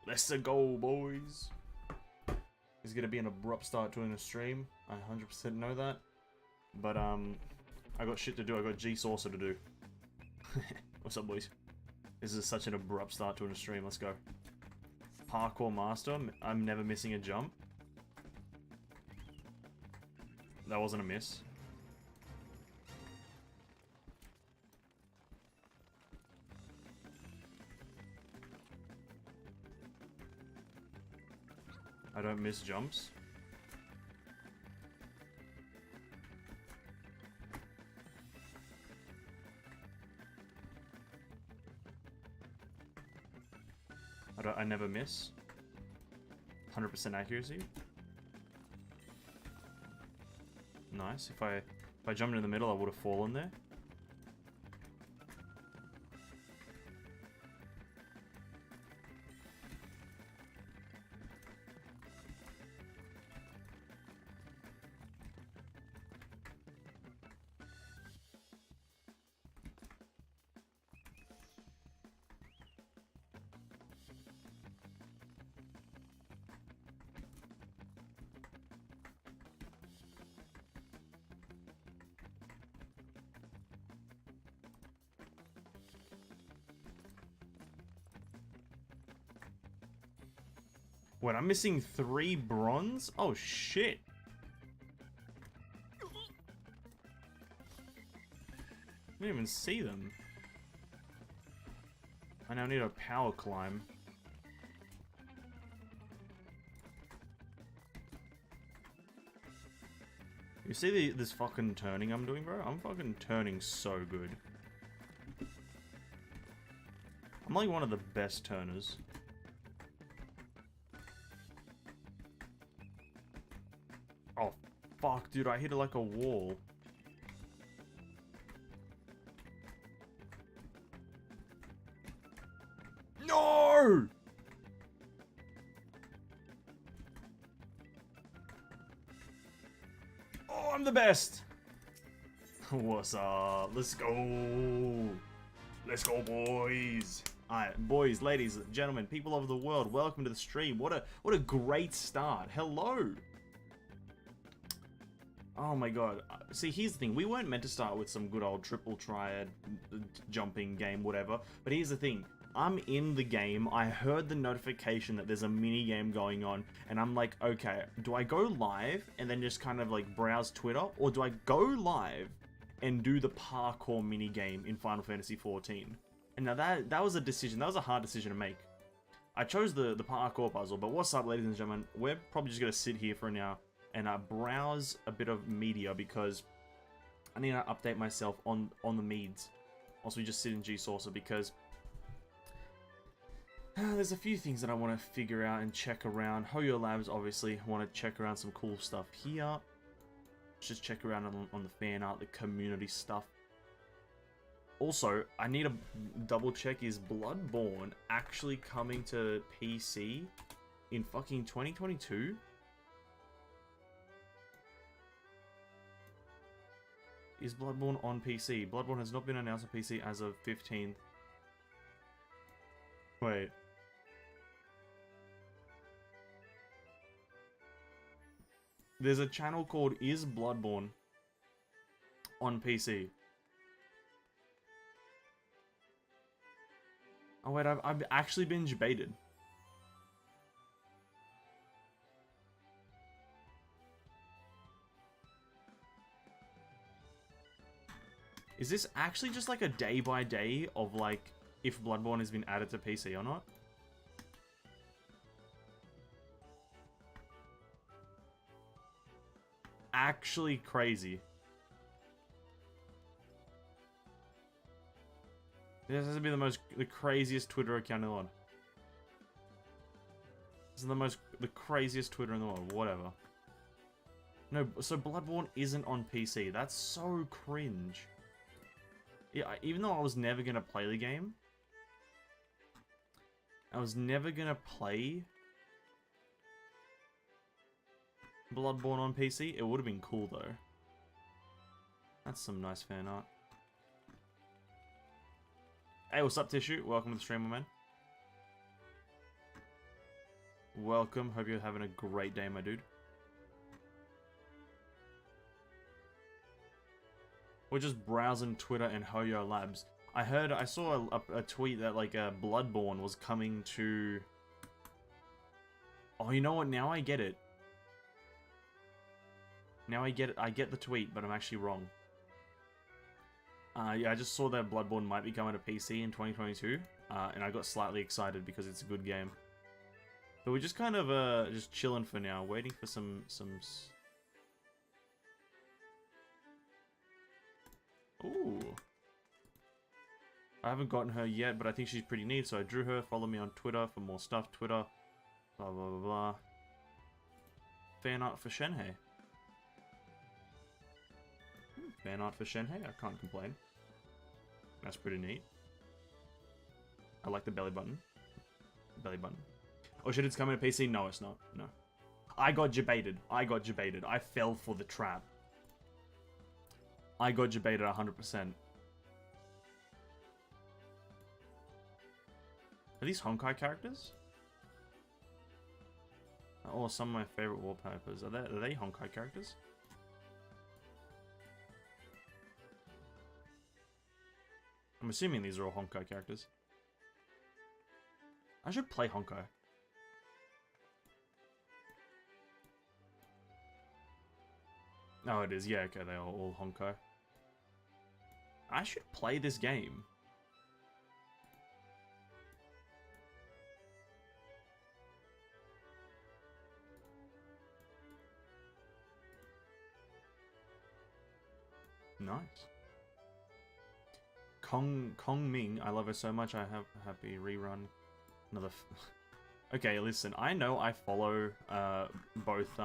Let's go, boys. It's gonna be an abrupt start to a stream. I 100% know that. But I got shit to do. I got G-Saucer to do. What's up, boys? This is such an abrupt start to a stream. Let's go. Parkour master. I'm never missing a jump. That wasn't a miss. I don't miss jumps. I never miss. 100% accuracy. Nice. If I jumped in the middle, I would have fallen there. Wait, I'm missing 3 bronze? Oh, shit. I didn't even see them. I now need a power climb. You see this fucking turning I'm doing, bro? I'm fucking turning so good. I'm like one of the best turners. Oh, fuck, dude, I hit it like a wall. No! Oh, I'm the best! What's up? Let's go! Let's go, boys! Alright, boys, ladies, gentlemen, people of the world, welcome to the stream. What a great start. Hello! Oh my god. See, here's the thing. We weren't meant to start with some good old triple triad jumping game, whatever. But here's the thing. I'm in the game. I heard the notification that there's a mini game going on. And I'm like, okay, do I go live and then just kind of like browse Twitter? Or do I go live and do the parkour mini game in Final Fantasy XIV? And now that was a decision. That was a hard decision to make. I chose the parkour puzzle. But what's up, ladies and gentlemen? We're probably just going to sit here for now and browse a bit of media because I need to update myself on the meds. Also, we just sit in G-Saucer because there's a few things that I want to figure out and check around. Hoyo Labs, obviously, want to check around some cool stuff here. Just check around on the fan art, the community stuff. Also, I need to double check, is Bloodborne actually coming to PC in fucking 2022? Is Bloodborne on PC? Bloodborne has not been announced on PC as of 15th. Wait. There's a channel called Is Bloodborne on PC. Oh wait, I've actually been baited. Is this actually just like a day by day of like if Bloodborne has been added to PC or not? Actually crazy. This has to be the craziest Twitter account in the world. This is the craziest Twitter in the world. Whatever. No, so Bloodborne isn't on PC. That's so cringe. Yeah, even though I was never gonna play the game, I was never gonna play Bloodborne on PC. It would have been cool though. That's some nice fan art. Hey, what's up, Tissue? Welcome to the stream, my man. Welcome. Hope you're having a great day, my dude. We're just browsing Twitter and Hoyo Labs. I saw a tweet that like Bloodborne was coming to. Oh, you know what? Now I get it. Now I get it. I get the tweet, but I'm actually wrong. Yeah, I just saw that Bloodborne might be coming to PC in 2022, and I got slightly excited because it's a good game. But we're just kind of just chilling for now, waiting for some. Ooh. I haven't gotten her yet, but I think she's pretty neat, so I drew her. Follow me on Twitter for more stuff. Twitter, blah blah blah blah. Fan art for Shenhei. Fan art for Shenhei. I can't complain. That's pretty neat. I like the belly button. Belly button. Oh shit, it's coming to PC? No, it's not. No. I got jebaited. I fell for the trap. I got jebaited 100%. Are these Honkai characters? Oh, some of my favorite wallpapers. Are they Honkai characters? I'm assuming these are all Honkai characters. I should play Honkai. Oh, it is. Yeah, okay, they are all Honkai. I should play this game. Nice. Kong Ming, I love her so much. I have happy rerun. Another. Okay, listen. I know I follow both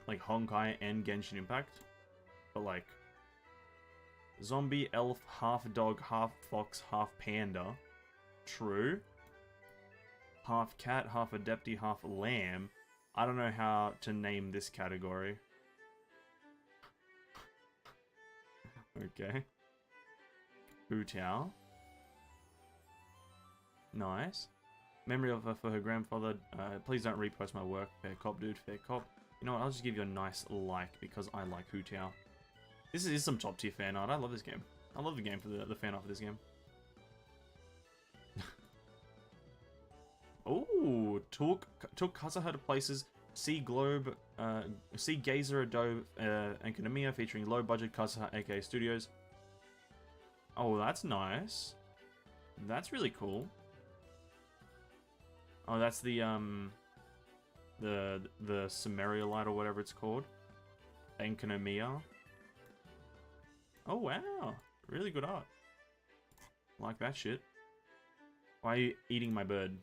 like Honkai and Genshin Impact, but like zombie, elf, half dog, half fox, half panda. True. Half cat, half adepti, half lamb. I don't know how to name this category. Okay. Hu Tao. Nice. Memory of her for her grandfather. Please don't repost my work. Fair cop, dude. Fair cop. You know what? I'll just give you a nice like because I like Hu Tao. This is some top tier fan art. I love this game. I love the game for the fan art for this game. Ooh, took Kazuha to places. See Globe, see Gazer Adobe and Konamiya featuring low budget Kazuha aka Studios. Oh, that's nice. That's really cool. Oh, that's the Samaria light or whatever it's called. Enkonomiya. Oh wow, really good art. Like that shit. Why are you eating my bird?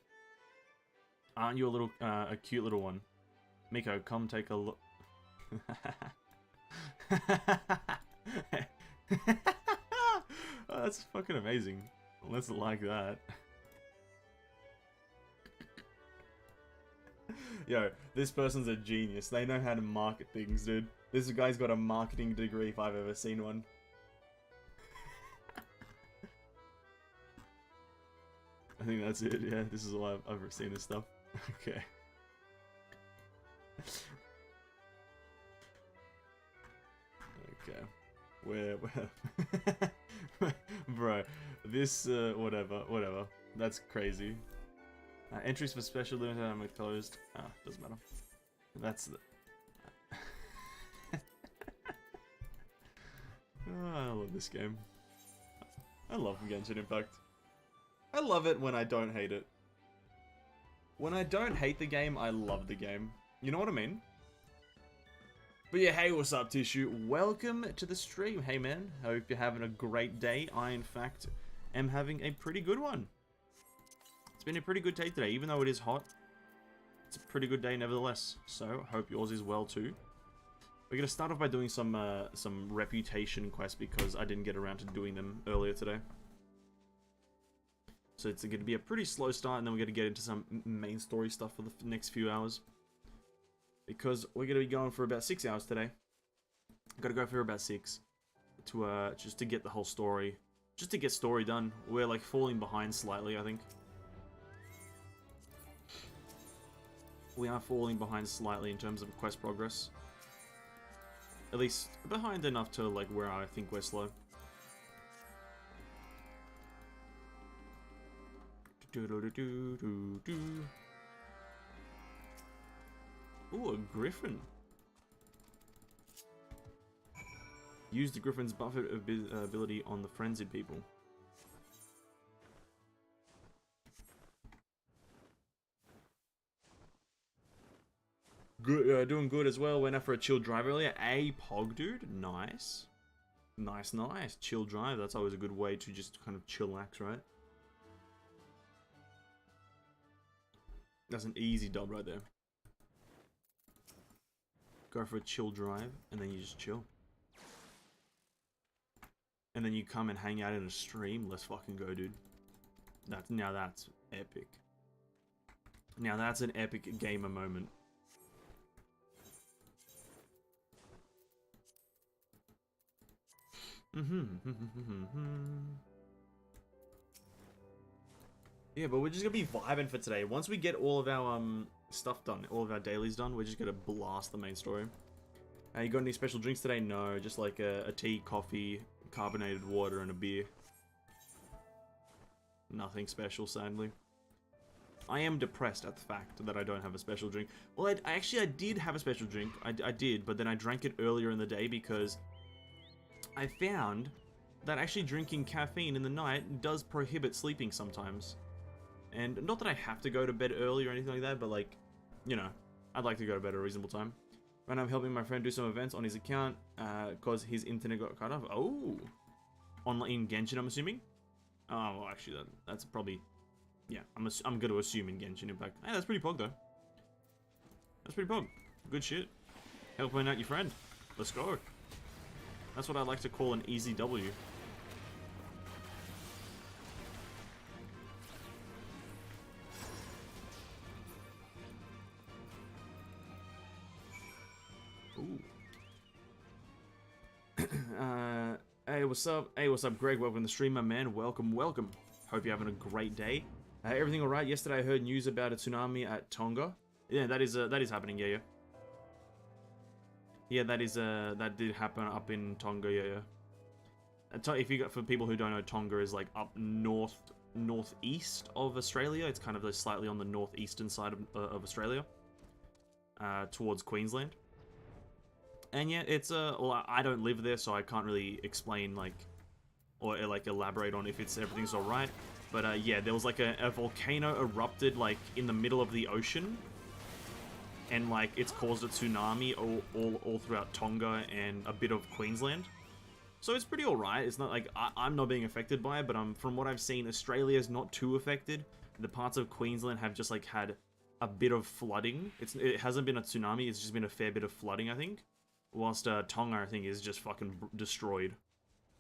Aren't you a little a cute little one? Miko, come take a look. Oh, that's fucking amazing. Let's like that. Yo, this person's a genius. They know how to market things, dude. This guy's got a marketing degree if I've ever seen one. I think that's it, yeah. This is all I've ever seen this stuff. Okay. Okay. Where bro, this, whatever. That's crazy. Entries for special limited are closed. Ah, doesn't matter. That's the... Oh, I love this game. I love Genshin Impact. I love it when I don't hate it. When I don't hate the game, I love the game. You know what I mean? But yeah, hey, what's up, Tissue? Welcome to the stream. Hey, man. Hope you're having a great day. I, in fact, am having a pretty good one. It's been a pretty good day today. Even though it is hot, it's a pretty good day nevertheless. So, hope yours is well, too. We're going to start off by doing some reputation quests because I didn't get around to doing them earlier today. So it's going to be a pretty slow start, and then we're going to get into some main story stuff for the next few hours. Because we're going to be going for about 6 hours today. Got to go for about 6 to just to get the whole story, just to get story done. We're like falling behind slightly, I think. We are falling behind slightly in terms of quest progress. At least behind enough to like where I think we're slow. Ooh, a griffin. Use the griffin's buffet ability on the frenzied people. Good, doing good as well. Went out for a chill drive earlier. A pog, dude. Nice. Nice, nice. Chill drive. That's always a good way to just kind of chillax, right? That's an easy dub right there. Go for a chill drive, and then you just chill. And then you come and hang out in a stream. Let's fucking go, dude. Now that's epic. Now that's an epic gamer moment. Yeah, but we're just gonna be vibing for today. Once we get all of our stuff done, all of our dailies done, we're just gonna blast the main story. You got any special drinks today? No, just like a tea, coffee, carbonated water, and a beer. Nothing special, sadly. I am depressed at the fact that I don't have a special drink. Well, I did have a special drink. I did, but then I drank it earlier in the day because I found that actually drinking caffeine in the night does prohibit sleeping sometimes. And not that I have to go to bed early or anything like that, but like, you know, I'd like to go to bed at a reasonable time. And I'm helping my friend do some events on his account, because his internet got cut off. Oh! Online in Genshin, I'm assuming? Oh, well, actually, that's probably... Yeah, I'm going to assume in Genshin Impact. Hey, that's pretty pog, though. That's pretty pog. Good shit. Helping out your friend. Let's go. That's what I like to call an easy W. Ooh. Hey, what's up? Hey, what's up, Greg? Welcome to the stream, my man. Welcome, welcome. Hope you're having a great day. Everything alright? Yesterday I heard news about a tsunami at Tonga. Yeah, that is happening, yeah. Yeah, that did happen up in Tonga, yeah. If you got, for people who don't know, Tonga is like up northeast of Australia. It's kind of slightly on the northeastern side of Australia, towards Queensland. And yeah, it's well, I don't live there, so I can't really explain or elaborate on if everything's all right. But yeah, there was like a volcano erupted like in the middle of the ocean, and like it's caused a tsunami all throughout Tonga and a bit of Queensland. So it's pretty alright. It's not like I'm not being affected by it, but from what I've seen, Australia's not too affected. The parts of Queensland have just like had a bit of flooding. It hasn't been a tsunami, it's just been a fair bit of flooding, I think. Whilst Tonga, I think, is just fucking destroyed,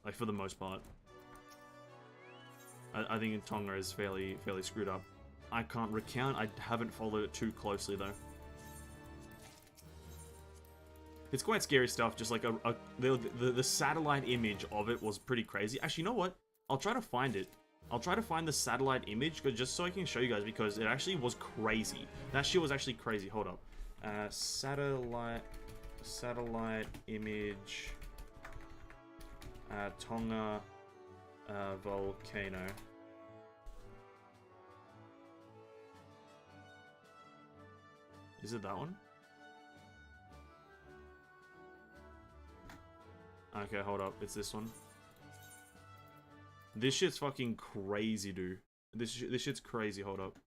like for the most part. I think Tonga is fairly screwed up. I can't recount. I haven't followed it too closely though. It's quite scary stuff. Just like the satellite image of it was pretty crazy. Actually, you know what? I'll try to find it. I'll try to find the satellite image just so I can show you guys, because it actually was crazy. That shit was actually crazy. Hold up. Satellite image. Tonga volcano. Is it that one? Okay, hold up. It's this one. This shit's fucking crazy, dude. This shit's crazy. Hold up.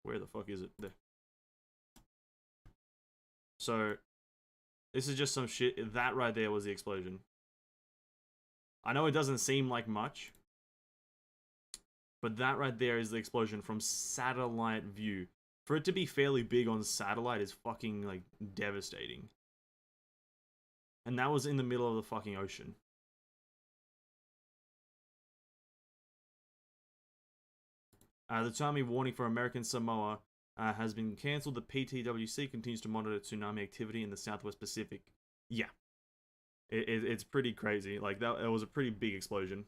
Where the fuck is it? There. So, this is just some shit. That right there was the explosion. I know it doesn't seem like much, but that right there is the explosion from satellite view. For it to be fairly big on satellite is fucking, like, devastating. And that was in the middle of the fucking ocean. The tsunami warning for American Samoa has been cancelled. The PTWC continues to monitor tsunami activity in the Southwest Pacific. Yeah. It's pretty crazy. Like, that, it was a pretty big explosion.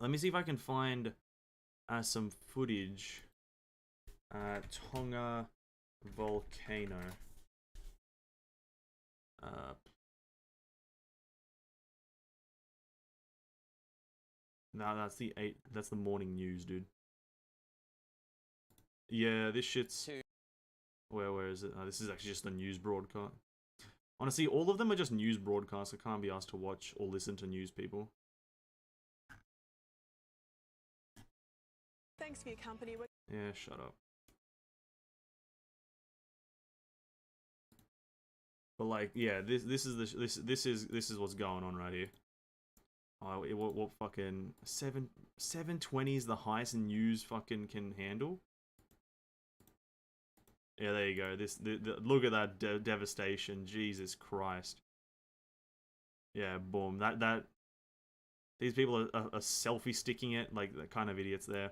Let me see if I can find some footage. Tonga volcano. No, that's the morning news, dude. Yeah, this shit's... Where is it? This is actually just a news broadcast. Honestly, all of them are just news broadcasts. I can't be asked to watch or listen to news people. Thanks for your company. Yeah, shut up. But like, yeah, this is what's going on right here. Oh, what fucking 720 is the highest news fucking can handle. Yeah, there you go. Look at that devastation. Jesus Christ. Yeah, boom. These people are selfie sticking it, like the kind of idiots there.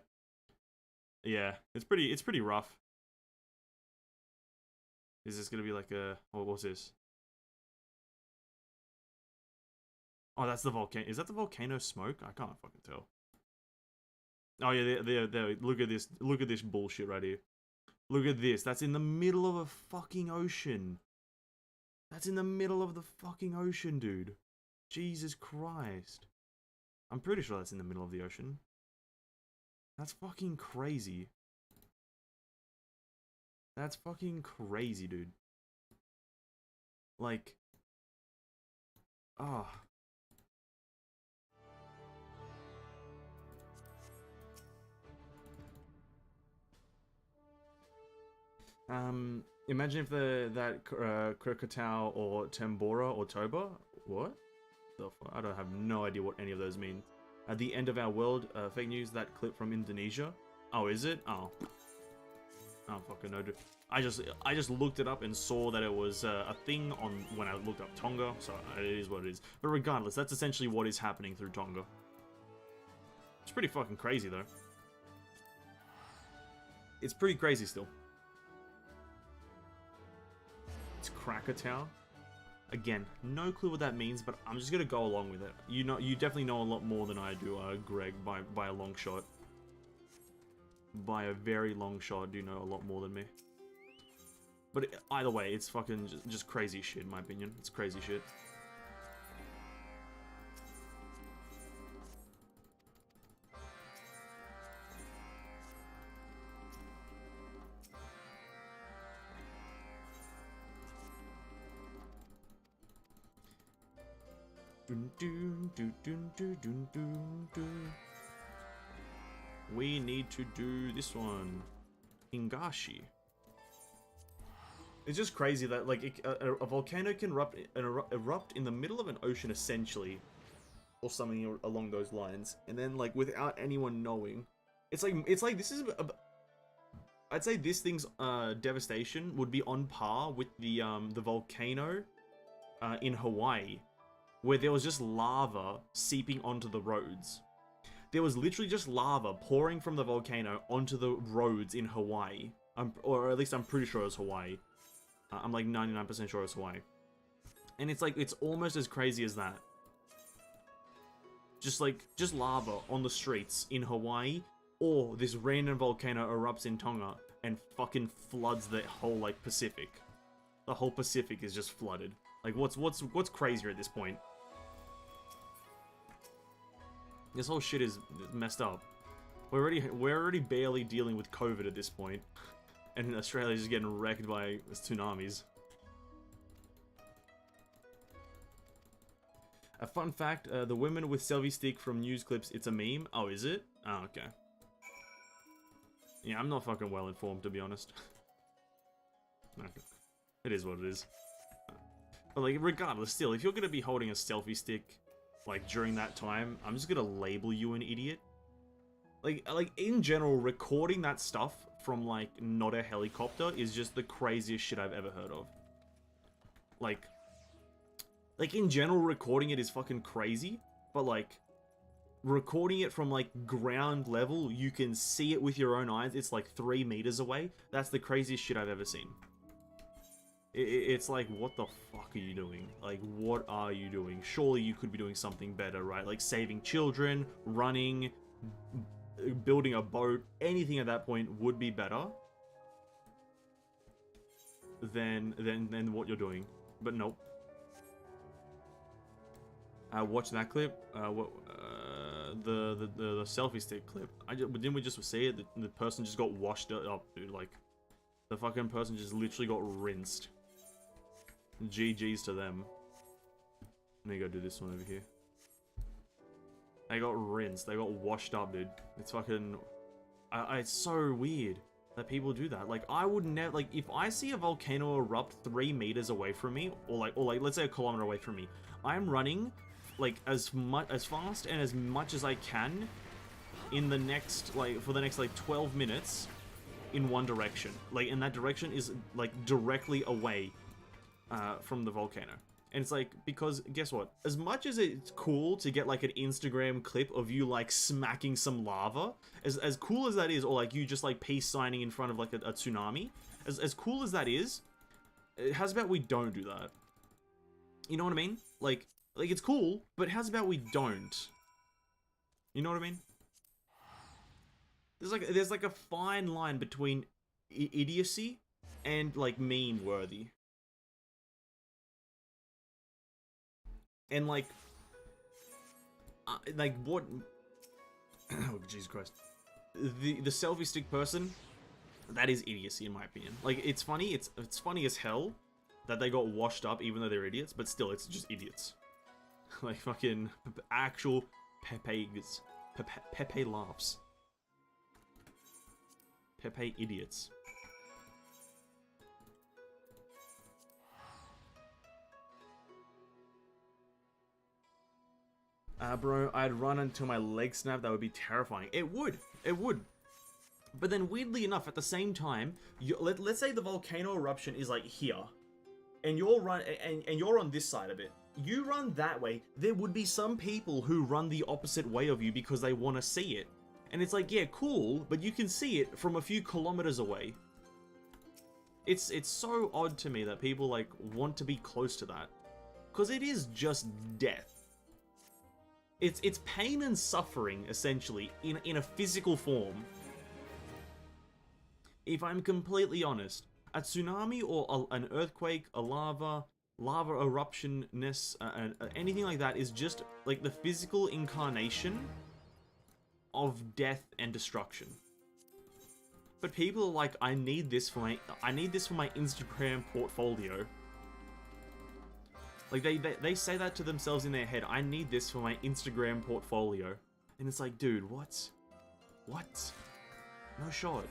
Yeah, it's pretty rough. Is this gonna be like a... what's this? Oh, that's the volcano. Is that the volcano smoke? I can't fucking tell. Oh yeah, there. Look at this. Look at this bullshit right here. Look at this. That's in the middle of a fucking ocean. That's in the middle of the fucking ocean, dude. Jesus Christ. I'm pretty sure that's in the middle of the ocean. That's fucking crazy. That's fucking crazy, dude. Like... Ah. Imagine if that Krakatau or Tambora or Toba, what? The fuck? I don't have no idea what any of those mean. At the end of our world, fake news, that clip from Indonesia. Oh, is it? Oh. I don't fucking know, dude. I just looked it up and saw that it was a thing on when I looked up Tonga, so it is what it is. But regardless, that's essentially what is happening through Tonga. It's pretty fucking crazy, though. It's pretty crazy still. It's Krakatau. Again, no clue what that means, but I'm just gonna go along with it. You definitely know a lot more than I do, Greg, by a long shot. By a very long shot, do know a lot more than me. But either way, it's fucking just crazy shit, in my opinion. It's crazy shit. We need to do this one. Hingashi. It's just crazy that like a volcano can erupt in the middle of an ocean essentially, or something along those lines, and then like without anyone knowing. It's like this is I'd say this thing's devastation would be on par with the volcano in Hawaii, where there was just lava seeping onto the roads. There was literally just lava pouring from the volcano onto the roads in Hawaii. Or at least I'm pretty sure it was Hawaii. I'm like 99% sure it was Hawaii. And it's like, it's almost as crazy as that. Just lava on the streets in Hawaii, or this random volcano erupts in Tonga and fucking floods the whole, like, Pacific. The whole Pacific is just flooded. Like, what's crazier at this point? This whole shit is messed up. We're already barely dealing with COVID at this point, and Australia's just getting wrecked by tsunamis. A fun fact: the women with selfie stick from news clips. It's a meme. Oh, is it? Oh, okay. Yeah, I'm not fucking well informed, to be honest. It is what it is. But like, regardless, still, if you're gonna be holding a selfie stick, like, during that time, I'm just gonna label you an idiot. Like in general, recording that stuff from, like, not a helicopter is just the craziest shit I've ever heard of. Like in general, recording it is fucking crazy, but, like, recording it from like ground level, you can see it with your own eyes. It's like 3 meters away. That's the craziest shit I've ever seen. It's like, what the fuck are you doing? Like, what are you doing? Surely you could be doing something better, right? Like saving children, running, building a boat, anything at that point would be better than what you're doing. But nope. Watch that clip. The selfie stick clip. Didn't we just see it? The person just got washed up, dude. Like, the fucking person just literally got rinsed. GG's to them. Let me go do this one over here. They got rinsed. They got washed up, dude. It's fucking... it's so weird that people do that. Like, I would never... Like, if I see a volcano erupt 3 meters away from me, or like, let's say a kilometer away from me, I'm running, like, as fast and as much as I can in the next, like, for the next, like, 12 minutes in one direction. Like, and that direction is, like, directly away from the volcano. And it's like, because guess what? As much as it's cool to get like an Instagram clip of you like smacking some lava, as cool as that is, or like you just like peace signing in front of like a tsunami, as cool as that is, how's about we don't do that? You know what I mean? Like it's cool, but how's about we don't? You know what I mean? There's like a fine line between idiocy and like meme worthy. And like what? Oh Jesus Christ! The selfie stick person, that is idiocy in my opinion. Like it's funny, it's funny as hell that they got washed up even though they're idiots, but still it's just idiots. Like fucking actual Pepe laughs. Pepe idiots. Bro, I'd run until my leg snapped. That would be terrifying. It would. It would. But then, weirdly enough, at the same time, let's say the volcano eruption is like here, and you're and you're on this side of it. You run that way. There would be some people who run the opposite way of you because they want to see it, and it's like, yeah, cool, but you can see it from a few kilometers away. It's so odd to me that people like want to be close to that, because it is just death. It's pain and suffering, essentially, in a physical form. If I'm completely honest, a tsunami or an earthquake, a lava eruption-ness, anything like that is just, like, the physical incarnation of death and destruction. But people are like, I need this for my Instagram portfolio. Like, they say that to themselves in their head. I need this for my Instagram portfolio. And it's like, dude, what? What? No shot.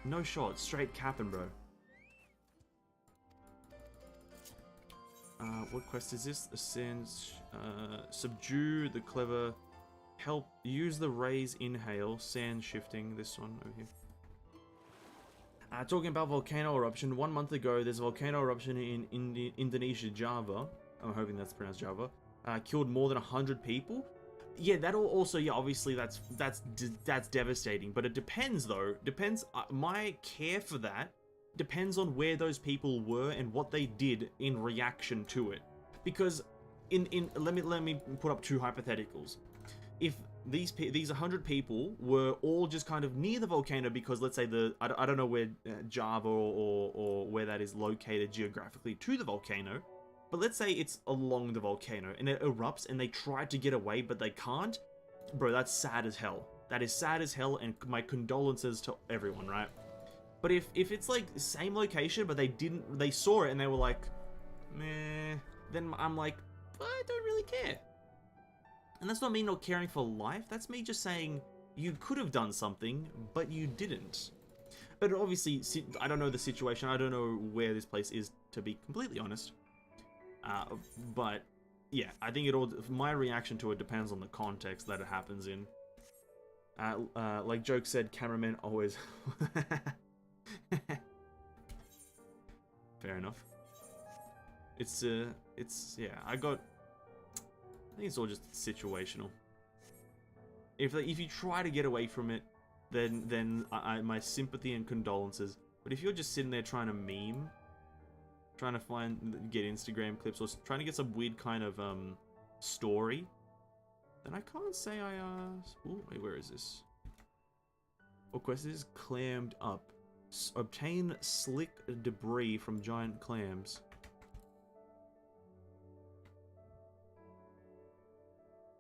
No shot. Straight capping, bro. What quest is this? Ascend, subdue the clever, help, use the raise, inhale, sand shifting, this one over here. Talking about volcano eruption, 1 month ago, there's a volcano eruption in Indonesia, Java. I'm hoping that's pronounced Java. Killed more than 100 people. Yeah, that'll also, yeah, obviously that's devastating. But it depends, though. Depends. My care for that depends on where those people were and what they did in reaction to it. Because let me put up two hypotheticals. If these 100 people were all just kind of near the volcano because, let's say, I don't know where Java or where that is located geographically to the volcano, but let's say it's along the volcano and it erupts and they try to get away but they can't, bro, that's sad as hell. That is sad as hell, and my condolences to everyone, right? But if it's like the same location but they saw it and they were like, meh, then I'm like, I don't really care. And that's not me not caring for life, that's me just saying, you could have done something, but you didn't. But obviously, I don't know the situation, I don't know where this place is, to be completely honest. But, yeah, I think my reaction to it depends on the context that it happens in. Like Joke said, cameramen always... Fair enough. It's, yeah, I think it's all just situational. If you try to get away from it, then my sympathy and condolences. But if you're just sitting there trying to meme, trying to get Instagram clips, or trying to get some weird kind of story, then I can't say I ooh, wait, where is this? What quest is clammed up? Obtain slick debris from giant clams.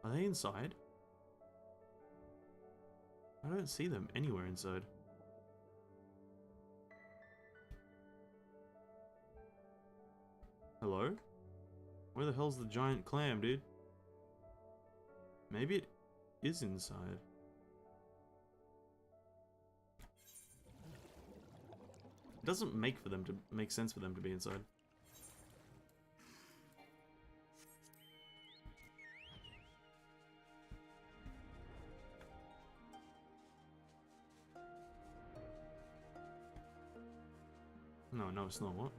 Are they inside? I don't see them anywhere inside. Hello? Where the hell's the giant clam, dude? Maybe it is inside. It doesn't make sense for them to be inside. No, it's not. What?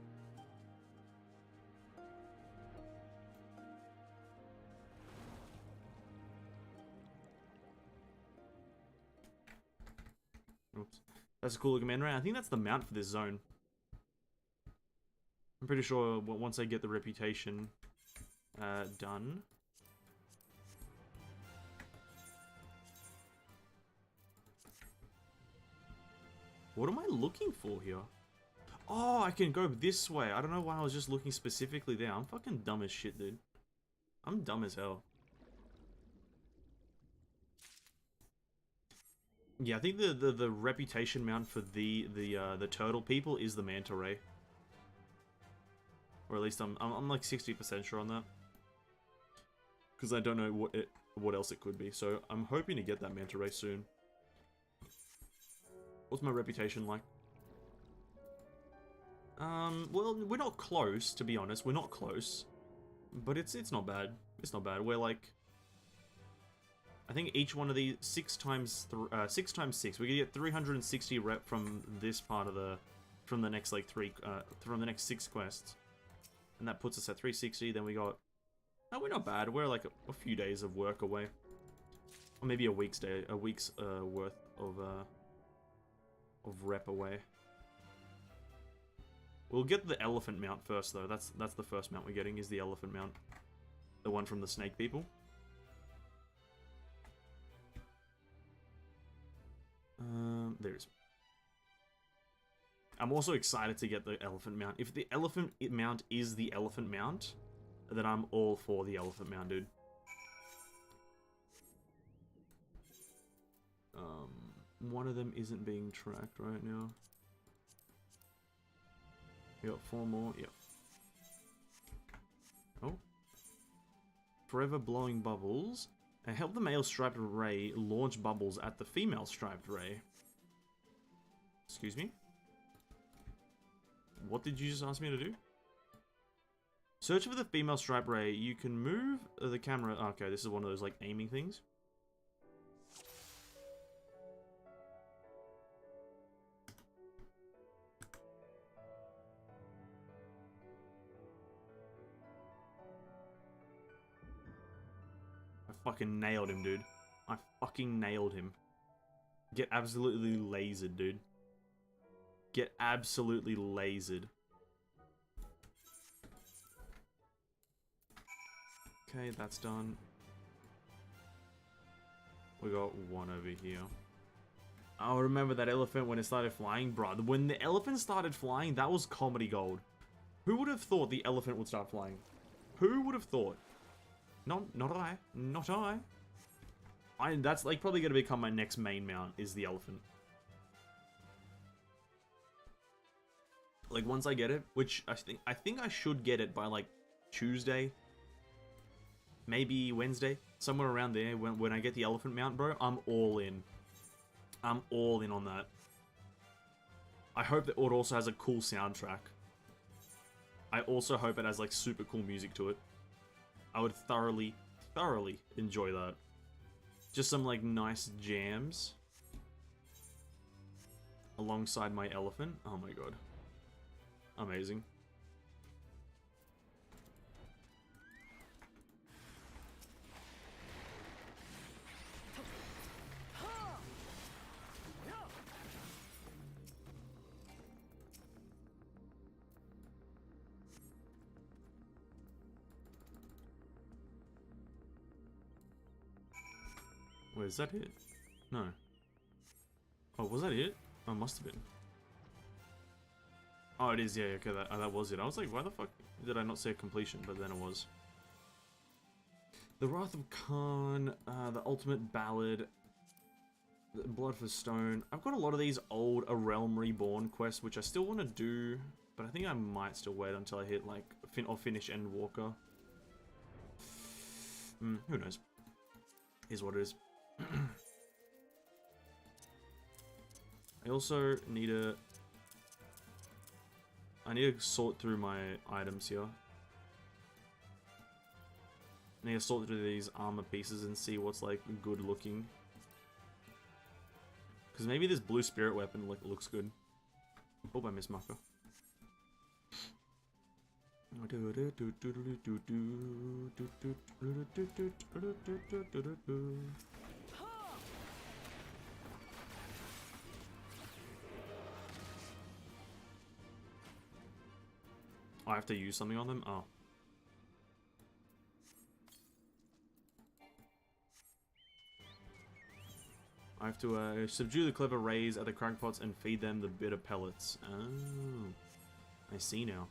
Oops. That's a cool looking man, right? I think that's the mount for this zone. I'm pretty sure once I get the reputation done. What am I looking for here? Oh, I can go this way. I don't know why I was just looking specifically there. I'm fucking dumb as shit, dude. I'm dumb as hell. Yeah, I think the reputation mount for the turtle people is the manta ray. Or at least I'm like 60% sure on that. Because I don't know what else it could be. So I'm hoping to get that manta ray soon. What's my reputation like? Well, we're not close, to be honest. We're not close. But it's not bad. It's not bad. We're like... I think each one of these, 6 times 6. We could get 360 rep from this part of from the next, like, from the next 6 quests. And that puts us at 360, then we got... Oh, we're not bad. We're like a few days of work away. Or maybe a week's worth of rep away. We'll get the elephant mount first, though. That's the first mount we're getting, is the elephant mount. The one from the snake people. There it is. I'm also excited to get the elephant mount. If the elephant mount is the elephant mount, then I'm all for the elephant mount, dude. One of them isn't being tracked right now. We got 4 more, yep. Oh. Forever blowing bubbles. Help the male striped ray launch bubbles at the female striped ray. Excuse me? What did you just ask me to do? Search for the female striped ray. You can move the camera. Okay, this is one of those, like, aiming things. I fucking nailed him, dude. I fucking nailed him. Get absolutely lasered, dude. Get absolutely lasered. Okay, that's done. We got one over here. Oh, remember that elephant when it started flying? Bro, when the elephant started flying, that was comedy gold. Who would have thought the elephant would start flying? Who would have thought? Not I. Not I. That's like probably going to become my next main mount, is the elephant. Like, once I get it, which I think I should get it by, like, Tuesday. Maybe Wednesday. Somewhere around there, when I get the elephant mount, bro, I'm all in. I'm all in on that. I hope that it also has a cool soundtrack. I also hope it has, like, super cool music to it. I would thoroughly enjoy that. Just some, like, nice jams. Alongside my elephant. Oh my god. Amazing. Wait, is that it? No. Oh, was that it? Oh, must have been. Oh, it is, yeah, okay, that was it. I was like, why the fuck did I not say completion? But then it was. The Wrath of Khan, the Ultimate Ballad, Blood for Stone. I've got a lot of these old A Realm Reborn quests, which I still want to do, but I think I might still wait until I hit, like, finish Endwalker. Who knows? Is what it is. I also need to... I need to sort through my items here. I need to sort through these armor pieces and see what's, like, good looking. Because maybe this blue spirit weapon looks good. Oh, I missed marker. I have to use something on them? Oh. I have to subdue the clever rays at the crackpots and feed them the bitter pellets. Oh. I see now.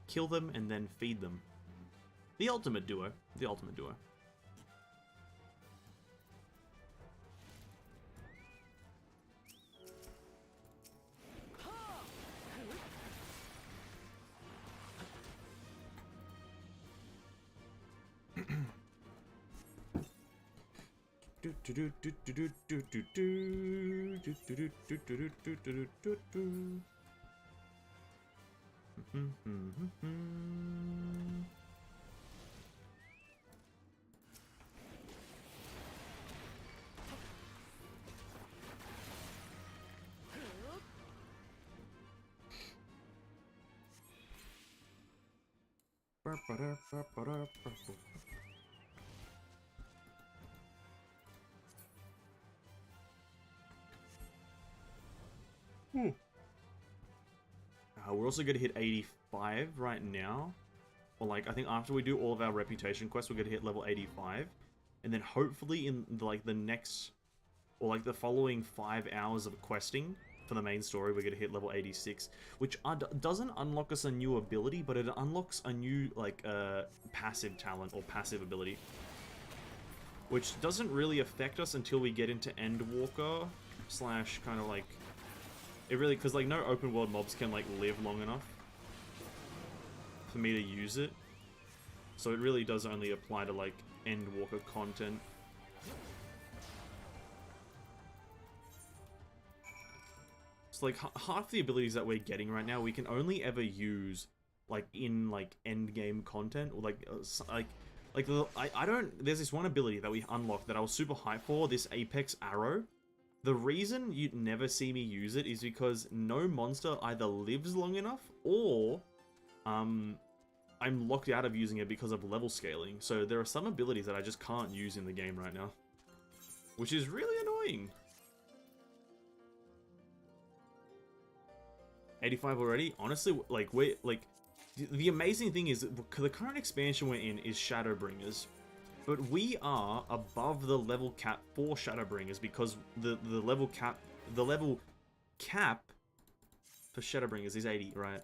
Kill them and then feed them. The ultimate duo. The ultimate duo. We're also going to hit 85 right now. Or like, I think after we do all of our reputation quests, we're going to hit level 85. And then hopefully in like the next, or like the following 5 hours of questing for the main story, we're going to hit level 86. Which doesn't unlock us a new ability, but it unlocks a new like passive talent or passive ability. Which doesn't really affect us until we get into Endwalker slash kind of like... It really, because like no open world mobs can like live long enough for me to use it. So it really does only apply to like Endwalker content. So like half the abilities that we're getting right now, we can only ever use like in like end game content, or I don't. There's this one ability that we unlocked that I was super hyped for. This Apex Arrow. The reason you'd never see me use it is because no monster either lives long enough or I'm locked out of using it because of level scaling. So there are some abilities that I just can't use in the game right now, which is really annoying. 85 already? Honestly, like the amazing thing is that the current expansion we're in is Shadowbringers. But we are above the level cap for Shadowbringers because the level cap for Shadowbringers is 80, right?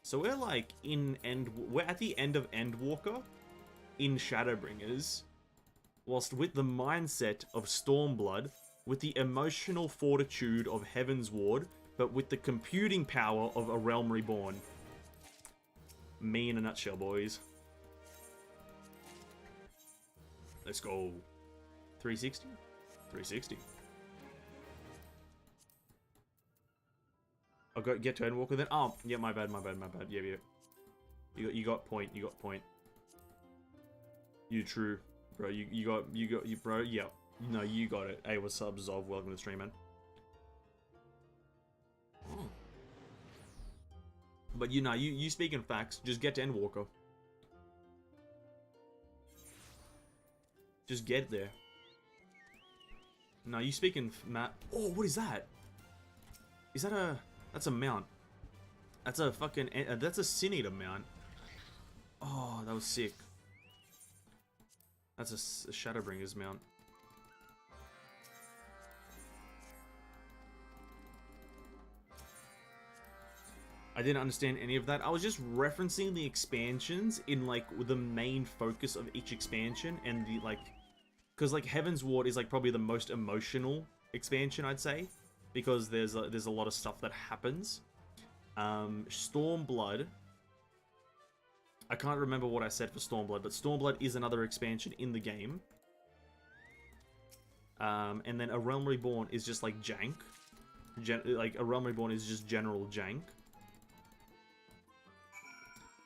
So we're like we're at the end of Endwalker in Shadowbringers, whilst with the mindset of Stormblood, with the emotional fortitude of Heaven's Ward, but with the computing power of A Realm Reborn. Me in a nutshell, boys. Let's go. 360? 360. I'll go get to Endwalker then. Oh, yeah, my bad. Yeah. You got point. You true. Bro, you bro, yeah. No, you got it. Hey, what's up, Zov? Welcome to the stream, man. Oh. But you know, you speaking facts, just get to Endwalker. Just get there. No, you speaking Matt. Oh, what is that? Is that a... That's a mount. That's a fucking... That's a Sin Eater mount. Oh, that was sick. That's a Shadowbringers mount. I didn't understand any of that. I was just referencing the expansions in, like, the main focus of each expansion, and the, like... Because, like, Heaven's Ward is, like, probably the most emotional expansion, I'd say. Because there's a lot of stuff that happens. Stormblood... I can't remember what I said for Stormblood, but Stormblood is another expansion in the game. And then A Realm Reborn is just, like, jank. Like, A Realm Reborn is just general jank.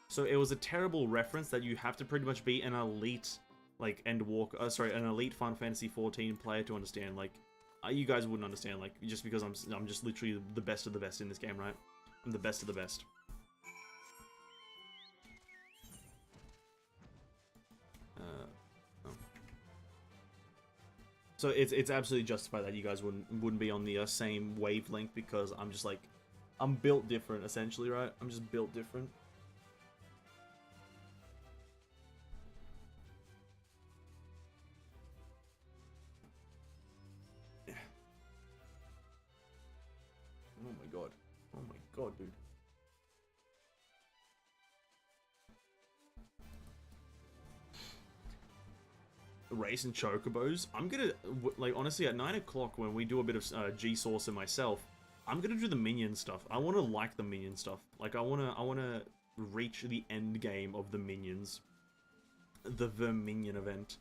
So it was a terrible reference that you have to pretty much be an elite, like, Endwalker, sorry, an elite Final Fantasy XIV player to understand. Like, you guys wouldn't understand, like, just because I'm just literally the best of the best in this game, right? I'm the best of the best. Oh. So it's absolutely justified that you guys wouldn't be on the same wavelength, because I'm just like, I'm built different, essentially, right? I'm just built different. Oh my god. Oh my god, dude. Race and chocobos. I'm gonna, like, honestly, at 9 o'clock when we do a bit of G-Source and myself, I'm gonna do the minion stuff. I wanna like the minion stuff. Like, I wanna reach the end game of the minions. The Verminion event.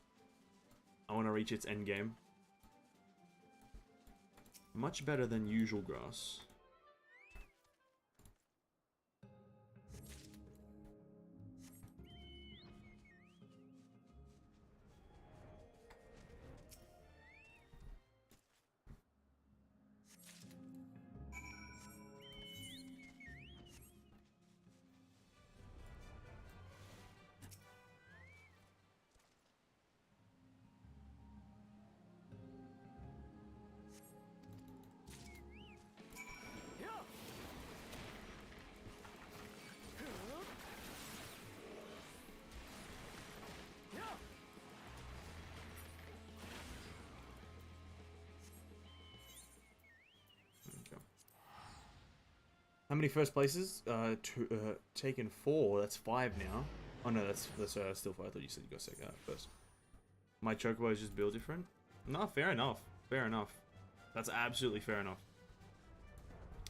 I wanna reach its end game. Much better than usual grass. How many first places? Taken 4. That's 5 now. Oh no, that's still 5. I thought you said you got second first. My chocobo is just built different. No, fair enough. Fair enough. That's absolutely fair enough.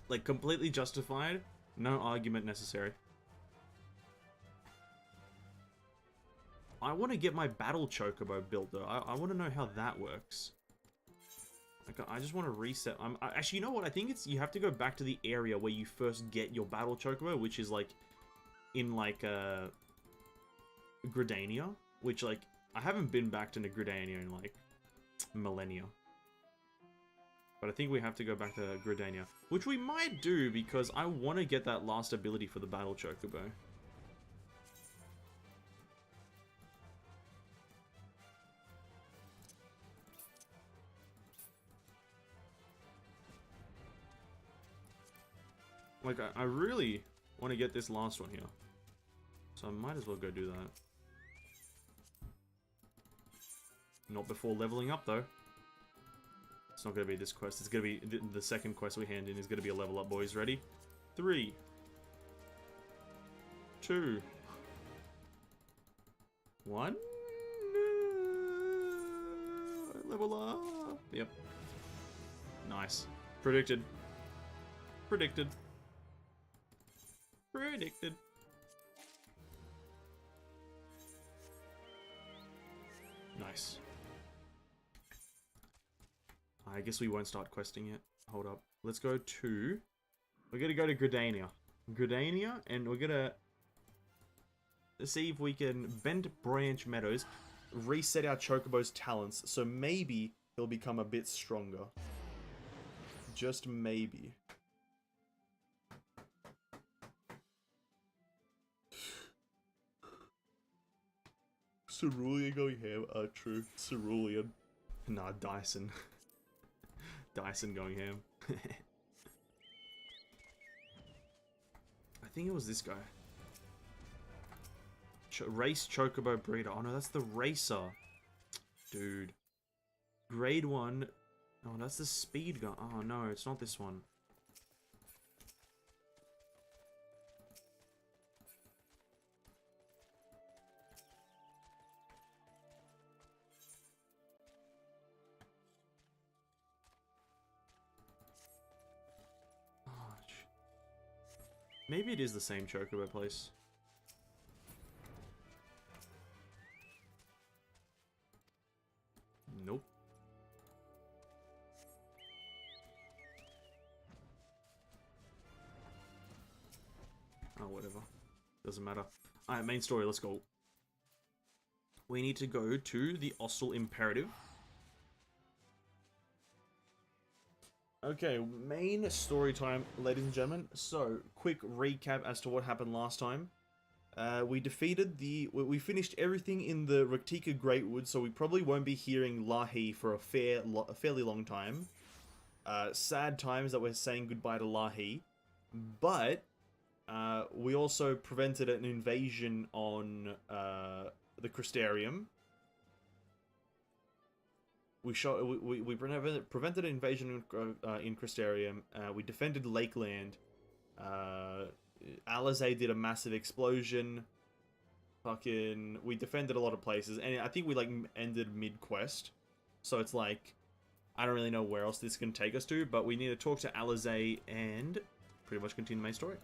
Like, completely justified. No argument necessary. I want to get my battle chocobo built though. I want to know how that works. Like, I just want to reset. Actually, you know what? I think it's, you have to go back to the area where you first get your battle chocobo, which is like in like Gridania, which, like, I haven't been back to Gridania in like millennia. But I think we have to go back to Gridania, which we might do because I want to get that last ability for the battle chocobo. Like, I really want to get this last one here. So I might as well go do that. Not before leveling up, though. It's not going to be this quest. It's going to be... The second quest we hand in is going to be a level up, boys. Ready? 3. 2. 1. Level up. Yep. Nice. Predicted. Predicted. Predicted. Nice. I guess we won't start questing yet. Hold up. Let's go to... We're gonna go to Gridania. Gridania, and we're gonna... see if we can Bent Branch Meadows, reset our Chocobo's talents, so maybe he'll become a bit stronger. Just maybe. Cerulean going ham? True. Cerulean. Nah, Dyson. Dyson going ham. I think it was this guy. Race Chocobo Breeder. Oh no, that's the Racer. Dude. Grade 1. Oh, that's the speed gun. Oh no, it's not this one. Maybe it is the same chocobo place. Nope. Oh, whatever. Doesn't matter. Alright, main story, let's go. We need to go to the Hostile Imperative. Okay, main story time, ladies and gentlemen. So, quick recap as to what happened last time. We defeated we finished everything in the Raktika Greatwood, so we probably won't be hearing Lahee for a fairly long time. Sad times that we're saying goodbye to Lahee. But, we also prevented an invasion on, the Crystarium. We prevented an invasion in Crystarium. We defended Lakeland. Alizé did a massive explosion. We defended a lot of places, and I think we like ended mid-quest. So it's like, I don't really know where else this can take us to, but we need to talk to Alizé and pretty much continue the main story.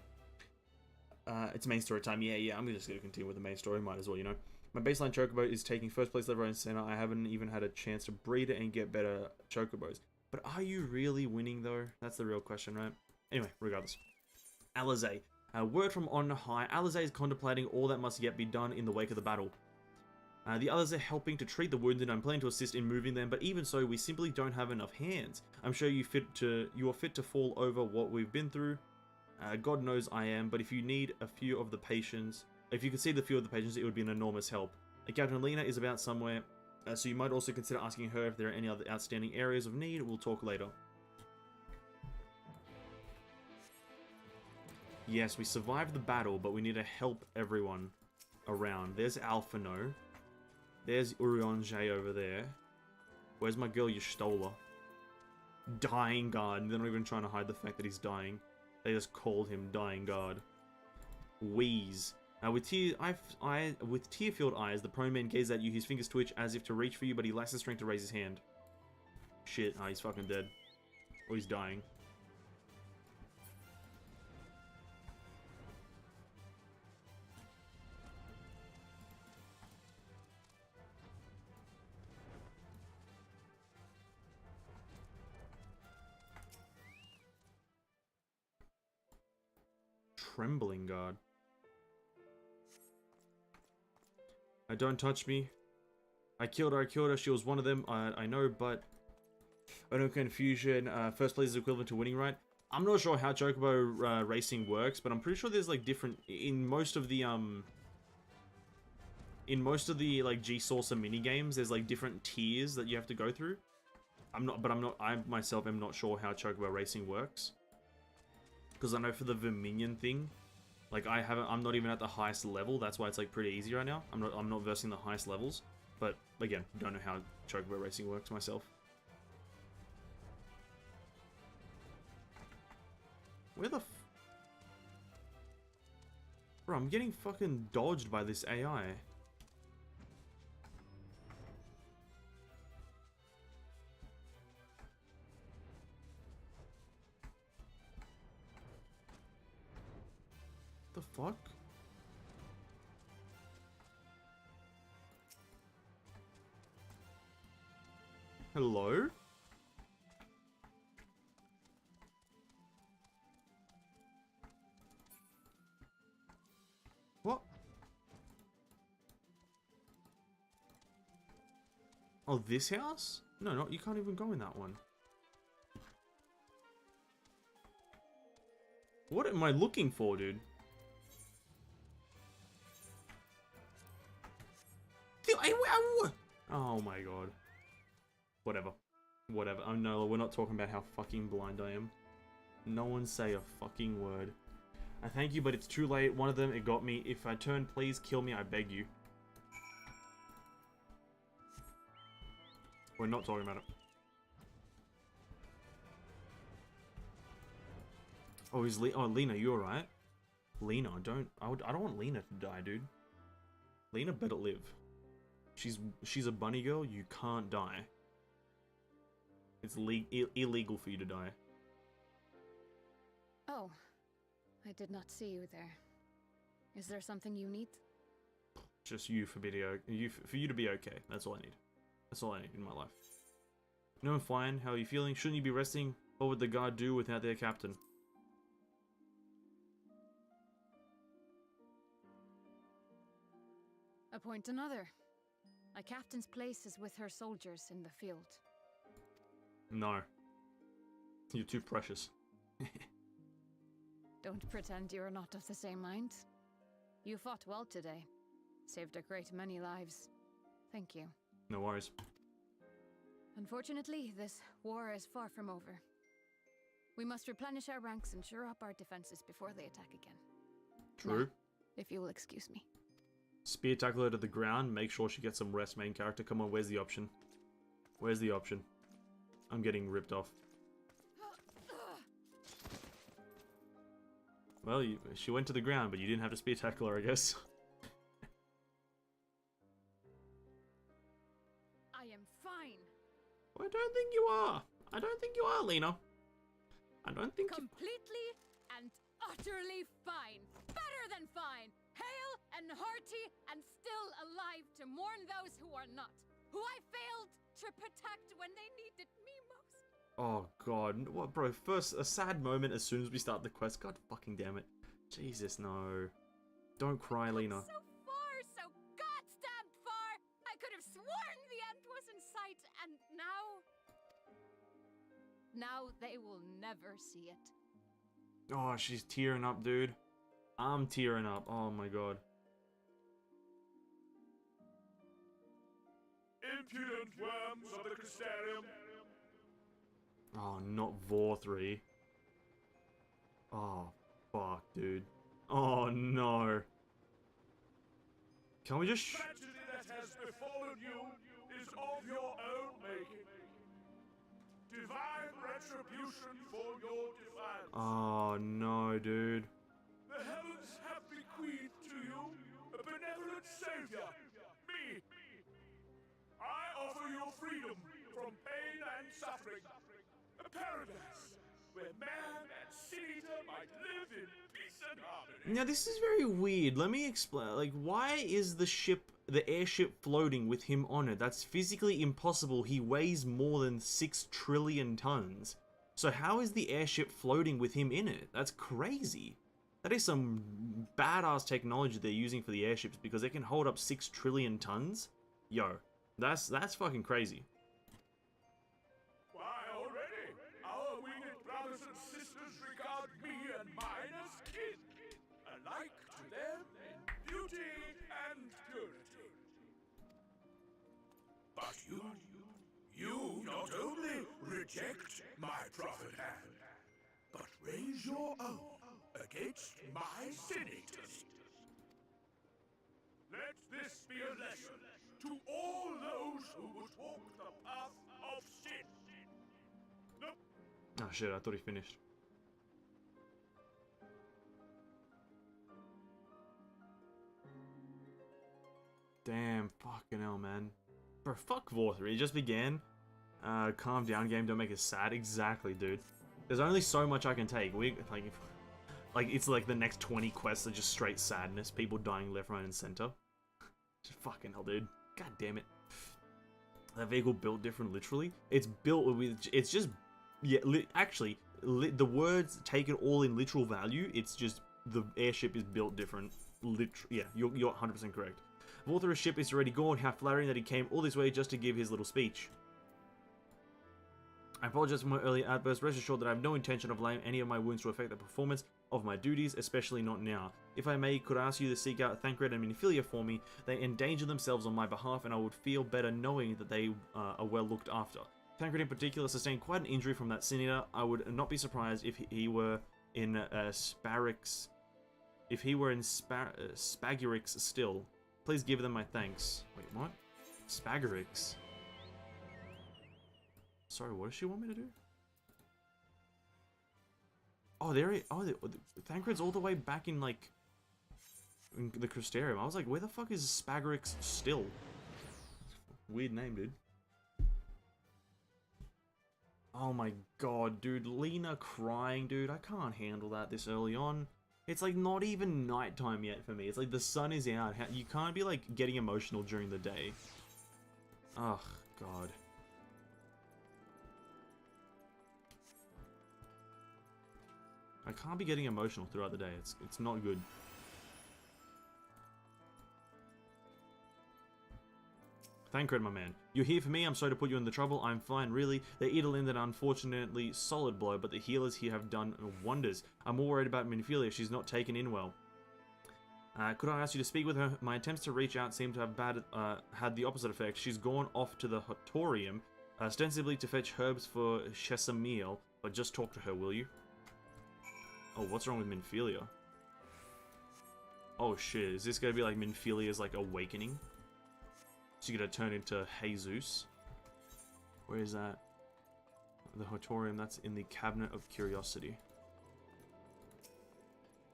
It's main story time. Yeah, I'm just gonna continue with the main story. Might as well, you know. My baseline chocobo is taking first place left, right, and center. I haven't even had a chance to breed it and get better chocobos. But are you really winning, though? That's the real question, right? Anyway, regardless. Alizé. Word from on high. Alizé is contemplating all that must yet be done in the wake of the battle. The others are helping to treat the wounded. I'm planning to assist in moving them, but even so, we simply don't have enough hands. I'm sure you are fit to fall over what we've been through. God knows I am, but if you need a few of the patients... If you could see the few of the patients, it would be an enormous help. Captain Lena is about somewhere, so you might also consider asking her if there are any other outstanding areas of need. We'll talk later. Yes, we survived the battle, but we need to help everyone around. There's Alphino. There's Urionje over there. Where's my girl Y'shtola? Dying Guard. They're not even trying to hide the fact that he's dying. They just called him Dying Guard. Wheeze. With tear-filled eyes, the prone man gazes at you, his fingers twitch as if to reach for you, but he lacks the strength to raise his hand. Shit, he's fucking dead. Or he's dying. Trembling Guard. Don't touch me. I killed her, she was one of them, I know, but... no confusion, first place is equivalent to winning, right? I'm not sure how Chocobo racing works, but I'm pretty sure there's like different... In most of the, like, G-Saucer minigames, there's like different tiers that you have to go through. I myself am not sure how Chocobo racing works. Because I know for the Verminion thing, like I'm not even at the highest level. That's why it's like pretty easy right now. I'm not versing the highest levels, but again, don't know how Chocobo racing works myself. Where the Bro, I'm getting fucking dodged by this AI. The fuck? Hello? What? Oh, this house? No, you can't even go in that one. What am I looking for, dude? Oh my god. Whatever. Oh no, we're not talking about how fucking blind I am. No one say a fucking word. I thank you, but it's too late. One of them, it got me. If I turn, please kill me, I beg you. We're not talking about it. Oh, Lena, you alright? Lena, I don't want Lena to die, dude. Lena better live. She's a bunny girl, you can't die. It's illegal for you to die. Oh, I did not see you there. Is there something you need? Just you for you to be okay. That's all I need. That's all I need in my life. No, I'm fine. How are you feeling? Shouldn't you be resting? What would the guard do without their captain? Appoint another. A captain's place is with her soldiers in the field. No. You're too precious. Don't pretend you're not of the same mind. You fought well today. Saved a great many lives. Thank you. No worries. Unfortunately, this war is far from over. We must replenish our ranks and shore up our defenses before they attack again. True. Now, if you will excuse me. Spear tackle her to the ground. Make sure she gets some rest, main character. Come on, where's the option? Where's the option? I'm getting ripped off. Well, she went to the ground, but you didn't have to spear tackle her, I guess. I am fine. I don't think you are. I don't think you are, Lena. I don't think Completely and utterly fine. Better than fine. Hale and hearty and still alive to mourn those who are not. Who I failed to protect when they needed me most. Oh god, what, bro? First, a sad moment as soon as we start the quest. God fucking damn it. Jesus, no. Don't cry, Lena. So far, so goddamn far. I could have sworn the end was in sight, and now they will never see it. Oh, she's tearing up, dude. I'm tearing up. Oh my god. Impudent worms of the Crystarium. Oh, not Vor3. Oh, fuck, dude. Oh, no. Can we just Tragedy that has befallen you is of your own making. Divine retribution for your defiance. Oh, no, dude. The heavens have bequeathed to you a benevolent savior, me. I offer you freedom from pain and suffering. A paradise where man and sin-eater might live in peace and harmony. Now, this is very weird. Let me explain. Like, why is the airship floating with him on it? That's physically impossible. He weighs more than 6 trillion tons. So how is the airship floating with him in it? That's crazy. That is some badass technology they're using for the airships, because they can hold up 6 trillion tons. Yo, that's fucking crazy. Why, already, our winged brothers and sisters regard me and mine as kin, alike to them in beauty and purity. But you not only reject my prophet hand, but raise your own against my sin-eaters. Let this be a lesson to all those who would walk the path of sin. Oh shit, I thought he finished. Damn, fucking hell, man. Bro, fuck Vor3. It just began. Calm down, game. Don't make us sad. Exactly, dude. There's only so much I can take. Like it's like the next 20 quests are just straight sadness. People dying left, right, and center. Just fucking hell, dude. God damn it. That vehicle built different, literally. It's built with. It's just. Yeah, actually, the words take it all in literal value. It's just the airship is built different. Yeah, you're 100% correct. Vor3's ship is already gone. How flattering that he came all this way just to give his little speech. I apologize for my early outburst. Rest assured that I have no intention of allowing any of my wounds to affect the performance of my duties, especially not now. If I may, could I ask you to seek out Thancred and Minophilia for me? They endanger themselves on my behalf, and I would feel better knowing that they are well looked after. Tancred in particular sustained quite an injury from that sin-eater. I would not be surprised if he were in Sparix. If he were in Spagurix still. Please give them my thanks. Wait, what? Spagurix? Sorry, what does she want me to do? Oh, Thancred's all the way back in, like, in the Crystarium. I was like, where the fuck is Spagurix still? Weird name, dude. Oh my god, dude. Lena crying, dude. I can't handle that this early on. It's like not even nighttime yet for me. It's like the sun is out. You can't be like getting emotional during the day. Oh, God. I can't be getting emotional throughout the day. It's not good. Thancred, my man. You're here for me. I'm sorry to put you in the trouble. I'm fine, really. The Eater landed an unfortunately solid blow, but the healers here have done wonders. I'm more worried about Minfilia. She's not taken in well. Could I ask you to speak with her? My attempts to reach out seem to have had the opposite effect. She's gone off to the Hotorium, ostensibly to fetch herbs for Chesamil, but just talk to her, will you? Oh, what's wrong with Minfilia? Oh shit, is this gonna be like Minfilia's like awakening? She's gonna turn into Jesus. Where is that? The Hotorium, that's in the Cabinet of Curiosity.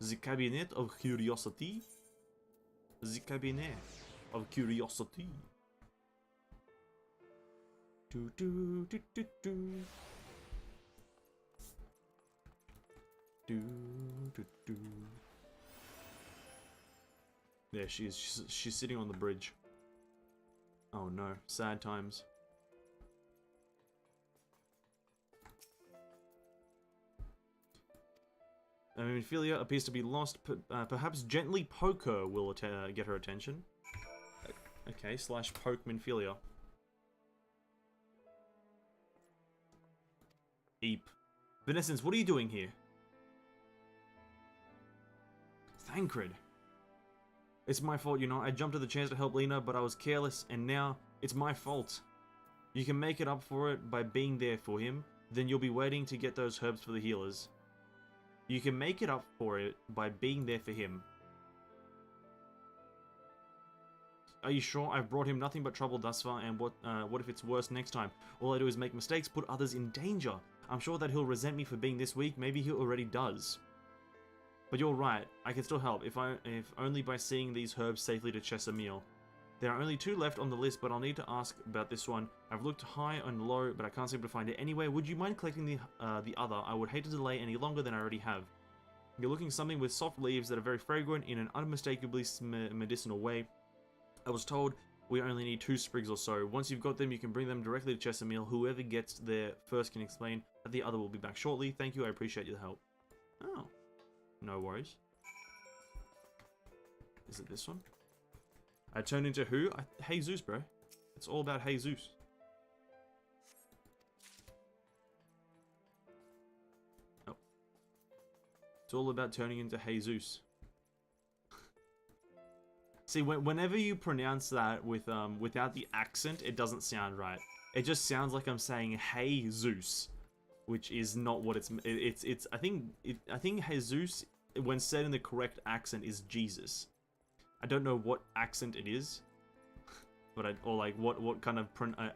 The Cabinet of Curiosity? The Cabinet of Curiosity. Do do do do do. Do do do. There she is. She's sitting on the bridge. Oh no, sad times. Minfilia appears to be lost. Perhaps gently poke her will get her attention. Okay, slash poke Minfilia. Eep. Vanessence, what are you doing here? Thancred. It's my fault, you know. I jumped at the chance to help Lena, but I was careless, and now it's my fault. You can make it up for it by being there for him, then you'll be waiting to get those herbs for the healers. You can make it up for it by being there for him. Are you sure? I've brought him nothing but trouble thus far, and what if it's worse next time? All I do is make mistakes, put others in danger. I'm sure that he'll resent me for being this weak. Maybe he already does. But you're right, I can still help, if only by seeing these herbs safely to Chesamil. There are only 2 left on the list, but I'll need to ask about this one. I've looked high and low, but I can't seem to find it. Anyway, would you mind collecting the other? I would hate to delay any longer than I already have. You're looking for something with soft leaves that are very fragrant in an unmistakably medicinal way. I was told we only need 2 sprigs or so. Once you've got them, you can bring them directly to Chesamil. Whoever gets there first can explain that the other will be back shortly. Thank you, I appreciate your help. Oh. No worries. Is it this one? I turned into who? Jesus, bro. It's all about Jesus. Oh. It's all about turning into Jesus. See, whenever you pronounce that with without the accent, it doesn't sound right. It just sounds like I'm saying "Hey Zeus," which is not what it's. I think Jesus, when said in the correct accent, is Jesus. I don't know what accent it is, but or like what kind of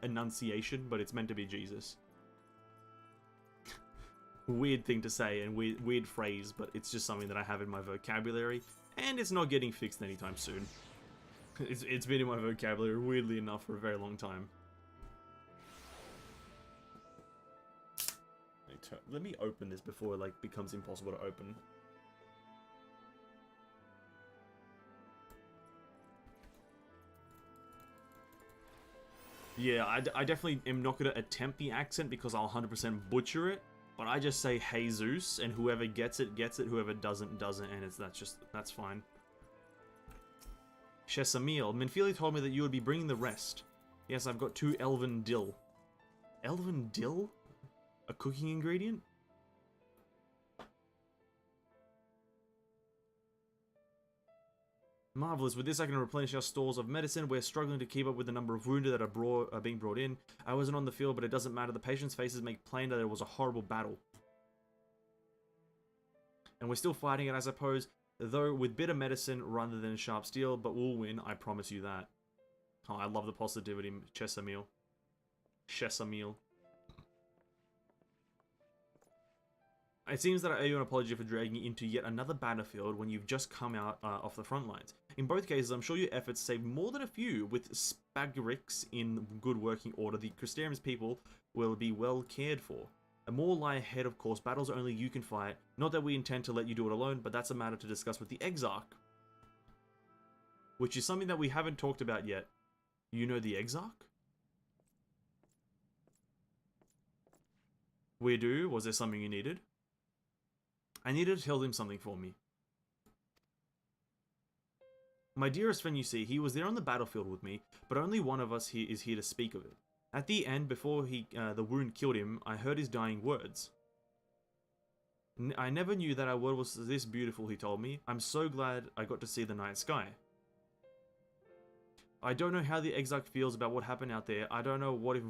enunciation, but it's meant to be Jesus. Weird thing to say and weird phrase, but it's just something that I have in my vocabulary, and it's not getting fixed anytime soon. It's been in my vocabulary, weirdly enough, for a very long time. Let me open this before it like becomes impossible to open. Yeah, I definitely am not going to attempt the accent because I'll 100% butcher it. But I just say Jesus, and whoever gets it, whoever doesn't, doesn't, and that's fine. Chesamil, Minfilia told me that you would be bringing the rest. Yes, I've got 2 elven dill. Elven dill? A cooking ingredient? Marvelous. With this, I can replenish our stores of medicine. We're struggling to keep up with the number of wounded that are being brought in. I wasn't on the field, but it doesn't matter. The patients' faces make plain that it was a horrible battle. And we're still fighting it, I suppose, though with bitter medicine rather than sharp steel, but we'll win, I promise you that. Oh, I love the positivity, Chesamil. Chesamil. It seems that I owe you an apology for dragging you into yet another battlefield when you've just come out off the front lines. In both cases, I'm sure your efforts saved more than a few. With Spagrix in good working order, the Crystarium's people will be well cared for. More lie ahead, of course. Battles only you can fight. Not that we intend to let you do it alone, but that's a matter to discuss with the Exarch. Which is something that we haven't talked about yet. You know the Exarch? We do? Was there something you needed? I needed to tell him something for me. My dearest friend, you see, he was there on the battlefield with me, but only one of us here is here to speak of it. At the end, before the wound killed him, I heard his dying words. I never knew that our world was this beautiful, he told me. I'm so glad I got to see the night sky. I don't know how the Exarch feels about what happened out there. I don't know what if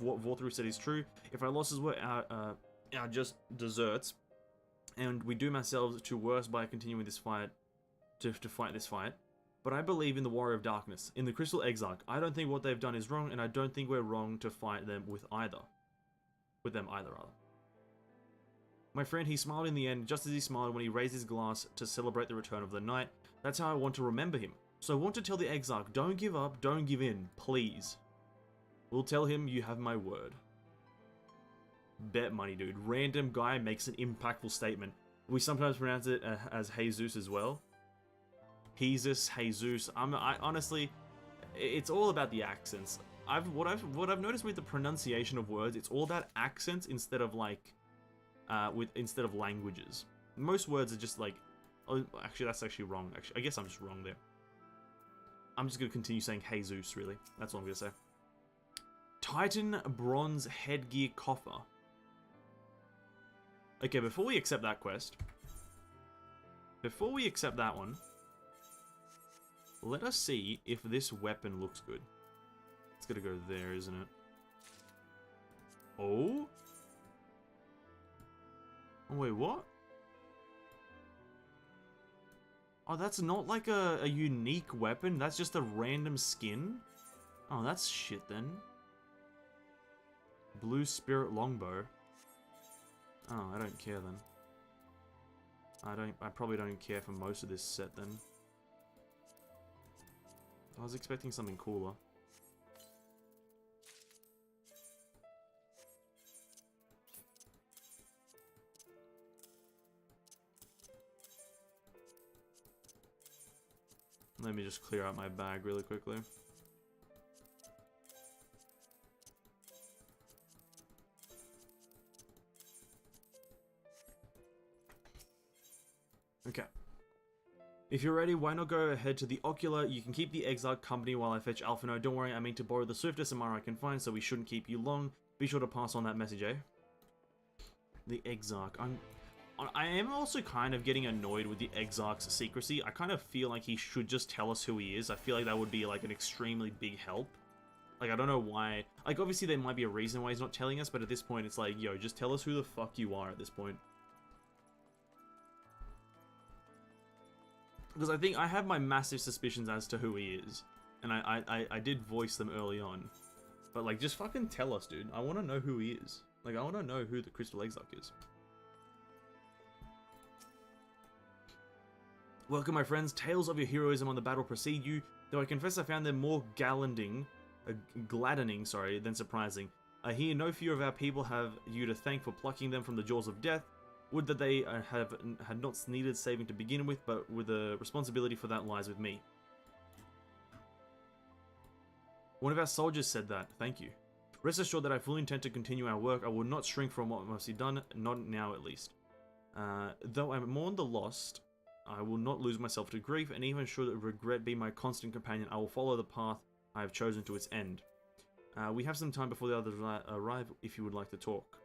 what Vorthru said is true. If our losses were our just deserts, and we doom ourselves to worse by continuing this fight, to fight this fight. But I believe in the Warrior of Darkness, in the Crystal Exarch. I don't think what they've done is wrong, and I don't think we're wrong to fight them with either. With them either, rather. My friend, he smiled in the end, just as he smiled when he raised his glass to celebrate the return of the night. That's how I want to remember him. So I want to tell the Exarch, don't give up, don't give in, please. We'll tell him you have my word. Bet money, dude. Random guy makes an impactful statement. We sometimes pronounce it as Jesus as well. Jesus, Jesus. I honestly, it's all about the accents. What I've noticed with the pronunciation of words, it's all about accents instead of like, instead of languages. Most words are just like, oh, actually that's actually wrong. Actually, I guess I'm just wrong there. I'm just gonna continue saying Jesus. Really, that's all I'm gonna say. Titan bronze headgear coffer. Okay, before we accept that quest, before we accept that one. Let us see if this weapon looks good. It's gonna go there, isn't it? Oh? Oh, wait, what? Oh, that's not like a unique weapon. That's just a random skin? Oh, that's shit then. Blue Spirit Longbow. Oh, I don't care then. I probably don't care for most of this set then. I was expecting something cooler. Let me just clear out my bag really quickly. Okay. If you're ready, why not go ahead to the Ocular? You can keep the Exarch company while I fetch Alphino. Don't worry, I mean to borrow the swiftest Amara I can find, so we shouldn't keep you long. Be sure to pass on that message, eh? The Exarch. I am also kind of getting annoyed with the Exarch's secrecy. I kind of feel like he should just tell us who he is. I feel like that would be like an extremely big help. Like, I don't know why. Like, obviously there might be a reason why he's not telling us, but at this point it's like, yo, just tell us who the fuck you are at this point. Because I think I have my massive suspicions as to who he is. And I did voice them early on. But, like, just fucking tell us, dude. I want to know who he is. Like, I want to know who the Crystal Exarch is. Welcome, my friends. Tales of your heroism on the battle precede you, though I confess I found them more gladdening, than surprising. I hear no few of our people have you to thank for plucking them from the jaws of death. Would that they had not needed saving to begin with, but with the responsibility for that lies with me. One of our soldiers said that. Thank you. Rest assured that I fully intend to continue our work. I will not shrink from what must be done, not now at least. Though I mourn the lost, I will not lose myself to grief, and even should regret be my constant companion, I will follow the path I have chosen to its end. We have some time before the others arrive, if you would like to talk.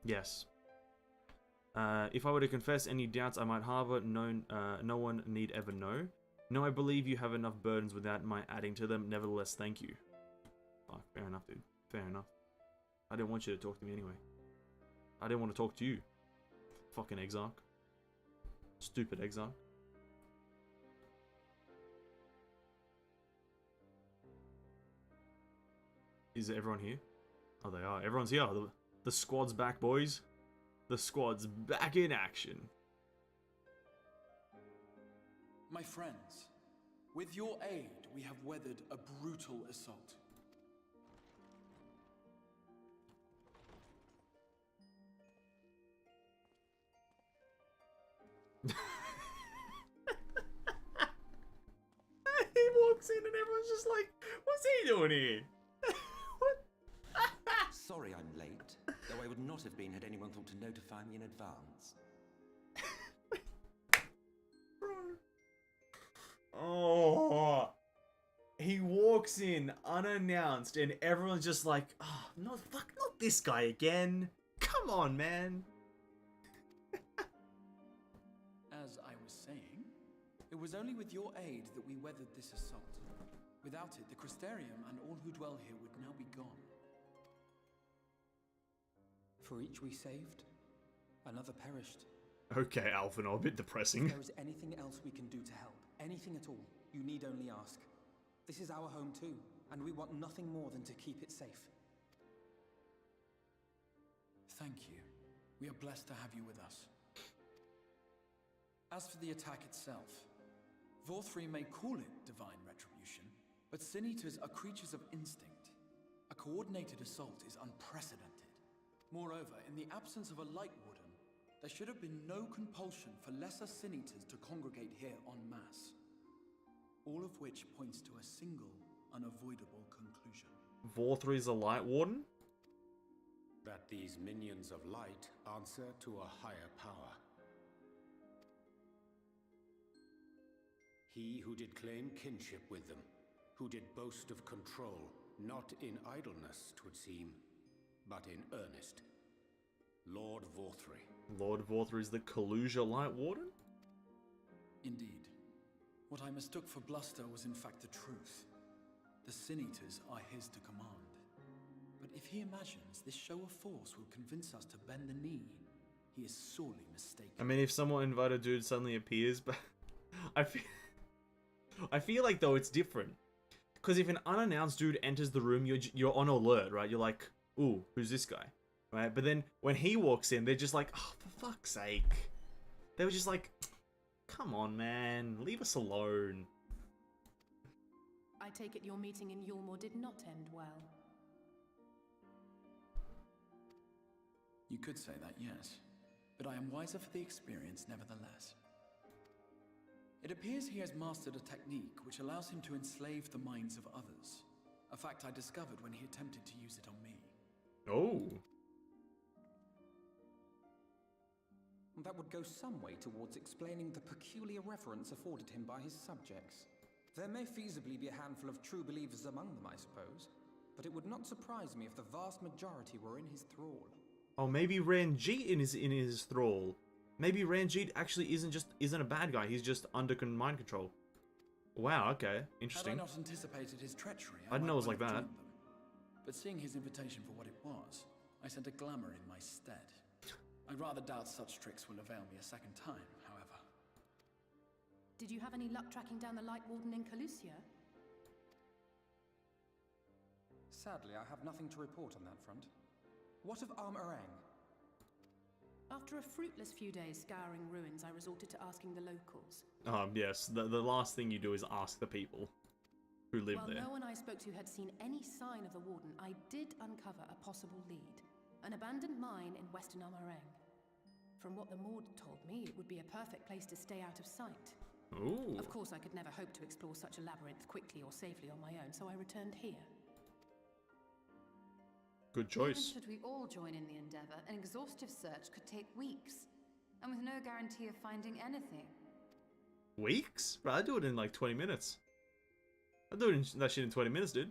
Yes. If I were to confess any doubts I might harbor, no one need ever know. No, I believe you have enough burdens without my adding to them. Nevertheless, thank you. Fuck, fair enough, dude. Fair enough. I didn't want you to talk to me anyway. I didn't want to talk to you. Fucking Exarch. Stupid Exarch. Is everyone here? Oh, they are. Everyone's here. The squad's back, boys. The squad's back in action. My friends, with your aid, we have weathered a brutal assault. you doing here? Sorry I'm late, though I would not have been had anyone thought to notify me in advance. Oh, he walks in unannounced and everyone's just like, oh, not this guy again. Come on, man. As I was saying, it was only with your aid that we weathered this assault. Without it, the Crystarium and all who dwell here would now be gone. For each we saved, another perished. Okay, Alphinaud, a bit depressing. If there is anything else we can do to help, anything at all, you need only ask. This is our home too, and we want nothing more than to keep it safe. Thank you. We are blessed to have you with us. As for the attack itself, Vorthri may call it divine retribution, but Sin Eaters are creatures of instinct. A coordinated assault is unprecedented. Moreover, in the absence of a Lightwarden, there should have been no compulsion for lesser Sin Eaters to congregate here en masse. All of which points to a single, unavoidable conclusion. Vorthri's a Lightwarden? That these minions of light answer to a higher power. He who did claim kinship with them, who did boast of control, not in idleness, 'twould seem, but in earnest. Lord Vorthri. Lord Vorthri's the Kalusia Lightwarden? Indeed. What I mistook for bluster was in fact the truth. The Sin Eaters are his to command. But if he imagines this show of force will convince us to bend the knee, he is sorely mistaken. I mean, if someone invited dude suddenly appears, but I feel like though it's different. Because if an unannounced dude enters the room, you're on alert, right? You're like, ooh, who's this guy? Right? But then when he walks in, they're just like, oh, for fuck's sake. They were just like, come on, man, leave us alone. I take it your meeting in Yulmore did not end well. You could say that, yes. But I am wiser for the experience nevertheless. It appears he has mastered a technique which allows him to enslave the minds of others. A fact I discovered when he attempted to use it on me. Oh. That would go some way towards explaining the peculiar reverence afforded him by his subjects. There may feasibly be a handful of true believers among them, I suppose, but it would not surprise me if the vast majority were in his thrall. Oh, maybe Ranjit in his thrall. Maybe Ranjit actually isn't a bad guy. He's just under mind control. Wow. Okay. Interesting. Had I not anticipated his treachery, I didn't know it was like might have that. joined them. But seeing his invitation for what it was, I sent a glamour in my stead. I rather doubt such tricks will avail me a second time, however. Did you have any luck tracking down the Lightwarden in Kalusia? Sadly, I have nothing to report on that front. What of Armorang? After a fruitless few days scouring ruins, I resorted to asking the locals. Yes. The last thing you do is ask the people who live While there. no one I spoke to had seen any sign of the Warden, I did uncover a possible lead. An abandoned mine in western Armorang. From what the Maud told me, it would be a perfect place to stay out of sight. Ooh. Of course, I could never hope to explore such a labyrinth quickly or safely on my own, so I returned here. Good choice. Even should we all join in the endeavor, an exhaustive search could take weeks, and with no guarantee of finding anything. Weeks? Bro, I'd do it in like 20 minutes. I'd do that shit in 20 minutes, dude.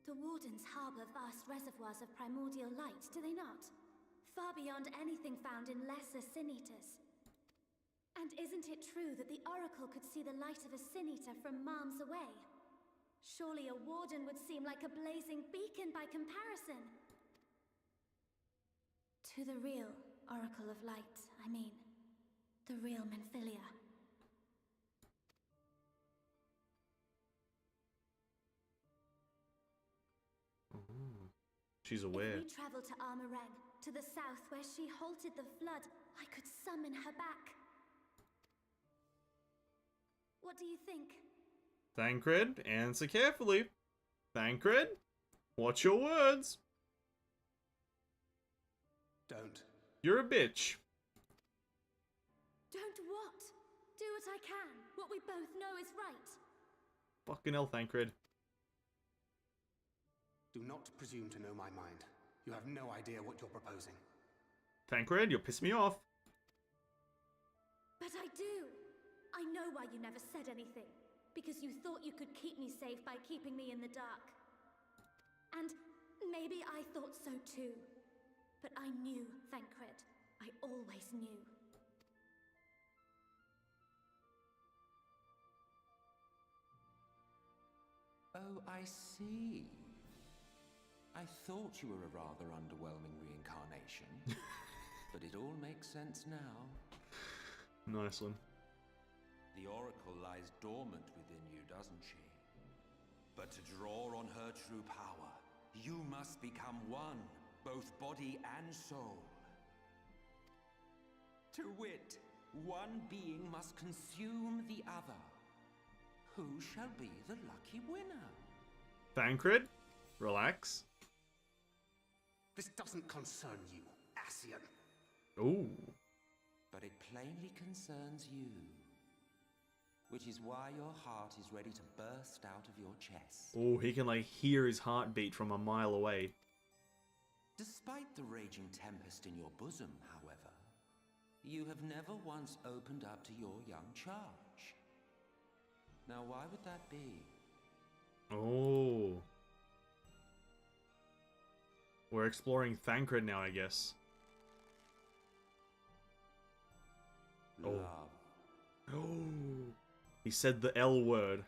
The Wardens harbour vast reservoirs of primordial light, do they not? Far beyond anything found in lesser Sin Eaters. And isn't it true that the Oracle could see the light of a Sin Eater from miles away? Surely a Warden would seem like a blazing beacon by comparison. To the real Oracle of Light, I mean. The real Menphilia. She's aware. If we travel to Armorang, to the south where she halted the flood, I could summon her back. What do you think? Thancred, answer carefully. Thancred, watch your words. Don't. You're a bitch. Don't what? Do what I can. What we both know is right. Fucking hell, Thancred. Do not presume to know my mind. You have no idea what you're proposing. Thancred, you're pissing me off. But I do. I know why you never said anything. Because you thought you could keep me safe by keeping me in the dark. And maybe I thought so too. But I knew, Thancred. I always knew. Oh, I see. I thought you were a rather underwhelming reincarnation. But it all makes sense now. Nice one. The Oracle lies dormant within you, doesn't she? But to draw on her true power, you must become one, both body and soul. To wit, one being must consume the other. Who shall be the lucky winner? Thancred, relax. This doesn't concern you, Ascian. Ooh. But it plainly concerns you. Which is why your heart is ready to burst out of your chest. Oh, he can like hear his heartbeat from a mile away. Despite the raging tempest in your bosom, however, you have never once opened up to your young charge. Now, why would that be? Oh. We're exploring Thancred now, I guess. Love. Oh. He said the L word.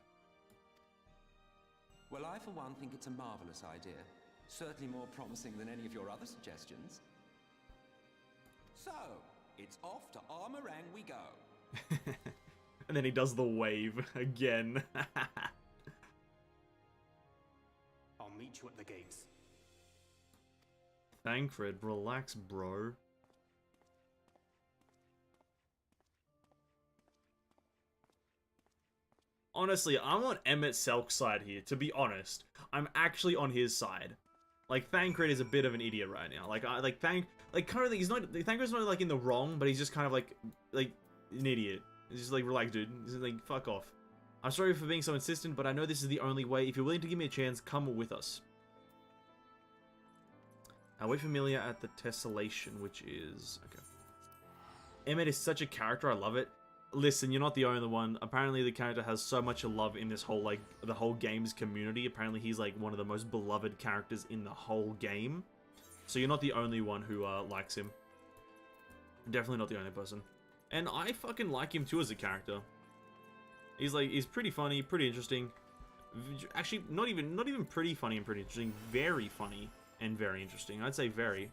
Well, I for one think it's a marvelous idea. Certainly more promising than any of your other suggestions. So, it's off to Armorang we go. And then he does the wave again. I'll meet you at the gates. Thancred, relax, bro. Honestly, I'm on Emmett Selk's side here, to be honest. I'm actually on his side. Like, Thancred is a bit of an idiot right now. Currently, Thancred's not, like, in the wrong, but he's just kind of, like, an idiot. He's just like, relax, dude. He's like, fuck off. I'm sorry for being so insistent, but I know this is the only way. If you're willing to give me a chance, come with us. We're familiar at the Tessellation, which is... Okay. Emmett is such a character, I love it. Listen, you're not the only one. Apparently the character has so much love in this whole, like, the whole game's community. Apparently he's, like, one of the most beloved characters in the whole game. So you're not the only one who, likes him. Definitely not the only person. And I fucking like him too as a character. He's pretty funny, pretty interesting. Actually, not even pretty funny and pretty interesting. Very funny and very interesting. I'd say very.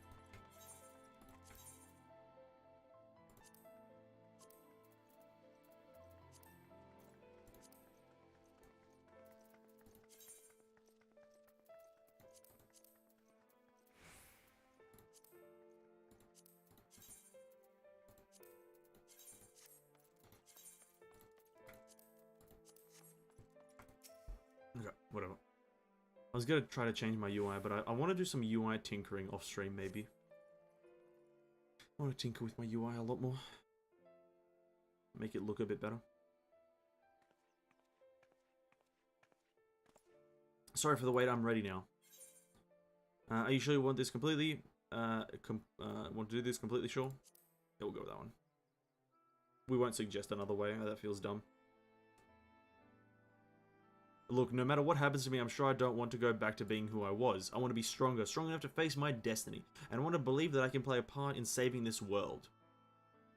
Okay, whatever. I was gonna try to change my UI, but I want to do some UI tinkering off stream, maybe. I want to tinker with my UI a lot more. Make it look a bit better. Sorry for the wait, I'm ready now. Are you sure you want this completely? Want to do this completely sure? Yeah, we'll go with that one. We won't suggest another way, that feels dumb. Look, no matter what happens to me, I'm sure I don't want to go back to being who I was. I want to be stronger, strong enough to face my destiny, and I want to believe that I can play a part in saving this world.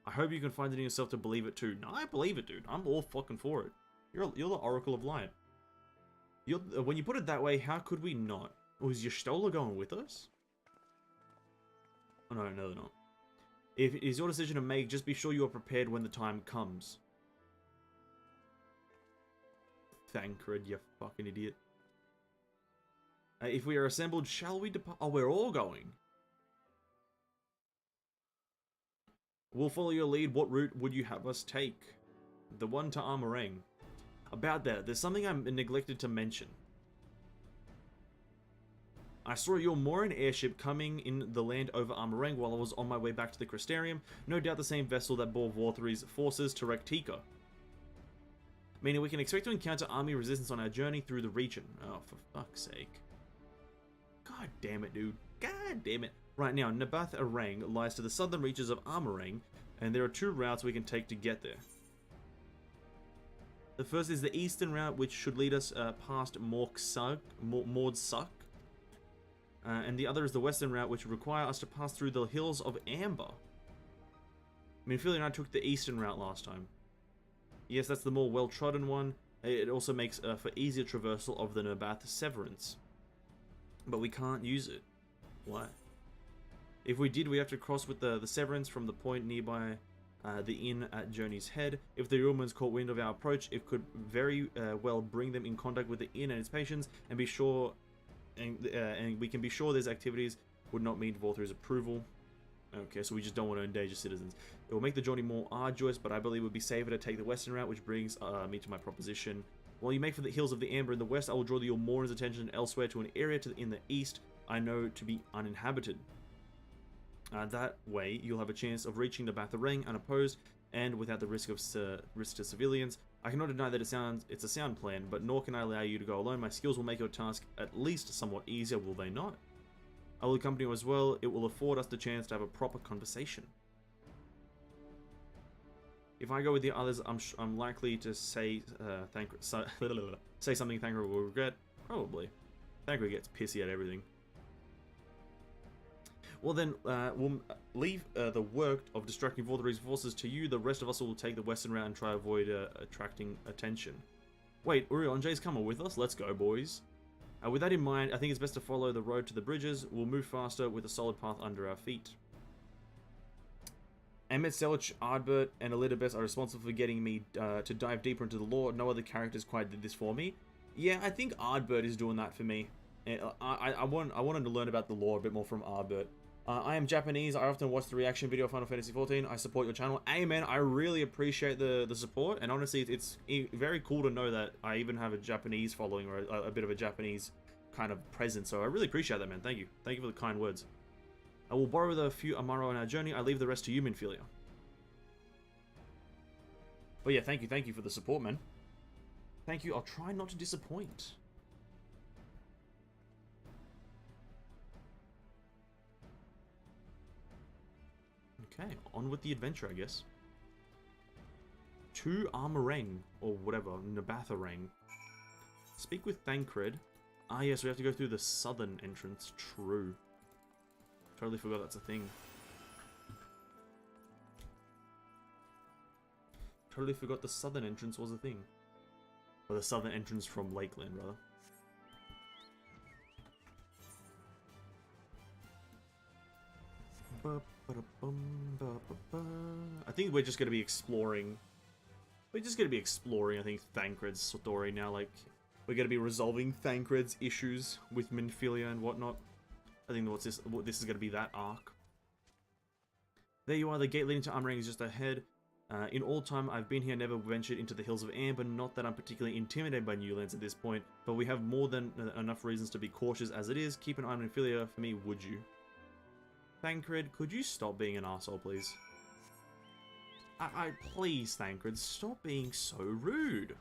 I hope you can find it in yourself to believe it too. No, I believe it, dude. I'm all fucking for it. You're the Oracle of Light. When you put it that way, how could we not? Oh, is Y'shtola going with us? Oh, no, they're not. If it is your decision to make, just be sure you are prepared when the time comes. Thancred, you fucking idiot. If we are assembled, shall we depart? Oh, we're all going. We'll follow your lead. What route would you have us take? The one to Armorang. About that, there's something I neglected to mention. I saw your Moran airship coming in the land over Armorang while I was on my way back to the Crystarium. No doubt the same vessel that bore Vorthri's forces to Rectica. meaning we can expect to encounter army resistance on our journey through the region. Oh, for fuck's sake. God damn it, dude. God damn it. Right now, Nabath Arang lies to the southern reaches of Armorang, and there are 2 routes we can take to get there. The first is the eastern route, which should lead us past Mordsuk, and the other is the western route, which would require us to pass through the Hills of Amber. Minfilia and I took the eastern route last time. Yes, that's the more well-trodden one. It also makes for easier traversal of the Nabath Severance. But we can't use it. Why? If we did, we have to cross with the Severance from the point nearby the inn at Journey's Head. If the Romans caught wind of our approach, it could very well bring them in contact with the inn and its patients, and be sure, and we can be sure these activities would not meet Vorthri's approval. Okay, so we just don't want to endanger citizens. It will make the journey more arduous, but I believe it would be safer to take the western route, which brings me to my proposition. While you make for the Hills of the Amber in the west, I will draw your Morin's attention elsewhere to an area in the east I know to be uninhabited. That way, you'll have a chance of reaching the Batharang unopposed and without the risk to civilians. I cannot deny that it's a sound plan, but nor can I allow you to go alone. My skills will make your task at least somewhat easier, will they not? I will accompany you as well. It will afford us the chance to have a proper conversation. If I go with the others, I'm likely to say say something Thancred will regret. Probably. Thancred gets pissy at everything. Well then, we'll leave the work of distracting Vorthri's forces to you. The rest of us will take the western route and try to avoid attracting attention. Wait, Urianjay's coming with us? Let's go, boys. With that in mind, I think it's best to follow the road to the bridges. We'll move faster with a solid path under our feet. Emmet, Selch, Ardbert, and Elidabeth are responsible for getting me to dive deeper into the lore. No other characters quite did this for me. Yeah, I think Ardbert is doing that for me. I wanted to learn about the lore a bit more from Ardbert. I am Japanese. I often watch the reaction video of Final Fantasy XIV. I support your channel. Amen. I really appreciate the support, and honestly, it's very cool to know that I even have a Japanese following, or a bit of a Japanese kind of presence. So I really appreciate that, man. Thank you. Thank you for the kind words. I will borrow the few Amaro on our journey. I leave the rest to you, Minfilia. But yeah, thank you for the support, man. Thank you. I'll try not to disappoint. Okay, on with the adventure, I guess. To Armorang, or whatever, Nabatharang. Speak with Thancred. Ah yes, we have to go through the southern entrance. True. Totally forgot that's a thing. Totally forgot the southern entrance was a thing. Or the southern entrance from Lakeland, rather. I think we're just going to be exploring. We're just going to be exploring, I think, Thancred's story now. Like, we're going to be resolving Thancred's issues with Minfilia and whatnot. I think this is going to be that arc. There you are. The gate leading to Armorang is just ahead. In all time I've been here, never ventured into the Hills of Amber. Not that I'm particularly intimidated by new lands at this point, but we have more than enough reasons to be cautious as it is. Keep an eye on Minfilia for me, would you? Thancred, could you stop being an arsehole, please? Please, Thancred, stop being so rude.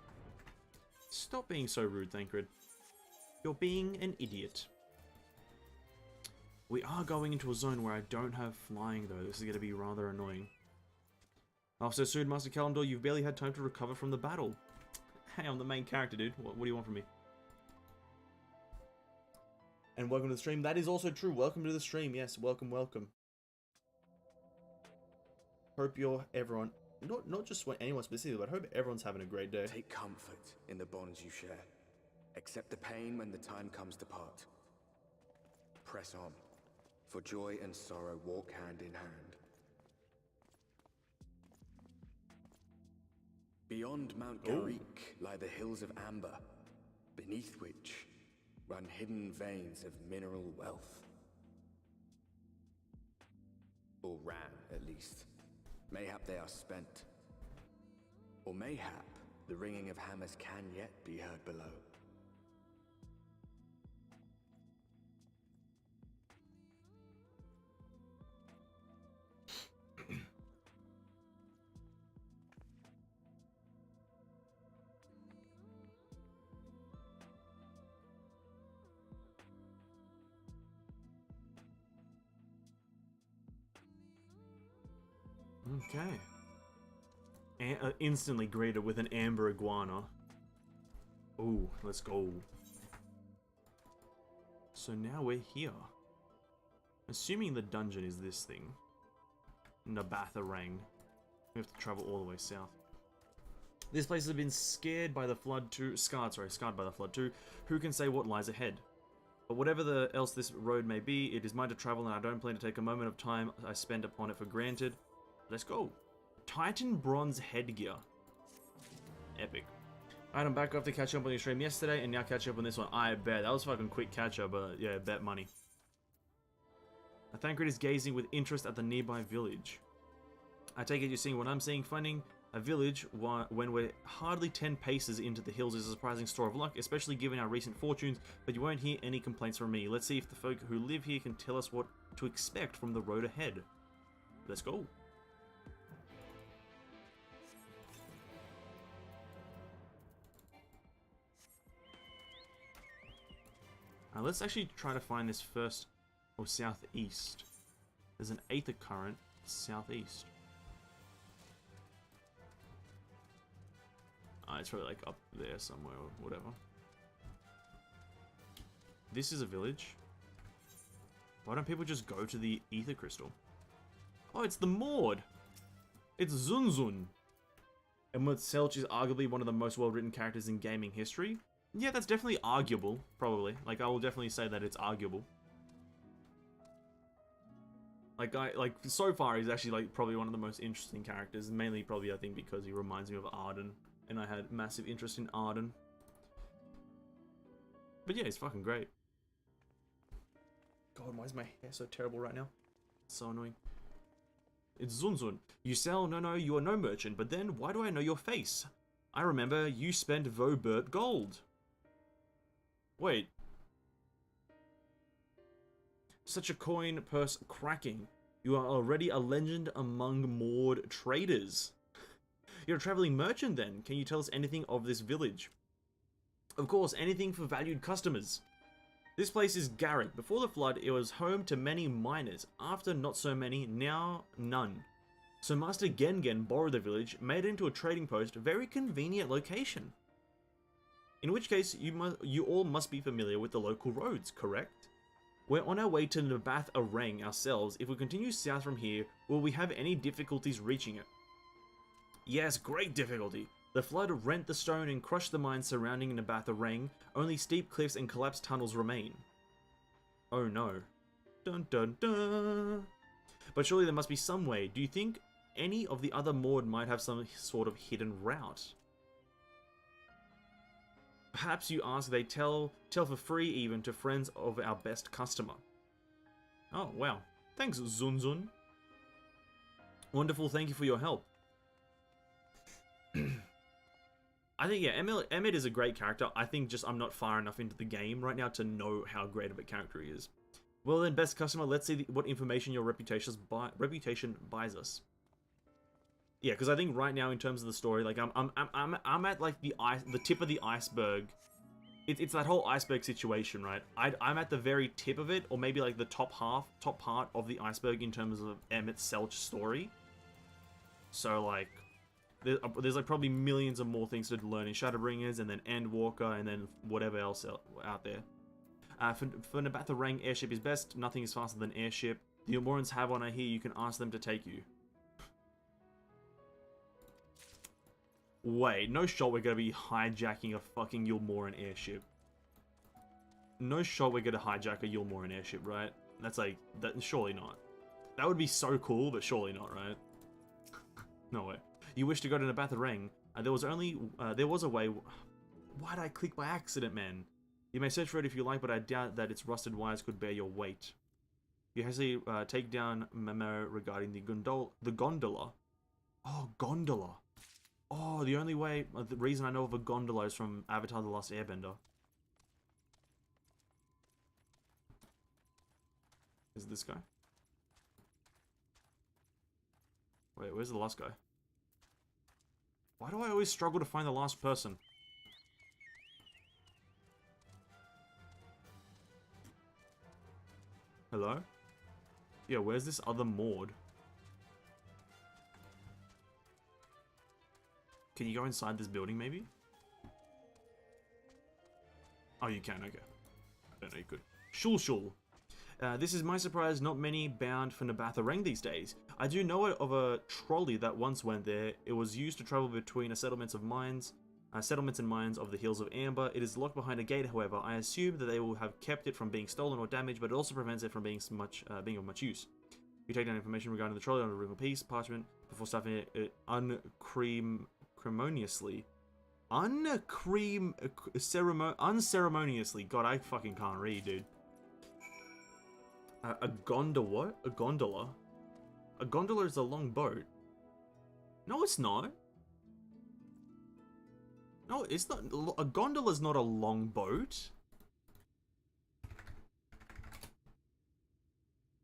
Stop being so rude, Thancred. You're being an idiot. We are going into a zone where I don't have flying, though. This is going to be rather annoying. Oh, so soon, Master Kalimdor, you've barely had time to recover from the battle. Hey, I'm the main character, dude. What do you want from me? And welcome to the stream. That is also true. Welcome to the stream. Yes, welcome, welcome. Hope everyone, not just anyone specifically, but hope everyone's having a great day. Take comfort in the bonds you share. Accept the pain when the time comes to part. Press on, for joy and sorrow walk hand in hand. Beyond Mount Garik lie the Hills of Amber, beneath which run hidden veins of mineral wealth. Or ran, at least. Mayhap they are spent. Or mayhap the ringing of hammers can yet be heard below. Okay. Instantly greeted with an amber iguana. Ooh, let's go. So now we're here. Assuming the dungeon is this thing. Nabatharang. We have to travel all the way south. This place has been scared by the flood too. Scarred by the flood too. Who can say what lies ahead? But whatever else this road may be, it is mine to travel, and I don't plan to take a moment of time I spend upon it for granted. Let's go. Titan bronze headgear. Epic. Alright, I'm back after catching up on the stream yesterday, and now catch up on this one. I bet. That was fucking quick catch up, but yeah, bet money. A Thancred is gazing with interest at the nearby village. I take it you're seeing what I'm seeing. Finding a village when we're hardly 10 paces into the hills is a surprising store of luck, especially given our recent fortunes, but you won't hear any complaints from me. Let's see if the folk who live here can tell us what to expect from the road ahead. Let's go. Let's actually try to find this first, or southeast. There's an aether current southeast. It's probably like up there somewhere or whatever. This is a village. Why don't people just go to the ether crystal? Oh, it's the Maud! It's Zunzun! Emmet Selch is arguably one of the most well-written characters in gaming history. Yeah, that's definitely arguable, probably. Like, I will definitely say that it's arguable. Like, so far, he's actually, like, probably one of the most interesting characters. Mainly, probably, I think, because he reminds me of Arden. And I had massive interest in Arden. But yeah, he's fucking great. God, why is my hair so terrible right now? It's so annoying. It's Zunzun. You sell? No, you are no merchant. But then, why do I know your face? I remember you spent Vobert gold. Wait. Such a coin purse cracking. You are already a legend among Maud traders. You're a traveling merchant then. Can you tell us anything of this village? Of course, anything for valued customers. This place is Garrick. Before the flood, it was home to many miners. After, not so many. Now, none. So Master Gengen borrowed the village, made it into a trading post, a very convenient location. In which case, you all must be familiar with the local roads, correct? We're on our way to Nabatharang ourselves. If we continue south from here, will we have any difficulties reaching it? Yes, great difficulty. The flood rent the stone and crushed the mines surrounding Nabatharang. Only steep cliffs and collapsed tunnels remain. Oh no. Dun dun dun. But surely there must be some way. Do you think any of the other Maud might have some sort of hidden route? Perhaps you ask they tell for free even to friends of our best customer. Oh, wow. Thanks, Zunzun. Wonderful, thank you for your help. I think, yeah, Emmett is a great character. I think just I'm not far enough into the game right now to know how great of a character he is. Well then, best customer, let's see what information your reputation buys us. Yeah, because I think right now in terms of the story, like I'm at like the tip of the iceberg. It's that whole iceberg situation, right? I'm at the very tip of it, or maybe like the top part of the iceberg in terms of Emmett Selch's story. So like, there's like probably millions of more things to learn in Shadowbringers, and then Endwalker, and then whatever else out there. For Nabatharang, airship is best. Nothing is faster than airship. The Almorans have one, I hear. You can ask them to take you. Wait, no shot we're gonna be hijacking a fucking Yulmoran airship. No shot we're gonna hijack a Yulmoran airship, right? That's like, surely not. That would be so cool, but surely not, right? No way. You wish to go to Nabatharang? There was a way. Why'd I click by accident, man? You may search for it if you like, but I doubt that its rusted wires could bear your weight. You have to take down memo regarding the gondola. Oh, gondola. Oh, the only way, the reason I know of a gondola is from Avatar: The Last Airbender. Is it this guy? Wait, where's the last guy? Why do I always struggle to find the last person? Hello? Yeah, where's this other Maud? Can you go inside this building, maybe? Oh, you can, okay. I don't know, you could. Shul. This is my surprise, not many bound for Nabatha Rang these days. I do know of a trolley that once went there. It was used to travel between settlements and mines of the Hills of Amber. It is locked behind a gate, however. I assume that they will have kept it from being stolen or damaged, but it also prevents it from being of much use. You take down information regarding the trolley on a written piece, parchment, before stuffing it unceremoniously. Unceremoniously. God, I fucking can't read, dude. A gondola? What? A gondola? A gondola is a long boat. No, it's not. No, it's not. A gondola is not a long boat.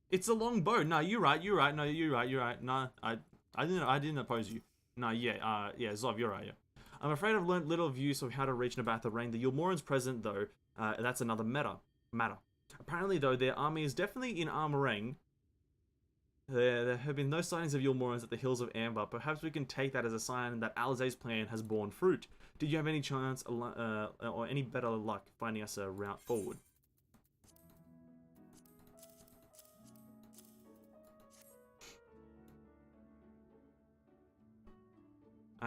It's a long boat. No, you're right. No, you're right. No, I didn't oppose you. No, yeah, Zov, you're right. Yeah. I'm afraid I've learned little of use of how to reach Nabatha Rang. The Yulmorans present, though, that's another matter. Apparently, though, their army is definitely in Armorang. There have been no sightings of Yulmorans at the Hills of Amber. Perhaps we can take that as a sign that Alizé's plan has borne fruit. Did you have any chance or any better luck finding us a route forward?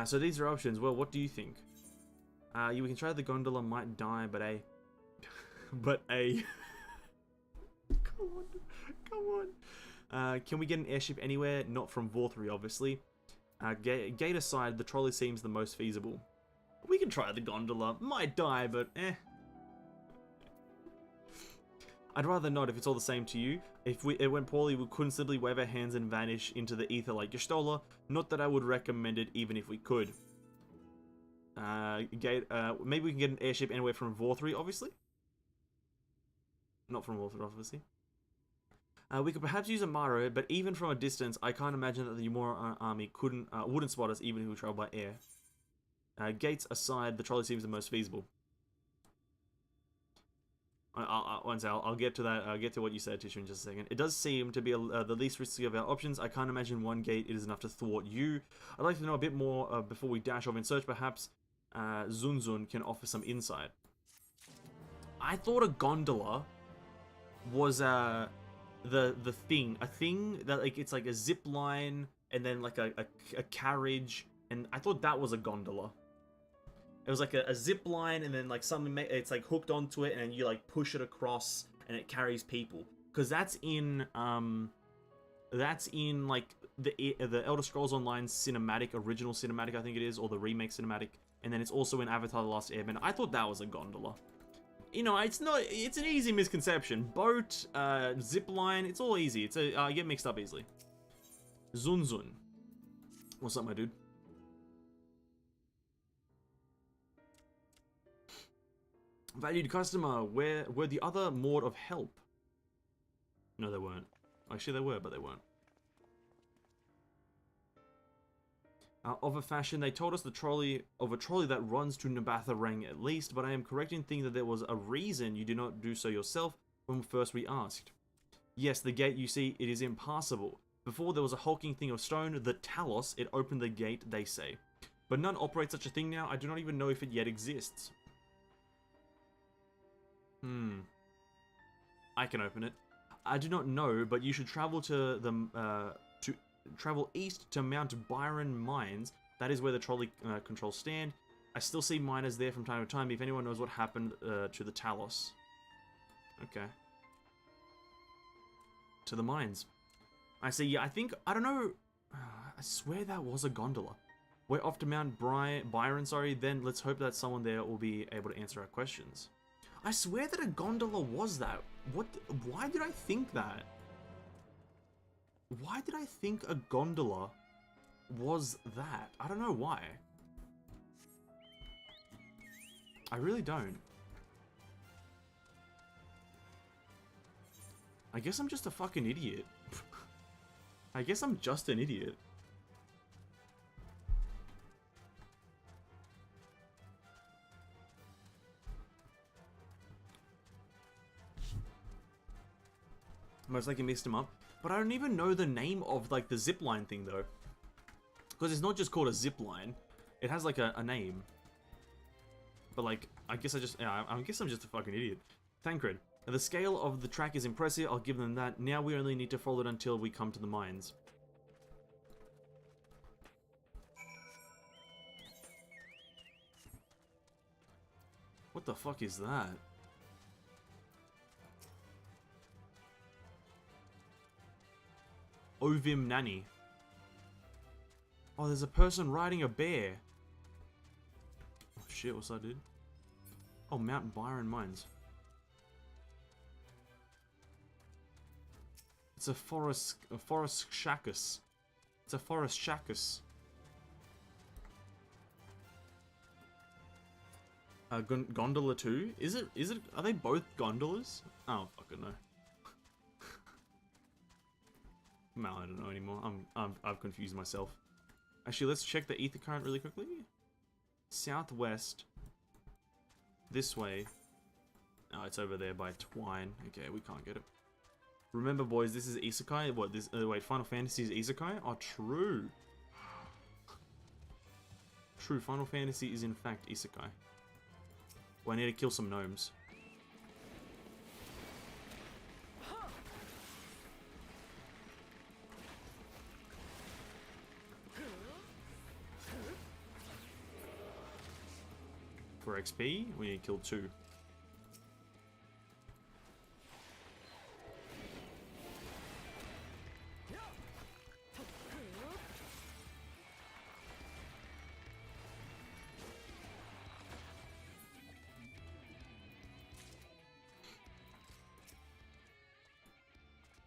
So these are options. Well, what do you think? We can try the gondola, might die, but Come on. Can we get an airship anywhere? Not from Vorthri, obviously. Gate aside, the trolley seems the most feasible. We can try the gondola. Might die, but eh. I'd rather not if it's all the same to you. If it went poorly, we couldn't simply wave our hands and vanish into the ether like Gestola. Not that I would recommend it, even if we could. Maybe we can get an airship anywhere from Vorthri, obviously. Not from Vorthri, obviously. We could perhaps use a Maro, but even from a distance, I can't imagine that the Yulmoran army wouldn't spot us even if we travel by air. Gates aside, the trolley seems the most feasible. I'll get to that. I'll get to what you said, Tishu, in just a second. It does seem to be the least risky of our options. I can't imagine one gate is enough to thwart you. I'd like to know a bit more before we dash off in search. Perhaps Zunzun can offer some insight. I thought a gondola was the thing, a thing that like it's like a zip line and then like a carriage, and I thought that was a gondola. It was like a zip line and then like something, it's like hooked onto it and then you like push it across and it carries people. Because that's in like the Elder Scrolls Online cinematic, original cinematic I think it is, or the remake cinematic, and then it's also in Avatar: The Last Airbender. I thought that was a gondola. You know, it's not. It's an easy misconception. Boat, zip line, it's all easy. I get mixed up easily. Zunzun, what's up, my dude? Valued customer, where were the other Maud of Help? No, they weren't. Actually, they were, but they weren't. Of a fashion, they told us of a trolley that runs to Nabatha Rang at least, but I am correct in thinking that there was a reason you did not do so yourself when first we asked. Yes, the gate, you see, it is impassable. Before there was a hulking thing of stone, the Talos, it opened the gate, they say. But none operate such a thing now. I do not even know if it yet exists. I can open it. I do not know, but you should travel to the travel east to Mount Byron Mines. That is where the trolley controls stand. I still see miners there from time to time. If anyone knows what happened to the Talos. Okay. To the mines. I see. Yeah, I don't know. I swear that was a gondola. We're off to Mount Byron. Sorry. Then let's hope that someone there will be able to answer our questions. I swear that a gondola was that. Why did I think that? Why did I think a gondola was that? I don't know why. I really don't. I guess I'm just a fucking idiot. I guess I'm just an idiot. Most likely mixed him up. But I don't even know the name of like the zipline thing though. Because it's not just called a zipline. It has like a name. But like, I guess I guess I'm just a fucking idiot. Thancred. The scale of the track is impressive, I'll give them that. Now we only need to follow it until we come to the mines. What the fuck is that? Ovim Nani. Oh, there's a person riding a bear. Oh shit, what's that, dude? Oh, Mount Byron Mines. It's a forest shackus. It's a forest shackus. Gondola 2? Is it, are they both gondolas? Oh, fucking no. No, I don't know anymore. I've confused myself. Actually, let's check the ether current really quickly. Southwest. This way. Oh, it's over there by Twine. Okay, we can't get it. Remember, boys, this is Isekai. What, this, wait, Final Fantasy is Isekai? Oh, true. True, Final Fantasy is in fact Isekai. Well, I need to kill some gnomes. For XP, we need to kill 2.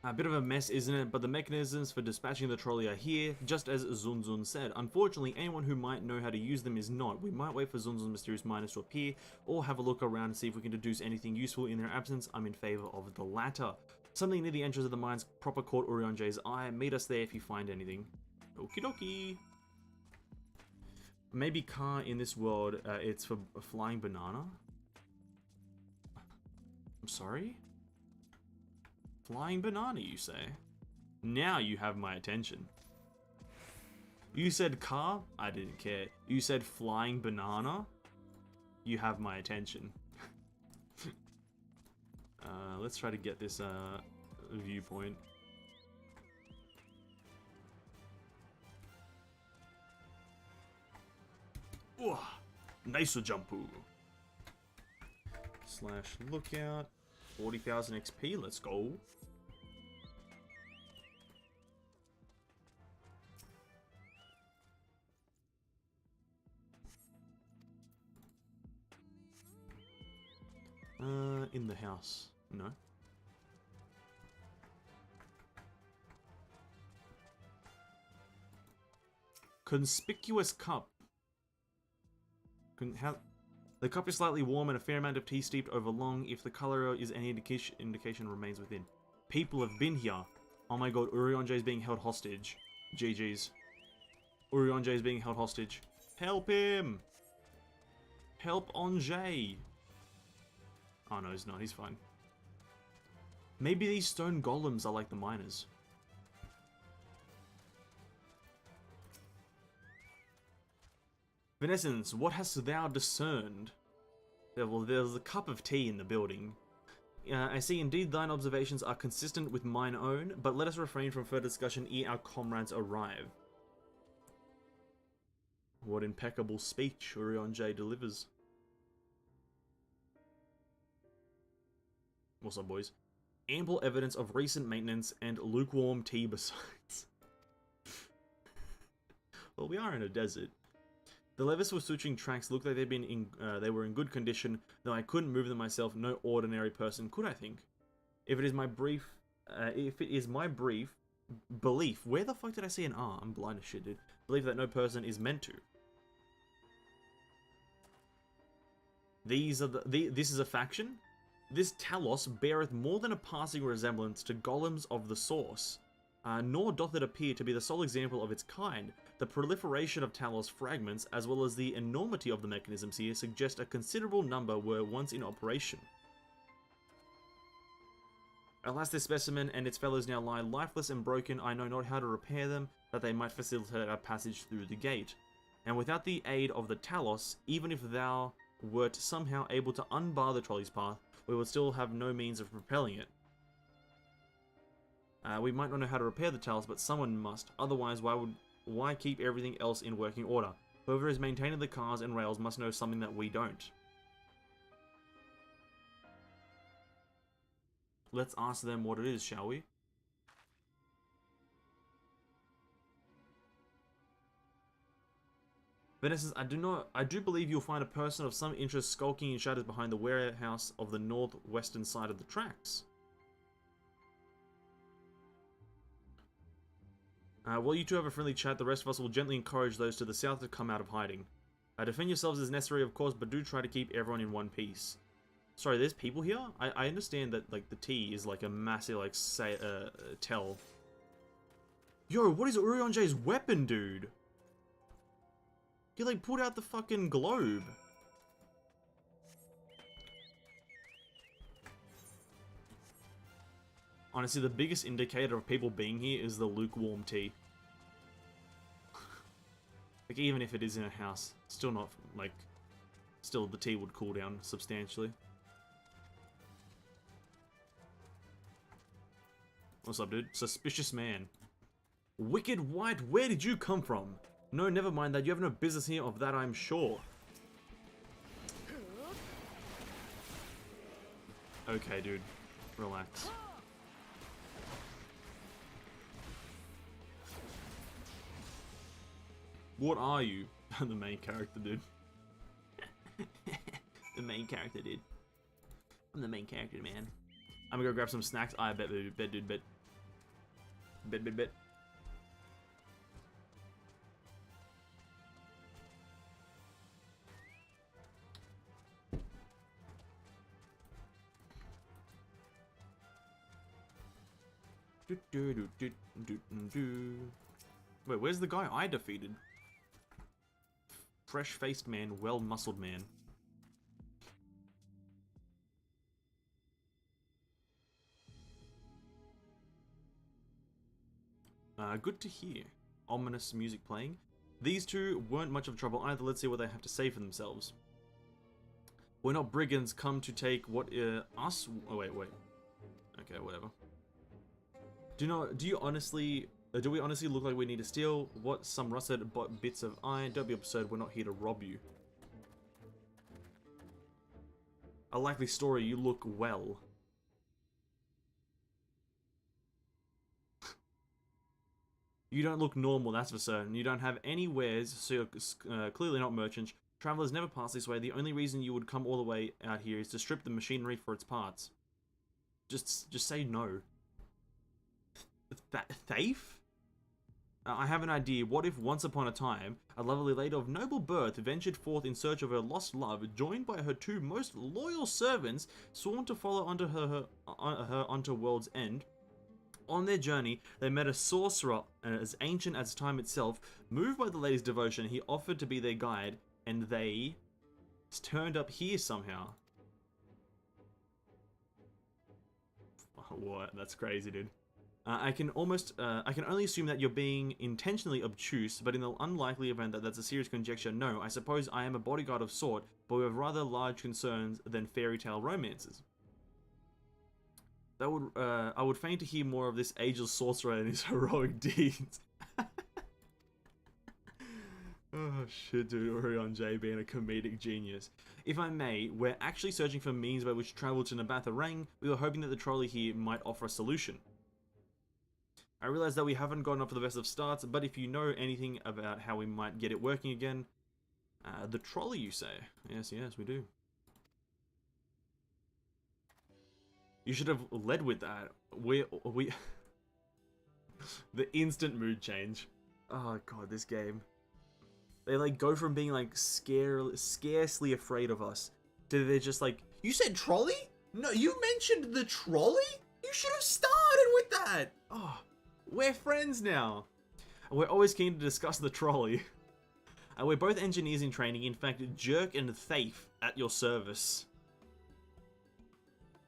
A bit of a mess, isn't it? But the mechanisms for dispatching the trolley are here, just as Zunzun said. Unfortunately, anyone who might know how to use them is not. We might wait for Zunzun's mysterious miners to appear, or have a look around and see if we can deduce anything useful in their absence. I'm in favor of the latter. Something near the entrance of the mines proper caught Urionje's eye. Meet us there if you find anything. Okie dokie. Maybe car in this world, it's for a flying banana? I'm sorry? Flying banana, you say? Now you have my attention. You said car? I didn't care. You said flying banana? You have my attention. Let's try to get this viewpoint. Ooh, nice jumpu. Slash lookout. 40,000 XP, let's go. In the house. No. Conspicuous cup. The cup is slightly warm and a fair amount of tea steeped over long. If the color is any indication remains within. People have been here. Oh my god, Urionje is being held hostage. GG's. Urionje is being held hostage. Help him! Help Onjay! Oh no, he's not. He's fine. Maybe these stone golems are like the miners. Venessence, what hast thou discerned? Well, there's a cup of tea in the building. I see indeed thine observations are consistent with mine own, but let us refrain from further discussion ere our comrades arrive. What impeccable speech Urionje delivers. What's up, boys? Ample evidence of recent maintenance and lukewarm tea besides. Well, we are in a desert. The levers for switching tracks looked like they were in good condition, though I couldn't move them myself. No ordinary person could, I think. If it is my brief belief, where the fuck did I see an R? I'm blind as shit, dude. Believe that no person is meant to. This is a faction? This Talos beareth more than a passing resemblance to golems of the source, nor doth it appear to be the sole example of its kind. The proliferation of Talos fragments, as well as the enormity of the mechanisms here, suggest a considerable number were once in operation. Alas, this specimen and its fellows now lie lifeless and broken. I know not how to repair them, that they might facilitate our passage through the gate. and without the aid of the Talos, even if thou wert somehow able to unbar the trolley's path, we would still have no means of propelling it. We might not know how to repair the Talos, but someone must. Otherwise, why keep everything else in working order? Whoever is maintaining the cars and rails must know something that we don't. Let's ask them what it is, shall we? Vanessa says, I do believe you'll find a person of some interest skulking in shadows behind the warehouse of the northwestern side of the tracks. While you two have a friendly chat, the rest of us will gently encourage those to the south to come out of hiding. Defend yourselves as necessary, of course, but do try to keep everyone in one piece. Sorry, there's people here? I understand that, like, the T is, like, a massive, like, tell. Yo, what is Urionje's weapon, dude? He, like, pulled out the fucking globe. Honestly, the biggest indicator of people being here is the lukewarm tea. Like, even if it is in a house, still not, like, still the tea would cool down substantially. What's up, dude? Suspicious man. Wicked White, where did you come from? No, never mind that. You have no business here, of that I'm sure. Okay, dude. Relax. What are you? The main character, dude. The main character, dude. I'm the main character, man. I'm gonna go grab some snacks. I bet, dude. Bet, dude. Bet. Bet. Wait, where's the guy I defeated? Fresh-faced man, well-muscled man. Good to hear. Ominous music playing. These two weren't much of trouble either. Let's see what they have to say for themselves. We're not brigands come to take what us. Oh wait. Okay, whatever. Do we honestly look like we need to steal? What, some rusted bits of iron? Don't be absurd, we're not here to rob you. A likely story, you look well. You don't look normal, that's for certain. You don't have any wares, so you're clearly not merchants. Travelers never pass this way. The only reason you would come all the way out here is to strip the machinery for its parts. Just say no. Thief? I have an idea. What if once upon a time, a lovely lady of noble birth ventured forth in search of her lost love, joined by her two most loyal servants, sworn to follow unto her unto world's end? On their journey, they met a sorcerer as ancient as time itself. Moved by the lady's devotion, he offered to be their guide, and they turned up here somehow. What? That's crazy, dude. I can only assume that you're being intentionally obtuse, but in the unlikely event that that's a serious conjecture, no, I suppose I am a bodyguard of sort, but we have rather large concerns than fairy tale romances. I would fain to hear more of this ageless sorcerer and his heroic deeds. Oh shit, dude, Urionje being a comedic genius. If I may, we're actually searching for means by which to travel to Nabatha Rang. We were hoping that the trolley here might offer a solution. I realize that we haven't gotten off to the best of starts, but if you know anything about how we might get it working again... the trolley, you say? Yes, we do. You should have led with that. We... The instant mood change. Oh god, this game. They like go from being like scarcely afraid of us to they're just like, you said trolley? No, you mentioned the trolley? You should have started with that! Oh... We're friends now. We're always keen to discuss the trolley. We're both engineers in training. In fact, Jerk and Thief at your service.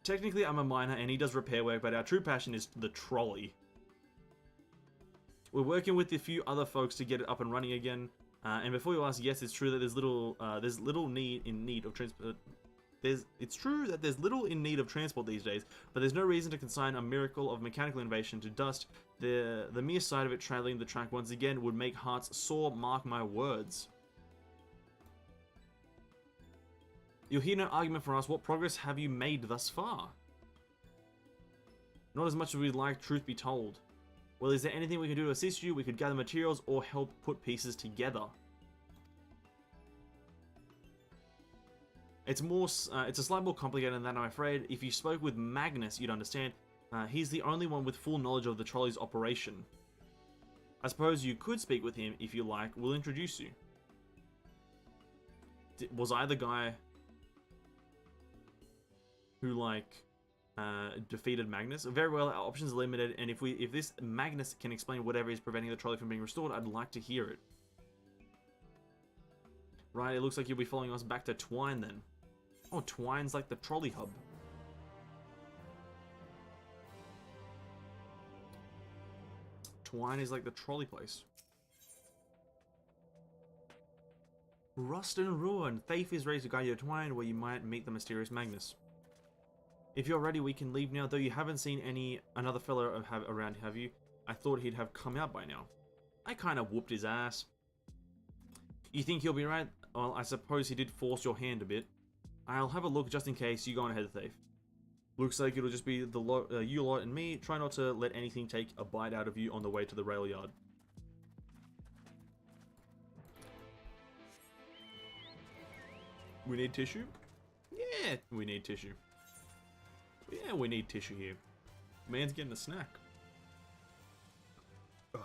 Technically, I'm a miner and he does repair work, but our true passion is the trolley. We're working with a few other folks to get it up and running again. And before you ask, yes, it's true that there's little need of transport. It's true that there's little in need of transport these days, but there's no reason to consign a miracle of mechanical innovation to dust. The mere sight of it traveling the track once again would make hearts sore, mark my words. You'll hear no argument from us. What progress have you made thus far? Not as much as we'd like, truth be told. Well, is there anything we can do to assist you? We could gather materials or help put pieces together. It's a slightly more complicated than that, I'm afraid. If you spoke with Magnus, you'd understand. He's the only one with full knowledge of the trolley's operation. I suppose you could speak with him if you like. We'll introduce you. Was I the guy who, like, defeated Magnus? Very well, our options are limited, and if this Magnus can explain whatever is preventing the trolley from being restored, I'd like to hear it. Right, it looks like you'll be following us back to Twine then. Oh, Twine's like the trolley hub. Twine is like the trolley place. Rust and Ruin. Thafe is ready to guide you to Twine, where you might meet the mysterious Magnus. If you're ready, we can leave now, though you haven't seen another fellow around, have you? I thought he'd have come out by now. I kind of whooped his ass. You think he'll be right? Well, I suppose he did force your hand a bit. I'll have a look just in case. You go on ahead, Thafe. Looks like it'll just be you lot and me. Try not to let anything take a bite out of you on the way to the rail yard. We need tissue? Yeah, we need tissue. Yeah, we need tissue here. Man's getting a snack. Ugh.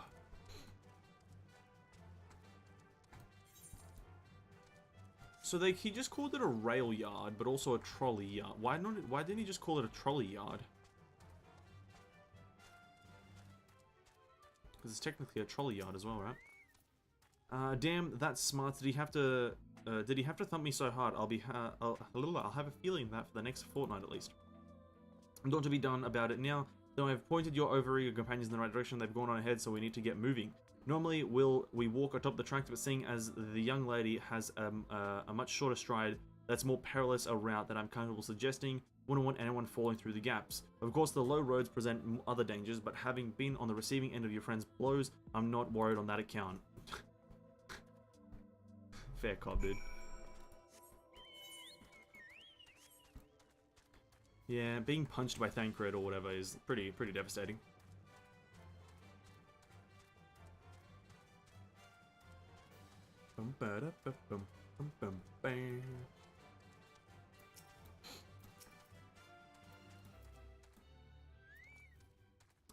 So he just called it a rail yard, but also a trolley yard. Why didn't he just call it a trolley yard? Because it's technically a trolley yard as well, right? Damn, that's smart. Did he have to thump me so hard? I'll have a feeling that for the next fortnight at least. Not to be done about it now, though I've pointed your overeager companions in the right direction. They've gone on ahead, so we need to get moving. Normally, we walk atop the track, but seeing as the young lady has a much shorter stride, that's more perilous a route that I'm comfortable suggesting. Wouldn't want anyone falling through the gaps. Of course, the low roads present other dangers, but having been on the receiving end of your friend's blows, I'm not worried on that account. Fair cop, dude. Yeah, being punched by Thancred or whatever is pretty devastating.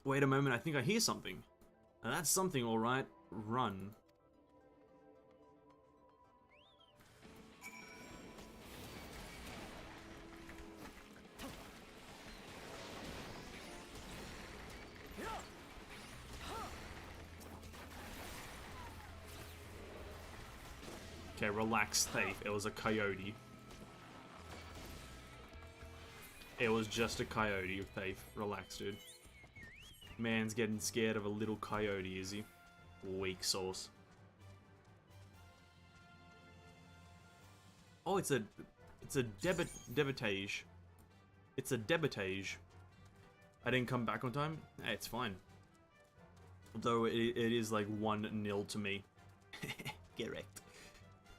Wait a moment, I think I hear something. Now that's something, alright. Run. Okay, relax, Thafe. It was a coyote. It was just a coyote, Thafe. Relax, dude. Man's getting scared of a little coyote, is he? Weak sauce. Oh, it's a debitage. It's a debitage. I didn't come back on time? Hey, it's fine. Though it is like 1-0 to me. Get wrecked.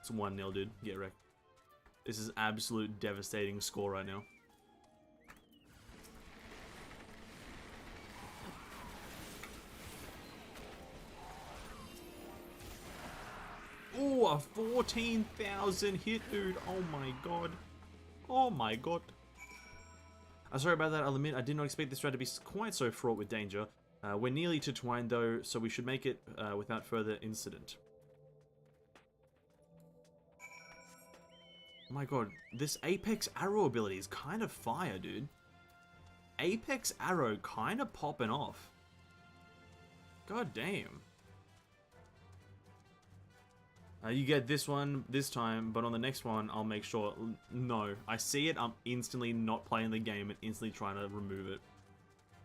It's 1-0, dude. Get wrecked. This is absolute devastating score right now. Oh, a 14,000 hit, dude. Oh my god. Oh my god. I'm sorry about that. I'll admit I did not expect this round to be quite so fraught with danger. We're nearly to Twine though, so we should make it without further incident. Oh my god, this Apex Arrow ability is kind of fire, dude. Apex Arrow kind of popping off. God damn. You get this one this time, but on the next one, I'll make sure... No, I see it, I'm instantly not playing the game and instantly trying to remove it.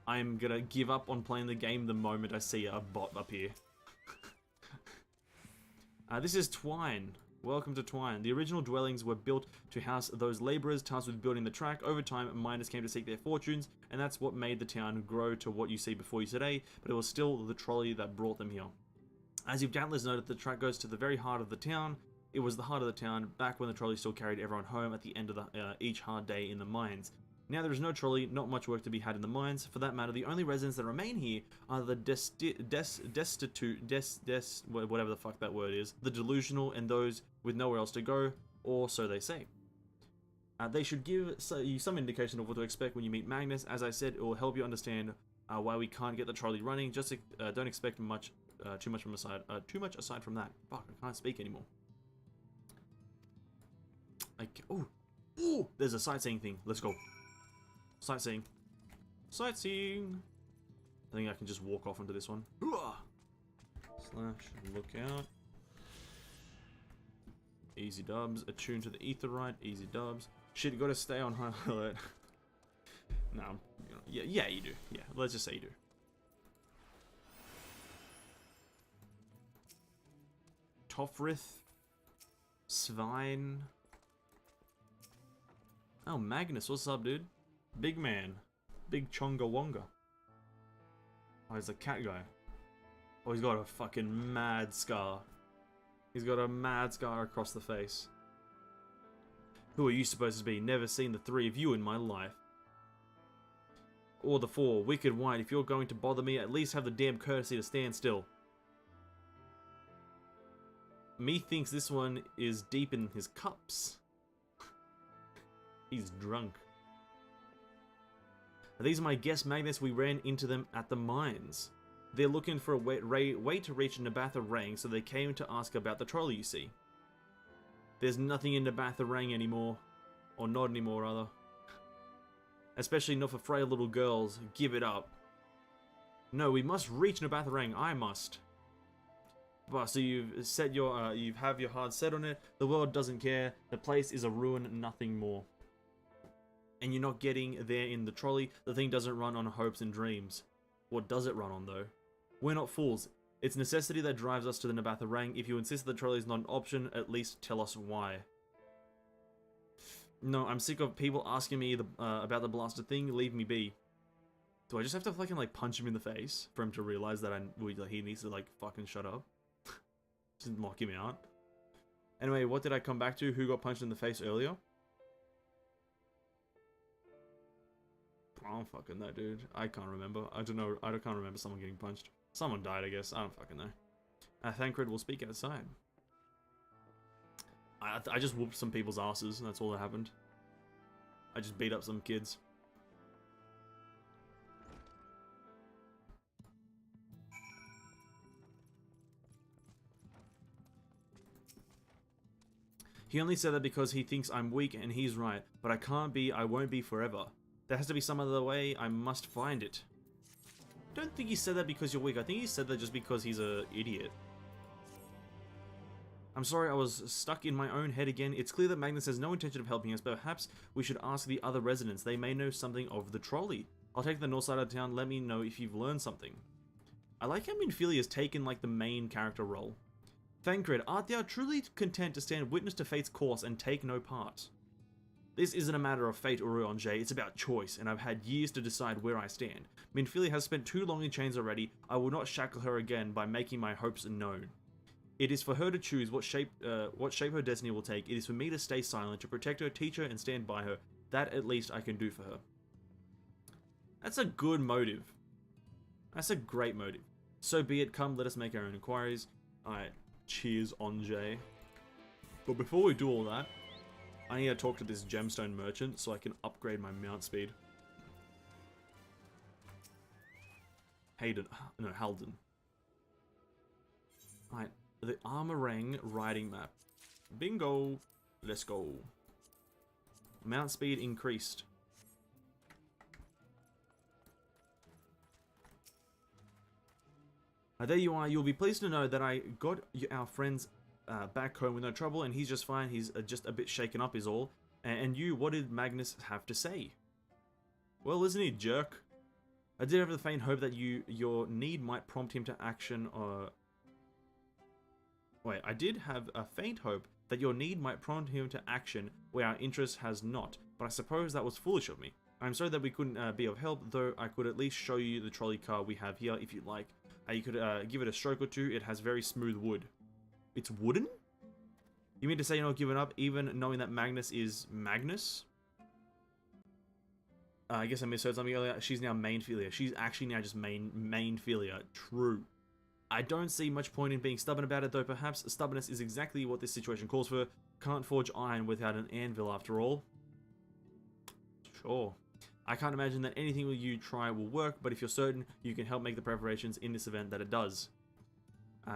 I'm gonna give up on playing the game the moment I see a bot up here. This is Twine. Welcome to Twine. The original dwellings were built to house those laborers tasked with building the track. Over time, miners came to seek their fortunes, and that's what made the town grow to what you see before you today, but it was still the trolley that brought them here. As you've doubtless noted, the track goes to the very heart of the town. It was the heart of the town back when the trolley still carried everyone home at the end of each hard day in the mines. Now there is no trolley, not much work to be had in the mines. For that matter, the only residents that remain here are the whatever the fuck that word is, the delusional, and those with nowhere else to go, or so they say. They should give you some indication of what to expect when you meet Magnus. As I said, it will help you understand why we can't get the trolley running. Just don't expect too much aside from that. Fuck, I can't speak anymore. Like, ooh, there's a sightseeing thing. Let's go. Sightseeing. Sightseeing. I think I can just walk off onto this one. Slash look out. Easy dubs. Attuned to the etherite. Easy dubs. Shit, you gotta stay on high alert. No, yeah, you do. Yeah, let's just say you do. Tofrith. Svein. Oh, Magnus, what's up, dude? Big man. Big chonga wonga. Oh, he's a cat guy. Oh, he's got a fucking mad scar. He's got a mad scar across the face. Who are you supposed to be? Never seen the three of you in my life. Or the four. Wicked White, if you're going to bother me, at least have the damn courtesy to stand still. Me thinks this one is deep in his cups. He's drunk. These are my guests, Magnus. We ran into them at the mines. They're looking for a way to reach Nabatha Rang, so they came to ask about the trolley you see. There's nothing in Nabatha Rang anymore. Or not anymore, rather. Especially not for frail little girls. Give it up. No, we must reach Nabatha Rang. I must. But so you have your heart set on it. The world doesn't care. The place is a ruin, nothing more. And you're not getting there in the trolley. The thing doesn't run on hopes and dreams. What does it run on, though? We're not fools. It's necessity that drives us to the Nabatha Rang. If you insist the trolley is not an option, at least tell us why. No, I'm sick of people asking me about the blasted thing. Leave me be. Do I just have to fucking like punch him in the face for him to realize that he needs to like fucking shut up? Just mock him out. Anyway, what did I come back to? Who got punched in the face earlier? I don't fucking know, dude. I can't remember. I don't know. I can't remember someone getting punched. Someone died, I guess. I don't fucking know. Thancred will speak outside. I just whooped some people's asses, and that's all that happened. I just beat up some kids. He only said that because he thinks I'm weak, and he's right. But I can't be, I won't be forever. There has to be some other way, I must find it. I don't think he said that because you're weak. I think he said that just because he's an idiot. I'm sorry, I was stuck in my own head again. It's clear that Magnus has no intention of helping us, but perhaps we should ask the other residents. They may know something of the trolley. I'll take the north side of town. Let me know if you've learned something. I like how Minfilia has taken like the main character role. Thancred, art thou truly content to stand witness to fate's course and take no part? This isn't a matter of fate or Rouge, it's about choice, and I've had years to decide where I stand. Minfilia has spent too long in chains already. I will not shackle her again by making my hopes known. It is for her to choose what shape her destiny will take. It is for me to stay silent, to protect her, teach her, and stand by her. That at least I can do for her. That's a good motive. That's a great motive. So be it, come, let us make our own inquiries. Alright, cheers, Anjay. But before we do all that, I need to talk to this gemstone merchant so I can upgrade my mount speed. Halden. Alright, the Armorang riding map. Bingo! Let's go. Mount speed increased. There you are. You'll be pleased to know that I got our friends back home with no trouble, and he's just fine. He's just a bit shaken up is all. And you, what did Magnus have to say? Well, isn't he a jerk? I did have the faint hope that your need might prompt him to action, Wait, I did have a faint hope that your need might prompt him to action where our interest has not, but I suppose that was foolish of me. I'm sorry that we couldn't be of help, though I could at least show you the trolley car we have here if you'd like. You could give it a stroke or two. It has very smooth wood. It's wooden? You mean to say you're not giving up, even knowing that Magnus is Magnus? I guess I misheard something earlier. She's now main Philia. She's actually now just main Philia. True. I don't see much point in being stubborn about it, though perhaps stubbornness is exactly what this situation calls for. Can't forge iron without an anvil, after all. Sure. I can't imagine that anything you try will work, but if you're certain, you can help make the preparations in this event that it does.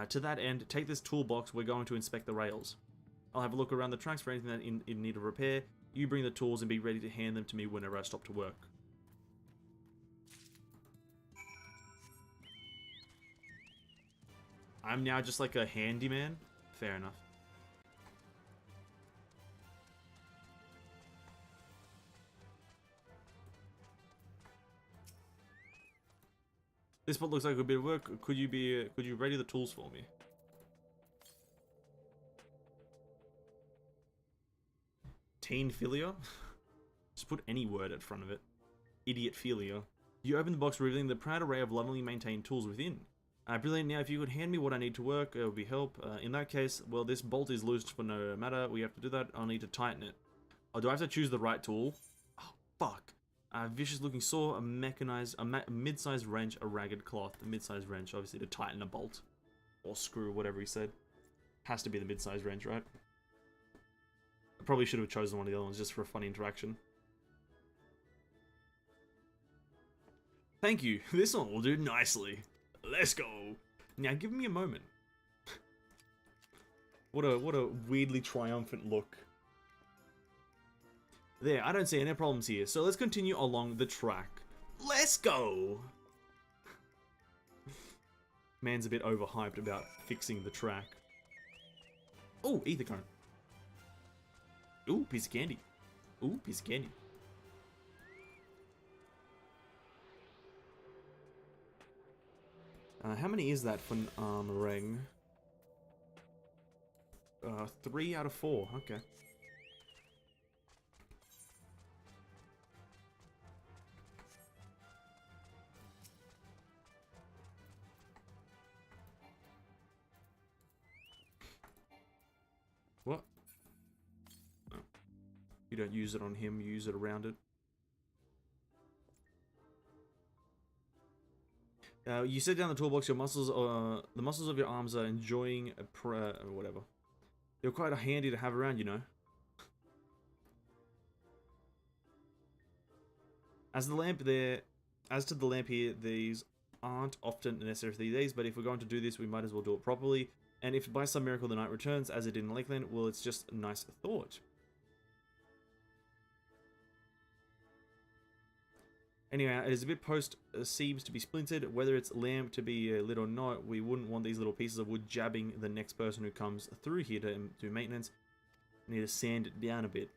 To that end, take this toolbox. We're going to inspect the rails. I'll have a look around the tracks for anything that in need of repair. You bring the tools and be ready to hand them to me whenever I stop to work. I'm now just like a handyman? Fair enough. This spot looks like a bit of work. Could you ready the tools for me? Teen Philia? Just put any word at front of it. Idiot Philia. You open the box, revealing the proud array of lovingly maintained tools within. Brilliant. Now, if you could hand me what I need to work, it would be help. In that case, well, this bolt is loose for no matter. We have to do that. I'll need to tighten it. Oh, do I have to choose the right tool? Oh, fuck. A vicious-looking saw, a mid-sized wrench, a ragged cloth. The mid-sized wrench, obviously, to tighten a bolt. Or screw, whatever he said. Has to be the mid-sized wrench, right? I probably should have chosen one of the other ones just for a funny interaction. Thank you. This one will do nicely. Let's go. Now give me a moment. What a weirdly triumphant look. There, I don't see any problems here. So let's continue along the track. Let's go. Man's a bit overhyped about fixing the track. Oh, ether current. Ooh, piece of candy. Ooh, piece of candy. How many is that for an armor ring? 3 out of 4. Okay. What? Oh. You don't use it on him, you use it around it. You set down the toolbox, your muscles, the muscles of your arms are enjoying whatever. They're quite handy to have around, you know. As to the lamp here, these aren't often necessary these days, but if we're going to do this, we might as well do it properly. And if by some miracle the night returns, as it did in Lakeland, well, it's just a nice thought. Anyway, it is a bit seems to be splintered. Whether it's lamp to be lit or not, we wouldn't want these little pieces of wood jabbing the next person who comes through here to do maintenance. We need to sand it down a bit.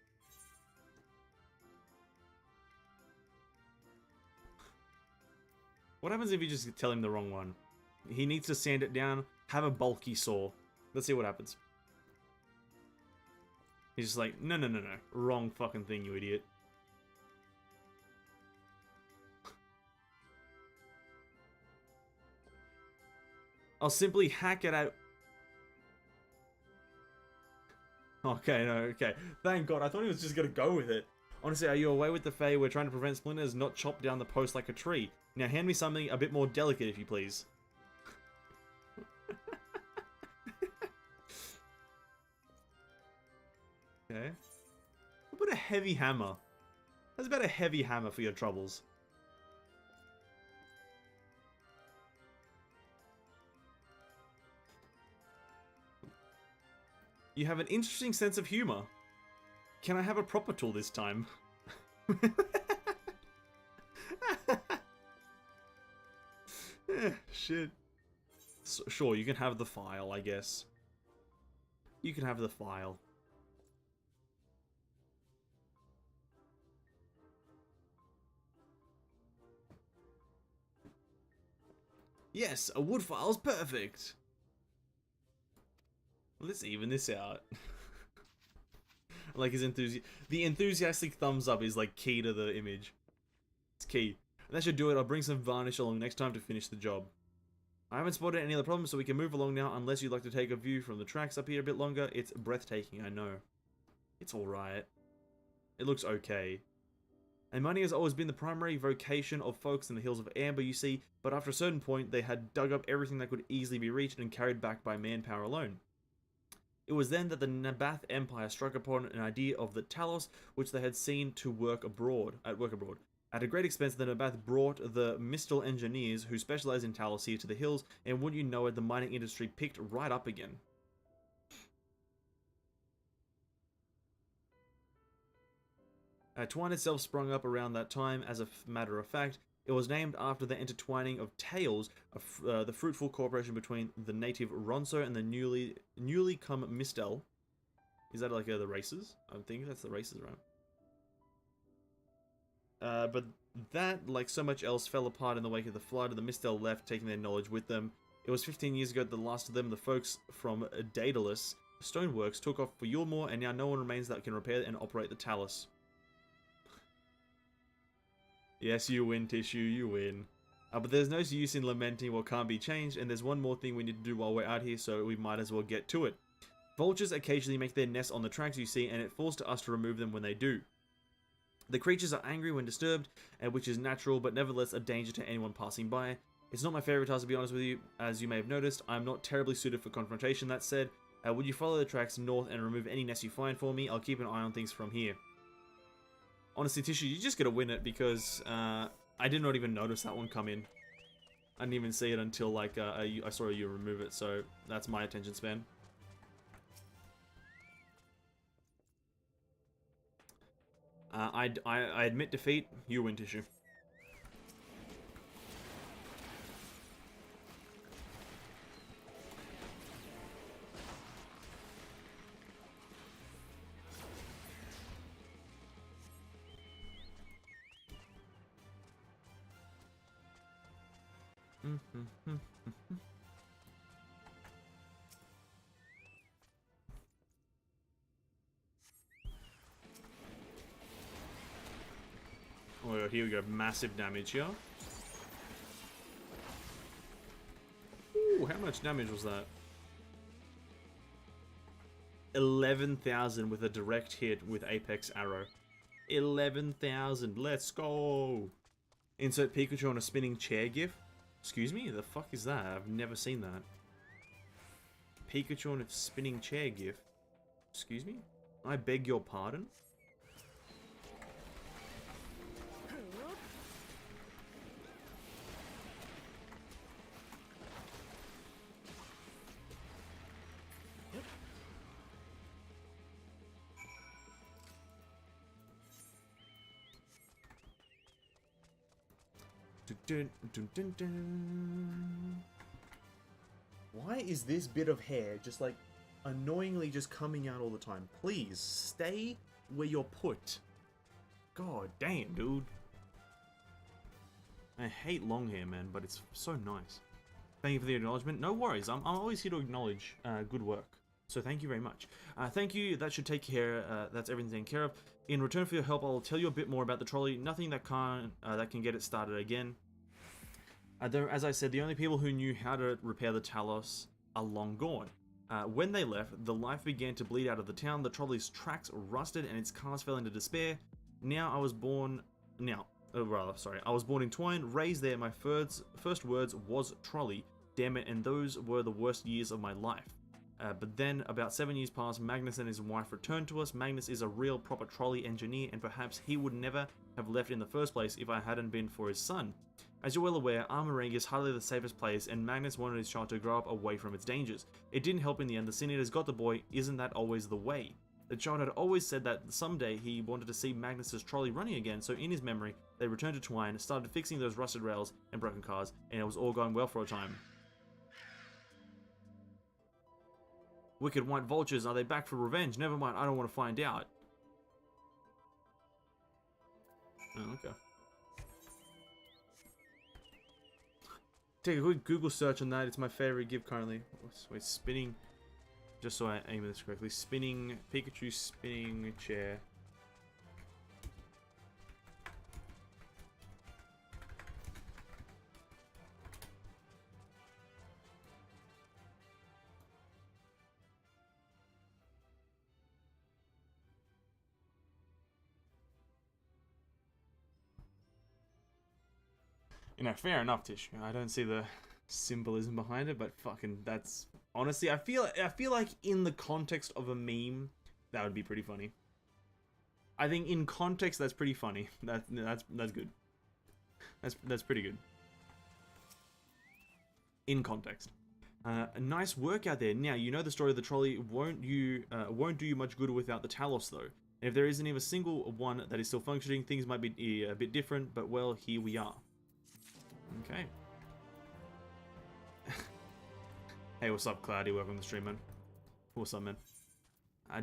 What happens if you just tell him the wrong one? He needs to sand it down, have a bulky saw. Let's see what happens. He's just like, no, wrong fucking thing, you idiot. I'll simply hack it out. Okay, no, okay. Thank God, I thought he was just gonna go with it. Honestly, are you away with the Fae? We're trying to prevent splinters, not chop down the post like a tree. Now hand me something a bit more delicate, if you please. Okay. What about a heavy hammer? How's about a heavy hammer for your troubles? You have an interesting sense of humor. Can I have a proper tool this time? Shit. So, sure, you can have the file, I guess. You can have the file. Yes, a wood file's perfect. Let's even this out. Like his the enthusiastic thumbs up is like key to the image. It's key. That should do it. I'll bring some varnish along next time to finish the job. I haven't spotted any other problems, so we can move along now, unless you'd like to take a view from the tracks up here a bit longer. It's breathtaking, I know. It's alright. It looks okay. And mining has always been the primary vocation of folks in the Hills of Amber, you see, but after a certain point, they had dug up everything that could easily be reached and carried back by manpower alone. It was then that the Nabath Empire struck upon an idea of the Talos, which they had seen to work abroad. At a great expense, the Nabath brought the Mistal engineers who specialize in Talos here to the hills, and wouldn't you know it, the mining industry picked right up again. Twine itself sprung up around that time. As a matter of fact, it was named after the intertwining of tales of the fruitful cooperation between the native Ronso and the newly come Mistel. Is that like the races? I think that's the races, right? But that, like so much else, fell apart in the wake of the flood, and the Mistel left, taking their knowledge with them. It was 15 years ago that the last of them, the folks from Daedalus Stoneworks, took off for Yulmore, and now no one remains that can repair and operate the Talus. Yes, you win, Tissue, you win. But there's no use in lamenting what can't be changed, and there's one more thing we need to do while we're out here, so we might as well get to it. Vultures occasionally make their nests on the tracks you see, and it falls to us to remove them when they do. The creatures are angry when disturbed, which is natural, but nevertheless a danger to anyone passing by. It's not my favourite task, to be honest with you. As you may have noticed, I'm not terribly suited for confrontation. That said, would you follow the tracks north and remove any nests you find for me? I'll keep an eye on things from here. Honestly, Tissue, you just gotta win it, because I did not even notice that one come in. I didn't even see it until like I saw you remove it, so that's my attention span. I admit defeat. You win, Tissue. Oh my god, here we go. Massive damage here. Ooh, how much damage was that? 11,000 with a direct hit with Apex Arrow. 11,000. Let's go. Insert Pikachu on a spinning chair gif. Excuse me? The fuck is that? I've never seen that. Pikachu on a spinning chair gif. Excuse me? I beg your pardon? Dun, dun, dun, dun. Why is this bit of hair just like annoyingly just coming out all the time? Please stay where you're put. God damn, dude. I hate long hair, man, but it's so nice. Thank you for the acknowledgement. No worries, I'm always here to acknowledge good work. So thank you very much. Thank you, that should take care, that's everything taken care of. In return for your help, I'll tell you a bit more about the trolley. Nothing that can get it started again. As I said, the only people who knew how to repair the Talos are long gone. When they left, the life began to bleed out of the town, the trolley's tracks rusted, and its cars fell into despair. I was born in Twine, raised there. My first words was trolley, damn it, and those were the worst years of my life. But then, about 7 years passed, Magnus and his wife returned to us. Magnus is a real proper trolley engineer, and perhaps he would never have left in the first place if I hadn't been for his son. As you're well aware, Armorang is hardly the safest place, and Magnus wanted his child to grow up away from its dangers. It didn't help in the end. The Sin Eaters got the boy. Isn't that always the way? The child had always said that someday he wanted to see Magnus's trolley running again, so in his memory, they returned to Twine, started fixing those rusted rails and broken cars, and it was all going well for a time. Wicked white vultures, are they back for revenge? Never mind, I don't want to find out. Oh, okay. Take a quick Google search on that. It's my favorite GIF currently. Wait, spinning Just so I aim this correctly. Spinning Pikachu, spinning chair. You know, fair enough, Tish. I don't see the symbolism behind it, but fucking that's honestly, I feel like in the context of a meme, that would be pretty funny. I think in context, that's pretty funny. That's good. That's pretty good. In context. A nice work out there. Now, you know the story of the trolley won't do you much good without the Talos, though. And if there isn't even a single one that is still functioning, things might be a bit different, but well, here we are. Okay. Hey, what's up, Cloudy? Welcome to the stream, man. What's up, man?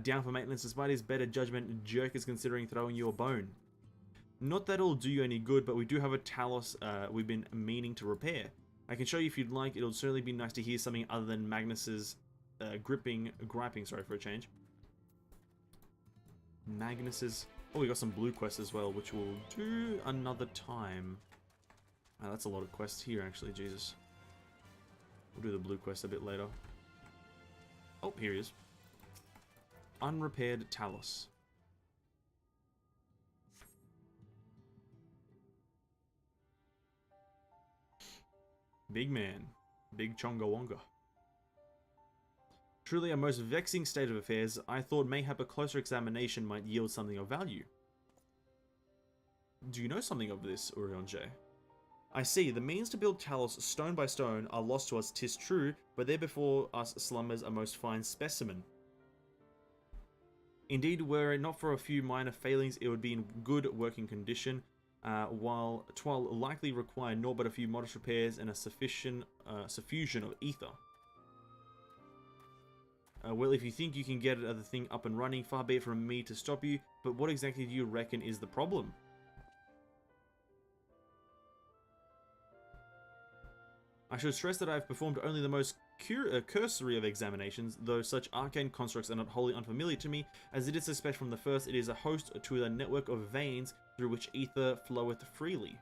Down for maintenance, despite his better judgment, Jerk is considering throwing you a bone. Not that it'll do you any good, but we do have a Talos we've been meaning to repair. I can show you if you'd like. It'll certainly be nice to hear something other than Magnus's griping, sorry for a change. Magnus's... Oh, we got some blue quests as well, which we'll do another time. That's a lot of quests here, actually, Jesus. We'll do the blue quest a bit later. Oh, here he is. Unrepaired Talos. Big man. Big Chonga Wonga. Truly a most vexing state of affairs. I thought mayhap a closer examination might yield something of value. Do you know something of this, Urionje? I see, the means to build Talos stone by stone are lost to us, 'tis true, but there before us slumbers a most fine specimen. Indeed, were it not for a few minor failings, it would be in good working condition, while 'twill likely require naught but a few modest repairs and a suffusion of ether. Well, if you think you can get the thing up and running, far be it from me to stop you, but what exactly do you reckon is the problem? I should stress that I have performed only the most cursory of examinations, though such arcane constructs are not wholly unfamiliar to me, as it is suspect from the first it is a host to the network of veins through which ether floweth freely.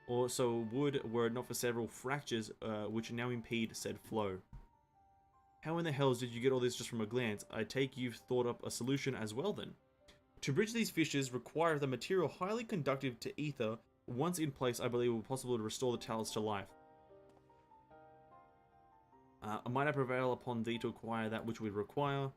Or so would, were it not for several fractures which now impede said flow. How in the hells did you get all this just from a glance? I take you've thought up a solution as well then. To bridge these fissures require the material highly conductive to ether. Once in place, I believe it will be possible to restore the Talos to life. Might I prevail upon thee to acquire that which we require?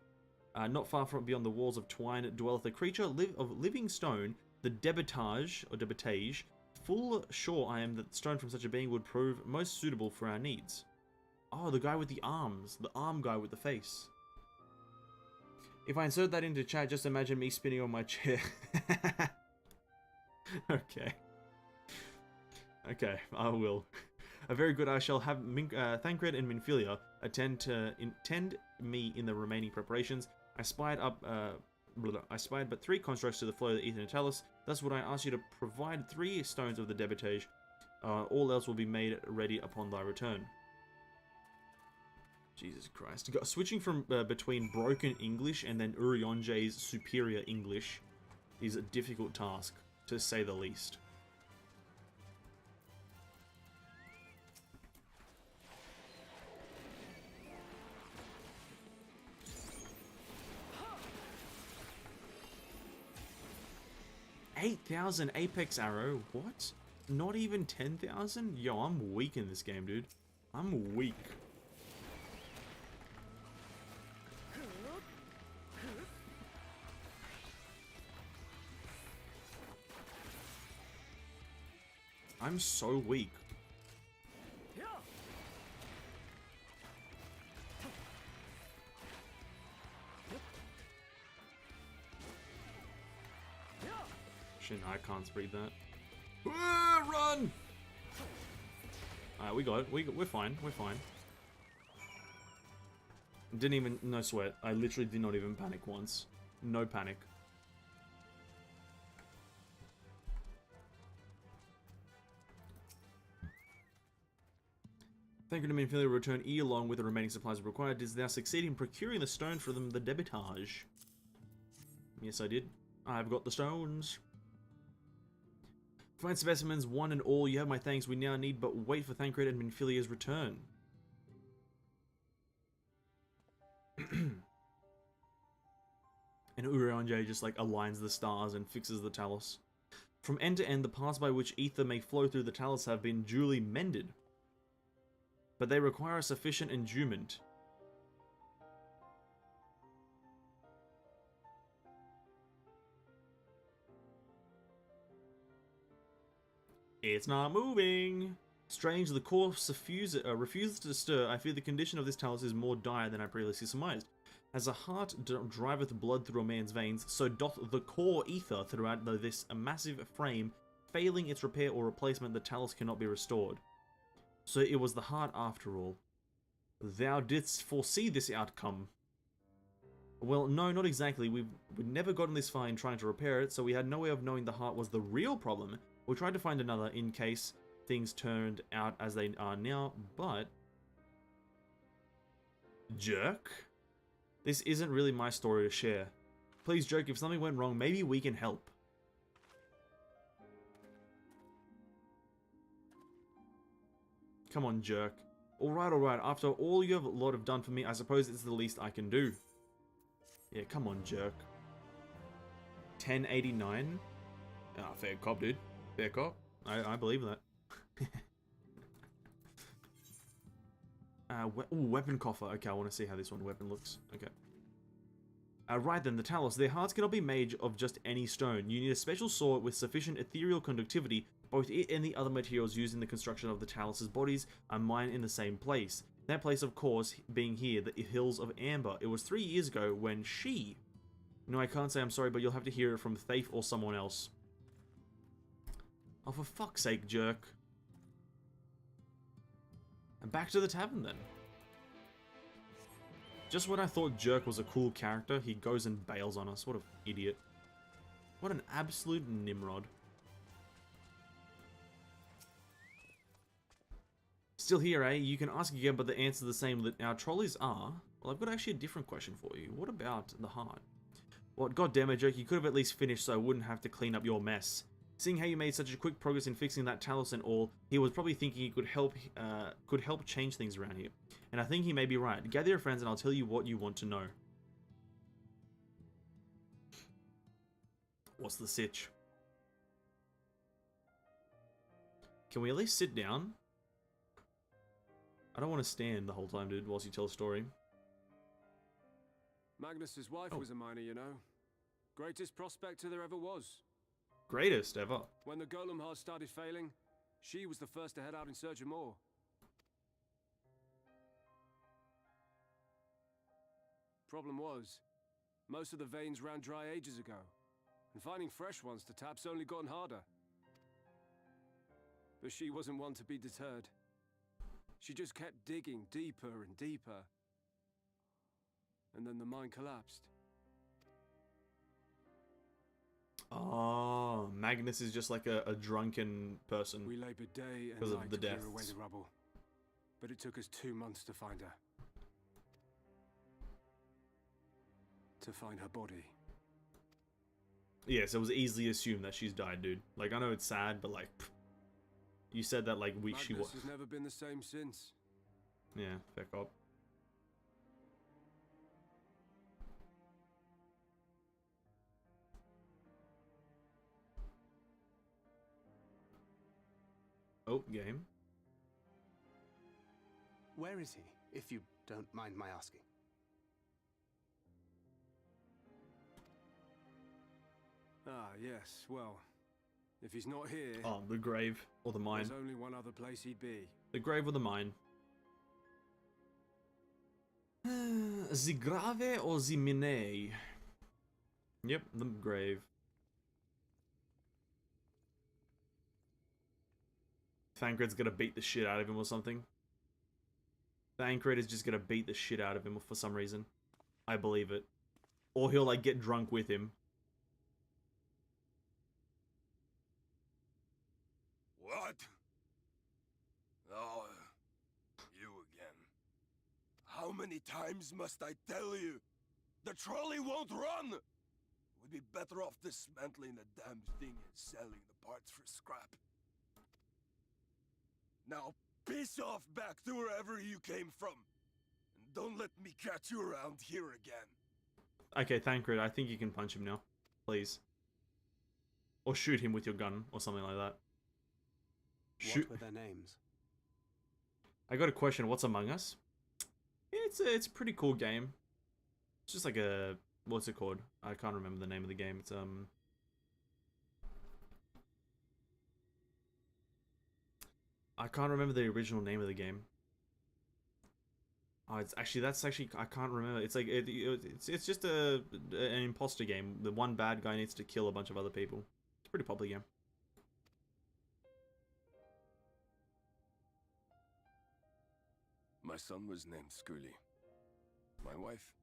Not far from beyond the walls of twine dwelleth a creature of living stone, the debitage, or debitage. Full sure I am that stone from such a being would prove most suitable for our needs. Oh, the guy with the arms. The arm guy with the face. If I insert that into chat, just imagine me spinning on my chair. Okay. Okay, I will. A very good. I shall have Thancred and Minfilia attend me in the remaining preparations. I spied but 3 constructs to the flow of the ether and Talos. Thus would I ask you to provide 3 stones of the debitage. All else will be made ready upon thy return. Jesus Christ. Switching from between broken English and then Urionje's superior English is a difficult task, to say the least. $8,000 Apex Arrow? What? Not even 10,000? Yo, I'm weak in this game, dude. I'm weak. I'm so weak. Shit, I can't speed that. Run! Alright, we got it. We're fine. We're fine. Didn't even... No sweat. I literally did not even panic once. No panic. Thank you to Minfilia will return E along with the remaining supplies required. Did thou succeed in procuring the stone for them, the debitage? Yes, I did. I've got the stones. Fine specimens, one and all. You have my thanks. We now need but wait for Thancred and Minfilia's return. And Urianger just like aligns the stars and fixes the Talos. From end to end, the paths by which ether may flow through the Talos have been duly mended. But they require a sufficient endowment. It's not moving! Strange, the core refuses to stir. I fear the condition of this Talos is more dire than I previously surmised. As a heart driveth blood through a man's veins, so doth the core ether throughout this massive frame. Failing its repair or replacement, the Talos cannot be restored. So it was the heart after all. Thou didst foresee this outcome. Well, no, not exactly. We'd never gotten this far in trying to repair it, so we had no way of knowing the heart was the real problem. We tried to find another in case things turned out as they are now, but... Jerk? This isn't really my story to share. Please, Jerk, if something went wrong, maybe we can help. Come on, Jerk. Alright, after all you have a lot of done for me, I suppose it's the least I can do. Yeah, come on, Jerk. 1089? Ah, fair cop, dude. Fair cop. I believe that. Weapon coffer. Okay, I want to see how this weapon looks. Okay. Right then, the Talos. Their hearts cannot be made of just any stone. You need a special sword with sufficient ethereal conductivity. Both it and the other materials used in the construction of the Talos' bodies are mined in the same place. That place, of course, being here, the Hills of Amber. It was 3 years ago when she... No, I can't say I'm sorry, but you'll have to hear it from Thafe or someone else. Oh, for fuck's sake, Jerk. And back to the tavern, then. Just when I thought Jerk was a cool character, he goes and bails on us. What an idiot. What an absolute Nimrod. Still here, eh? You can ask again, but the answer's the same that our trolleys are. Well, I've got actually a different question for you. What about the heart? Well, goddammit, Jerk, you could have at least finished so I wouldn't have to clean up your mess. Seeing how you made such a quick progress in fixing that Talos and all, he was probably thinking he could help change things around here. And I think he may be right. Gather your friends and I'll tell you what you want to know. What's the sitch? Can we at least sit down? I don't want to stand the whole time, dude, whilst you tell a story. Magnus's wife was a miner, you know. Greatest prospector there ever was. Greatest ever. When the golem heart started failing, she was the first to head out in search of more. Problem was, most of the veins ran dry ages ago, and finding fresh ones to tap's only gotten harder. But she wasn't one to be deterred. She just kept digging deeper and deeper. And then the mine collapsed. Oh, Magnus is just like a drunken person. We labored day and night to clear away the rubble. But it took us 2 months to find her. To find her body. Yes, it was easily assumed that she's died, dude. Like, I know it's sad, but like... You said that like she was. Magnus has never been the same since. Yeah, fair cop. Oh, game. Where is he, if you don't mind my asking? Ah, yes, well, if he's not here... Oh, the grave, or the mine. There's only one other place he'd be. The grave or the mine. The grave or the mine? Yep, the grave. Thancred's gonna beat the shit out of him or something. Thancred is just gonna beat the shit out of him for some reason. I believe it. Or he'll like get drunk with him. What? Oh, you How many times must I tell you? The trolley won't run! We'd be better off dismantling the damn thing and selling the parts for scrap. Now, piss off back to wherever you came from. And don't let me catch you around here again. Okay, Thancred, I think you can punch him now. Please. Or shoot him with your gun, or something like that. What were their names? I got a question. What's Among Us? It's a pretty cool game. It's just like a... What's it called? I can't remember the name of the game. It's, I can't remember the original name of the game. Oh, it's actually... That's actually... I can't remember. It's like... It's just an imposter game. The one bad guy needs to kill a bunch of other people. It's a pretty popular game. My son was named Skuli. My wife,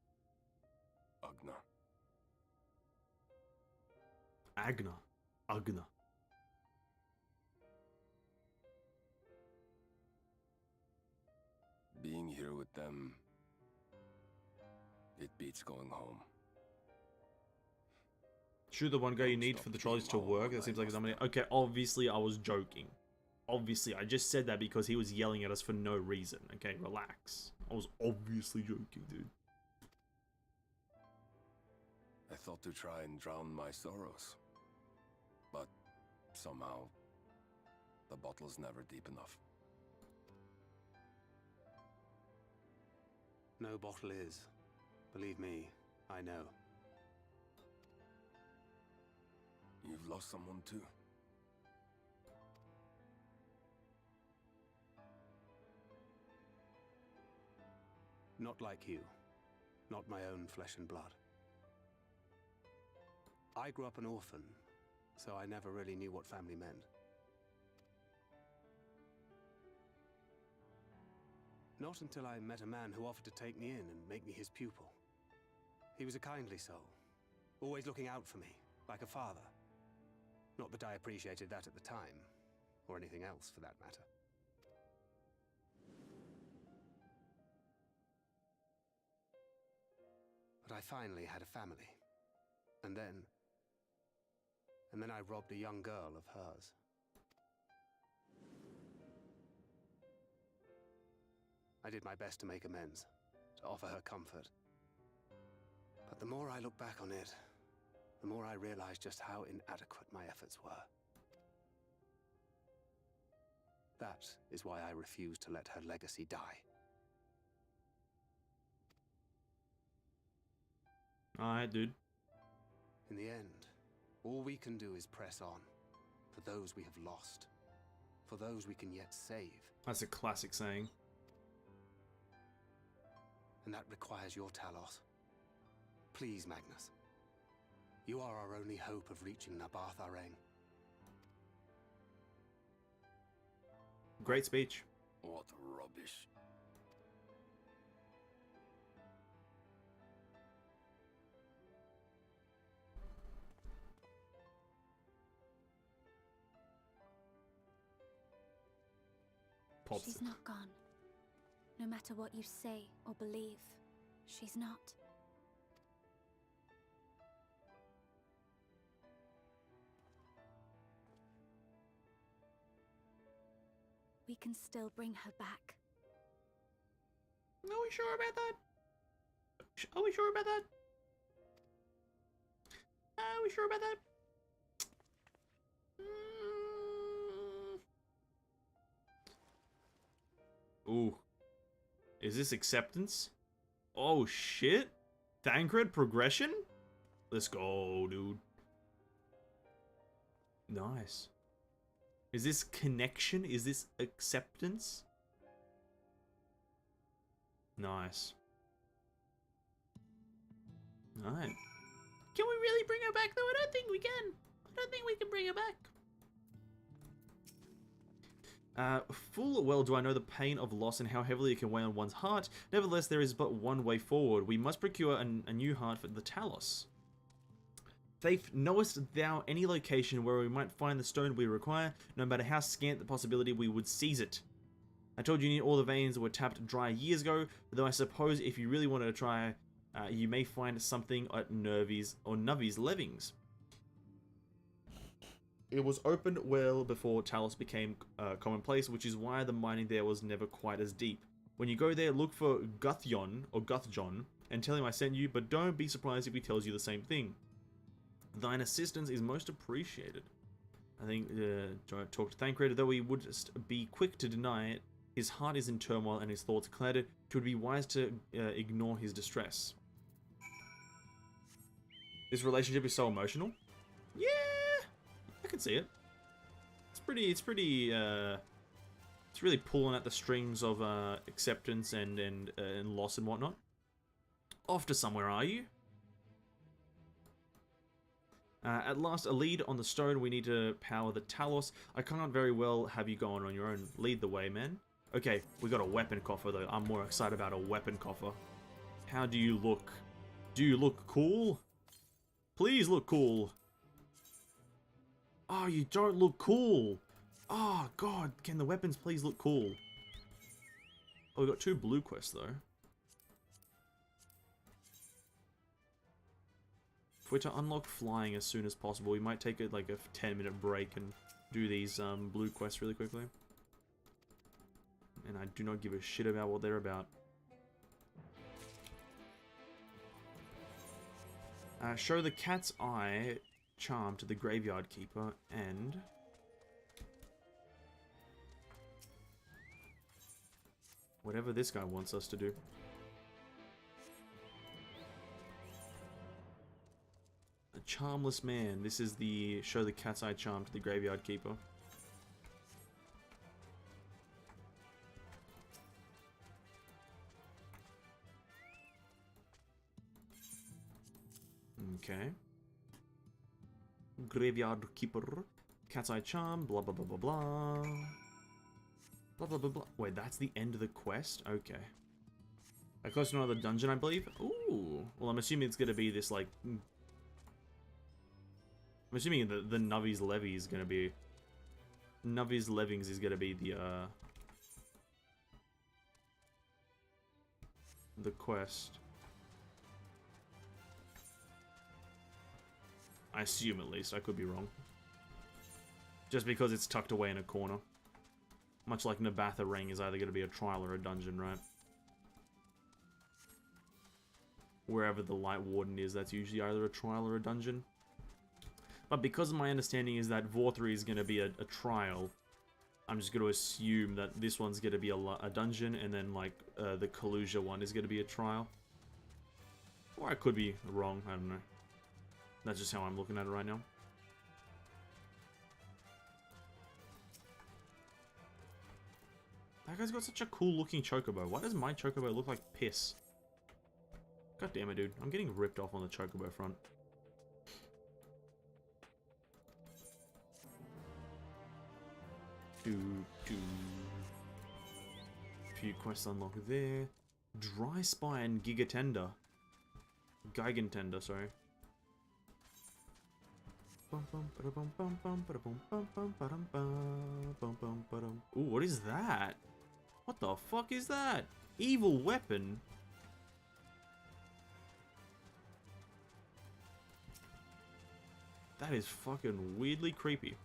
Agna. Agna. Being here with them, it beats going home. Shoot the one guy you need for the trolleys to work. That seems like somebody... Okay, obviously I was joking. Obviously, I just said that because he was yelling at us for no reason. Okay, relax. I was obviously joking, dude. I thought to try and drown my sorrows. But somehow, the bottle's never deep enough. No bottle is. Believe me, I know. You've lost someone too. Not like you. Not my own flesh and blood. I grew up an orphan, so I never really knew what family meant. Not until I met a man who offered to take me in and make me his pupil. He was a kindly soul, always looking out for me, like a father. Not that I appreciated that at the time, or anything else for that matter. But I finally had a family. And then I robbed a young girl of hers. I did my best to make amends, to offer her comfort. But the more I look back on it, the more I realize just how inadequate my efforts were. That is why I refuse to let her legacy die. Alright, dude. In the end, all we can do is press on. For those we have lost. For those we can yet save. That's a classic saying. And that requires your Talos. Please, Magnus. You are our only hope of reaching Nabarth Areng. Great speech. What rubbish. She's not gone. No matter what you say or believe, she's not. We can still bring her back. Are we sure about that? Are we sure about that? Are we sure about that? Ooh. Is this acceptance? Oh shit. Thancred progression? Let's go, dude. Nice. Is this connection? Is this acceptance? Nice. Alright. Can we really bring her back though? I don't think we can. I don't think we can bring her back. Full well do I know the pain of loss and how heavily it can weigh on one's heart. Nevertheless, there is but one way forward. We must procure a new heart for the Talos. Faith, knowest thou any location where we might find the stone we require? No matter how scant the possibility, we would seize it. I told you need all the veins that were tapped dry years ago, though I suppose if you really wanted to try, you may find something at Nervy's or Nuvy's Levings. It was opened well before Talos became commonplace, which is why the mining there was never quite as deep. When you go there, look for Guthjon, and tell him I sent you, but don't be surprised if he tells you the same thing. Thine assistance is most appreciated. I think, talk to Thancred, though he would be quick to deny it. His heart is in turmoil and his thoughts clouded. It would be wise to ignore his distress. This relationship is so emotional. Yeah, I can see it. It's really pulling at the strings of acceptance and loss and whatnot. Off to somewhere, are you? At last, a lead on the stone. We need to power the Talos. I can't very well have you going on your own. Lead the way, man. Okay, we got a weapon coffer, though. I'm more excited about a weapon coffer. How do you look? Do you look cool? Please look cool. Oh, you don't look cool. Oh, God. Can the weapons please look cool? Oh, we got 2 blue quests, though. If we're to unlock flying as soon as possible, we might take like a 10-minute break and do these blue quests really quickly. And I do not give a shit about what they're about. Show the cat's eye charm to the graveyard keeper and... whatever this guy wants us to do. A charmless man. This is the show the cat's eye charm to the graveyard keeper. Okay. Graveyard keeper. Cat's eye charm. Blah blah blah blah blah. Blah blah blah blah. Wait, that's the end of the quest? Okay. I close to another dungeon, I believe. Ooh. Well, I'm assuming it's gonna be this like. I'm assuming the Nuvy's Levy is gonna be. Nuvy's Levings is gonna be the quest. I assume, at least. I could be wrong. Just because it's tucked away in a corner. Much like Nabatha Ring is either going to be a trial or a dungeon, right? Wherever the Lightwarden is, that's usually either a trial or a dungeon. But because my understanding is that Vorthri is going to be a trial, I'm just going to assume that this one's going to be a dungeon, and then, like, the Kalusia one is going to be a trial. Or I could be wrong, I don't know. That's just how I'm looking at it right now. That guy's got such a cool looking chocobo. Why does my chocobo look like piss? God damn it, dude. I'm getting ripped off on the chocobo front. Few quests unlocked there. Dry Spine Gigatender. Gigantender, sorry. Ooh, what is that? What the fuck is that? Evil weapon? That is fucking weirdly creepy.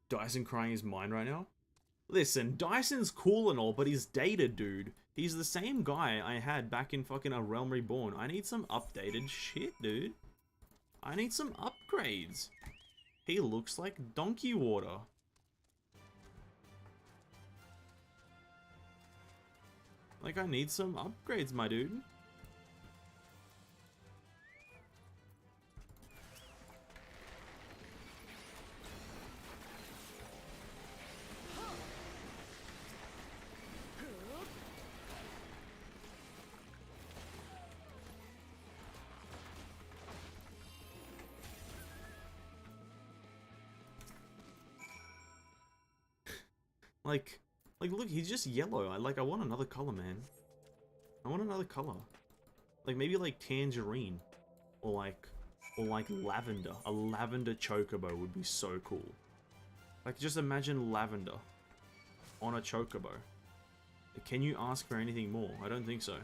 Dyson crying his mind right now? Listen, Dyson's cool and all, but he's dated, dude. He's the same guy I had back in fucking A Realm Reborn. I need some updated shit, dude. I need some upgrades. He looks like donkey water. Like, I need some upgrades, my dude. Like look, he's just yellow. I want another color, man. I want another color. Like maybe like tangerine, or like lavender. A lavender chocobo would be so cool. Like just imagine lavender on a chocobo. Can you ask for anything more? I don't think so.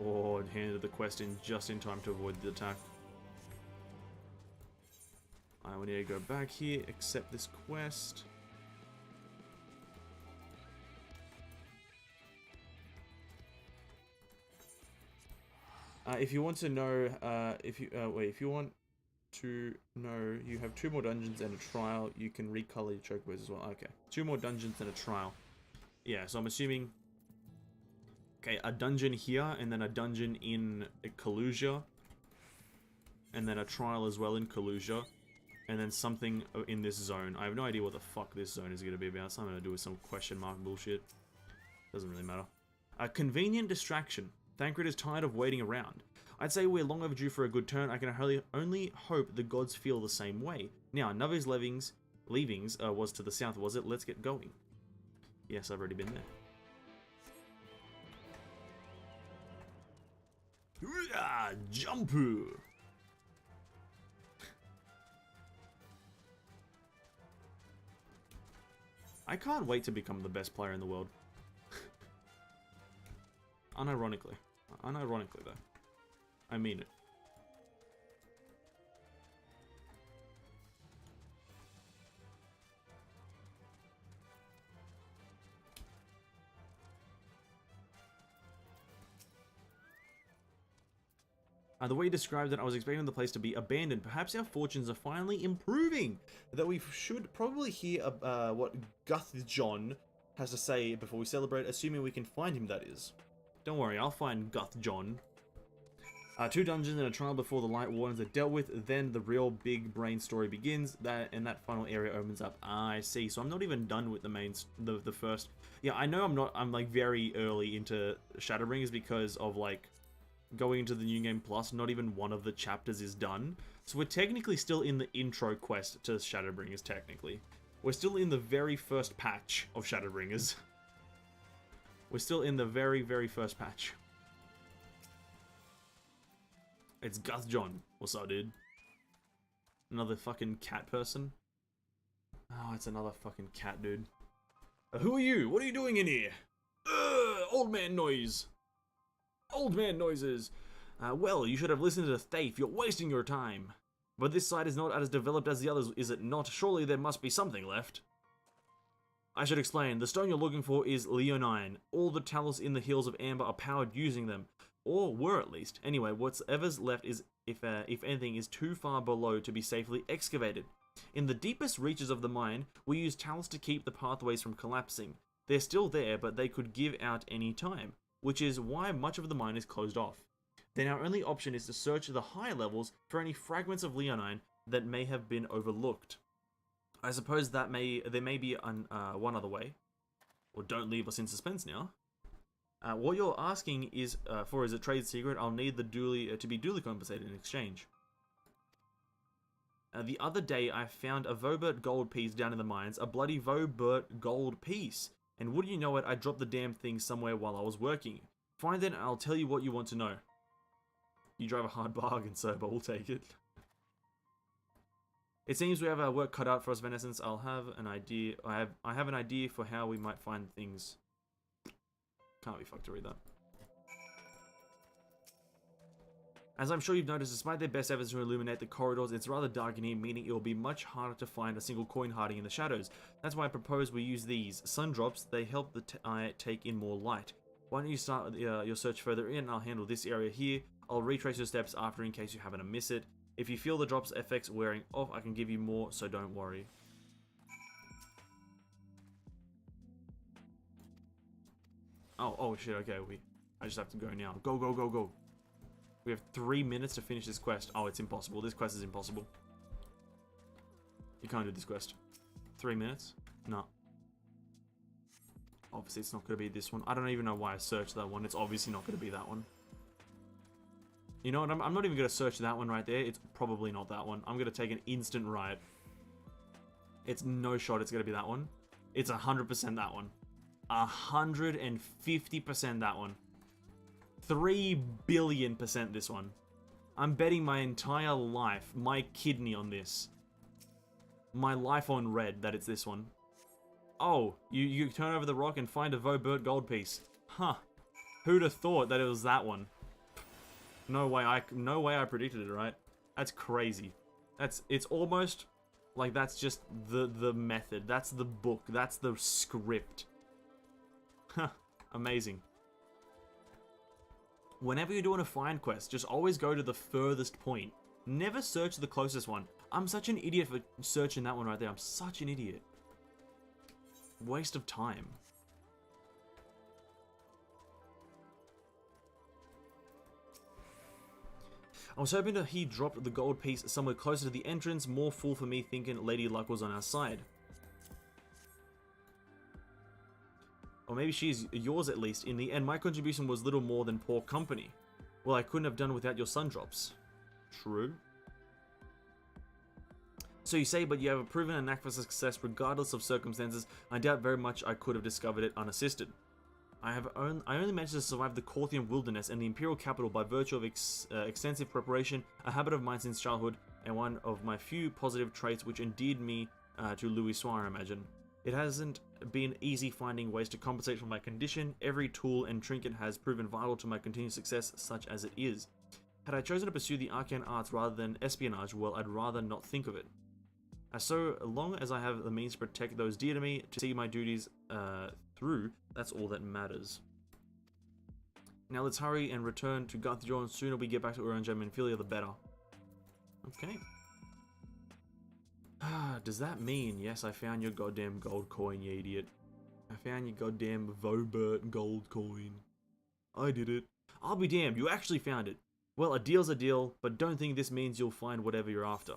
Oh, it handed the quest in just in time to avoid the attack. Alright, we need to go back here, accept this quest. If you want to know, if you want to know, you have 2 more dungeons and a trial. You can recolor your chocobos as well. Okay, 2 more dungeons and a trial. Yeah, so I'm assuming. Okay, a dungeon here, and then a dungeon in Kalusia, and then a trial as well in Kalusia, and then something in this zone. I have no idea what the fuck this zone is going to be about. Something to do with some question mark bullshit. Doesn't really matter. A convenient distraction. Thancred is tired of waiting around. I'd say we're long overdue for a good turn. I can only hope the gods feel the same way. Now, Nave's leavings was to the south, was it? Let's get going. Yes, I've already been there. Jumpu! I can't wait to become the best player in the world. Unironically. Unironically, though. I mean it. The way you described it, I was expecting the place to be abandoned. Perhaps our fortunes are finally improving. That we should probably hear what Guthjon has to say before we celebrate, assuming we can find him, that is. Don't worry, I'll find Guthjon. 2 dungeons and a trial before the Lightwardens are dealt with, then the real big brain story begins, and that final area opens up. I see, so I'm not even done with the first. Yeah, I know I'm like very early into Shadowbringers because of like going into the New Game Plus, not even one of the chapters is done. So we're technically still in the intro quest to Shadowbringers, technically. We're still in the very first patch of Shadowbringers. We're still in the very, very first patch. It's Guthjon. What's up, dude? Another fucking cat person? Oh, it's another fucking cat, dude. Who are you? What are you doing in here? Old man noise. Old man noises. Well, you should have listened to Thafe. You're wasting your time. But this site is not as developed as the others, is it not? Surely there must be something left. I should explain. The stone you're looking for is leonine. All the talos in the Hills of Amber are powered using them. Or were, at least. Anyway, whatever's left is, if anything, is too far below to be safely excavated. In the deepest reaches of the mine, we use talos to keep the pathways from collapsing. They're still there, but they could give out any time, which is why much of the mine is closed off. Then our only option is to search the higher levels for any fragments of leonine that may have been overlooked. I suppose that there may be one other way. Or don't leave us in suspense now. What you're asking is for is a trade secret. I'll need the to be duly compensated in exchange. The other day I found a Vobert gold piece down in the mines, a bloody Vobert gold piece. And wouldn't you know it, I dropped the damn thing somewhere while I was working. Find it and I'll tell you what you want to know. You drive a hard bargain, sir, but we'll take it. It seems we have our work cut out for us, Venessence. I'll have an idea. I have an idea for how we might find things. Can't be fucked to read that. As I'm sure you've noticed, despite their best efforts to illuminate the corridors, it's rather dark in here, meaning it will be much harder to find a single coin hiding in the shadows. That's why I propose we use these. Sun drops, they help the eye take in more light. Why don't you start your search further in, I'll handle this area here. I'll retrace your steps after in case you happen to miss it. If you feel the drops effects wearing off, I can give you more, so don't worry. Oh shit, okay, I just have to go now. Go, go, go, go. We have 3 minutes to finish this quest. Oh, it's impossible. This quest is impossible. You can't do this quest. 3 minutes? No. Obviously, it's not going to be this one. I don't even know why I searched that one. It's obviously not going to be that one. You know what? I'm not even going to search that one right there. It's probably not that one. I'm going to take an instant right. It's no shot it's going to be that one. It's 100% that one. 150% that one. 3 billion% this one. I'm betting my entire life, my kidney on this. My life on red that it's this one. Oh, you turn over the rock and find a Vobert gold piece. Huh. Who'd have thought that it was that one? No way I predicted it, right? That's crazy. It's almost like that's just the method. That's the book. That's the script. Huh. Amazing. Whenever you're doing a find quest, just always go to the furthest point. Never search the closest one. I'm such an idiot for searching that one right there. I'm such an idiot. Waste of time. I was hoping that he dropped the gold piece somewhere closer to the entrance. More fool for me thinking Lady Luck was on our side. Or maybe she's yours at least. In the end, my contribution was little more than poor company. Well, I couldn't have done without your sun drops. True. So you say, but you have a proven a knack for success regardless of circumstances. I doubt very much I could have discovered it unassisted. I only managed to survive the Corthian wilderness and the Imperial capital by virtue of extensive preparation, a habit of mine since childhood, and one of my few positive traits which endeared me to Louis Soir, I imagine. It hasn't been easy finding ways to compensate for my condition. Every tool and trinket has proven vital to my continued success, such as it is. Had I chosen to pursue the arcane arts rather than espionage, well, I'd rather not think of it. So long as I have the means to protect those dear to me, to see my duties through, that's all that matters. Now let's hurry and return to Guthjorn. Sooner we get back to Uranjam and Philia, the better. Okay. Does that mean, yes, I found your goddamn gold coin, you idiot. I found your goddamn Vobert gold coin. I did it. I'll be damned, you actually found it. Well, a deal's a deal, but don't think this means you'll find whatever you're after.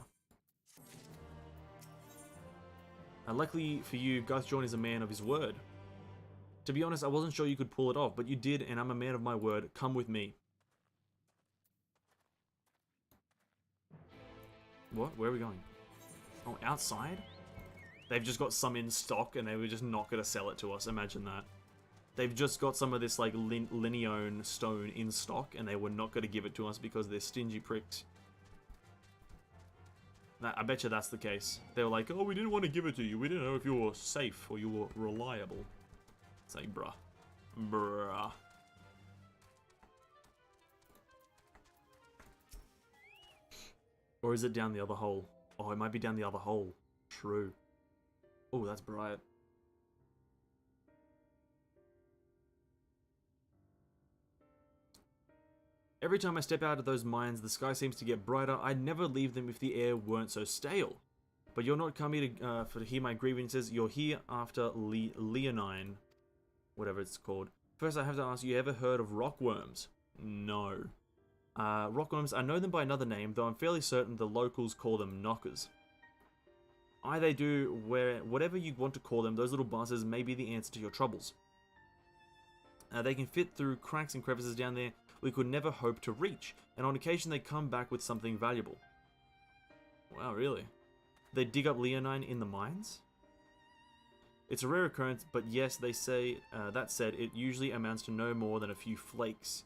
Luckily for you, Guthjorn is a man of his word. To be honest, I wasn't sure you could pull it off, but you did, and I'm a man of my word. Come with me. What? Where are we going? Oh, outside? They've just got some in stock, and they were just not going to sell it to us. Imagine that. They've just got some of this, like, Lineone stone in stock, and they were not going to give it to us because they're stingy pricks. I bet you that's the case. They were like, oh, we didn't want to give it to you. We didn't know if you were safe or you were reliable. It's like, bruh. Bruh. Or is it down the other hole? Oh, it might be down the other hole. True. Oh, that's bright. Every time I step out of those mines, the sky seems to get brighter. I'd never leave them if the air weren't so stale. But you're not coming to hear my grievances. You're here after Leonine. Whatever it's called. First, I have to ask you, ever heard of rockworms? No. Rockworms, I know them by another name, though I'm fairly certain the locals call them knockers. They do whatever you want to call them, those little bastards may be the answer to your troubles. They can fit through cracks and crevices down there we could never hope to reach, and on occasion they come back with something valuable. Wow, really? They dig up Leonine in the mines? It's a rare occurrence, but yes, they say, that said, it usually amounts to no more than a few flakes.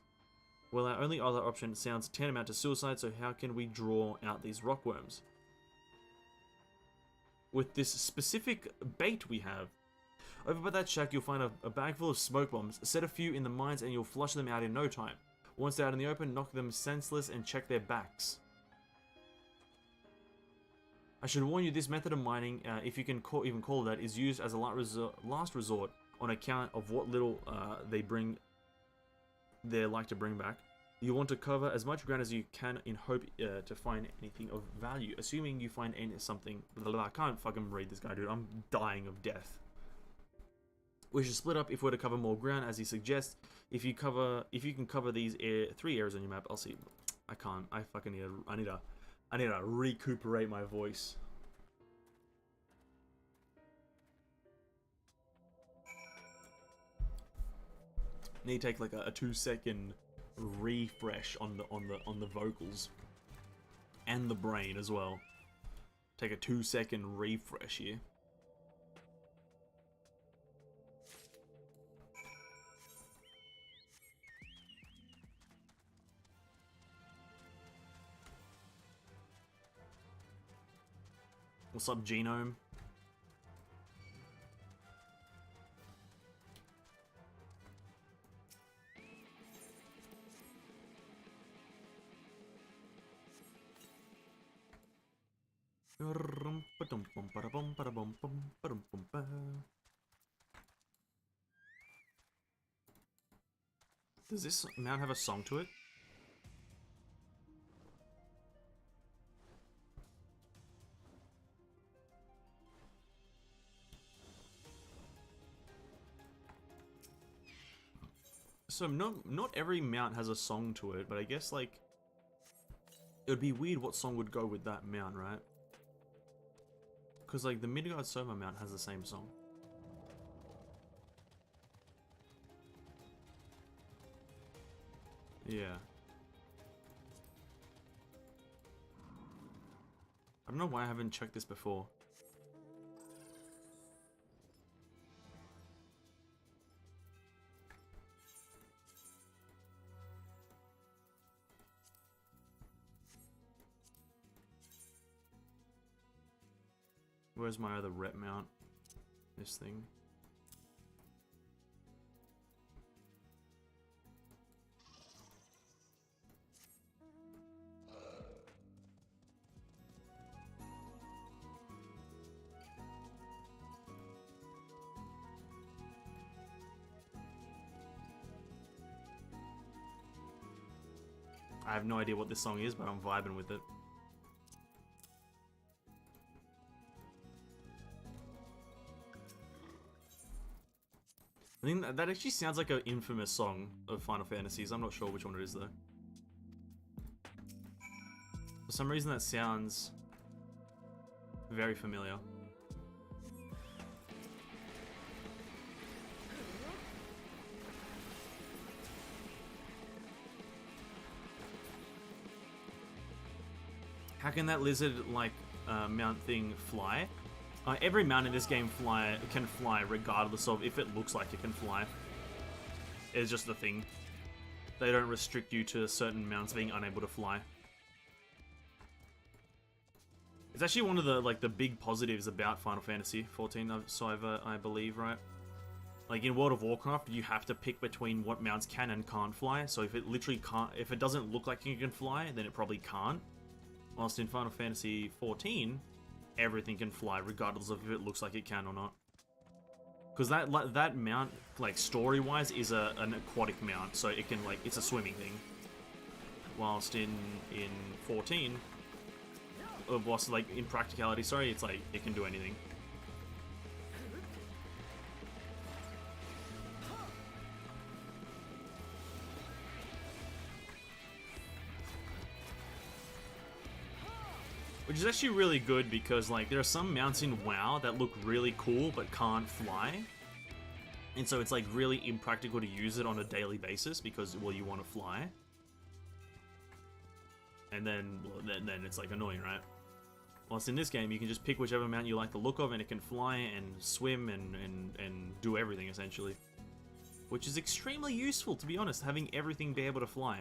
Well, our only other option sounds tantamount to suicide, so how can we draw out these rockworms? With this specific bait we have. Over by that shack, you'll find a bag full of smoke bombs. Set a few in the mines and you'll flush them out in no time. Once they're out in the open, knock them senseless and check their backs. I should warn you, this method of mining, if you can even call it that, is used as a last resort on account of what little they like to bring back. You want to cover as much ground as you can in hope to find anything of value. Assuming you find something... I can't fucking read this guy, dude. I'm dying of death. We should split up if we're to cover more ground, as he suggests. If you can cover these 3 areas on your map, I'll see. I can't. I fucking need to... I need to recuperate my voice. Need to take like a 2-second refresh on the vocals and the brain as well. Take a 2-second refresh here. What's up, Genome? Does this mount have a song to it? So not every mount has a song to it, but I guess like it would be weird what song would go with that mount, right? Because like the Midgard Soma mount has the same song. Yeah. I don't know why I haven't checked this before. Where's my other rep mount? This thing. I have no idea what this song is, but I'm vibing with it. I think that actually sounds like an infamous song of Final Fantasies. I'm not sure which one it is though. For some reason that sounds very familiar. How can that lizard like mount thing fly? Every mount in this game can fly regardless of if it looks like it can fly. It's just the thing. They don't restrict you to certain mounts being unable to fly. It's actually one of the big positives about Final Fantasy XIV, I believe, right? Like in World of Warcraft, you have to pick between what mounts can and can't fly. So if it literally can't, if it doesn't look like it can fly, then it probably can't. Whilst in Final Fantasy XIV, everything can fly, regardless of if it looks like it can or not. Because that mount, like story-wise, is an aquatic mount, so it can it's a swimming thing. Whilst in 14, whilst in practicality, sorry, it's like it can do anything. Which is actually really good because there are some mounts in WoW that look really cool but can't fly. And so it's really impractical to use it on a daily basis because, well, you want to fly. And then it's annoying, right? Whilst in this game, you can just pick whichever mount you like the look of and it can fly and swim and do everything essentially. Which is extremely useful, to be honest, having everything be able to fly.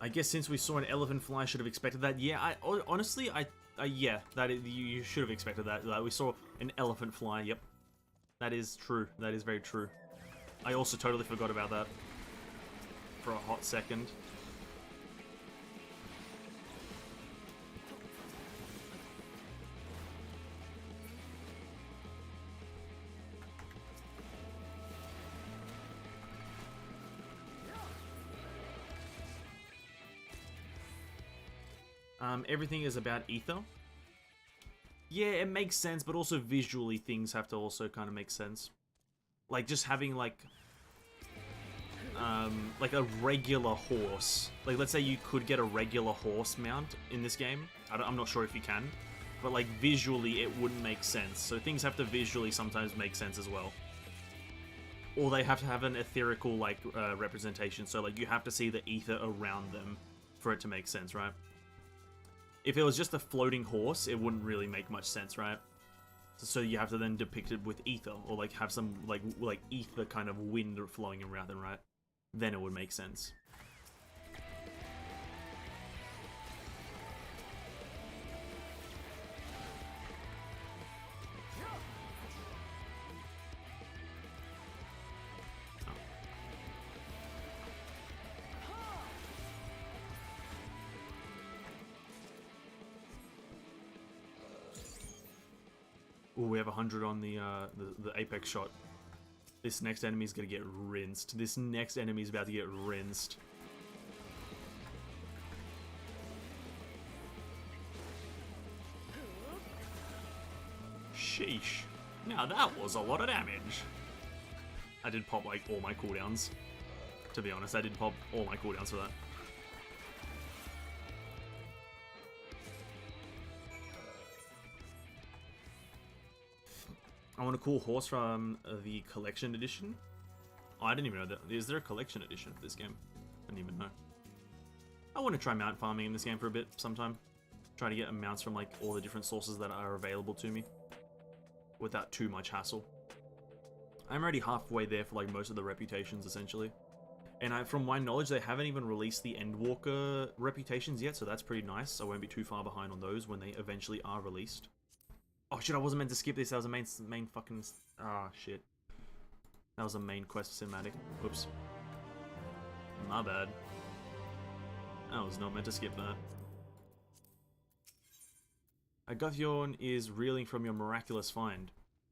I guess since we saw an elephant fly, I should have expected that. Yeah, honestly, yeah, you should have expected that. We saw an elephant fly. Yep, that is true. That is very true. I also totally forgot about that for a hot second. Everything is about ether. Yeah, it makes sense, but also visually things have to also kind of make sense. Like just having like a regular horse. Like let's say you could get a regular horse mount in this game. I'm not sure if you can, but like visually it wouldn't make sense. So things have to visually sometimes make sense as well. Or they have to have an etherical like representation. So like you have to see the ether around them for it to make sense, right? If it was just a floating horse, it wouldn't really make much sense, right? So you have to then depict it with ether, or like have some like ether kind of wind flowing around them, right? Then it would make sense. Ooh, we have 100 on the apex shot. This next enemy's gonna get rinsed. This next enemy's about to get rinsed. Sheesh. Now that was a lot of damage. I did pop like all my cooldowns. To be honest, I did pop all my cooldowns for that. I want a cool horse from the collection edition. Oh, I didn't even know that. Is there a collection edition for this game? I didn't even know. I want to try mount farming in this game for a bit sometime. Try to get mounts from like all the different sources that are available to me without too much hassle. I'm already halfway there for like most of the reputations essentially. And from my knowledge, they haven't even released the Endwalker reputations yet, so that's pretty nice. I won't be too far behind on those when they eventually are released. Oh shit, I wasn't meant to skip this. That was a main fucking... Ah, shit. That was a main quest cinematic. Oops. My bad. I was not meant to skip that. Aguthion is reeling from your miraculous find.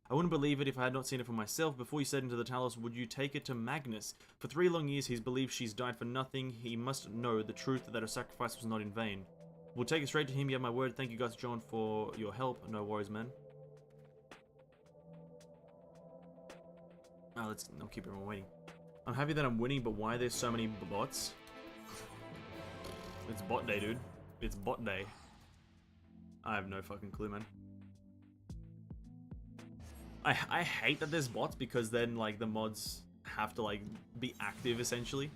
I wouldn't believe it if I had not seen it for myself. Before you set into the Talos, would you take it to Magnus? For 3 long years, he's believed she's died for nothing. He must know the truth that her sacrifice was not in vain. We'll take it straight to him. You have my word. Thank you, John, for your help. No worries, man. Oh, I'll keep everyone waiting. I'm happy that I'm winning, but why are there so many bots? It's bot day, dude. It's bot day. I have no fucking clue, man. I hate that there's bots because then, like, the mods have to, like, be active, essentially.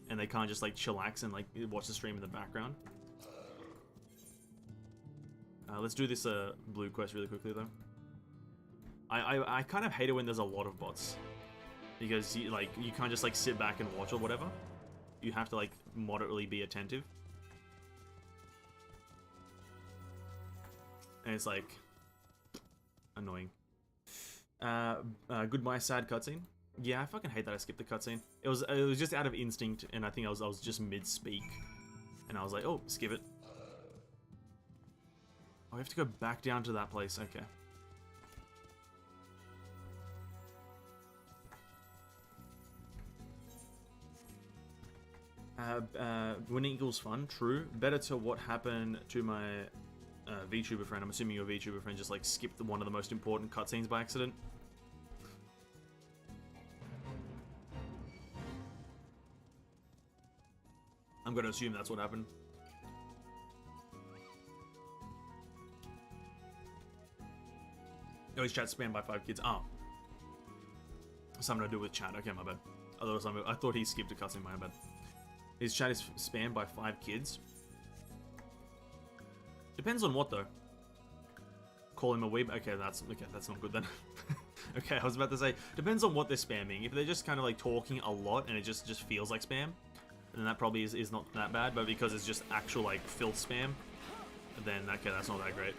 And they can't just, like, chillax and, like, watch the stream in the background. Let's do this blue quest really quickly though. I kind of hate it when there's a lot of bots, because you can't just like sit back and watch or whatever. You have to like moderately be attentive, and it's like annoying. Goodbye, sad cutscene. Yeah, I fucking hate that I skipped the cutscene. It was just out of instinct, and I think I was just mid speak, and I was like, oh, skip it. Oh, we have to go back down to that place. Okay. Winning equals fun. True. Better to what happened to my VTuber friend. I'm assuming your VTuber friend just like skipped one of the most important cutscenes by accident. I'm gonna assume that's what happened. Oh, his chat's spammed by 5 kids. Oh. Something to do with chat. Okay, my bad. I thought he skipped a cutscene, my bad. His chat is spammed by 5 kids. Depends on what, though. Call him a weeb. Okay, that's not good then. Okay, I was about to say, depends on what they're spamming. If they're just kind of like talking a lot and it just feels like spam, then that probably is not that bad. But because it's just actual like filth spam, then okay, that's not that great.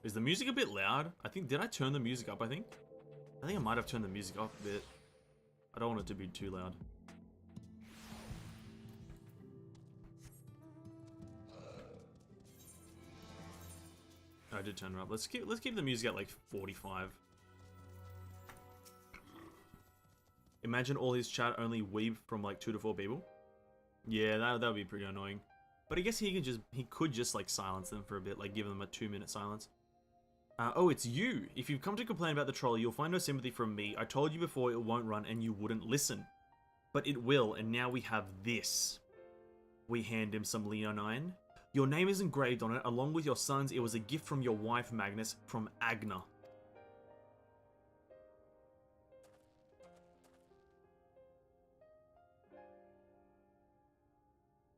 Is the music a bit loud? I think, did I turn the music up, I think? I think I might have turned the music off a bit. I don't want it to be too loud. I did turn it up. Let's keep the music at like 45. Imagine all his chat only weeb from like 2 to 4 people. Yeah, that would be pretty annoying. But I guess he could just like silence them for a bit, like give them a 2-minute silence. Oh, it's you. If you've come to complain about the trolley, you'll find no sympathy from me. I told you before it won't run and you wouldn't listen. But it will, and now we have this. We hand him some Leonine. Your name is engraved on it, along with your son's. It was a gift from your wife, Magnus, from Agna.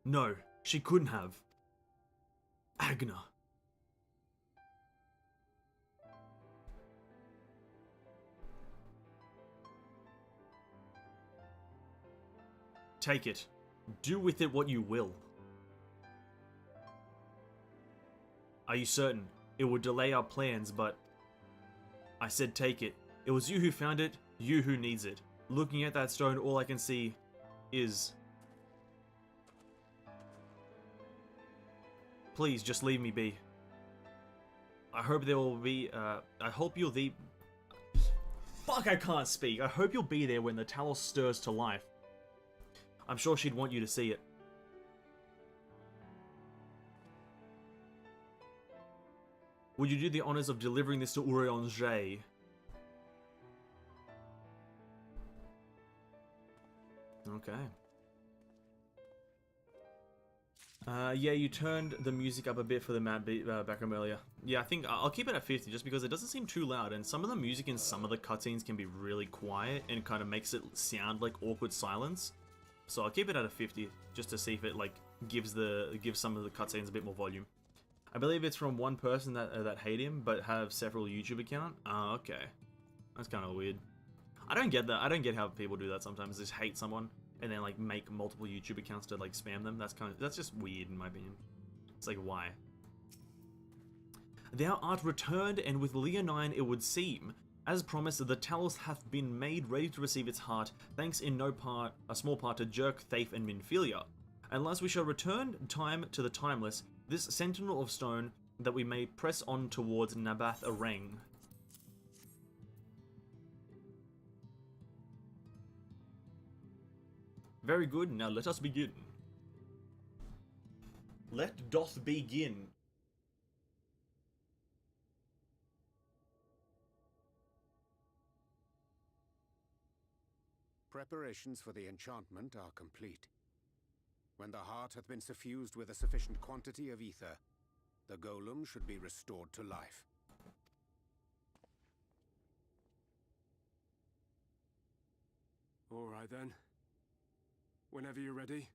No, she couldn't have. Agna. Take it. Do with it what you will. Are you certain? It would delay our plans, but... I said take it. It was you who found it, you who needs it. Looking at that stone, all I can see is... Please, just leave me be. I hope there will be, I hope you'll be... Fuck, I can't speak. I hope you'll be there when the Talos stirs to life. I'm sure she'd want you to see it. Would you do the honors of delivering this to Urianger? Okay. Yeah, you turned the music up a bit for the mad beat background earlier. Yeah, I think I'll keep it at 50 just because it doesn't seem too loud, and some of the music in some of the cutscenes can be really quiet and kind of makes it sound like awkward silence. So I'll keep it at a 50 just to see if it like gives some of the cutscenes a bit more volume. I believe it's from one person that hate him but have several YouTube accounts. Oh, okay. That's kind of weird. I don't get that. I don't get how people do that sometimes. Just hate someone and then like make multiple YouTube accounts to like spam them. That's just weird in my opinion. It's like, why? Thou art returned, and with Leonine it would seem. As promised, the Talos hath been made ready to receive its heart, thanks in no part, a small part, to Jerk, Thafe, and Minfilia. Unless we shall return time to the timeless, this sentinel of stone, that we may press on towards Nabath Arang. Very good, now let us begin. Let doth begin. Preparations for the enchantment are complete. When the heart hath been suffused with a sufficient quantity of ether, the golem should be restored to life. All right then. Whenever you're ready.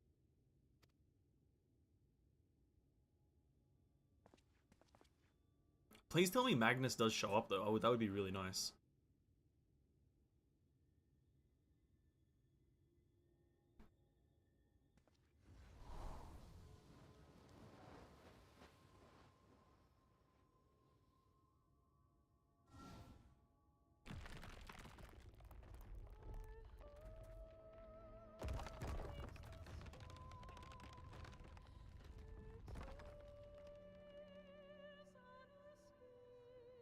Please tell me Magnus does show up though. Oh, that would be really nice.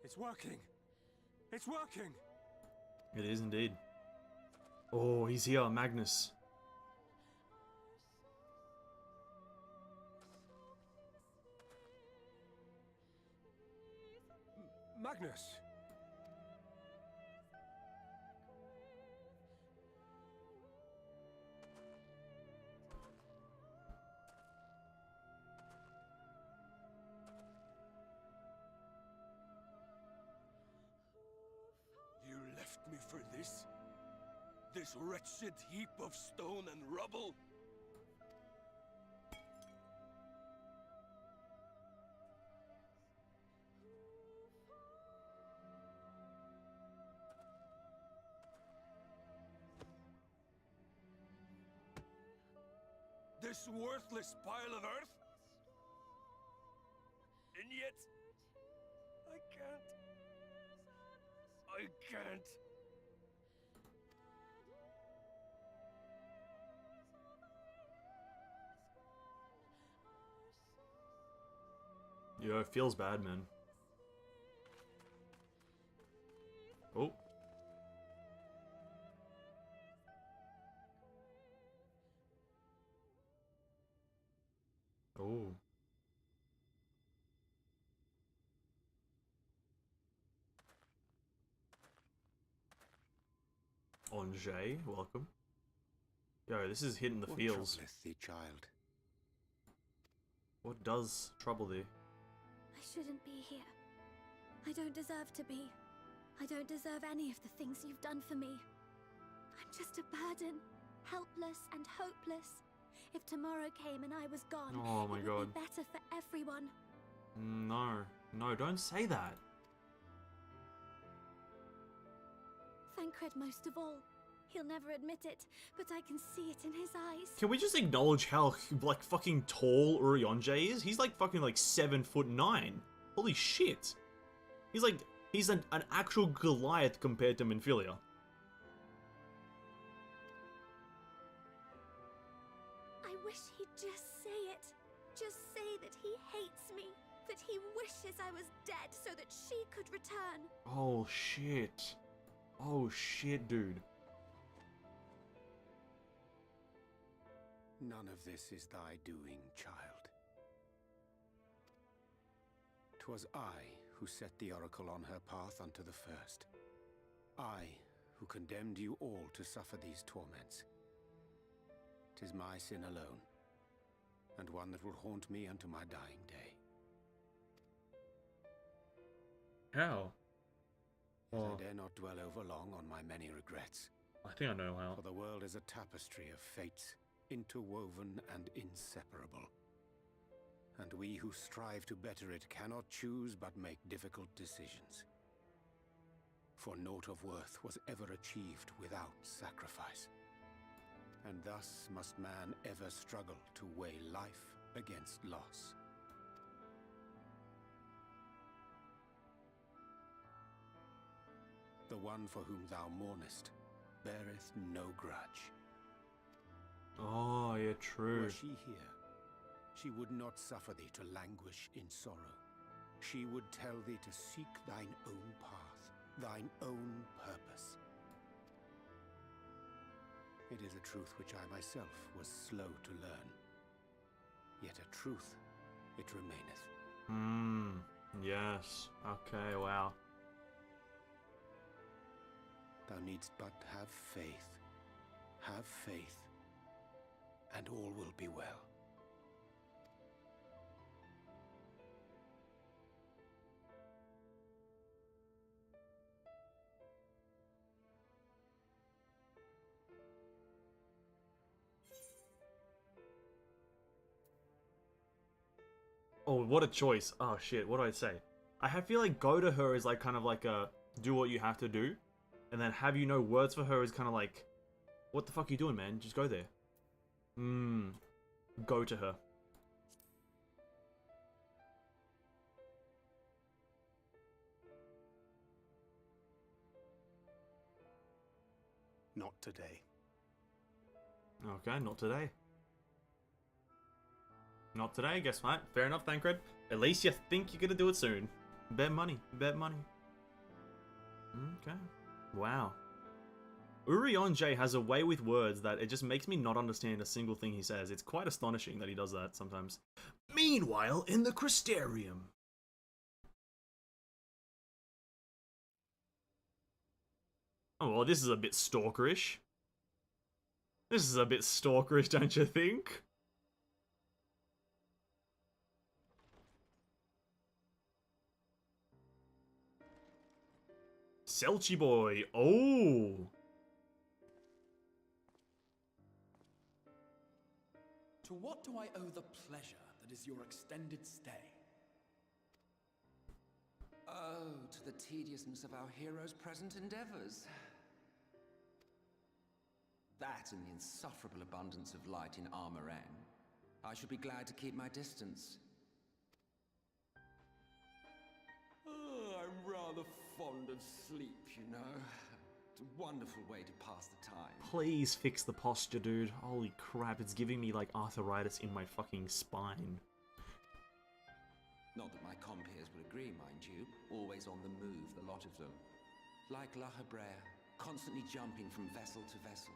It's working! It's working! It is indeed. Oh, he's here, Magnus. Magnus! You left me for this? This wretched heap of stone and rubble? This worthless pile of earth? And yet, I can't. Yeah, it feels bad, man. Oh. Oh. Angers, welcome. Yo, this is hitting the What feels. troubleth thee, child? What does trouble thee? I shouldn't be here. I don't deserve to be. I don't deserve any of the things you've done for me. I'm just a burden, helpless and hopeless. If tomorrow came and I was gone, Oh my it would God. be better for everyone. No. No, don't say that. Thancred most of all. He'll never admit it, but I can see it in his eyes. Can we just acknowledge how, like, fucking tall Urianger is? He's like fucking like 7'9". Holy shit. He's like, he's an actual Goliath compared to Minfilia. I wish he'd just say it. Just say that he hates me. That he wishes I was dead so that she could return. Oh shit. Oh shit, dude. None of this is thy doing, child. 'Twas I who set the Oracle on her path unto the first. I who condemned you all to suffer these torments. 'Tis my sin alone, and one that will haunt me unto my dying day. How? Yet Oh, I dare not dwell over long on my many regrets. I think I know how. For the world is a tapestry of fates, interwoven and inseparable. And we who strive to better it cannot choose but make difficult decisions. For naught of worth was ever achieved without sacrifice. And thus must man ever struggle to weigh life against loss. The one for whom thou mournest beareth no grudge. Oh, yeah, true. Were she here, she would not suffer thee to languish in sorrow. She would tell thee to seek thine own path, thine own purpose. It is a truth which I myself was slow to learn. Yet a truth it remaineth. Yes. Okay, wow. Thou needst but have faith. Have faith, and all will be well. Oh, what a choice. Oh shit, what do I say? Feel like go to her is like kind of like a do what you have to do. And then have you no words for her is kind of like, what the fuck are you doing, man? Just go there. Go to her. Not today. Okay, not today. Not today, guess what? Fair enough, Thancred. At least you think you're gonna do it soon. Bet money, bet money. Okay. Wow. Urianger has a way with words that it just makes me not understand a single thing he says. It's quite astonishing that he does that sometimes. Meanwhile, in the Crystarium. Oh, well, this is a bit stalkerish. This is a bit stalkerish, don't you think? Selchi boy. Oh. To what do I owe the pleasure that is your extended stay? Oh, to the tediousness of our hero's present endeavors. That and the insufferable abundance of light in Armorang. I should be glad to keep my distance. Oh, I'm rather fond of sleep, you know. It's a wonderful way to pass the time. Please fix the posture, dude. Holy crap, it's giving me like arthritis in my fucking spine. Not that my degree, mind you. Always on the move, the lot of them. Like Lahee, constantly jumping from vessel to vessel.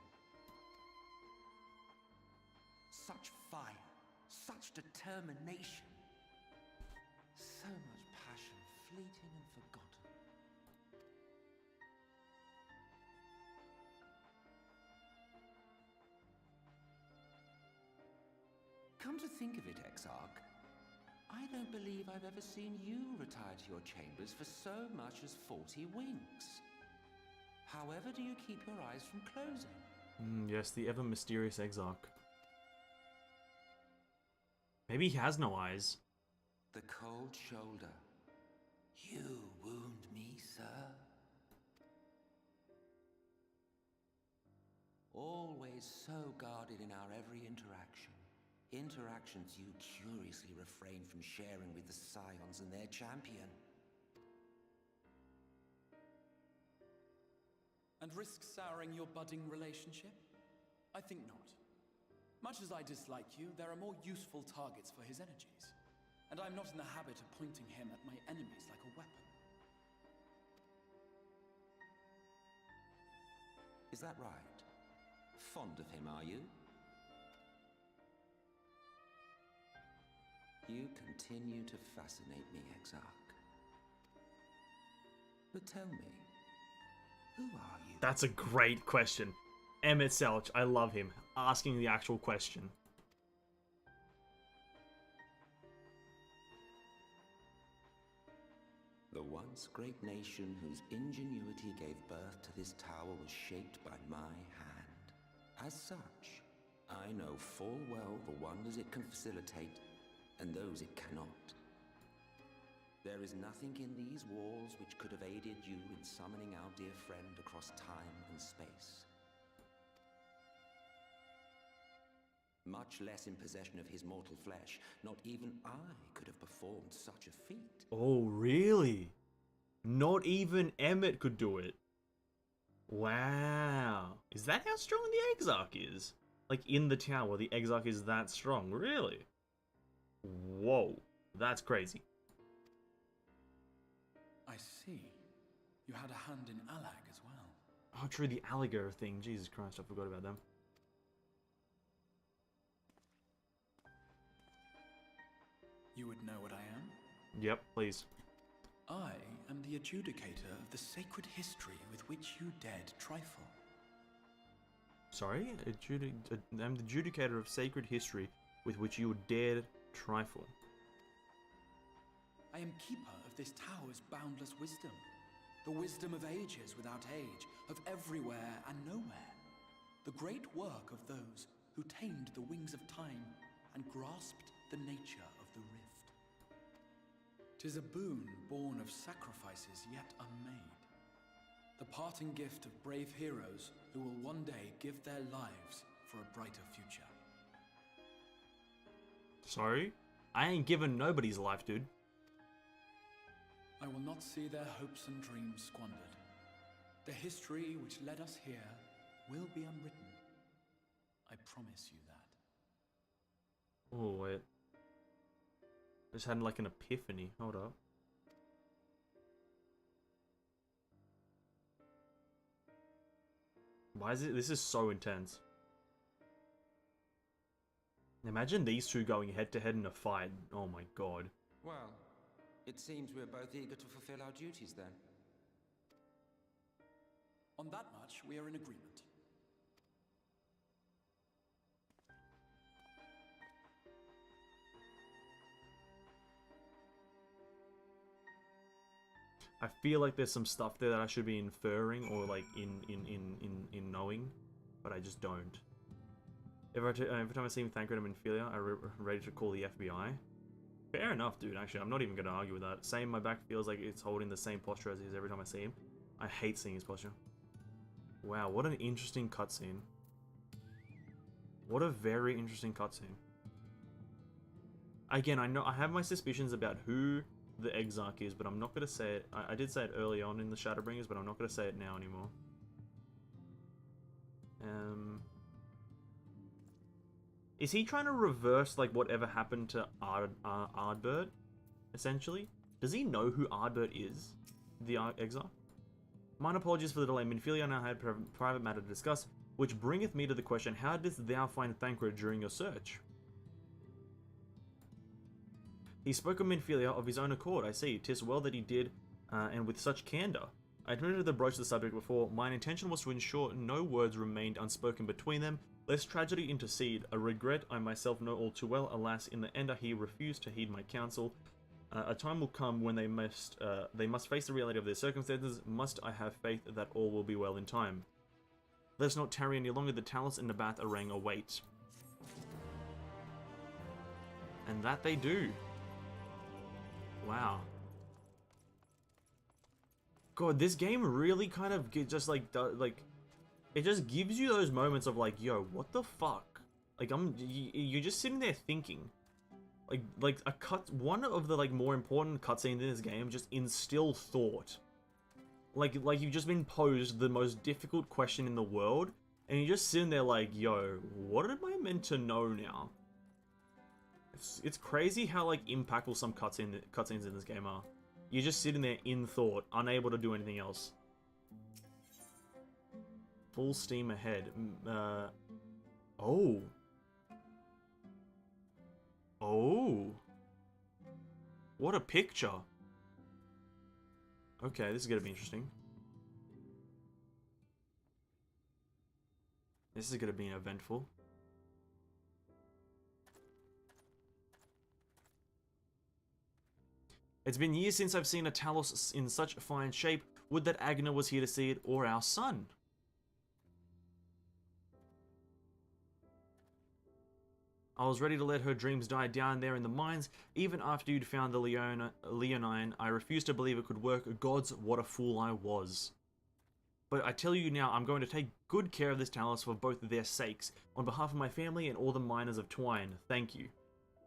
Such fire, such determination. So much passion, fleeting and forgotten. Come to think of it, Exarch, I don't believe I've ever seen you retire to your chambers for so much as 40 winks. However do you keep your eyes from closing? Yes, the ever mysterious Exarch. Maybe he has no eyes. The cold shoulder. You wound me, sir. Always so guarded in our every interaction. Interactions you curiously refrain from sharing with the Scions and their champion. And risk souring your budding relationship? I think not. Much as I dislike you, there are more useful targets for his energies. And I'm not in the habit of pointing him at my enemies like a weapon. Is that right? Fond of him, are you? You continue to fascinate me, Exarch. But tell me, who are you? That's a great question. Emmett Selch, I love him, asking the actual question. The once great nation whose ingenuity gave birth to this tower was shaped by my hand. As such, I know full well the wonders it can facilitate and those it cannot. There is nothing in these walls which could have aided you in summoning our dear friend across time and space. Much less in possession of his mortal flesh, not even I could have performed such a feat. Oh, really? Not even Emmett could do it. Wow. Is that how strong the Exarch is? Like, in the tower, the Exarch is that strong? Really? Whoa. That's crazy. I see. You had a hand in Alag as well. Oh, true, the alligator thing. Jesus Christ, I forgot about them. You would know what I am? Yep, please. I am the adjudicator of the sacred history with which you dared trifle. Sorry? I'm the adjudicator of sacred history with which you dared trifle. I am keeper of this tower's boundless wisdom. The wisdom of ages without age, of everywhere and nowhere. The great work of those who tamed the wings of time and grasped the nature of the rift. 'Tis a boon born of sacrifices yet unmade. The parting gift of brave heroes who will one day give their lives for a brighter future. Sorry? I ain't giving nobody's life, dude. I will not see their hopes and dreams squandered. The history which led us here will be unwritten. I promise you that. Oh, wait. I just had like an epiphany. Hold up. Why is it? This is so intense. Imagine these two going head to head in a fight. Oh my god. Well, it seems we're both eager to fulfill our duties then. On that much, we are in agreement. I feel like there's some stuff there that I should be inferring or like in knowing, but I just don't. Every time I see Thancred and Ophelia, I'm ready to call the FBI. Fair enough, dude. Actually, I'm not even gonna argue with that. Same, my back feels like it's holding the same posture as he is every time I see him. I hate seeing his posture. Wow, what an interesting cutscene. What a very interesting cutscene. Again, I have my suspicions about who the Exarch is, but I'm not gonna say it. I did say it early on in the Shadowbringers, but I'm not gonna say it now anymore. Is he trying to reverse like whatever happened to Ardbert, essentially? Does he know who Ardbert is? The Exile? Mine apologies for the delay. Minfilia and I had private matter to discuss, which bringeth me to the question, how didst thou find Thancred during your search? He spoke of Minfilia of his own accord, I see. 'Tis well that he did, and with such candour. I admitted to broach the subject before. Mine intention was to ensure no words remained unspoken between them, lest tragedy intercede. A regret I myself know all too well. Alas, in the end he refused to heed my counsel. A time will come when they must face the reality of their circumstances. Must I have faith that all will be well in time? Let us not tarry any longer. The Talus and Nabath Arang await. And that they do. Wow. God, this game really kind of just like it just gives you those moments of like, yo, what the fuck? Like you're just sitting there thinking. Like one of the like more important cutscenes in this game just instill thought. Like you've just been posed the most difficult question in the world, and you're just sitting there like, yo, what am I meant to know now? It's crazy how like impactful some cutscenes in this game are. You're just sitting there in thought, unable to do anything else. Full steam ahead. Oh. Oh. What a picture. Okay, this is gonna be interesting. This is gonna be eventful. It's been years since I've seen a Talos in such fine shape. Would that Agna was here to see it, or our son. I was ready to let her dreams die down there in the mines. Even after you'd found the Leonine, I refused to believe it could work. Gods, what a fool I was. But I tell you now, I'm going to take good care of this Talos for both their sakes. On behalf of my family and all the miners of Twine, thank you.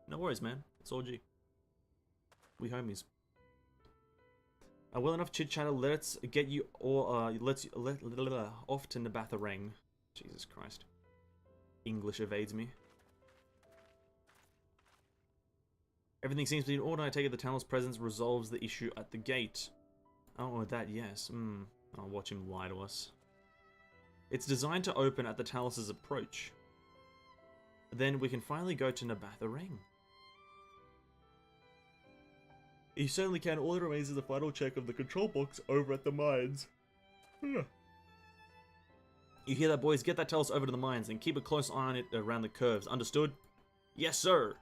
No worries, man. It's all G. We homies. Well enough chit-chatter, let's get you all, off to Nabath Arang. Jesus Christ. English evades me. Everything seems to be in order. I take it the Talos' presence resolves the issue at the gate. Oh, that, yes. I'll watch him lie to us. It's designed to open at the Talos' approach. Then we can finally go to Nabath Arang. You certainly can. All that remains is the final check of the control box over at the mines. You hear that, boys? Get that Talos over to the mines and keep a close eye on it around the curves. Understood? Yes, sir!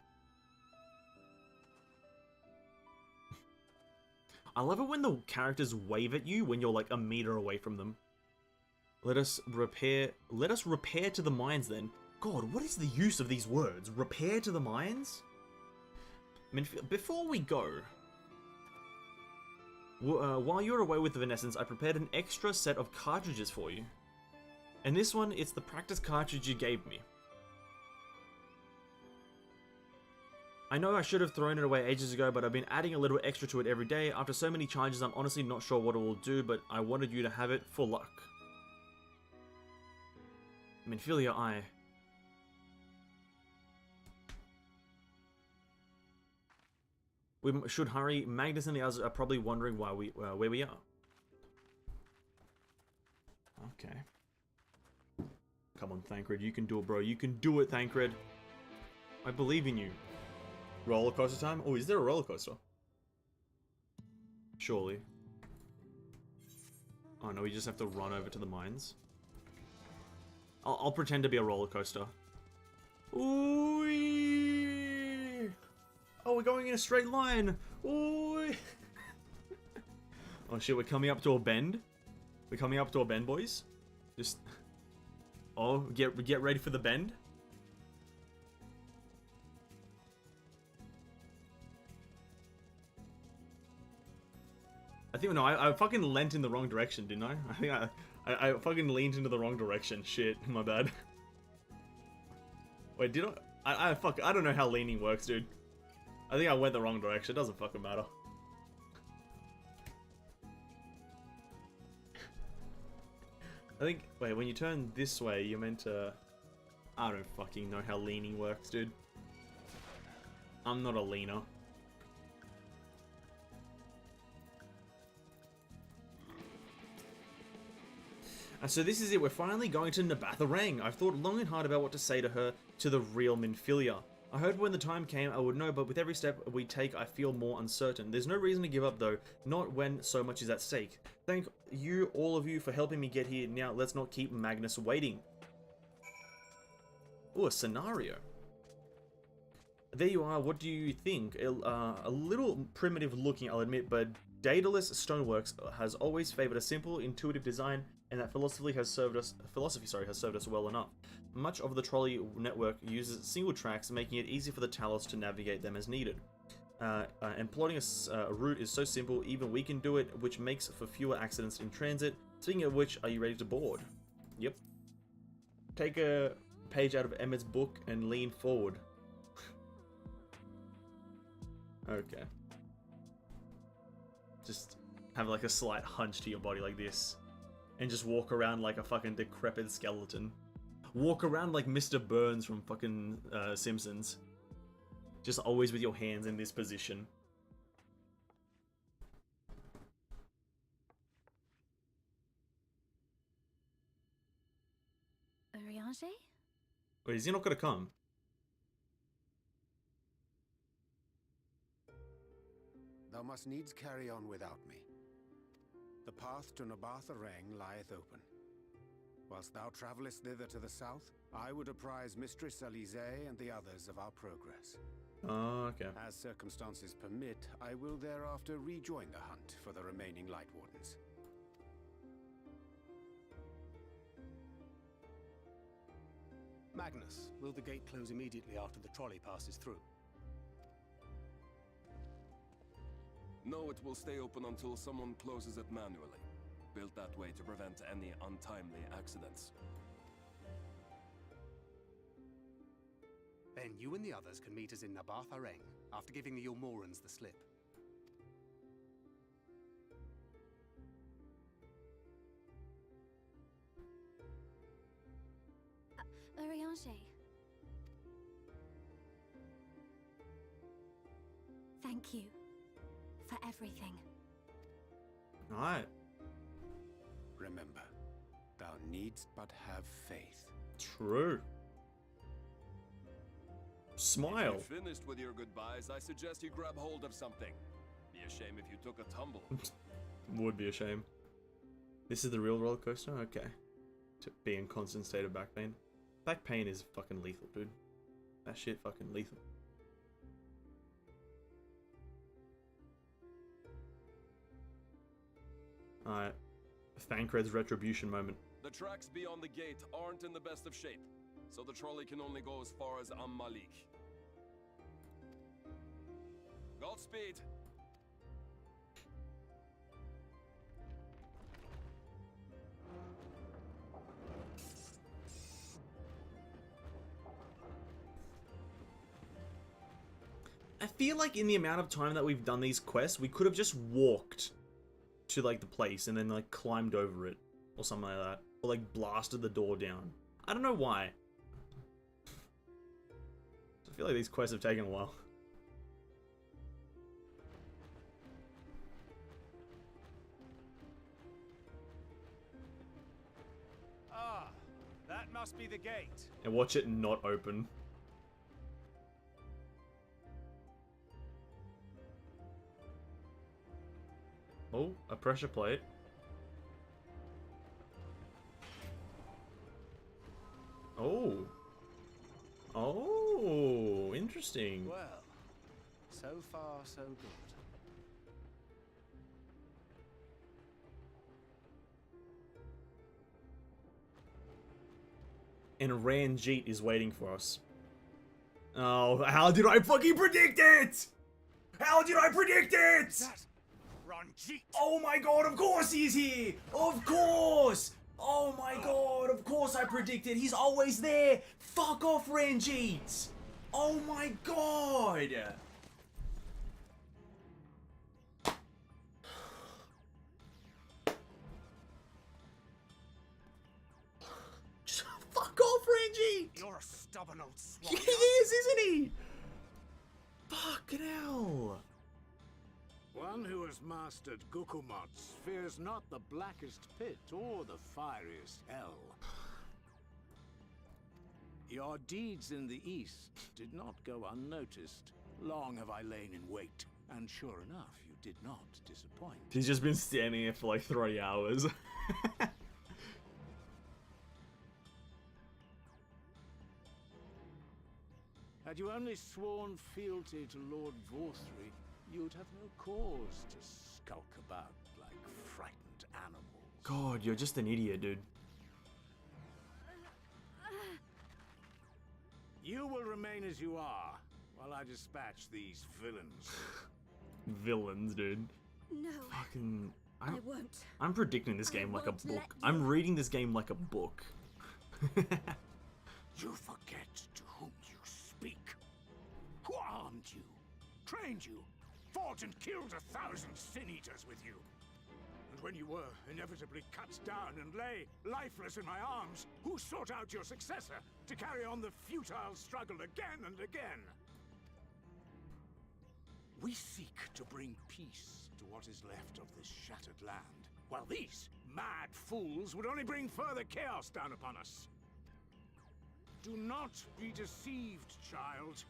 I love it when the characters wave at you when you're like a meter away from them. Let us repair to the mines then. God, what is the use of these words? Repair to the mines? I mean, before we go, while you're away with the Venessence, I prepared an extra set of cartridges for you. And this one, it's the practice cartridge you gave me. I know I should have thrown it away ages ago, but I've been adding a little extra to it every day. After so many charges, I'm honestly not sure what it will do, but I wanted you to have it for luck. Minfilia, I... We should hurry. Magnus and the others are probably wondering why where we are. Okay. Come on, Thancred. You can do it, bro. You can do it, Thancred. I believe in you. Roller coaster time? Oh, is there a roller coaster? Surely. Oh no, we just have to run over to the mines. I'll pretend to be a roller coaster. Ooh! Oh, we're going in a straight line. Ooh! Oh shit, we're coming up to a bend. We're coming up to a bend, boys. Just... Oh, get ready for the bend. I think, no, I fucking leant in the wrong direction, didn't I? I think I fucking leaned into the wrong direction. Shit, my bad. Wait, did I don't know how leaning works, dude. I think I went the wrong direction. It doesn't fucking matter. I think, wait, when you turn this way, you're meant to... I don't fucking know how leaning works, dude. I'm not a leaner. And so this is it, we're finally going to Nabatha. I've thought long and hard about what to say to her, to the real Minfilia. I heard when the time came I would know, but with every step we take I feel more uncertain. There's no reason to give up though, not when so much is at stake. Thank you, all of you, for helping me get here. Now let's not keep Magnus waiting. Ooh, a scenario. There you are, what do you think? A little primitive looking, I'll admit, but Daedalus Stoneworks has always favored a simple, intuitive design, and that philosophy has served us well enough. Much of the trolley network uses single tracks, making it easy for the Talos to navigate them as needed. And plotting a route is so simple, even we can do it, which makes for fewer accidents in transit. Speaking of which, are you ready to board? Yep. Take a page out of Emmett's book and lean forward. Okay. Just have like a slight hunch to your body like this. And just walk around like a fucking decrepit skeleton. Walk around like Mr. Burns from fucking Simpsons. Just always with your hands in this position. Urianger? Wait, is he not gonna come? Thou must needs carry on without me. The path to Nabatha lieth open. Whilst thou travellest thither to the south, I would apprise Mistress Elise and the others of our progress. Oh, okay. As circumstances permit, I will thereafter rejoin the hunt for the remaining Lightwardens. Magnus, will the gate close immediately after the trolley passes through? No, it will stay open until someone closes it manually. Built that way to prevent any untimely accidents. Then you and the others can meet us in Nabatha after giving the Yulmorans the slip. Urianger. Thank you for everything. Alright. Remember, thou needst but have faith. True. Smile. If you're finished with your goodbyes, I suggest you grab hold of something. Be a shame if you took a tumble. Would be a shame. This is the real roller coaster? Okay. To be in constant state of back pain. Back pain is fucking lethal, dude. That shit fucking lethal. Alright. Thancred's retribution moment. The tracks beyond the gate aren't in the best of shape, so the trolley can only go as far as Malik. Godspeed! I feel like in the amount of time that we've done these quests, we could have just walked to like the place and then like climbed over it or something like that, or like blasted the door down. I don't know why. I feel like these quests have taken a while. Ah, that must be the gate. And watch it not open. Oh, a pressure plate. Oh. Oh, interesting. Well, so far so good. And Ranjit is waiting for us. Oh, how did I fucking predict it? How did I predict it? Ranjit! Oh my god, of course he's here! Of course! Oh my god, of course I predicted. He's always there. Fuck off, Ranjit! Oh my god! Fuck off, Ranjit! You're a stubborn old swine. He is, isn't he? Fucking hell. One who has mastered Gukumots fears not the blackest pit or the fieriest hell. Your deeds in the east did not go unnoticed. Long have I lain in wait, and sure enough, you did not disappoint. He's just been standing here for like 3 hours. Had you only sworn fealty to Lord Vorthry, you'd have no cause to skulk about like frightened animals. God, you're just an idiot, dude. You will remain as you are, while I dispatch these villains. Villains, dude. No. Fucking... I won't. I'm predicting this game like a book. I'm reading this game like a book. You forget to whom you speak. Who armed you, trained you, fought and killed 1,000 sin-eaters with you. And when you were inevitably cut down and lay lifeless in my arms, who sought out your successor to carry on the futile struggle again and again? We seek to bring peace to what is left of this shattered land, while these mad fools would only bring further chaos down upon us. Do not be deceived, child.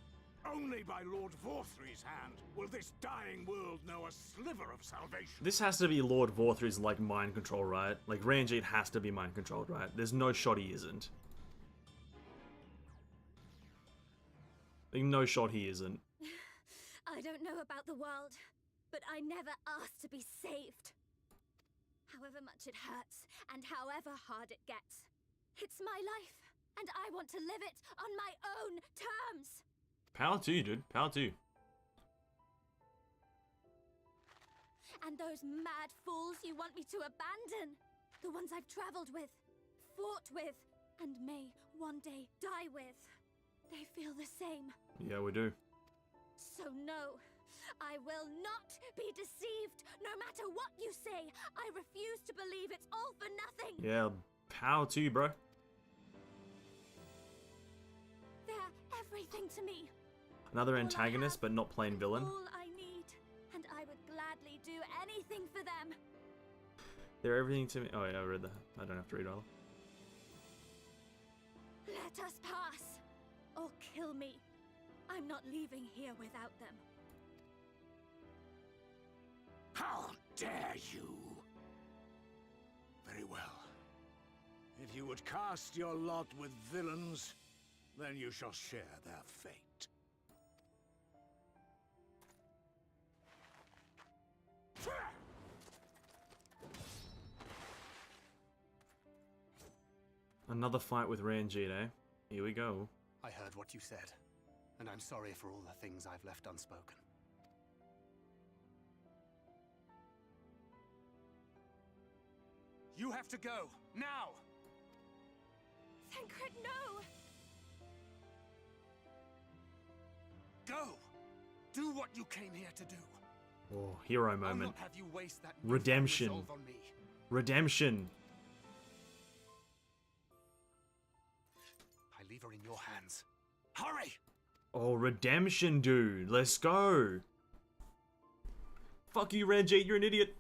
Only by Lord Vorthry's hand will this dying world know a sliver of salvation. This has to be Lord Vorthry's, like, mind control, right? Like, Ranjit has to be mind controlled, right? There's no shot he isn't. Like, no shot he isn't. I don't know about the world, but I never asked to be saved. However much it hurts, and however hard it gets. It's my life, and I want to live it on my own terms. Power to you, dude. Power to you. And those mad fools you want me to abandon. The ones I've traveled with, fought with, and may one day die with. They feel the same. Yeah, we do. So no, I will not be deceived. No matter what you say, I refuse to believe it's all for nothing. Yeah, power to you, bro. They're everything to me. Another antagonist, but not plain villain. All I need, and I would gladly do anything for them. They're everything to me. Oh yeah, I read that. I don't have to read all. Let us pass, or kill me. I'm not leaving here without them. How dare you? Very well. If you would cast your lot with villains, then you shall share their fate. Another fight with Ranjit, eh? Here we go. I heard what you said, and I'm sorry for all the things I've left unspoken. You have to go, now! Thancred, no! Go! Do what you came here to do. Oh, hero I'll moment. not have you waste that Redemption. resolve on me. Redemption. I leave her in your hands. Hurry! Oh, redemption, dude. Let's go. Fuck you, Ranjit. You're an idiot.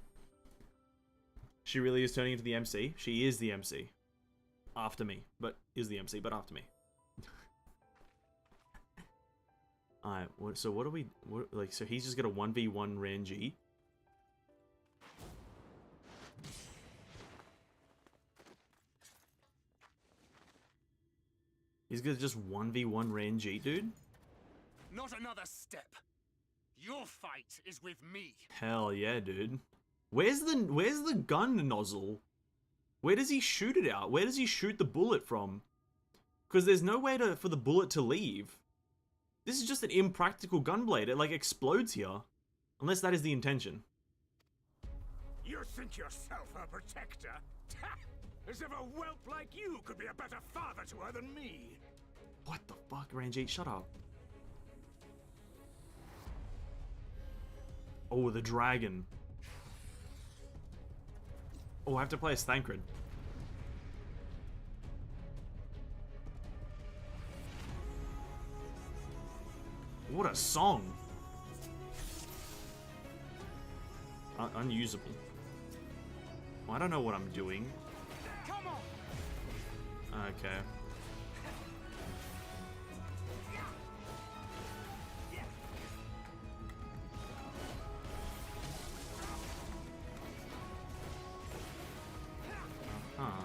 She really is turning into the MC. She is the MC. After me. But is the MC, but after me. Alright, so what do we... like, so he's just got a 1v1 Ranjit. He's gonna just 1v1 Ranjit, dude? Not another step. Your fight is with me. Hell yeah, dude. Where's the gun nozzle? Where does he shoot it out? Where does he shoot the bullet from? Because there's no way for the bullet to leave. This is just an impractical gunblade. It like explodes here. Unless that is the intention. You think yourself her protector? As if a whelp like you could be a better father to her than me. What the fuck, Ranjit? Shut up. Oh, the dragon. Oh, I have to play as Thancred. What a song. unusable. Well, I don't know what I'm doing. Come on. Okay. Uh-huh.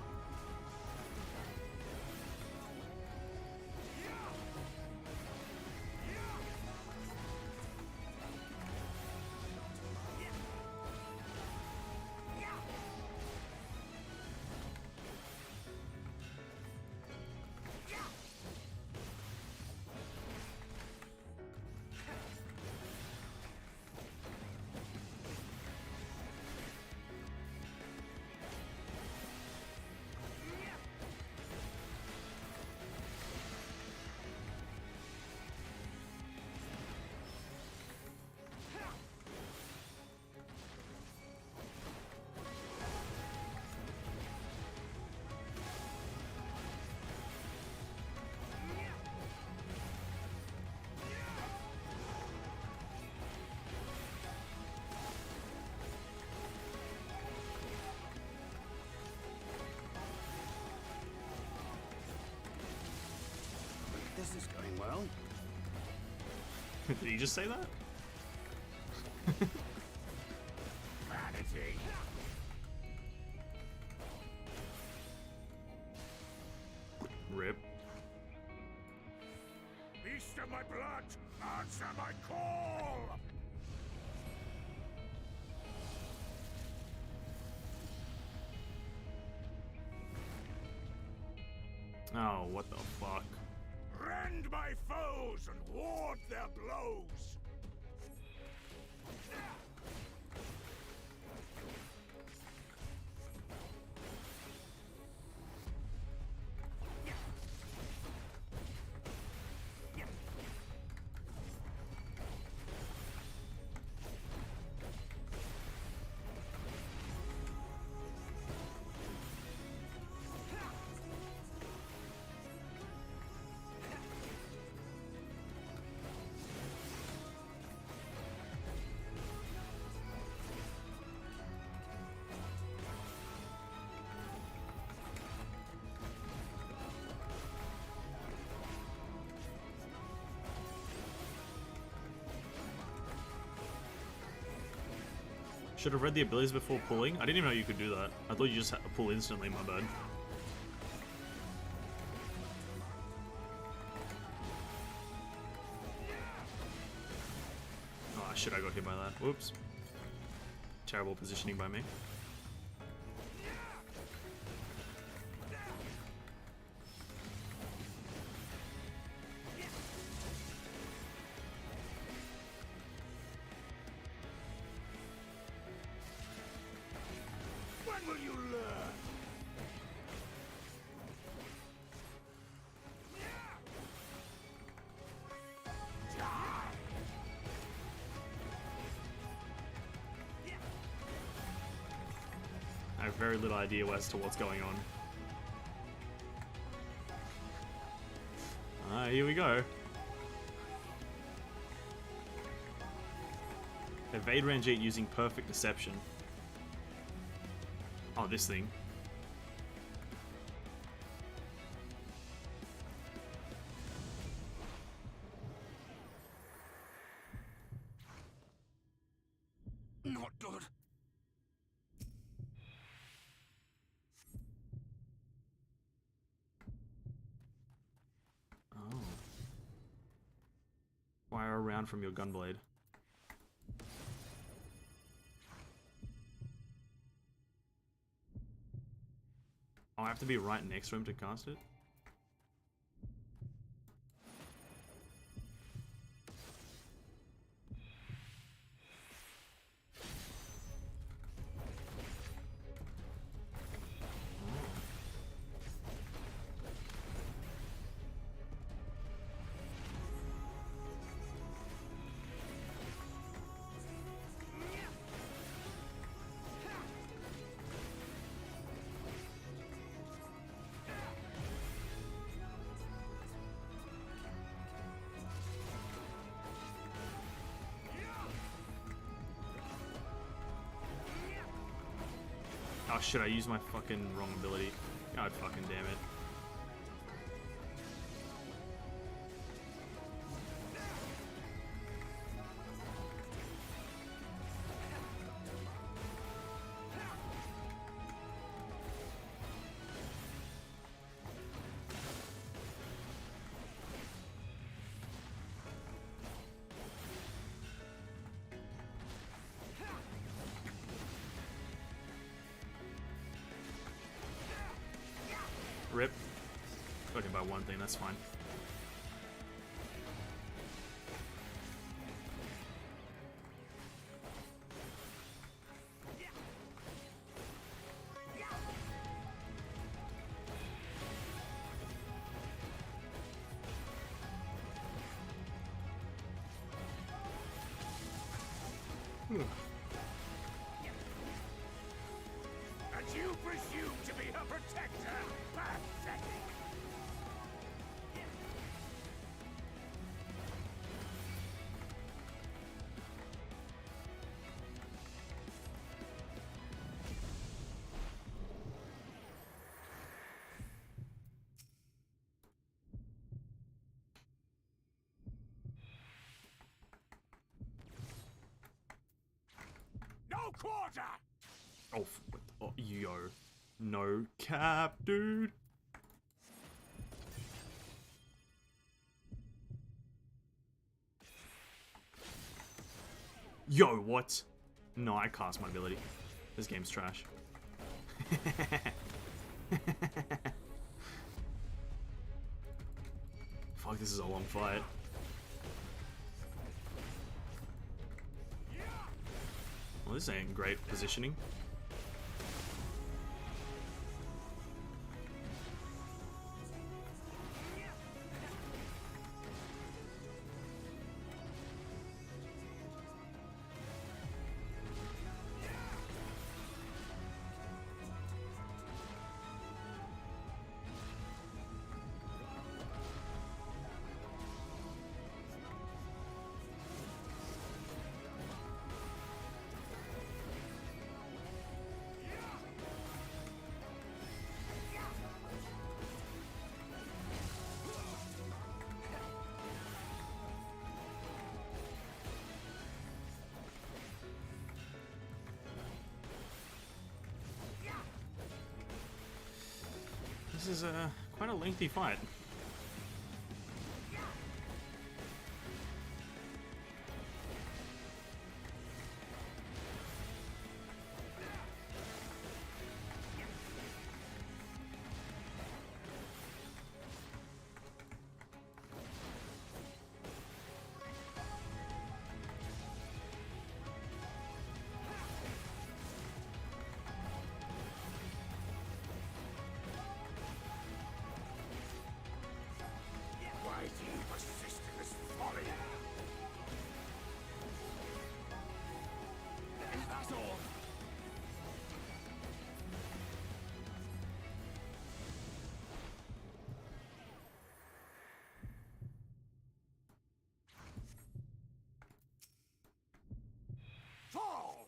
This is going well. Did he just say that? Vanity. Rip. Beast of my blood, answer my call! Oh, what the fuck? Rend my foes and ward their blows! Should have read the abilities before pulling. I didn't even know you could do that. I thought you just had to pull instantly, my bad. Oh shit, I got hit by that. Whoops. Terrible positioning by me. When will you learn? I have very little idea as to what's going on. Ah, here we go. Evade range 8 using perfect deception. Oh, this thing. Not good. Oh. Fire a round from your gunblade. Oh, I have to be right next to him to cast it? shit, I used my fucking wrong ability. God fucking damn it. Rip. Okay, by one thing, that's fine. And you presume to be her protector? Pathetic! No quarter! Oh, oh, yo. No cap, dude. Yo, what? No, I cast my ability. This game's trash. Fuck, this is a long fight. Well, this ain't great positioning. This is quite a lengthy fight. Fall!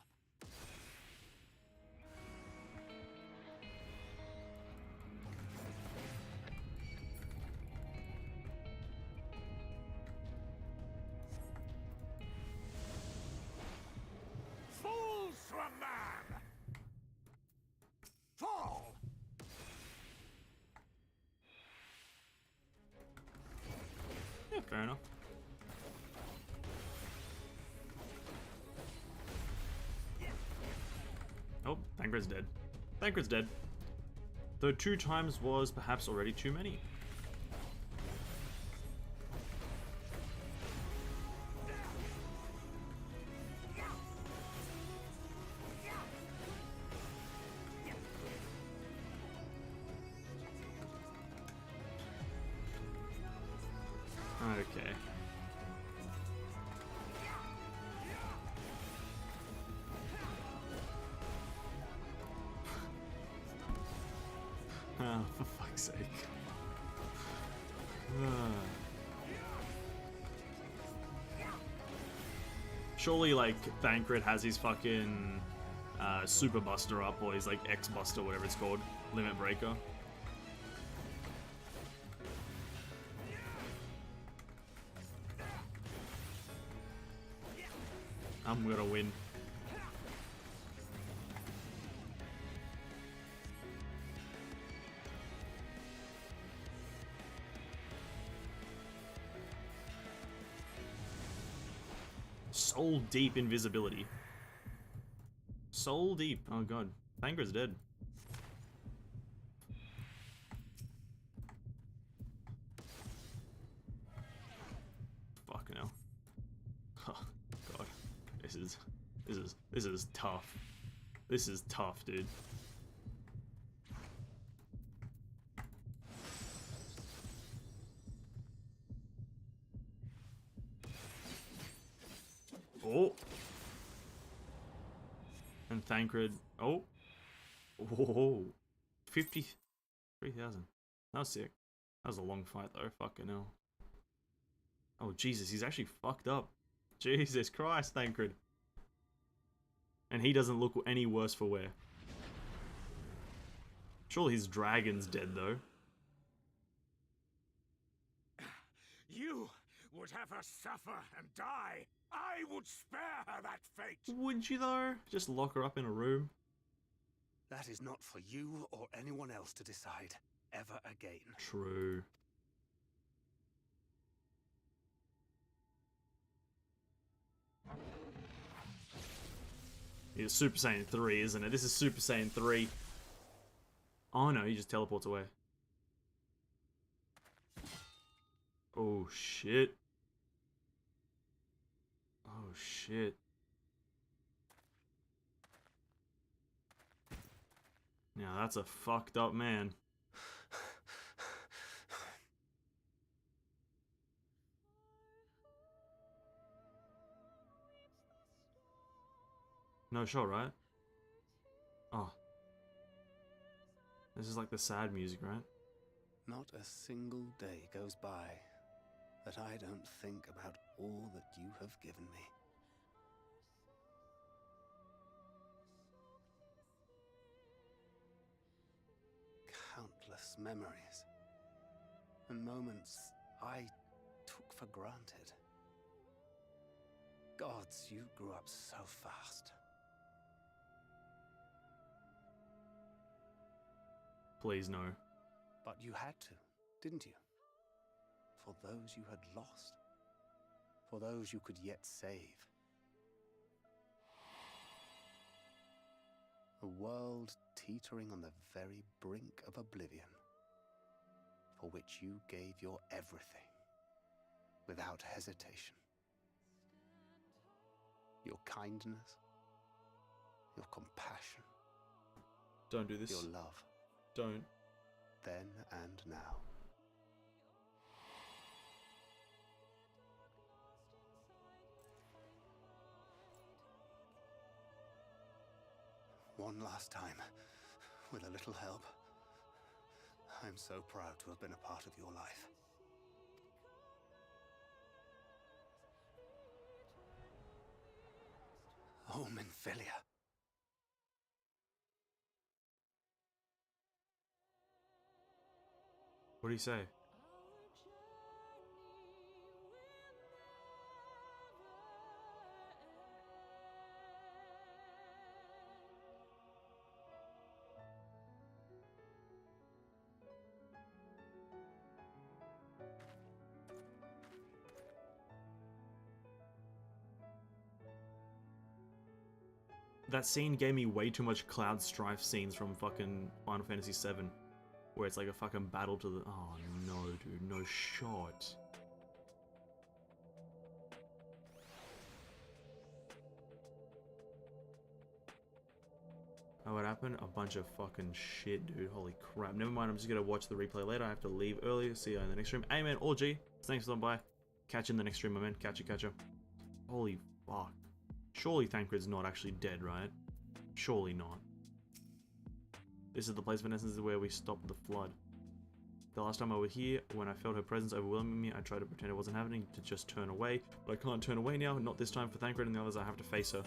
Fools from man! Fall! Yeah, fair enough. Oh, Thancred's dead. Thancred's dead. Though 2 times was perhaps already too many. Okay. Oh, for fuck's sake. Surely, like, Thancred has his fucking, Super Buster up, or his like X Buster, whatever it's called, Limit Breaker. I'm gonna win. Soul Deep invisibility. Soul Deep. Oh god. Thangra's dead. Fucking hell. Oh god. This is tough. This is tough, dude. Oh. And Thancred. Oh. Whoa. 53,000. That was sick. That was a long fight though. Fucking hell. Oh Jesus, he's actually fucked up. Jesus Christ, Thancred. And he doesn't look any worse for wear. Surely his dragon's dead though. You would have her suffer and die. I would spare her that fate. Would you though? Just lock her up in a room? That is not for you or anyone else to decide ever again. True. It's Super Saiyan 3, isn't it? This is Super Saiyan 3. Oh no, he just teleports away. Oh shit. Oh shit. Now that's a fucked up man. No shot, right? Oh. This is like the sad music, right? Not a single day goes by that I don't think about all that you have given me. Countless memories and moments I took for granted. Gods, you grew up so fast. Please no. But you had to, didn't you? For those you had lost. For those you could yet save. A world teetering on the very brink of oblivion, for which you gave your everything, without hesitation. Your kindness, your compassion. Don't do this. Your love. Don't. Then and now. One last time, with a little help. I'm so proud to have been a part of your life. Oh, Minfilia. What do you say? That scene gave me way too much Cloud Strife scenes from fucking Final Fantasy VII. Where it's like a fucking battle to the... Oh no, dude. No shot. Oh, what happened? A bunch of fucking shit, dude. Holy crap. Never mind, I'm just gonna watch the replay later. I have to leave early. See you in the next stream. Hey man, all G. Thanks for stopping by. Catch you in the next stream, my man. Catch you. Holy fuck. Surely Thancred's not actually dead, right? Surely not. This is the place, Vanessa, is where we stopped the flood. The last time I was here, when I felt her presence overwhelming me, I tried to pretend it wasn't happening, to just turn away. But I can't turn away now, not this time for Thancred and the others, I have to face her.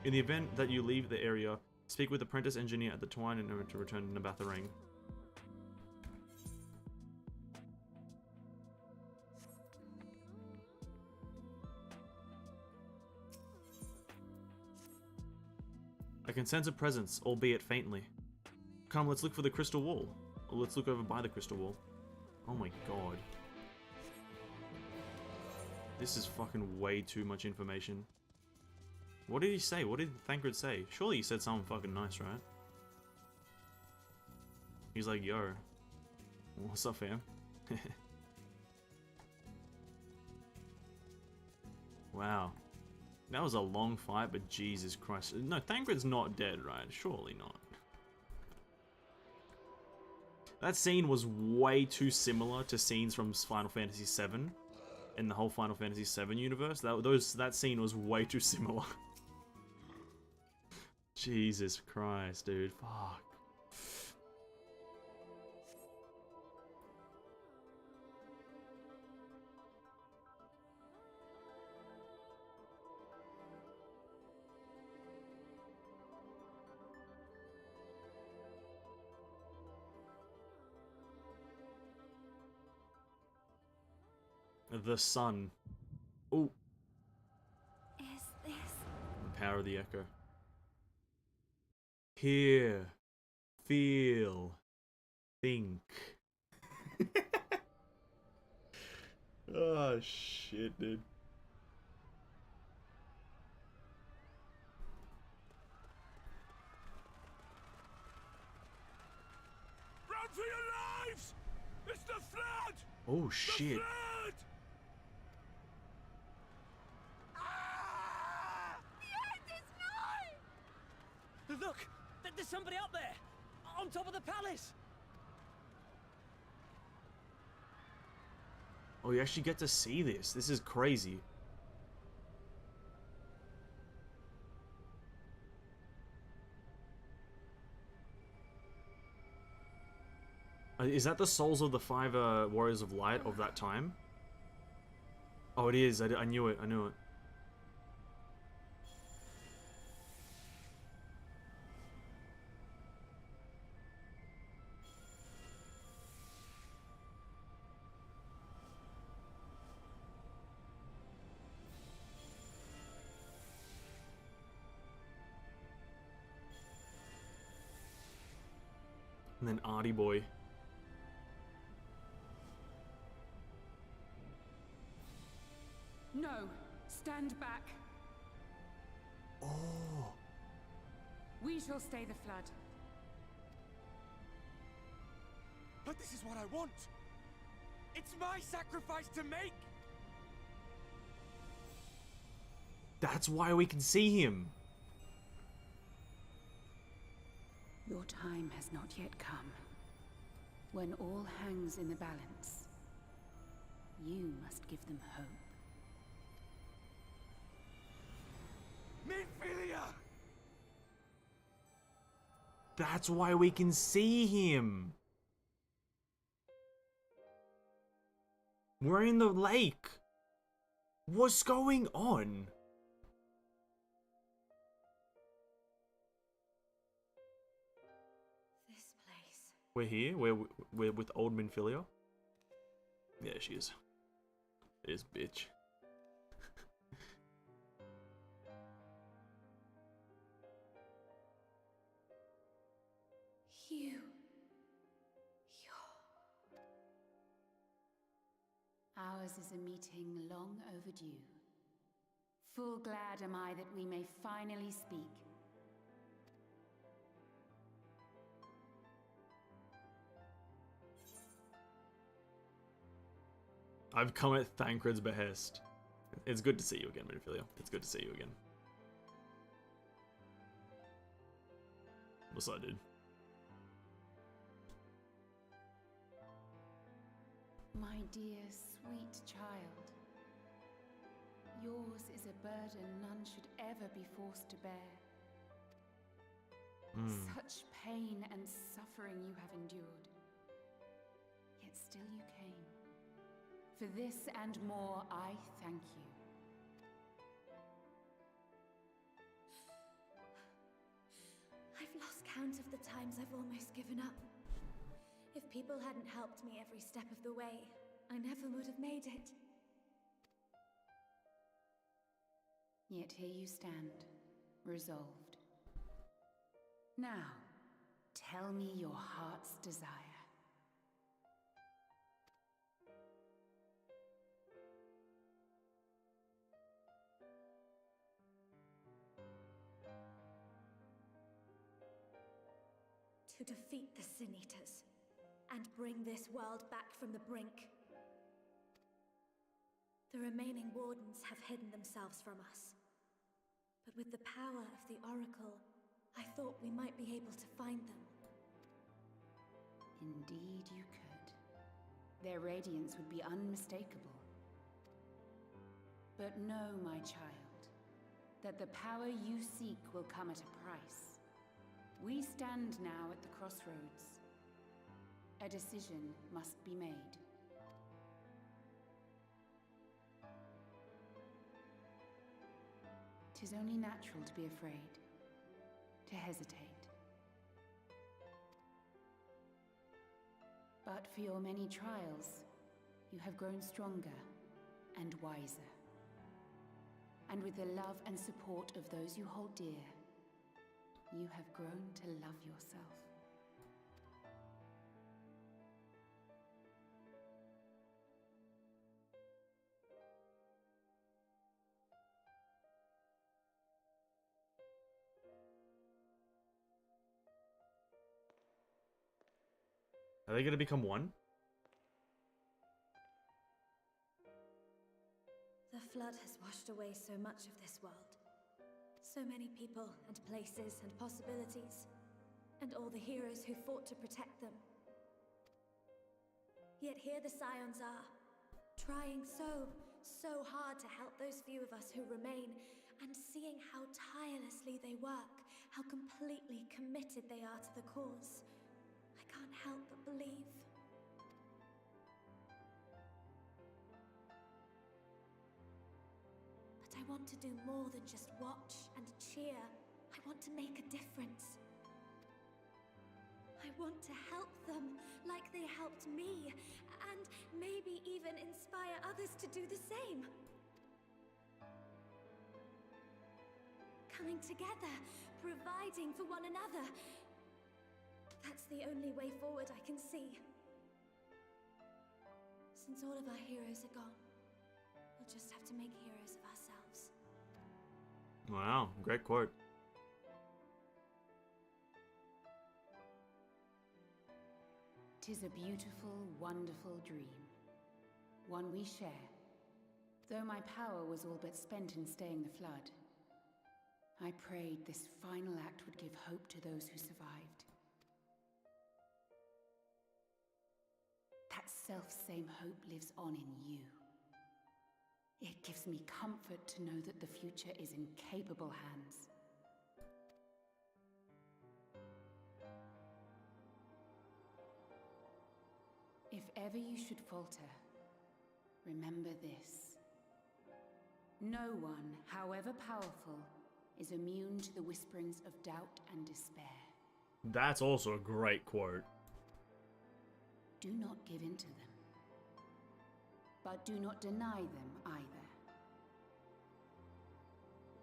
In the event that you leave the area, speak with apprentice engineer at the Twine in order to return to Nabatharang. I can sense a presence, albeit faintly. Come, let's look for the crystal wall. Or let's look over by the crystal wall. Oh my god. This is fucking way too much information. What did he say? What did Thancred say? Surely he said something fucking nice, right? He's like, yo. What's up, fam? Wow. That was a long fight, but Jesus Christ. No, Thancred's not dead, right? Surely not. That scene was way too similar to scenes from Final Fantasy VII in the whole Final Fantasy VII universe. That scene was way too similar. Jesus Christ, dude. Fuck. The sun. Ooh. Is this... The power of the echo. Hear. Feel. Think. Oh shit, dude. Run for your lives! It's the flood! Oh shit. The flood! Look! There's somebody up there! On top of the palace! Oh, you actually get to see this. This is crazy. Is that the souls of the 5 Warriors of Light of that time? Oh, it is. I knew it. I knew it. And then Artie Boy. No, stand back. Oh. We shall stay the flood. But this is what I want. It's my sacrifice to make. That's why we can see him. Your time has not yet come. When all hangs in the balance, you must give them hope. Minfilia! That's why we can see him. We're in the lake. What's going on? We're here. We're with old Minfilia. Yeah, she is. This bitch. Ours is a meeting long overdue. Full glad am I that we may finally speak. I've come at Thancred's behest. It's good to see you again, Minfilia. It's good to see you again. What's up, dude? My dear, sweet child. Yours is a burden none should ever be forced to bear. Such pain and suffering you have endured. Yet still you came. For this and more, I thank you. count of the times I've almost given up. If people hadn't helped me every step of the way, I never would have made it. Yet here you stand, resolved. Now, tell me your heart's desire. To defeat the Sin Eaters, and bring this world back from the brink. The remaining Wardens have hidden themselves from us. But with the power of the Oracle, I thought we might be able to find them. Indeed you could. Their radiance would be unmistakable. But know, my child, that the power you seek will come at a price. We stand now at the crossroads. A decision must be made. Tis only natural to be afraid, to hesitate. But for your many trials, you have grown stronger and wiser. And with the love and support of those you hold dear, you have grown to love yourself. Are they gonna become one? The flood has washed away so much of this world. So many people and places and possibilities, and all the heroes who fought to protect them. Yet here the Scions are, trying so hard to help those few of us who remain, and seeing how tirelessly they work, how completely committed they are to the cause. I can't help but believe. I want to do more than just watch and cheer. I want to make a difference. I want to help them like they helped me, and maybe even inspire others to do the same. Coming together, providing for one another. That's the only way forward I can see. Since all of our heroes are gone, we'll just have to make heroes of ourselves. Wow, great quote. Tis a beautiful, wonderful dream. One we share. Though my power was all but spent in staying the flood, I prayed this final act would give hope to those who survived. That self-same hope lives on in you. It gives me comfort to know that the future is in capable hands. If ever you should falter, remember this. No one, however powerful, is immune to the whisperings of doubt and despair. That's also a great quote. Do not give in to them. But do not deny them either.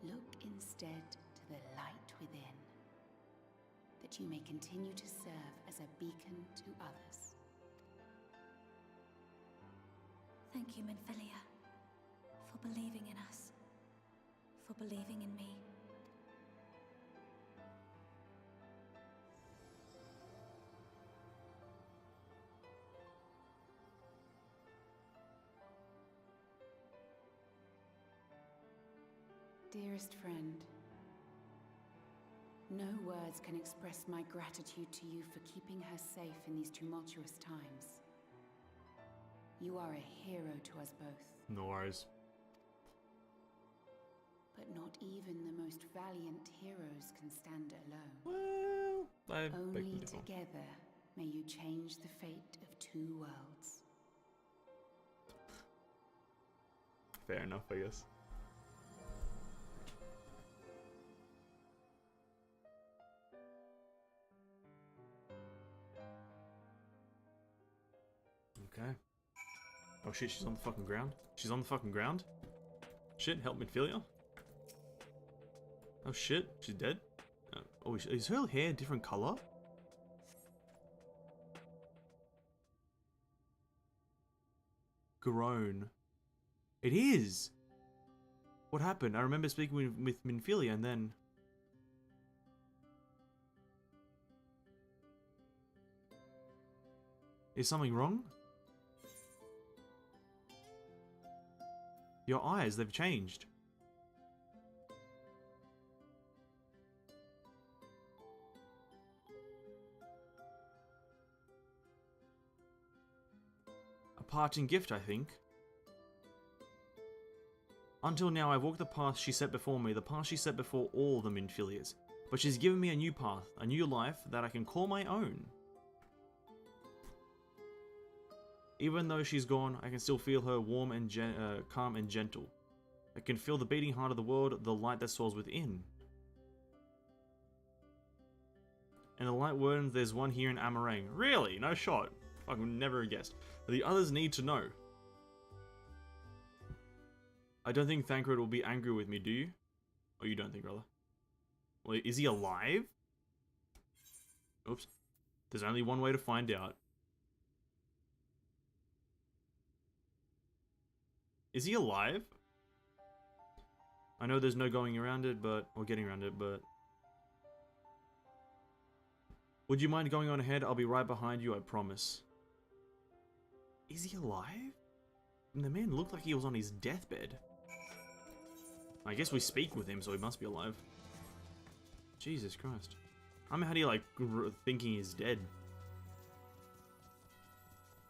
Look instead to the light within, that you may continue to serve as a beacon to others. Thank you, Minfilia, for believing in us, for believing in me. Dearest friend, no words can express my gratitude to you for keeping her safe in these tumultuous times. You are a hero to us both. No worries. But not even the most valiant heroes can stand alone. Well, Only together may you change the fate of two worlds. Fair enough, I guess. Okay. Oh shit, she's on the fucking ground. She's on the fucking ground? Shit, help Minfilia. Oh shit, she's dead? Oh, is her hair a different color? Grown. It is! What happened? I remember speaking with Minfilia and then... Is something wrong? Your eyes, they've changed. A parting gift, I think. Until now, I've walked the path she set before me, the path she set before all the Minfilias. But she's given me a new path, a new life that I can call my own. Even though she's gone, I can still feel her warm and calm and gentle. I can feel the beating heart of the world, the light that soars within. And the Lightwardens, there's one here in Amarang. Really? No shot. I would never have guessed. The others need to know. I don't think Thancred will be angry with me, do you? Oh, you don't think, rather. Well, is he alive? Oops. There's only one way to find out. Is he alive? I know there's no going around it, but... or getting around it, but... Would you mind going on ahead? I'll be right behind you, I promise. Is he alive? The man looked like he was on his deathbed. I guess we speak with him, so he must be alive. Jesus Christ. I'm how do you like thinking he's dead?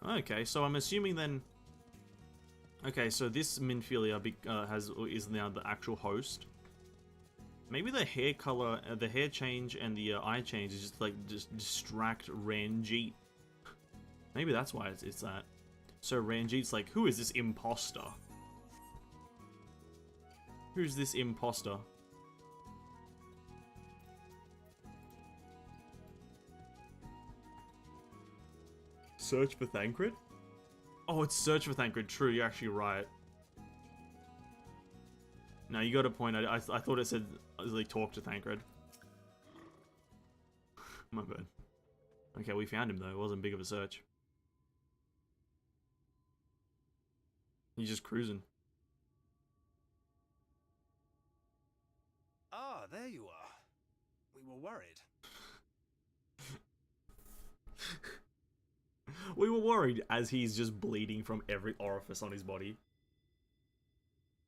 Okay, so I'm assuming then... Okay, so this Minfilia is now the actual host. Maybe the hair color, the hair change and the eye change is just like distract Ranjit. Maybe that's why it's that. So Ranjit's like, who is this imposter? Who's this imposter? Search for Thancred? Oh, it's search for Thancred. True, you're actually right. No, you got a point. I thought it said like talk to Thancred. My bad. Okay, we found him though. It wasn't big of a search. He's just cruising. Ah, there you are. We were worried. We were worried as he's just bleeding from every orifice on his body.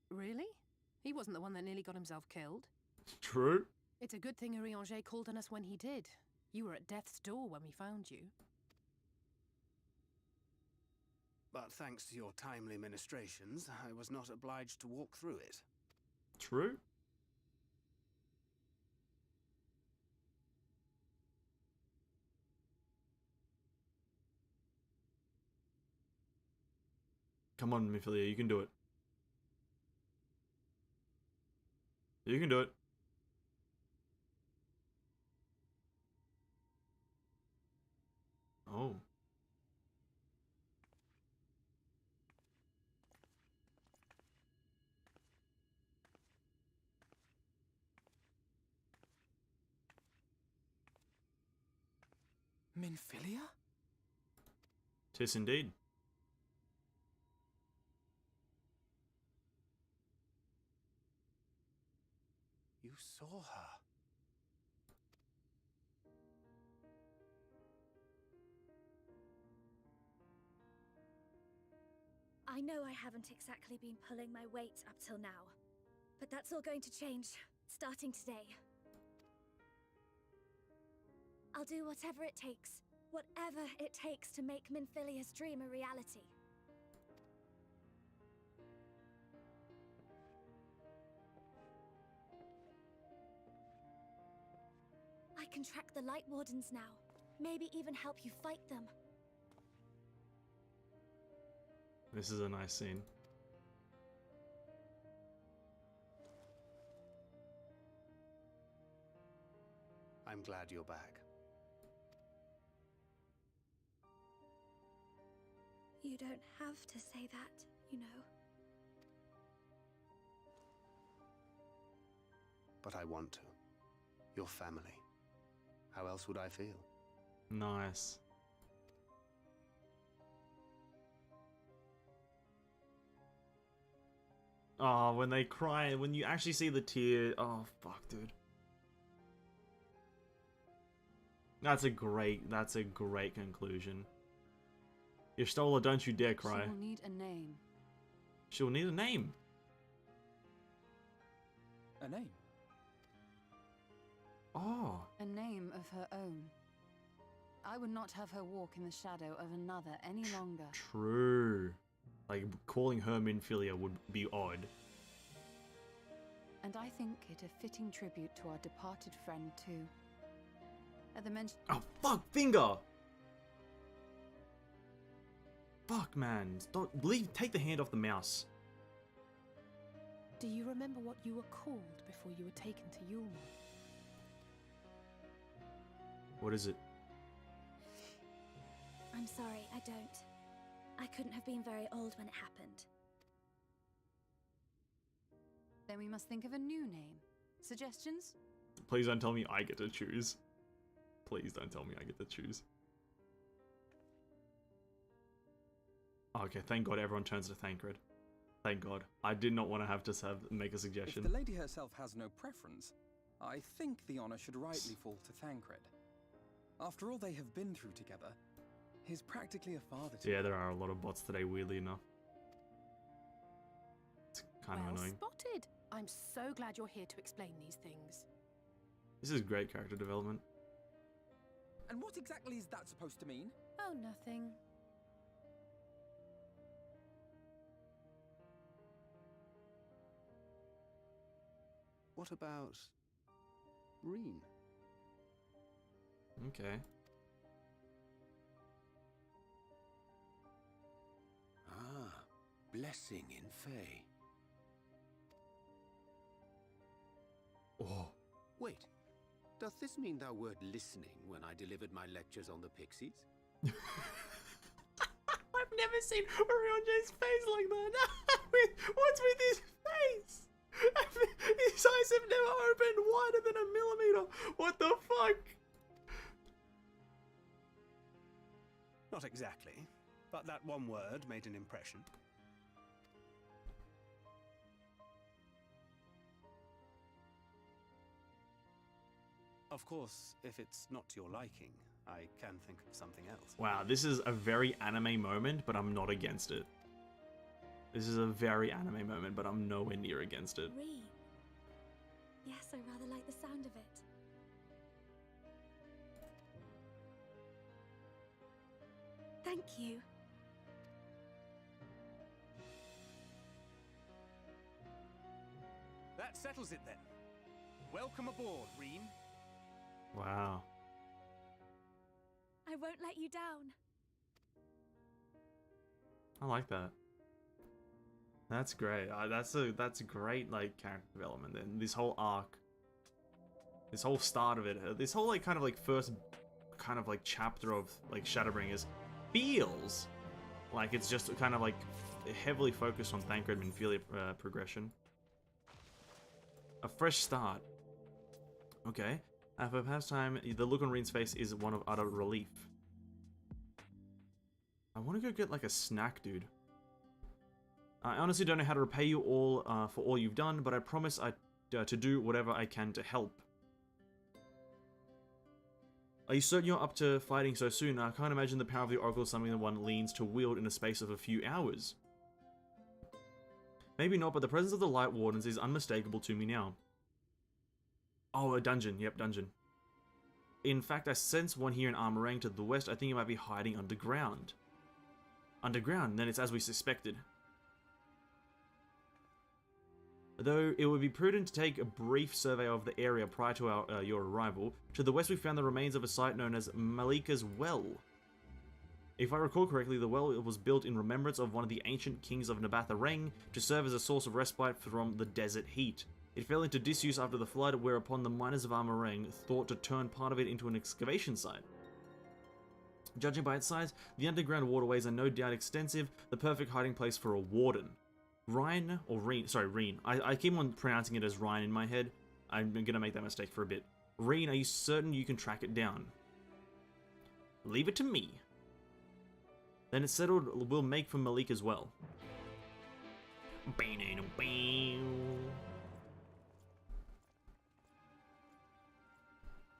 Really? He wasn't the one that nearly got himself killed. True. It's a good thing Urianger called on us when he did. You were at death's door when we found you. But thanks to your timely ministrations, I was not obliged to walk through it. True. Come on, Minfilia, you can do it. You can do it. Oh. Minfilia? 'Tis indeed. You saw her. I know I haven't exactly been pulling my weight up till now, but that's all going to change, starting today. I'll do whatever it takes to make Minfilia's dream a reality. I can track the Lightwardens now, maybe even help you fight them. This is a nice scene. I'm glad you're back. You don't have to say that, you know. But I want to. Your family. How else would I feel? Nice. Oh, when they cry, when you actually see the tear. Oh, fuck, dude. That's a great conclusion. Y'shtola, don't you dare cry. She will need a name. She'll need a name. A name? Oh. A name of her own. I would not have her walk in the shadow of another any longer. True. Like, calling her Minfilia would be odd. And I think it a fitting tribute to our departed friend, too. At the mention— Oh, fuck, finger! Fuck, man. Don't leave. Take the hand off the mouse. Do you remember what you were called before you were taken to Yulmore? What is it? I'm sorry, I don't. I couldn't have been very old when it happened. Then we must think of a new name. Suggestions? Please don't tell me I get to choose. Please don't tell me I get to choose. Okay, thank God everyone turns to Thancred. Thank God. I did not want to have make a suggestion. If the lady herself has no preference, I think the honor should rightly fall to Thancred. After all they have been through together, he's practically a father to Yeah, there are a lot of bots today, weirdly enough. It's kind of annoying. Spotted! I'm so glad you're here to explain these things. This is great character development. And what exactly is that supposed to mean? Oh, nothing. What about Reen? Okay. Ah, blessing in Fae. Oh. Wait, doth this mean thou wert listening when I delivered my lectures on the pixies? I've never seen Orion's face like that. What's with his face? His eyes have never opened wider than a millimeter. What the fuck? Not exactly, but that one word made an impression. Of course, if it's not to your liking, I can think of something else. Wow, this is a very anime moment, but I'm not against it. This is a very anime moment, but I'm nowhere near against it. Reen. Yes, I rather like the sound of it. Thank you. That settles it then. Welcome aboard, Reen. Wow. I won't let you down. I like that. That's great. That's great, like, character development. Then this whole arc, this whole start of it, this whole like kind of like first kind of like chapter of like Shadowbringers feels like it's just kind of like heavily focused on Thancred and Minfilia progression. A fresh start. Okay. For pastime, the look on Reen's face is one of utter relief. I want to go get like a snack, dude. I honestly don't know how to repay you all for all you've done, but I promise to do whatever I can to help. Are you certain you're up to fighting so soon? I can't imagine the power of the Oracle is something that one leans to wield in the space of a few hours. Maybe not, but the presence of the Lightwardens is unmistakable to me now. Oh, a dungeon. Yep, dungeon. In fact, I sense one here in Armorang to the west. I think it might be hiding underground. Underground? Then it's as we suspected. Though it would be prudent to take a brief survey of the area prior to your arrival. To the west we found the remains of a site known as Malika's Well. If I recall correctly, the well was built in remembrance of one of the ancient kings of Nabatha-Reng to serve as a source of respite from the desert heat. It fell into disuse after the flood, whereupon the miners of Armorang thought to turn part of it into an excavation site. Judging by its size, the underground waterways are no doubt extensive, the perfect hiding place for a warden. Rhine, or Reen, sorry, Reen. I keep on pronouncing it as Rhine in my head. I'm gonna make that mistake for a bit. Reen, are you certain you can track it down? Leave it to me. Then it's settled, we'll make for Malik as well.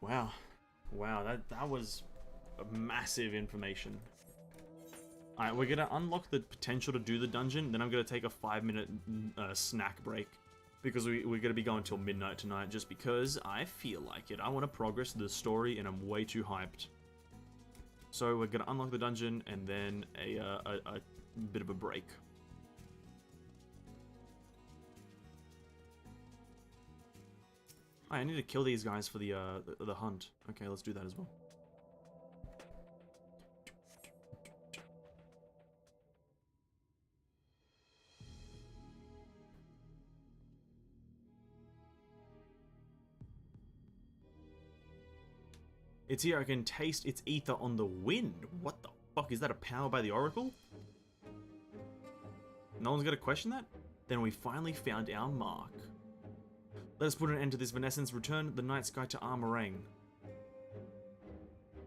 Wow. Wow, that was massive information. Alright, we're gonna unlock the potential to do the dungeon, then I'm gonna take a 5-minute snack break. Because we're gonna be going till midnight tonight, just because I feel like it. I want to progress the story, and I'm way too hyped. So we're gonna unlock the dungeon, and then a bit of a break. I need to kill these guys for the hunt. Okay, let's do that as well. It's here, I can taste its ether on the wind. What the fuck, is that a power by the Oracle? No one's gonna question that? Then we finally found our mark. Let us put an end to this evanescence, return the night sky to Armorang.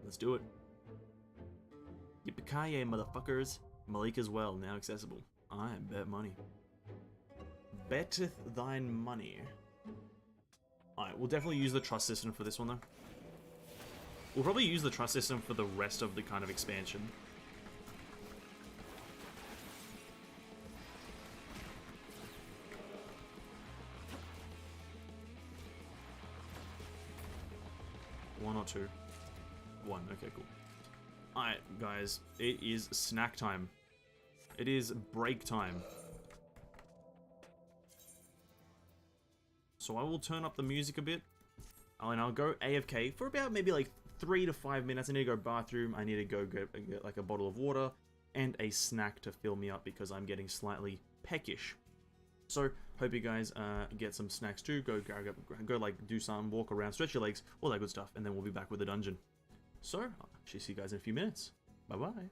Let's do it. Yippee-ki-yay, motherfuckers. Malik as well, now accessible. I bet money. Betteth thine money. Alright, we'll definitely use the trust system for this one though. We'll probably use the trust system for the rest of the kind of expansion. One or two? One, okay, cool. Alright, guys, it is snack time. It is break time. So I will turn up the music a bit, and I'll go AFK for about maybe like 3 to 5 minutes. I need to go bathroom, I need to go get like a bottle of water and a snack to fill me up because I'm getting slightly peckish. So hope you guys get some snacks too. Go like do some, walk around, stretch your legs, all that good stuff, and then we'll be back with the dungeon. So I'll actually see you guys in a few minutes. Bye bye.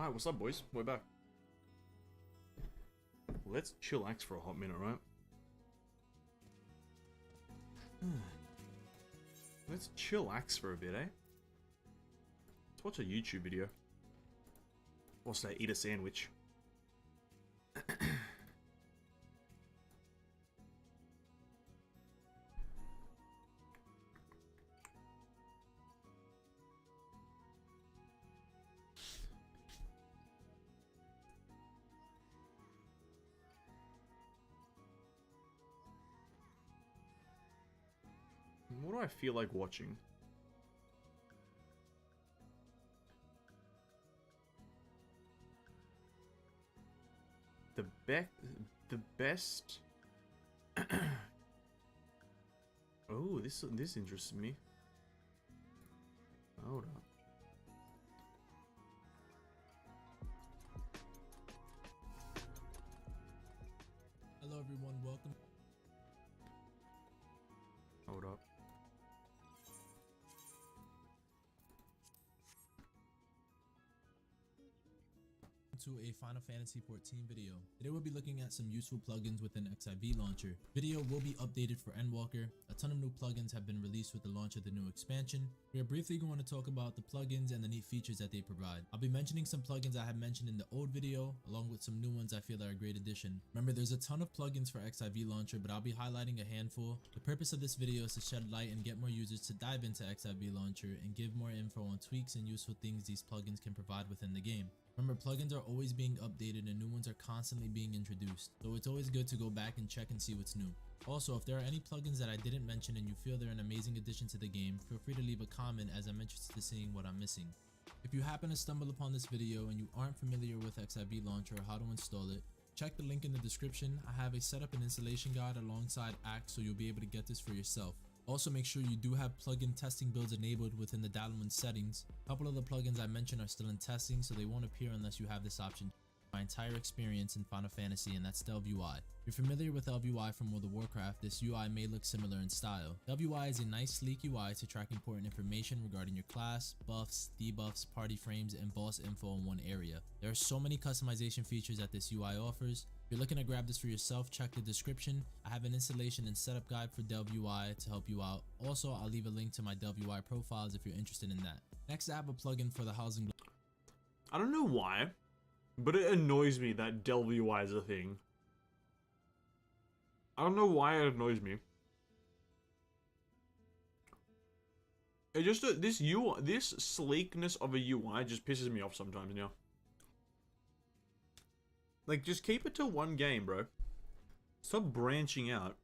Alright, what's up, boys? We're back. Let's chillax for a hot minute, right? Let's chillax for a bit, eh? Let's watch a YouTube video. Whilst I eat a sandwich. I feel like watching? The best. Oh, this interests me. Hold up. Hello everyone, welcome Hold up. to a Final Fantasy XIV video. Today we'll be looking at some useful plugins within XIV launcher. Video will be updated for Endwalker. A ton of new plugins have been released with the launch of the new expansion. We are briefly going to talk about the plugins and the neat features that they provide. I'll be mentioning some plugins I have mentioned in the old video, along with some new ones I feel are a great addition. Remember, there's a ton of plugins for XIV launcher, but I'll be highlighting a handful. The purpose of this video is to shed light and get more users to dive into XIV launcher and give more info on tweaks and useful things these plugins can provide within the game. Remember, plugins are always being updated and new ones are constantly being introduced, so it's always good to go back and check and see what's new. Also, if there are any plugins that I didn't mention and you feel they're an amazing addition to the game, feel free to leave a comment as I'm interested in seeing what I'm missing. If you happen to stumble upon this video and you aren't familiar with XIV launcher or how to install it, check the link in the description. I have a setup and installation guide alongside Act, so you'll be able to get this for yourself. Also, make sure you do have plugin testing builds enabled within the Dalwin settings. A couple of the plugins I mentioned are still in testing, so they won't appear unless you have this option. My entire experience in Final Fantasy, and that's Delve UI. If you're familiar with Delve UI from World of Warcraft, this UI may look similar in style. Delve UI is a nice sleek UI to track important information regarding your class, buffs, debuffs, party frames, and boss info in one area. There are so many customization features that this UI offers. If you're looking to grab this for yourself, check the description. I have an installation and setup guide for Delve UI to help you out. Also, I'll leave a link to my Delve UI profiles if you're interested in that. Next, I have a plugin for the housing. I don't know why, but it annoys me that Delve UI is a thing. I don't know why it annoys me. It just this sleekness of a UI just pisses me off sometimes now. Like, just keep it to one game, bro. Stop branching out.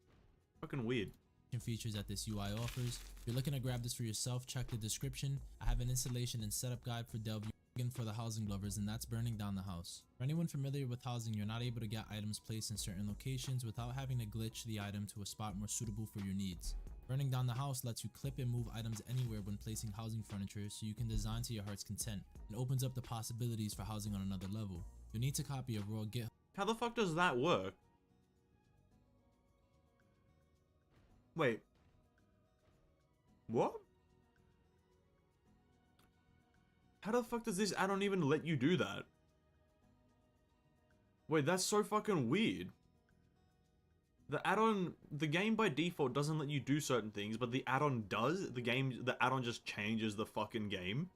Fucking weird. Features that this UI offers. If you're looking to grab this for yourself, check the description. I have an installation and setup guide for Delve UI for the housing lovers, and that's burning down the house. For anyone familiar with housing, you're not able to get items placed in certain locations without having to glitch the item to a spot more suitable for your needs. Burning down the house lets you clip and move items anywhere when placing housing furniture, so you can design to your heart's content. It opens up the possibilities for housing on another level. You'll need to copy a raw GitHub. How the fuck does that work? Wait. What? How the fuck does this add-on even let you do that? Wait, that's so fucking weird. The add-on, the game by default doesn't let you do certain things, but the add-on does. The add-on just changes the fucking game.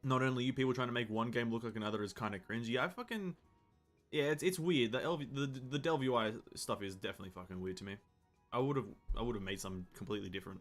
Not only you people trying to make one game look like another is kind of cringy. Yeah, it's weird. The Delve UI stuff is definitely fucking weird to me. I would have made something completely different.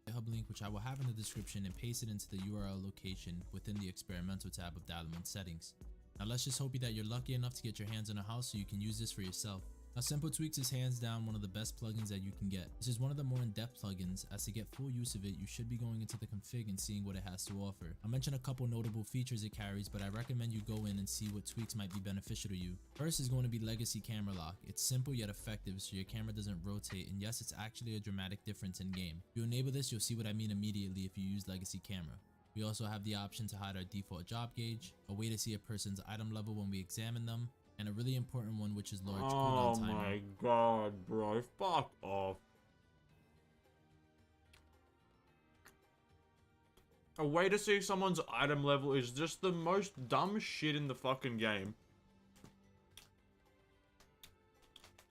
GitHub link, which I will have in the description, and paste it into the URL location within the experimental tab of Dalwin settings. Now let's just hope that you're lucky enough to get your hands on a house so you can use this for yourself. Now, Simple Tweaks is hands down one of the best plugins that you can get. This is one of the more in-depth plugins, as to get full use of it, you should be going into the config and seeing what it has to offer. I'll mention a couple notable features it carries, but I recommend you go in and see what tweaks might be beneficial to you. First is going to be Legacy Camera Lock. It's simple yet effective, so your camera doesn't rotate, and yes, it's actually a dramatic difference in game. If you enable this, you'll see what I mean immediately if you use Legacy Camera. We also have the option to hide our default job gauge, a way to see a person's item level when we examine them, and a really important one, which is large cooldown timer. Oh my god, bro. Fuck off. A way to see someone's item level is just the most dumb shit in the fucking game.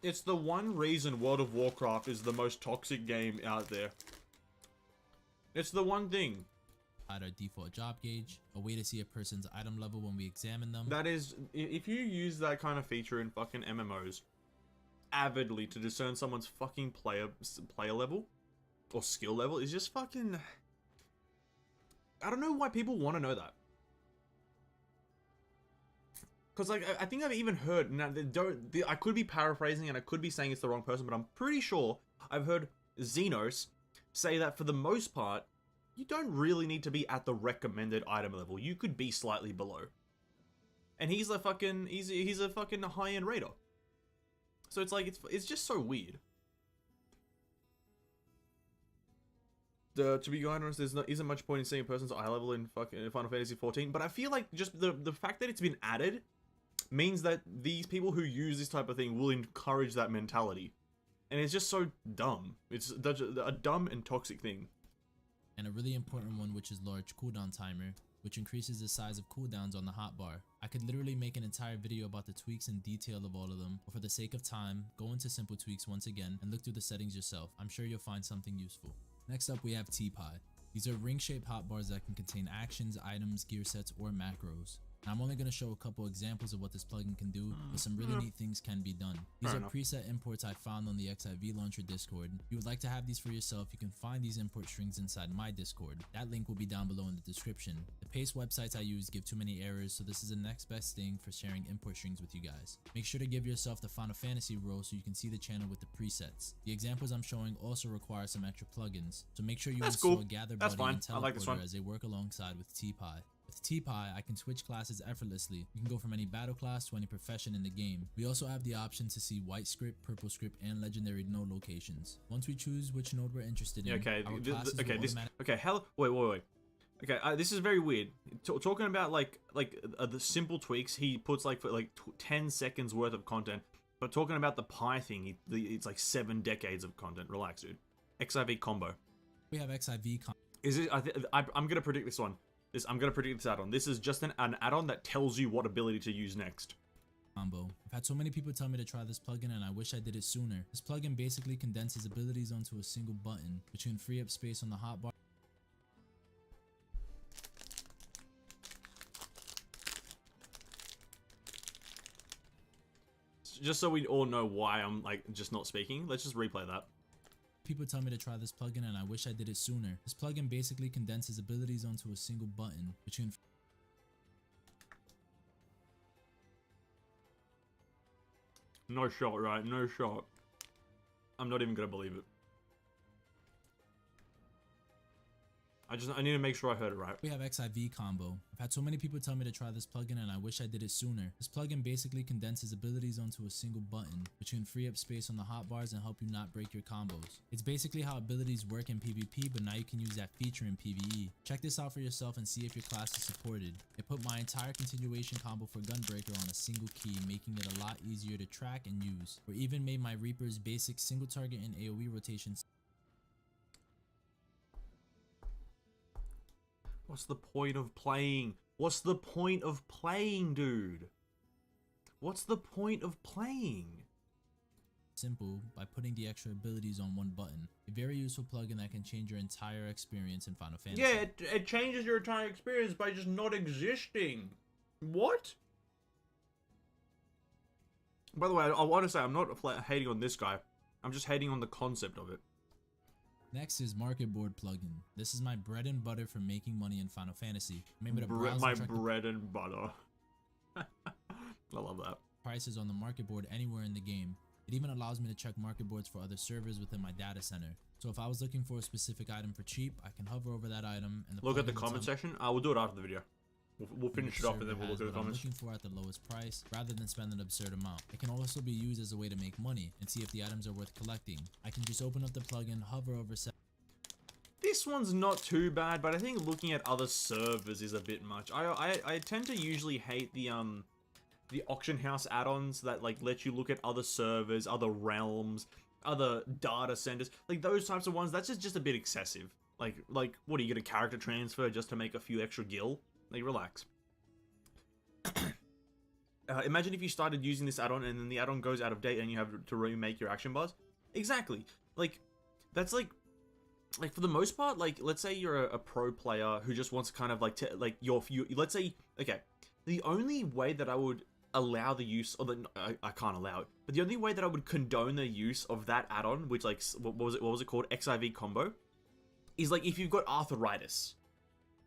It's the one reason World of Warcraft is the most toxic game out there. It's the one thing. Our default job gauge, a way to see a person's item level when we examine them. That is, if you use that kind of feature in fucking MMOs avidly to discern someone's fucking player level or skill level, is just fucking... I don't know why people want to know that. Because, like, I think I've even heard, now, I could be paraphrasing and I could be saying it's the wrong person, but I'm pretty sure I've heard Xenos say that for the most part, you don't really need to be at the recommended item level. You could be slightly below. And he's a fucking he's a fucking high-end raider. So it's like it's just so weird. To be honest, isn't much point in seeing a person's eye level in fucking Final Fantasy 14, but I feel like just the fact that it's been added means that these people who use this type of thing will encourage that mentality. And it's just so dumb. It's a dumb and toxic thing. And a really important one, which is large cooldown timer, which increases the size of cooldowns on the hotbar. I could literally make an entire video about the tweaks and detail of all of them, but for the sake of time, go into simple tweaks once again and look through the settings yourself. I'm sure you'll find something useful. Next up, we have T-Pie. These are ring-shaped hotbars that can contain actions, items, gear sets, or macros. Now, I'm only going to show a couple examples of what this plugin can do, but some really neat things can be done. These are preset imports I found on the XIV launcher Discord. If you would like to have these for yourself, you can find these import strings inside my Discord. That link will be down below in the description. The paste websites I use give too many errors, so this is the next best thing for sharing import strings with you guys. Make sure to give yourself the Final Fantasy role so you can see the channel with the presets. The examples I'm showing also require some extra plugins, so make sure you install Gather Buddy and Teleporter as they work alongside with T-Pie. With T-Pie, I can switch classes effortlessly. You can go from any battle class to any profession in the game. We also have the option to see white script, purple script, and legendary node locations. Once we choose which node we're interested in, okay, wait. Okay, this is very weird. Talking about like the simple tweaks, he puts like for like 10 seconds worth of content. But talking about the pie thing, it's like 7 decades of content. Relax, dude. XIV combo. We have XIV combo. Is it? I'm gonna predict this one. I'm gonna predict this add-on. This is just an add-on that tells you what ability to use next. Combo. I've had so many people tell me to try this plugin and I wish I did it sooner. This plugin basically condenses abilities onto a single button, which can free up space on the hotbar. Just so we all know why I'm like just not speaking, let's just replay that. People tell me to try this plugin and I wish I did it sooner. This plugin basically condenses abilities onto a single button, which can... No shot, right? No shot. I'm not even gonna believe it. I need to make sure I heard it right. We have XIV combo. I've had so many people tell me to try this plugin and I wish I did it sooner. This plugin basically condenses abilities onto a single button, which can free up space on the hotbars and help you not break your combos. It's basically how abilities work in PvP, but now you can use that feature in PvE. Check this out for yourself and see if your class is supported. It put my entire continuation combo for Gunbreaker on a single key, making it a lot easier to track and use. Or even made my Reaper's basic single target and AoE rotations. What's the point of playing? What's the point of playing, dude? What's the point of playing? Simple, by putting the extra abilities on one button. A very useful plugin that can change your entire experience in Final Fantasy. Yeah, it changes your entire experience by just not existing. What? By the way, I want to say I'm not hating on this guy. I'm just hating on the concept of it. Next is Market Board plugin. This is my bread and butter for making money in Final Fantasy. Maybe my bread and butter. I love that. Prices on the market board anywhere in the game. It even allows me to check market boards for other servers within my data center. So if I was looking for a specific item for cheap, I can hover over that item and look at the comment section. We'll do it after the video. We'll finish it off and then we'll look at the comments. I'm looking for at the lowest price rather than spend an absurd amount. It can also be used as a way to make money and see if the items are worth collecting. I can just open up the plugin, hover over. This one's not too bad, but I think looking at other servers is a bit much. I tend to usually hate the auction house add-ons that like let you look at other servers, other realms, other data centers, like those types of ones. That's just a bit excessive. Like what are you gonna character transfer just to make a few extra gil? Like, relax. Imagine if you started using this add-on and then the add-on goes out of date and you have to remake your action bars. Exactly. Like, that's like for the most part, like, let's say you're a pro player who just wants to kind of like, let's say, okay, the only way that I would allow the use, or I can't allow it, but the only way that I would condone the use of that add-on, which like, what was it called? XIV combo, is like if you've got arthritis.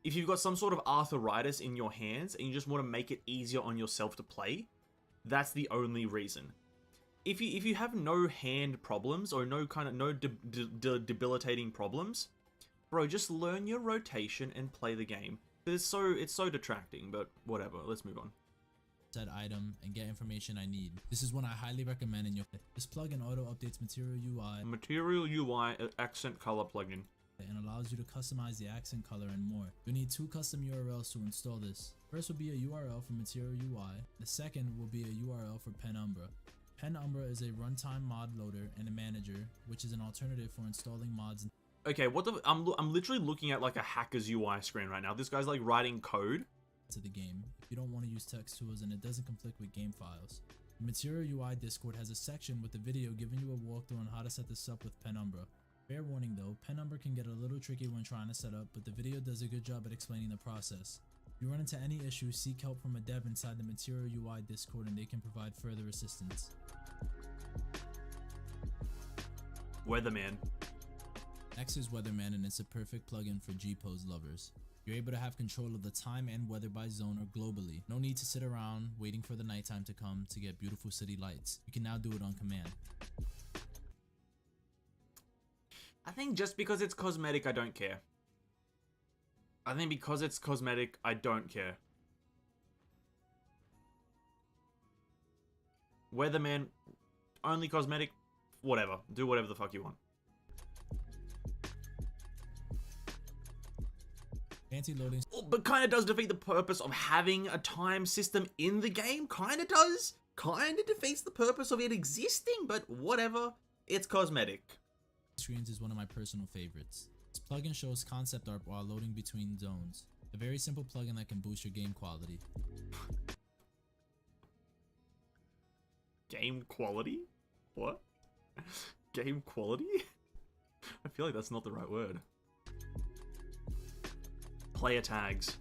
If you've got some sort of arthritis in your hands and you just want to make it easier on yourself to play, that's the only reason. if you have no hand problems or no kind of debilitating problems, bro, just learn your rotation and play the game. It's so detracting, but whatever. Let's move on. Said item and get information I need. This is one I highly recommend in your. This plugin auto updates Material UI. Material UI accent color plugin. And allows you to customize the accent color and more. You'll need 2 custom URLs to install this. First will be a URL for Material UI. The second will be a URL for Penumbra. Penumbra is a runtime mod loader and a manager, which is an alternative for installing mods. Okay, what the? I'm literally looking at like a hacker's UI screen right now. This guy's like writing code to the game if you don't want to use text tools and it doesn't conflict with game files. The Material UI Discord has a section with a video giving you a walkthrough on how to set this up with Penumbra. Fair warning though, Penumbra can get a little tricky when trying to set up, but the video does a good job at explaining the process. If you run into any issues, seek help from a dev inside the Material UI Discord and they can provide further assistance. Weatherman. Next is Weatherman, and it's a perfect plugin for G-Pose lovers. You're able to have control of the time and weather by zone or globally. No need to sit around waiting for the nighttime to come to get beautiful city lights. You can now do it on command. I think just because it's cosmetic, I don't care. I think because it's cosmetic, I don't care. Weatherman, only cosmetic, whatever. Do whatever the fuck you want. Anti-loading. But kind of does defeat the purpose of having a time system in the game. Kind of does. Kind of defeats the purpose of it existing, but whatever. It's cosmetic. Screens is one of my personal favorites. This plugin shows concept art while loading between zones. A very simple plugin that can boost your game quality. Game quality? What? Game quality? I feel like that's not the right word. Player tags.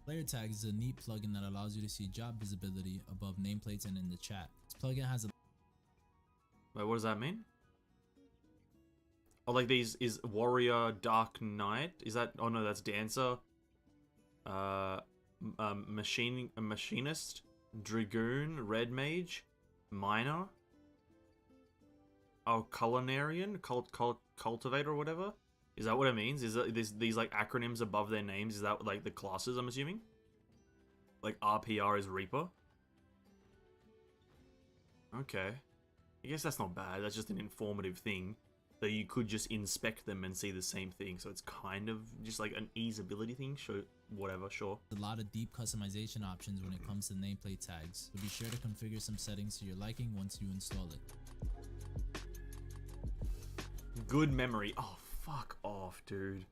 Player tags is a neat plugin that allows you to see job visibility above nameplates and in the chat. This plugin has a... Wait, what does that mean? Oh, like these is Warrior, Dark Knight? Is that... Oh no, that's Dancer. Machinist, Dragoon, Red Mage, Miner. Oh, Culinarian, Cultivator or whatever? Is that what it means? Is that these like acronyms above their names? Is that like the classes, I'm assuming? Like RPR is Reaper? Okay. I guess that's not bad. That's just an informative thing. That you could just inspect them and see the same thing. So it's kind of just like an easeability thing. Sure, whatever, sure. A lot of deep customization options when it comes to nameplate tags. So be sure to configure some settings to your liking once you install it. Good memory. Oh, fuck off, dude.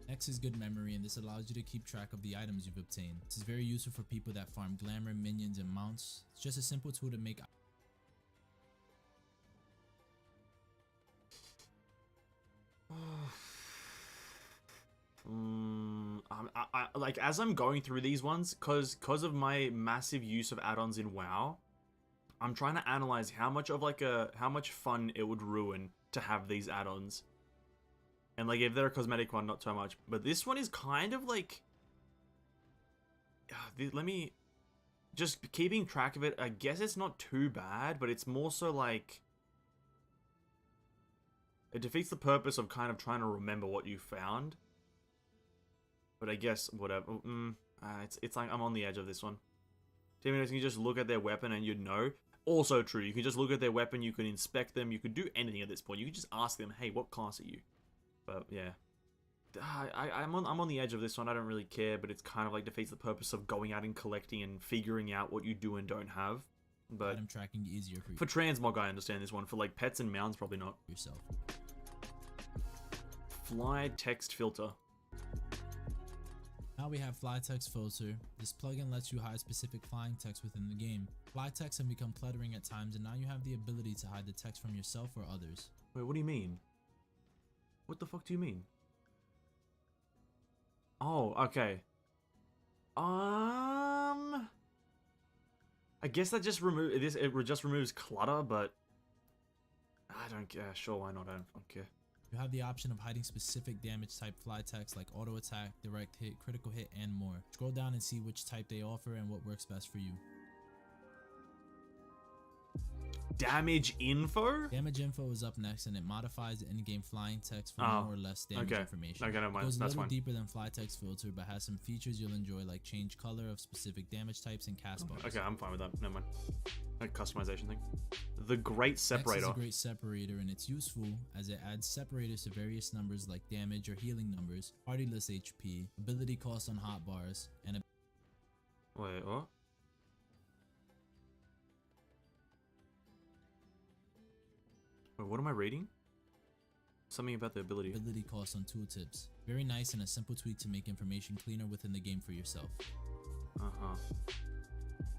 Next is good memory, and this allows you to keep track of the items you've obtained. This is very useful for people that farm glamour, minions, and mounts. It's just a simple tool to make... like as I'm going through these ones, cause of my massive use of add-ons in WoW, I'm trying to analyze how much fun it would ruin to have these add-ons. And like if they're a cosmetic one, not so much. But this one is kind of like, let me just keeping track of it. I guess it's not too bad, but it's more so like it defeats the purpose of kind of trying to remember what you found. But I guess whatever. It's like I'm on the edge of this one. Teammates can just look at their weapon and you'd know. Also true, you can just look at their weapon, you can inspect them, you could do anything at this point. You could just ask them, hey, what class are you? But yeah. I'm on the edge of this one, I don't really care, but it's kind of like defeats the purpose of going out and collecting and figuring out what you do and don't have. But item tracking easier for you. For transmog, I understand this one. For like pets and mounts, probably not. Yourself. Fly text filter. Now we have fly text filter. This plugin lets you hide specific flying text within the game. Fly text can become cluttering at times, and now you have the ability to hide the text from yourself or others. Wait, what do you mean? What the fuck do you mean? Oh, okay. I guess that just remove this. It just removes clutter, but I don't care. Sure, why not? I don't care. You have the option of hiding specific damage type fly text like auto attack, direct hit, critical hit, and more. Scroll down and see which type they offer and what works best for you. Damage info? Damage info is up next, and it modifies the in-game flying text for more or less damage information. Okay, never mind. It goes a That's little fine. deeper than fly text filter, but has some features you'll enjoy, like change color of specific damage types and cast bars. Okay, I'm fine with that. Never mind. That customization thing. The Great Separator. Next is a Great Separator, and it's useful as it adds separators to various numbers like damage or healing numbers, party list HP, ability cost on hotbars, and a Wait, what? Wait, what am I reading? Something about the ability. Ability cost on tooltips. Very nice and a simple tweak to make information cleaner within the game for yourself. Uh-huh.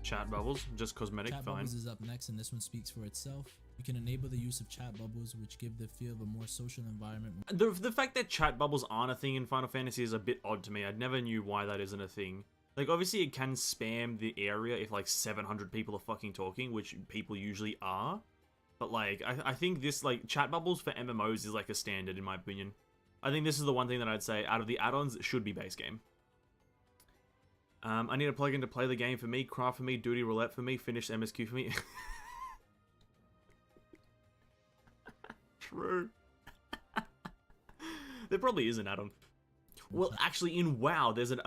Chat bubbles, just cosmetic, Chat fine. bubbles is up next, and this one speaks for itself. You can enable the use of chat bubbles, which give the feel of a more social environment. The fact that chat bubbles aren't a thing in Final Fantasy is a bit odd to me. I never knew why that isn't a thing. Like, obviously it can spam the area if like 700 people are fucking talking, which people usually are. But like, I think this, like, chat bubbles for MMOs is like a standard in my opinion. I think this is the one thing that I'd say out of the add-ons, it should be base game. I need a plugin to play the game for me, craft for me, duty roulette for me, finish MSQ for me. True. There probably is an add-on. Well, actually, in WoW, there's an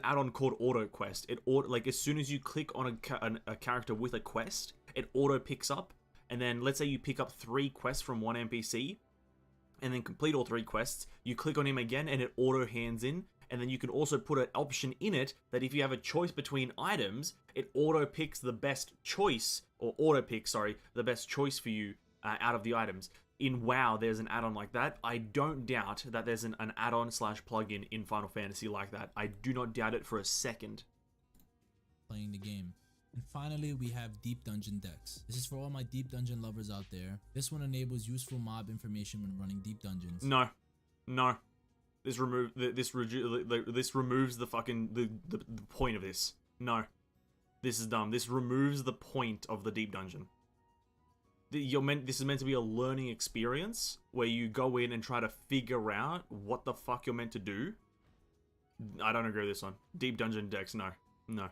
add-on called Auto Quest. It like as soon as you click on a character with a quest, it auto picks up. And then let's say you pick up 3 quests from one NPC, and then complete all 3 quests. You click on him again, and it auto hands in. And then you can also put an option in it that if you have a choice between items, it auto picks the best choice, or auto picks, sorry, the best choice for you out of the items. In WoW, there's an add-on like that. I don't doubt that there's an add-on slash plugin in Final Fantasy like that. I do not doubt it for a second. Playing the game. And finally, we have Deep Dungeon Decks. This is for all my Deep Dungeon lovers out there. This one enables useful mob information when running Deep Dungeons. No. No. This removes the fucking the point of this. No. This is dumb. This removes the point of the Deep Dungeon. This is meant to be a learning experience where you go in and try to figure out what the fuck you're meant to do. I don't agree with this one. Deep Dungeon Decks, no. No.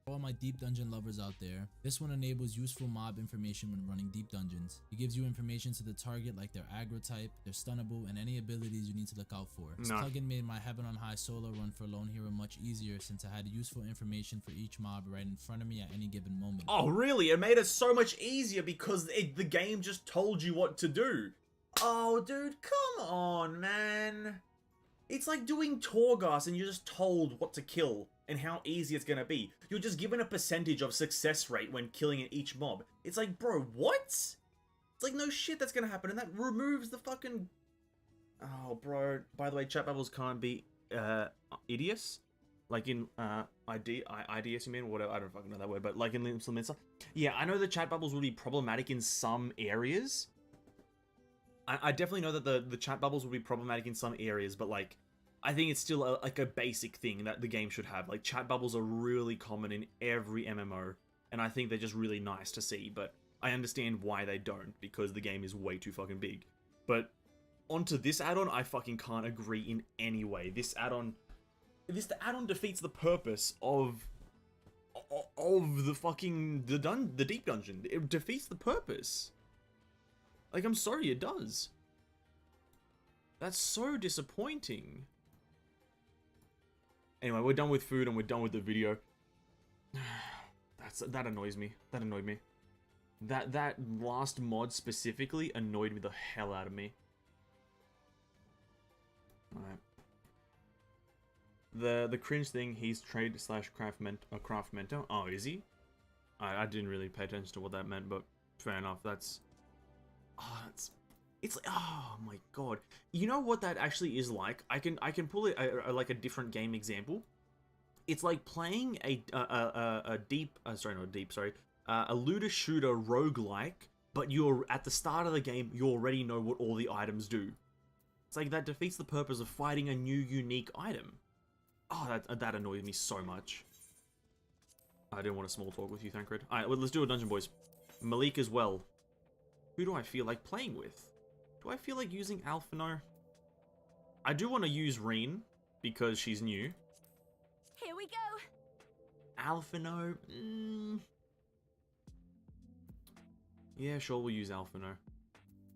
For all my Deep Dungeon lovers out there, this one enables useful mob information when running Deep Dungeons. It gives you information to the target like their aggro type, their stunnable, and any abilities you need to look out for. This plugin made my Heaven on High solo run for Lone Hero much easier since I had useful information for each mob right in front of me at any given moment. Oh really? It made it so much easier because the game just told you what to do. Oh dude, come on man. It's like doing Torghast and you're just told what to kill and how easy it's gonna be. You're just given a percentage of success rate when killing each mob. It's like, bro, what? It's like, no shit that's gonna happen, and that removes the fucking... Oh, bro. By the way, chat bubbles can't be, idiots. Like in, IDS, you mean? Whatever, I don't fucking know that word, but like in Implementer. Yeah, I know the chat bubbles will be problematic in some areas. I definitely know that the chat bubbles will be problematic in some areas, but like, I think it's still like a basic thing that the game should have. Like, chat bubbles are really common in every MMO, and I think they're just really nice to see, but I understand why they don't, because the game is way too fucking big. But onto this add-on, I fucking can't agree in any way. This add-on defeats the purpose of the fucking the Deep Dungeon. It defeats the purpose. Like, I'm sorry, it does. That's so disappointing. Anyway, we're done with food and we're done with the video. That annoys me. That annoyed me. That last mod specifically annoyed me the hell out of me. Alright. The cringe thing, he's trade / craft mentor. Oh, is he? I didn't really pay attention to what that meant, but fair enough. That's... Oh, it's like, oh my god. You know what that actually is like? I can pull it like a different game example. It's like playing a looter shooter roguelike, but you're at the start of the game, you already know what all the items do. It's like that defeats the purpose of fighting a new unique item. Oh, that annoys me so much. I didn't want to small talk with you, Thancred. Alright, let's do a dungeon, boys. Malik as well. Who do I feel like playing with? Do I feel like using Alphino? I do want to use Reen because she's new. Here we go. Alphino? Yeah, sure, we'll use Alphino.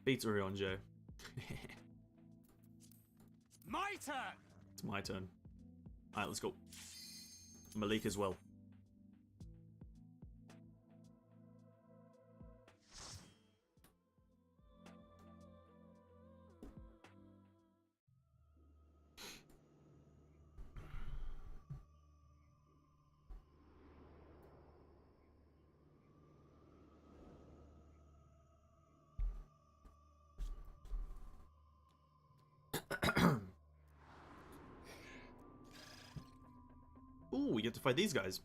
Beats Orionjo. My turn! It's my turn. Alright, let's go. Malik as well. Ooh, we get to fight these guys.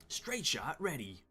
Straight shot, ready.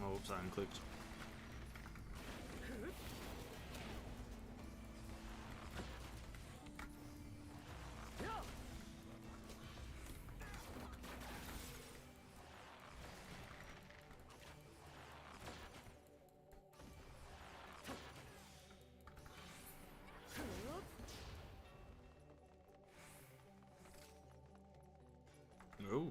Oh, oops, I unclicked. Oh.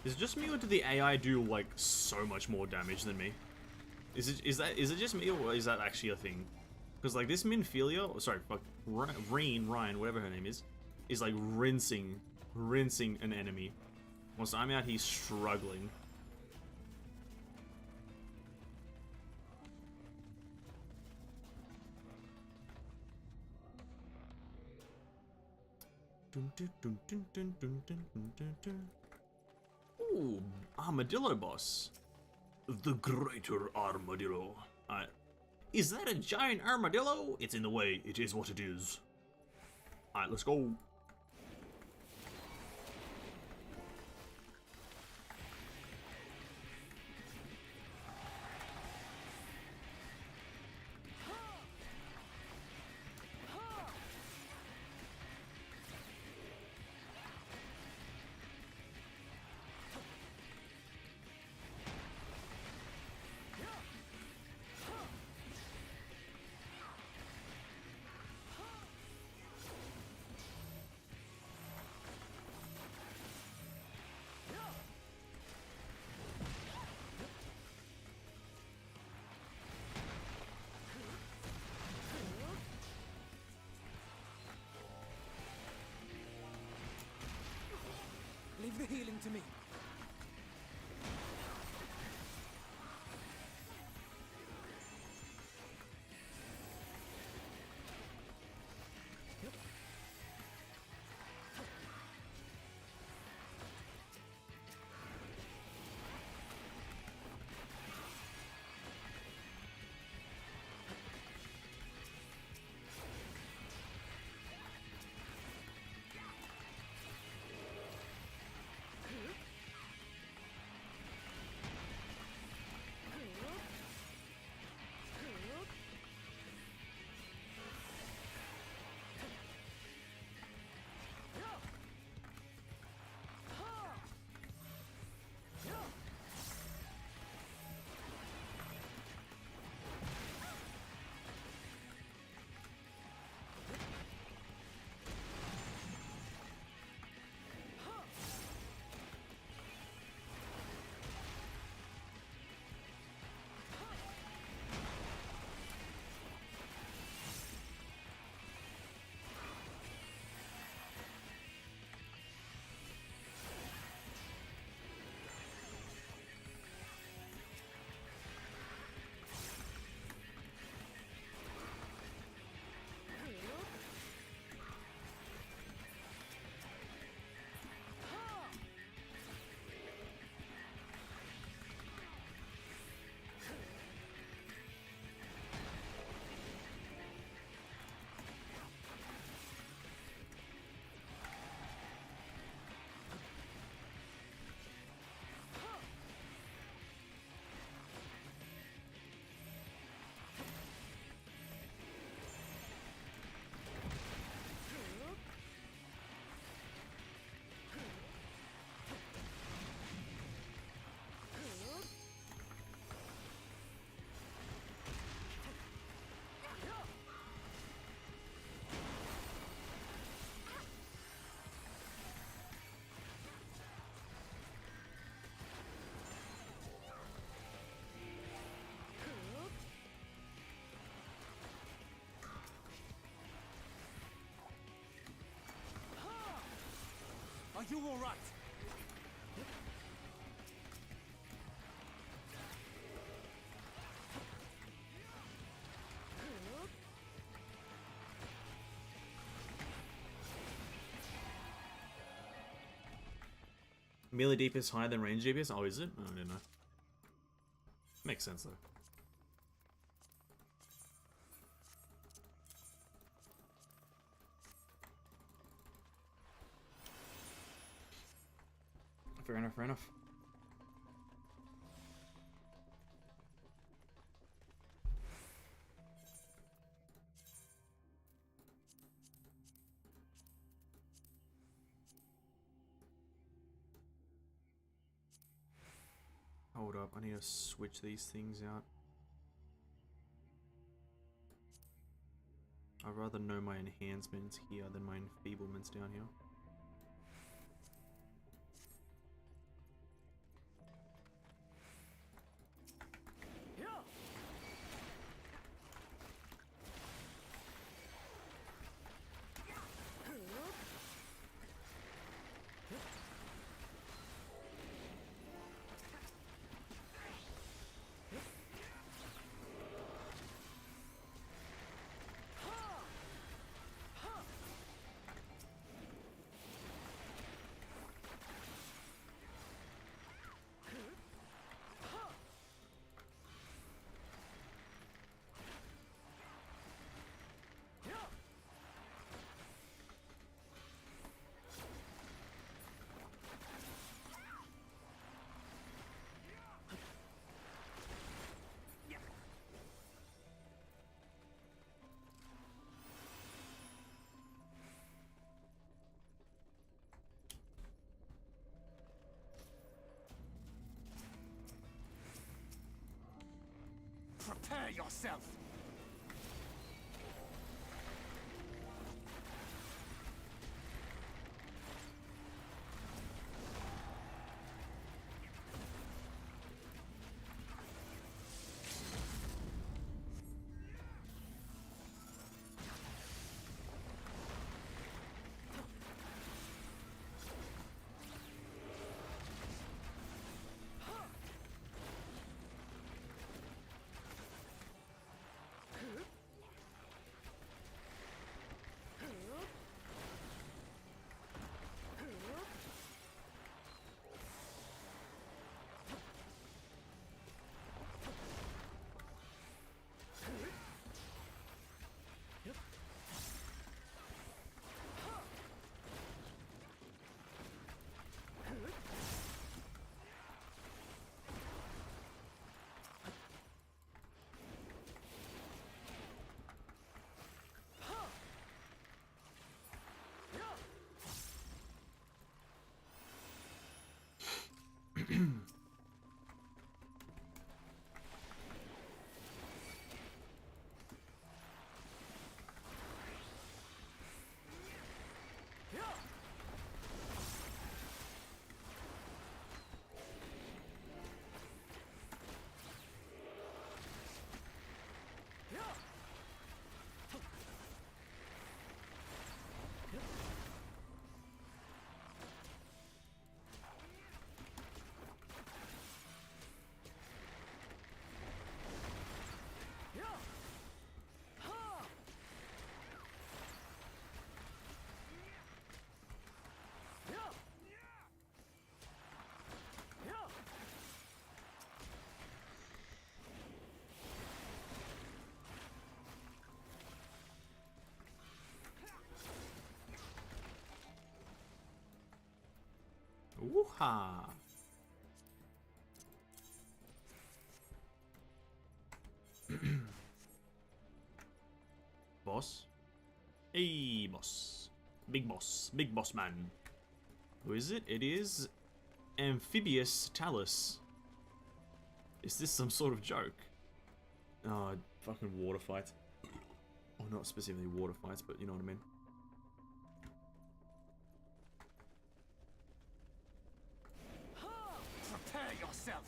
Is it just me, or do the AI do like so much more damage than me? Is it just me, or is that actually a thing? Because like this Minfilia, or sorry, fuck, Ryan, whatever her name is like rinsing an enemy. Once I'm out, he's struggling. Ooh, armadillo boss. The greater armadillo. Is that a giant armadillo? It's in the way. It is what it is. Alright, let's go. Leave the healing to me. Are you all right? Melee DPS higher than range DPS? Oh, is it? Oh, I didn't know. Makes sense though. Fair enough, fair enough. Hold up, I need to switch these things out. I'd rather know my enhancements here than my enfeeblements down here. Prepare yourself! Woo-ha! Boss? Hey, boss. Big boss. Big boss man. Who is it? It is Amphibious Talus. Is this some sort of joke? Oh, fucking water fights. Or not specifically water fights, but you know what I mean. Prepare yourself!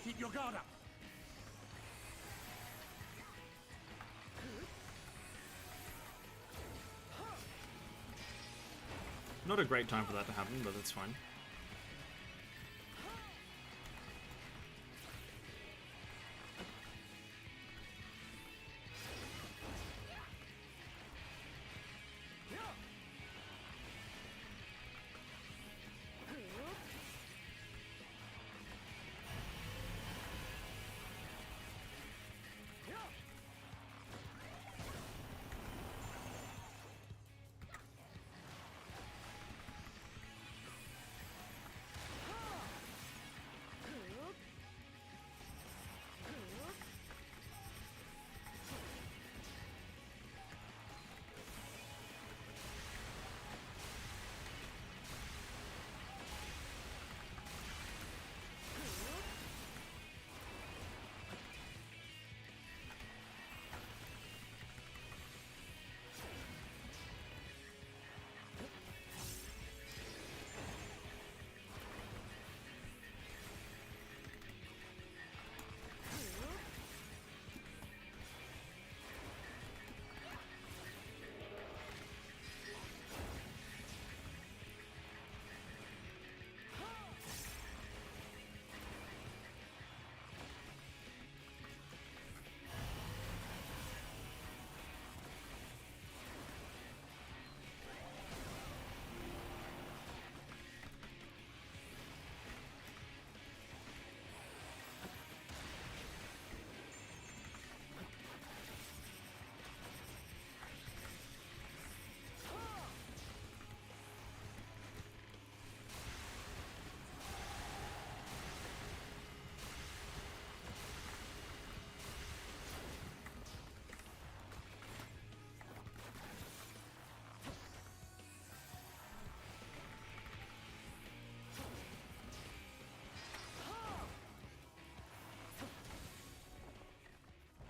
Keep your guard up! Not a great time for that to happen, but that's fine.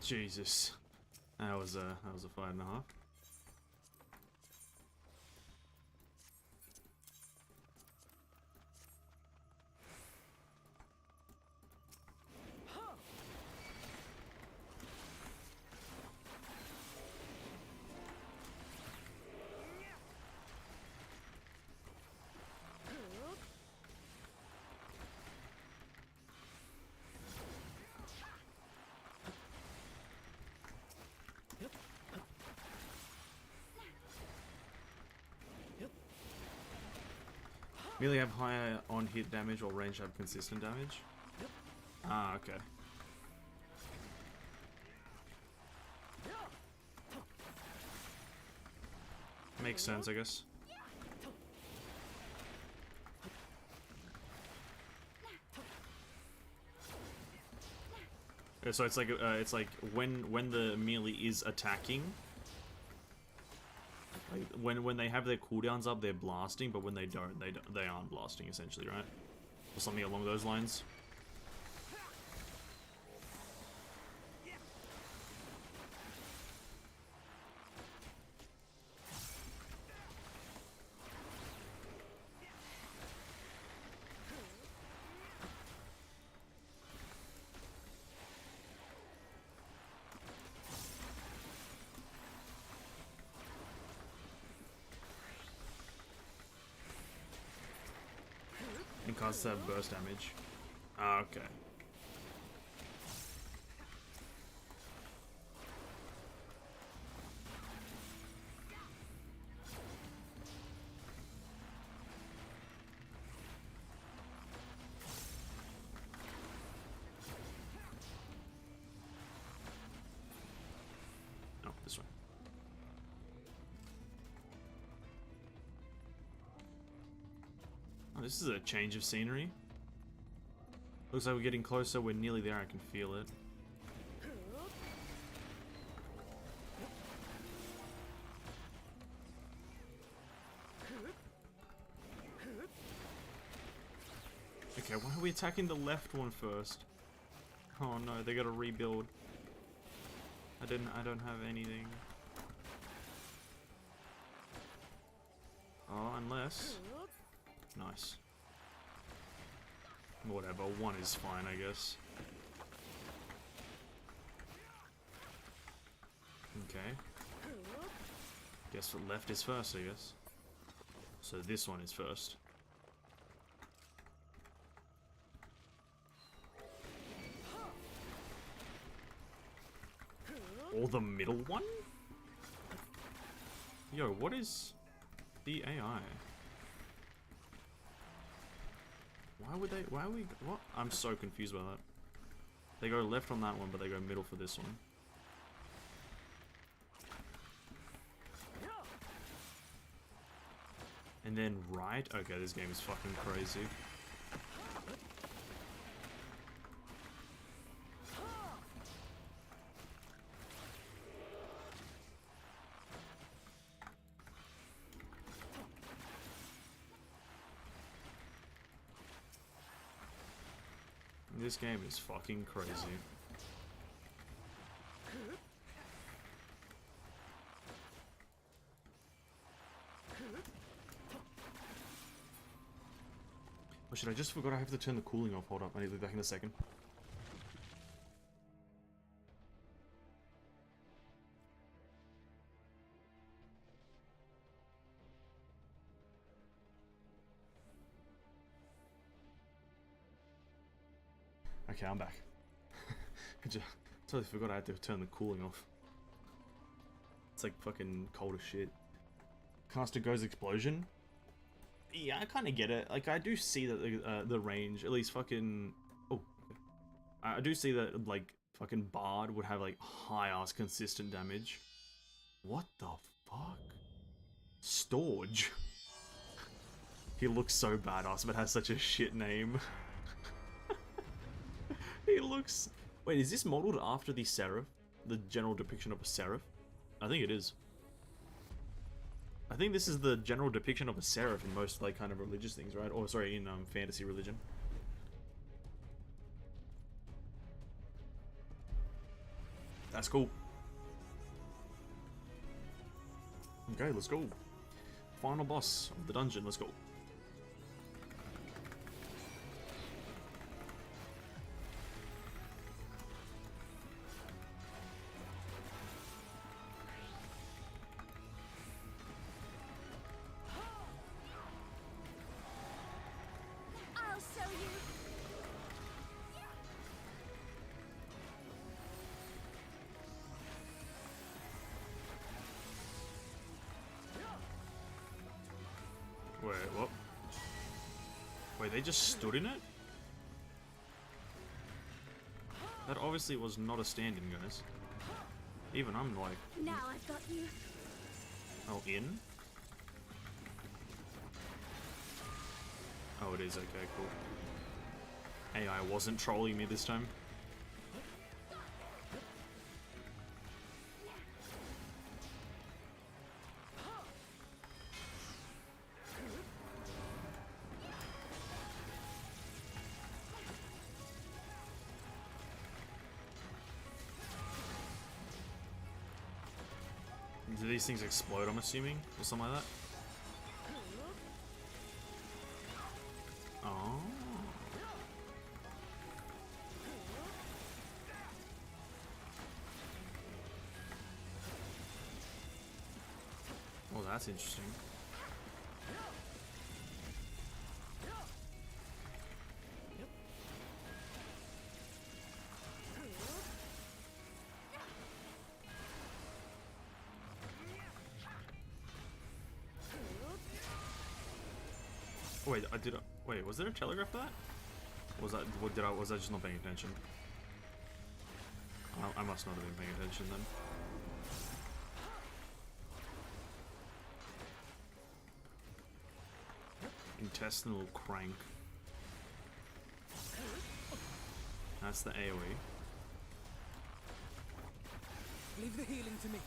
Jesus. That was a 5.5. Merely have higher on hit damage or range have consistent damage? Ah, okay. Makes sense, I guess. So it's like when the melee is attacking, like when they have their cooldowns up, they're blasting, but when they don't, they aren't blasting, essentially, right? Or something along those lines. And casts that burst damage. Ah, okay. Oh, this way. Oh, this is a change of scenery. Looks like we're getting closer. We're nearly there. I can feel it. Okay, why are we attacking the left one first? Oh no, they gotta rebuild. I don't have anything. Oh, unless... Nice. Whatever, one is fine, I guess. Okay. Guess what left is first, I guess. So this one is first. Or the middle one? Yo, what is the AI? Why are we, what? I'm so confused by that. They go left on that one, but they go middle for this one. And then right? Okay, this game is fucking crazy. This game is fucking crazy. Oh shit, I just forgot I have to turn the cooling off. Hold up, I need to be back in a second. Okay, I'm back. I just totally forgot I had to turn the cooling off. It's like fucking cold as shit. Caster goes explosion. Yeah, I kind of get it. Like, I do see that the range, at least fucking... Oh, okay. I do see that, like, fucking Bard would have, like, high-ass consistent damage. What the fuck? Storge. He looks so badass, but has such a shit name. He looks... Wait, is this modeled after the Seraph? The general depiction of a Seraph? I think it is. I think this is the general depiction of a Seraph in most, like, kind of religious things, right? Or, sorry, in, fantasy religion. That's cool. Okay, let's go. Final boss of the dungeon, let's go. I'll show you. Wait, what? Wait, they just stood in it? That obviously was not a stand-in, guys. Even I'm like... Now I've got you. Oh, in? Oh, it is. Okay, cool. AI wasn't trolling me this time. Do these things explode, I'm assuming? Or something like that? Oh. Oh, that's interesting. Oh, wait, wait, was there a telegraph for that? Was that, was I just not paying attention? I must not have been paying attention then. Intestinal crank. That's the AoE. Leave the healing to me.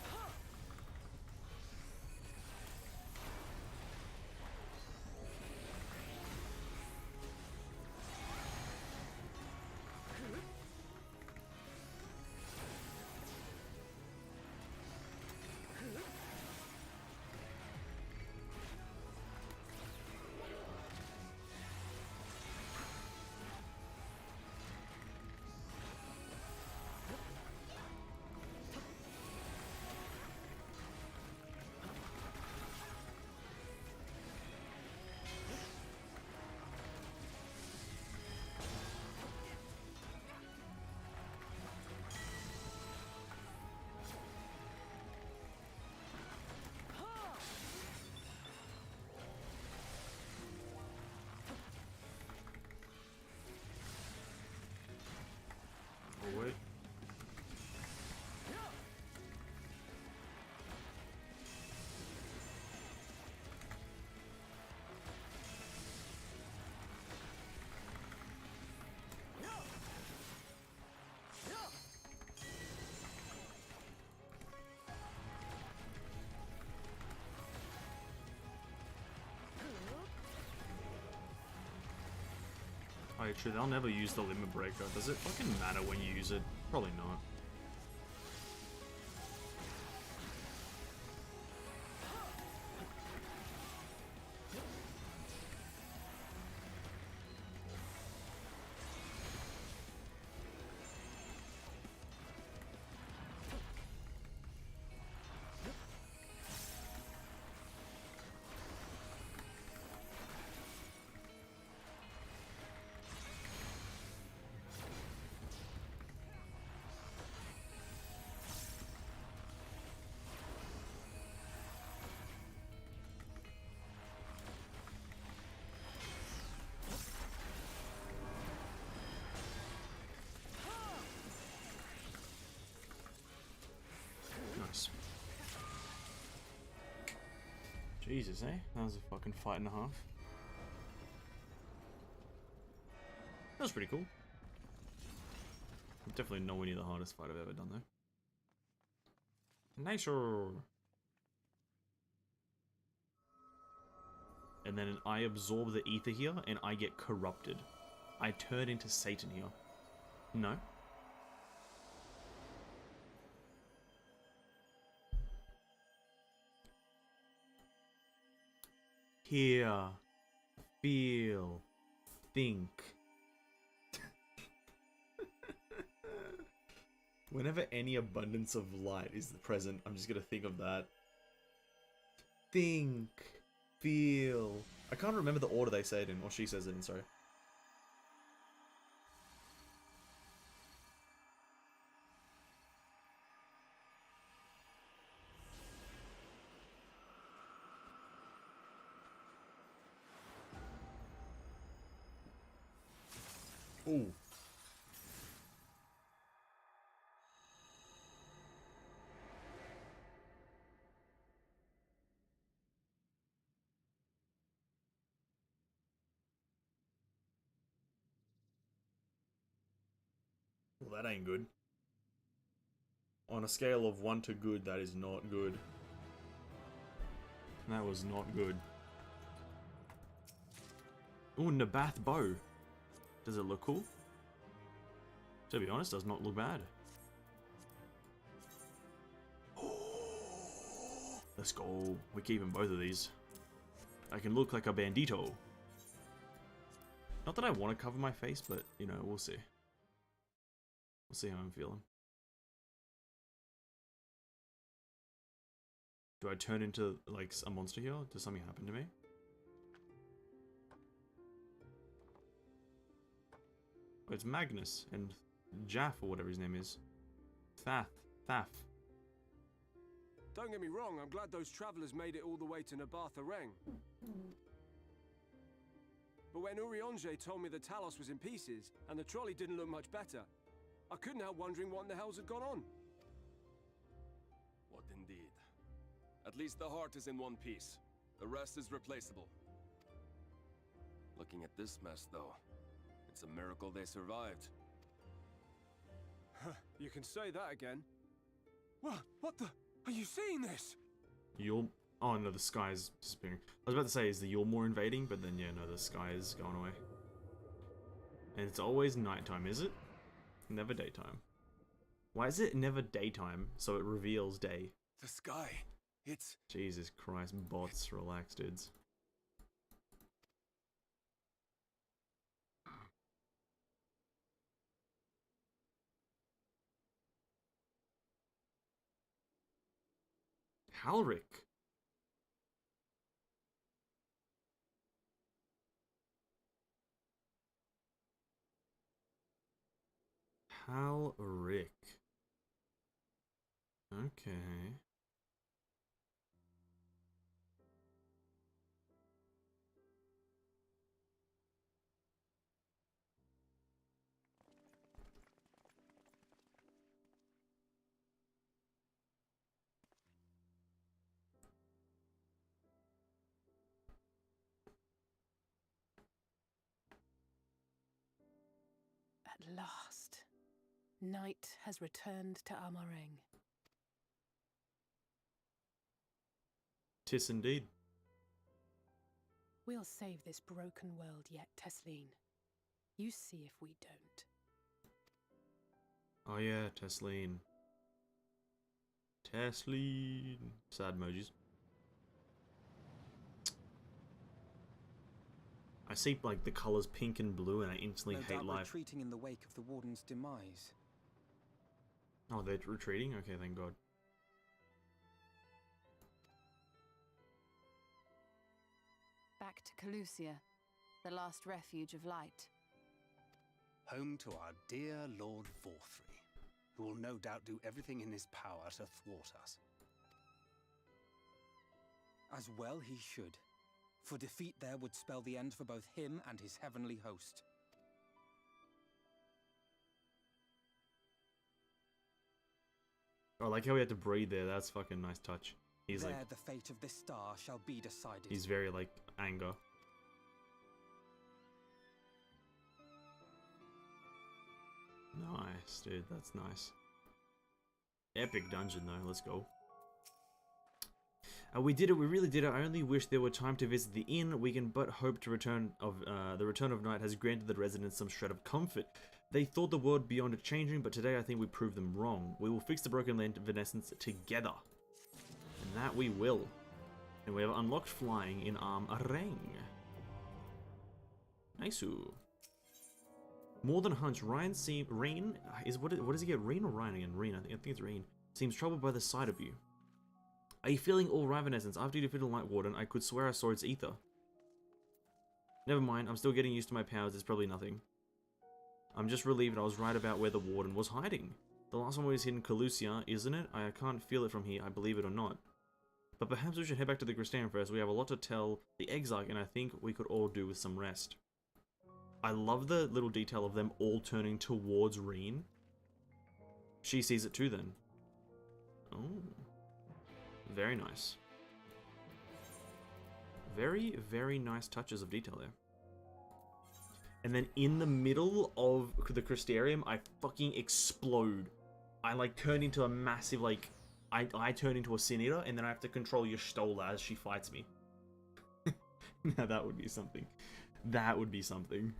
Oh, wait. Oh, yeah, true, they'll never use the limit breaker. Does it fucking matter when you use it? Probably not. Nice. Jesus, eh? That was a fucking fight and a half. That was pretty cool. Definitely nowhere near the hardest fight I've ever done, though. Nicer! And then I absorb the ether here, and I get corrupted. I turn into Satan here. No? hear, feel, think. Whenever any abundance of light is present, I'm just gonna think of that. Think, feel. I can't remember the order they say it in, or she says it in, sorry. Ooh. Well, that ain't good. On a scale of 1 to good, that is not good. That was not good. Ooh, Nabath bow. Does it look cool? To be honest, does not look bad. Let's go. We're keeping both of these. I can look like a bandito. Not that I want to cover my face, but, you know, we'll see. We'll see how I'm feeling. Do I turn into, like, a monster here? Does something happen to me? Oh, it's Magnus and Jaff, or whatever his name is. Thaf. Don't get me wrong, I'm glad those travelers made it all the way to Nabartha-Reng. But when Urianger told me the Talos was in pieces, and the trolley didn't look much better, I couldn't help wondering what in the hell's had gone on. What indeed? At least the heart is in one piece. The rest is replaceable. Looking at this mess, though, it's a miracle they survived. You can say that again. What the? Are you seeing this? Oh no, the sky's disappearing. I was about to say, is the Yulmore invading? But then, yeah, no, the sky is going away. And it's always nighttime, is it? Never daytime. Why is it never daytime, so it reveals day? The sky, it's... Jesus Christ, bots, relax, dudes. Halric. Halric. Okay. At last, night has returned to Amareng. Tis indeed. We'll save this broken world yet, Tesleen. You see if we don't. Oh yeah, Tesleen. Tesleen. Sad emojis. I see like the colors pink and blue, and I instantly no hate doubt life. retreating in the wake of the Warden's demise. Oh, they're retreating? Okay, thank God. Back to Calusia, the last refuge of light. Home to our dear Lord Vorthry, who will no doubt do everything in his power to thwart us. As well he should, for defeat there would spell the end for both him and his heavenly host. Oh, I like how we had to breathe there. That's fucking nice touch. He's there like, the fate of this star shall be decided. he's very like anger. Nice, dude. That's nice. Epic dungeon though. Let's go. We did it. We really did it. I only wish there were time to visit the inn. We can but hope to the return of night has granted the residents some shred of comfort. They thought the world beyond it changing, but today I think we proved them wrong. We will fix the broken land of Evanescence together. And that we will. And we have unlocked flying in Arm-a-Reng. Nice. More than a hunch, Reen is what does he get? Reen or Ryan again? Reen, I think it's Reen. Seems troubled by the sight of you. Are you feeling all right, in essence? After you defeated Lightwarden, I could swear I saw its ether. Never mind, I'm still getting used to my powers, it's probably nothing. I'm just relieved I was right about where the Warden was hiding. The last one was hidden Calusia, isn't it? I can't feel it from here, I believe it or not. But perhaps we should head back to the Crystarium first. We have a lot to tell the Exarch, and I think we could all do with some rest. I love the little detail of them all turning towards Reen. She sees it too then. Oh. Very nice. Very, very nice touches of detail there. And then in the middle of the Crystarium, I fucking explode. I like turn into a massive, like, I turn into a Sin Eater, and then I have to control Y'shtola as she fights me. Now that would be something. That would be something.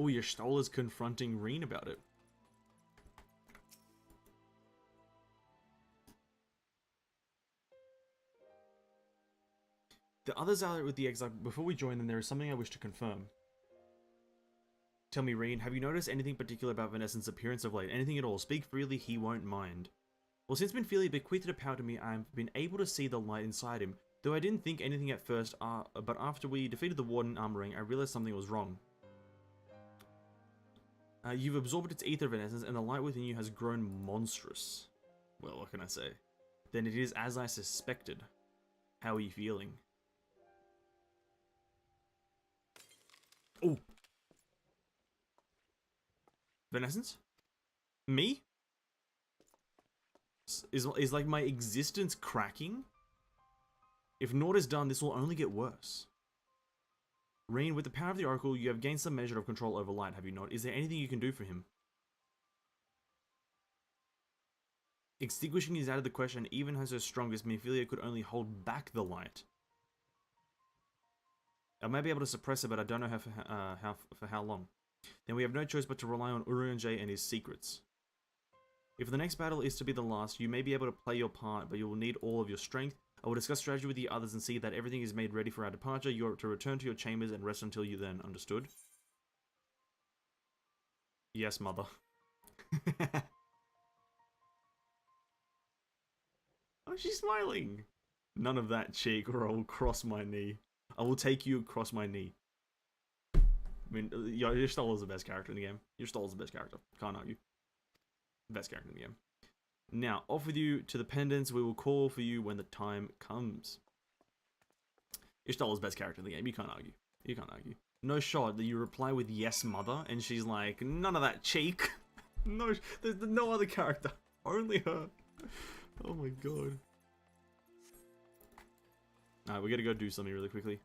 Oh, Y'shtola's confronting Reen about it. The others are with the Exarch. Before we join them, there is something I wish to confirm. Tell me, Reen, have you noticed anything particular about Venescent's appearance of late? Anything at all? Speak freely, he won't mind. Well, since Benfili bequeathed a power to me, I've been able to see the light inside him. Though I didn't think anything at first, but after we defeated the Warden in Arm-a-Reng, I realized something was wrong. You've absorbed its ether, Venescence, and the light within you has grown monstrous. Well, what can I say? Then it is as I suspected. How are you feeling? Oh! Venescence? Me? Is like my existence cracking? If naught is done, this will only get worse. Reen, with the power of the Oracle, you have gained some measure of control over light, have you not? Is there anything you can do for him? Extinguishing is out of the question. Even as her strongest, Minfilia could only hold back the light. I may be able to suppress it, but I don't know for how long. Then we have no choice but to rely on Urianger and his secrets. If the next battle is to be the last, you may be able to play your part, but you will need all of your strength. I will discuss strategy with the others and see that everything is made ready for our departure. You are to return to your chambers and rest until you then. Understood? Yes, mother. Oh, she's smiling. None of that, cheek, or I will cross my knee. I will take you across my knee. I mean, Y'shtola's the best character in the game. Y'shtola's the best character. Can't argue. Best character in the game. Now, off with you to the pendants. We will call for you when the time comes. Y'shtola's best character in the game. You can't argue. You can't argue. No shot that you reply with yes, mother, and she's like, none of that, cheek. No, there's no other character. Only her. Oh my god. Alright, we gotta go do something really quickly.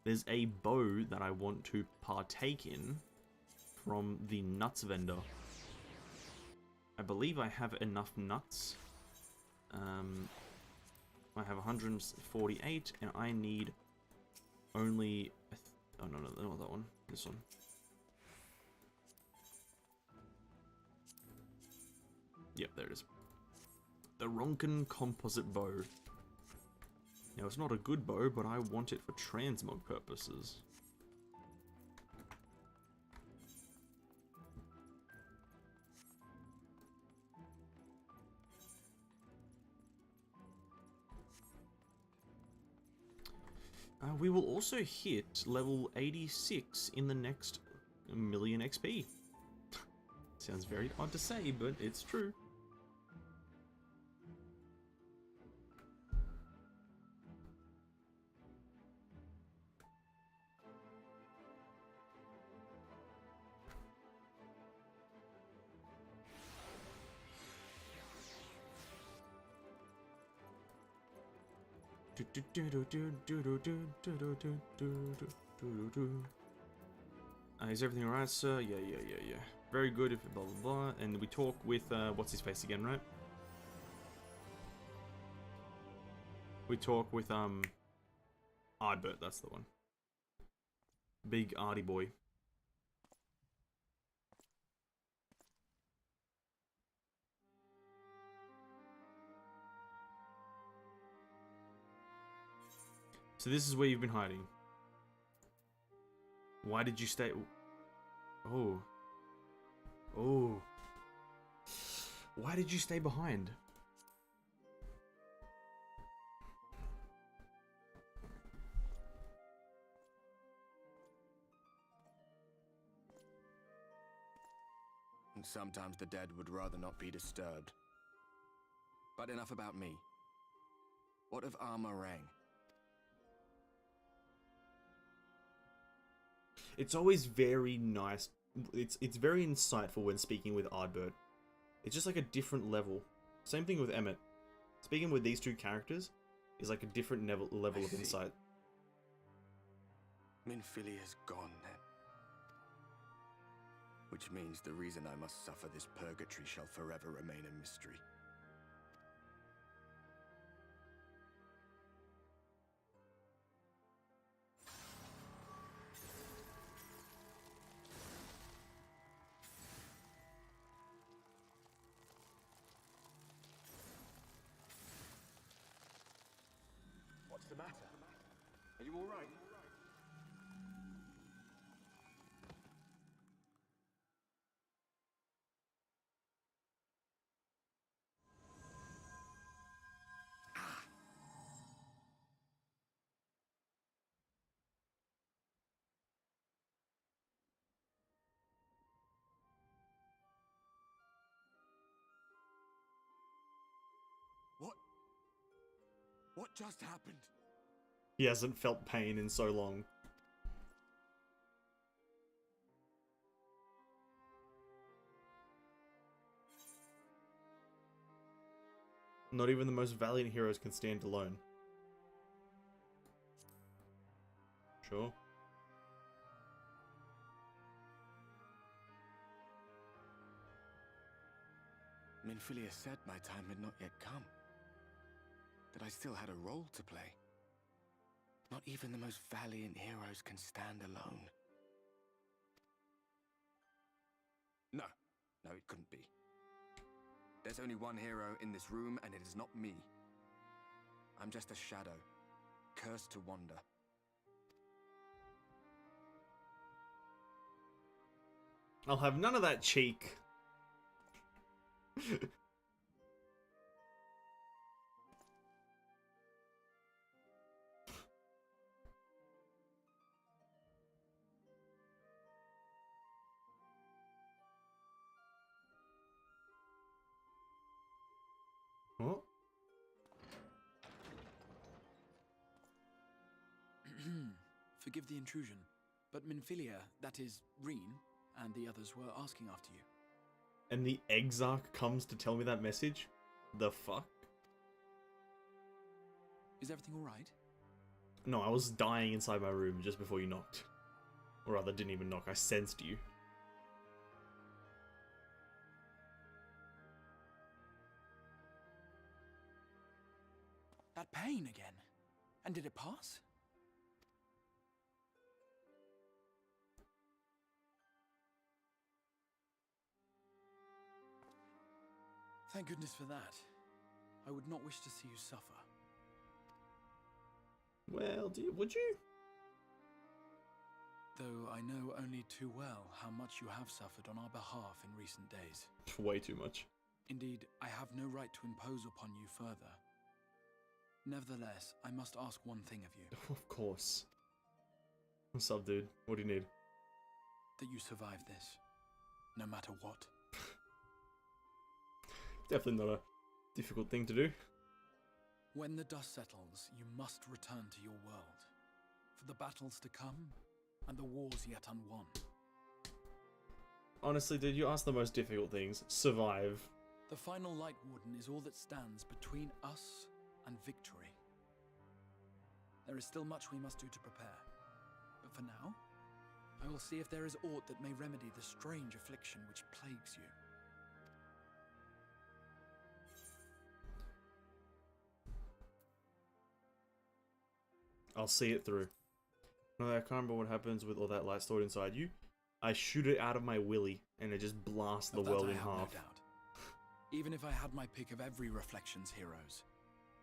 There's a bow that I want to partake in from the nuts vendor. I believe I have enough nuts. I have 148, and I need only... oh, no, not that one. This one. Yep, there it is. The Ronken Composite Bow. Now, it's not a good bow, but I want it for transmog purposes. We will also hit level 86 in the next million XP. Sounds very odd to say, but it's true. Is everything alright, sir? Yeah. Very good if blah blah blah. And we talk with what's his face again, right? We talk with Ardbert, that's the one. Big arty boy. So this is where you've been hiding. Why did you stay? Oh. Oh. Why did you stay behind? And sometimes the dead would rather not be disturbed. But enough about me. What of Armorang? It's always very nice. It's very insightful when speaking with Ardbert. It's just like a different level. Same thing with Emmett. Speaking with these two characters is like a different level of insight. Minfilia's gone then. Which means the reason I must suffer this purgatory shall forever remain a mystery. What's the matter? Are you all right? What just happened? He hasn't felt pain in so long. Not even the most valiant heroes can stand alone. Sure. Minfilia said my time had not yet come. That I still had a role to play. Not even the most valiant heroes can stand alone. No, it couldn't be. There's only one hero in this room, and it is not me. I'm just a shadow, cursed to wander. I'll have none of that cheek. What? Forgive the intrusion, but Minfilia, that is, Reen, and the others were asking after you. And the Exarch comes to tell me that message? The fuck? Is everything alright? No, I was dying inside my room just before you knocked. Or rather, didn't even knock, I sensed you. That pain again. And did it pass? Thank goodness for that. I would not wish to see you suffer. Well, would you? Though I know only too well how much you have suffered on our behalf in recent days. Way too much. Indeed, I have no right to impose upon you further. Nevertheless, I must ask one thing of you. Of course. What's up, dude? What do you need? That you survive this, no matter what. Definitely not a difficult thing to do. When the dust settles, you must return to your world. For the battles to come, and the wars yet unwon. Honestly, dude, you ask the most difficult things. Survive. The final Lightwarden is all that stands between us and victory. There is still much we must do to prepare. But for now, I will see if there is aught that may remedy the strange affliction which plagues you. I'll see it through. No, I can't remember what happens with all that light stored inside you. I shoot it out of my willy, and it just blasts the world in half. No doubt. Even if I had my pick of every Reflections heroes,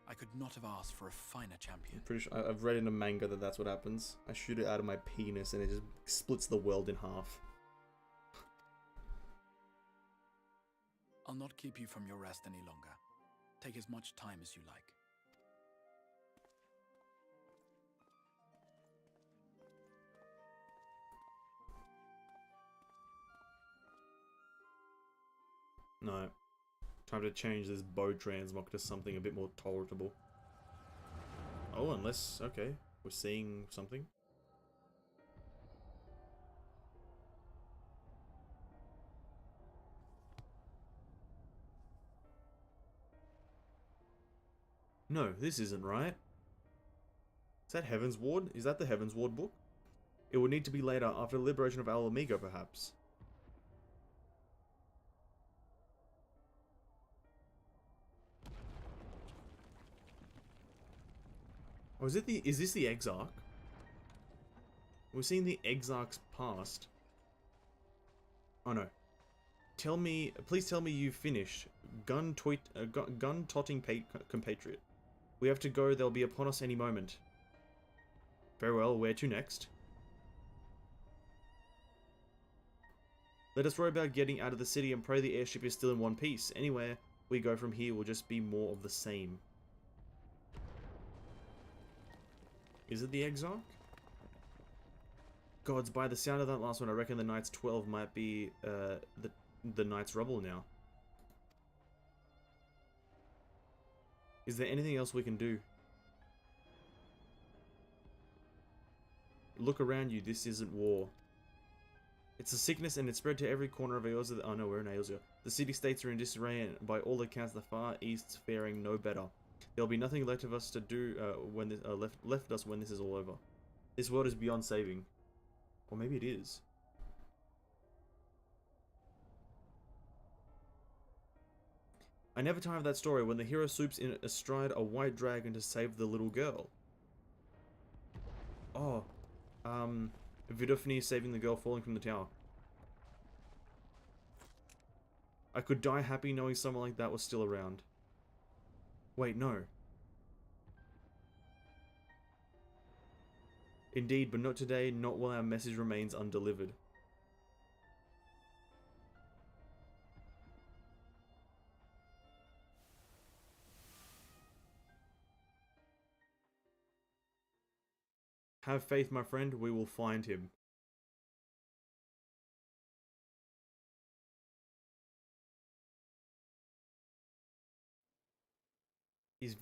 I could not have asked for a finer champion. I'm pretty sure I've read in a manga that that's what happens. I shoot it out of my penis, and it just splits the world in half. I'll not keep you from your rest any longer. Take as much time as you like. No. Time to change this bow transmog to something a bit more tolerable. Oh, unless... okay. We're seeing something. No, this isn't right. Is that Heaven's Ward? Is that the Heaven's Ward book? It would need to be later, after the liberation of Al Amigo, perhaps. Oh, is this the Exarch? We're seeing the Exarch's past. Oh no. Please tell me you've finished. Gun-totting compatriot. We have to go, they'll be upon us any moment. Very well, where to next? Let us worry about getting out of the city and pray the airship is still in one piece. Anywhere we go from here will just be more of the same. Is it the Exarch? Gods, by the sound of that last one, I reckon the Knight's 12 might be the Knight's Rubble now. Is there anything else we can do? Look around you, this isn't war. It's a sickness and it's spread to every corner of Eorzea. Oh no, we're in Eorzea. The city-states are in disarray and by all accounts the Far East's faring no better. There'll be nothing left of us to do when this, left us when this is all over. This world is beyond saving. Or maybe it is. I never tire of that story when the hero swoops in astride a white dragon to save the little girl. Oh, Vidofni saving the girl falling from the tower. I could die happy knowing someone like that was still around. Wait, no. Indeed, but not today, not while our message remains undelivered. Have faith, my friend, we will find him. He's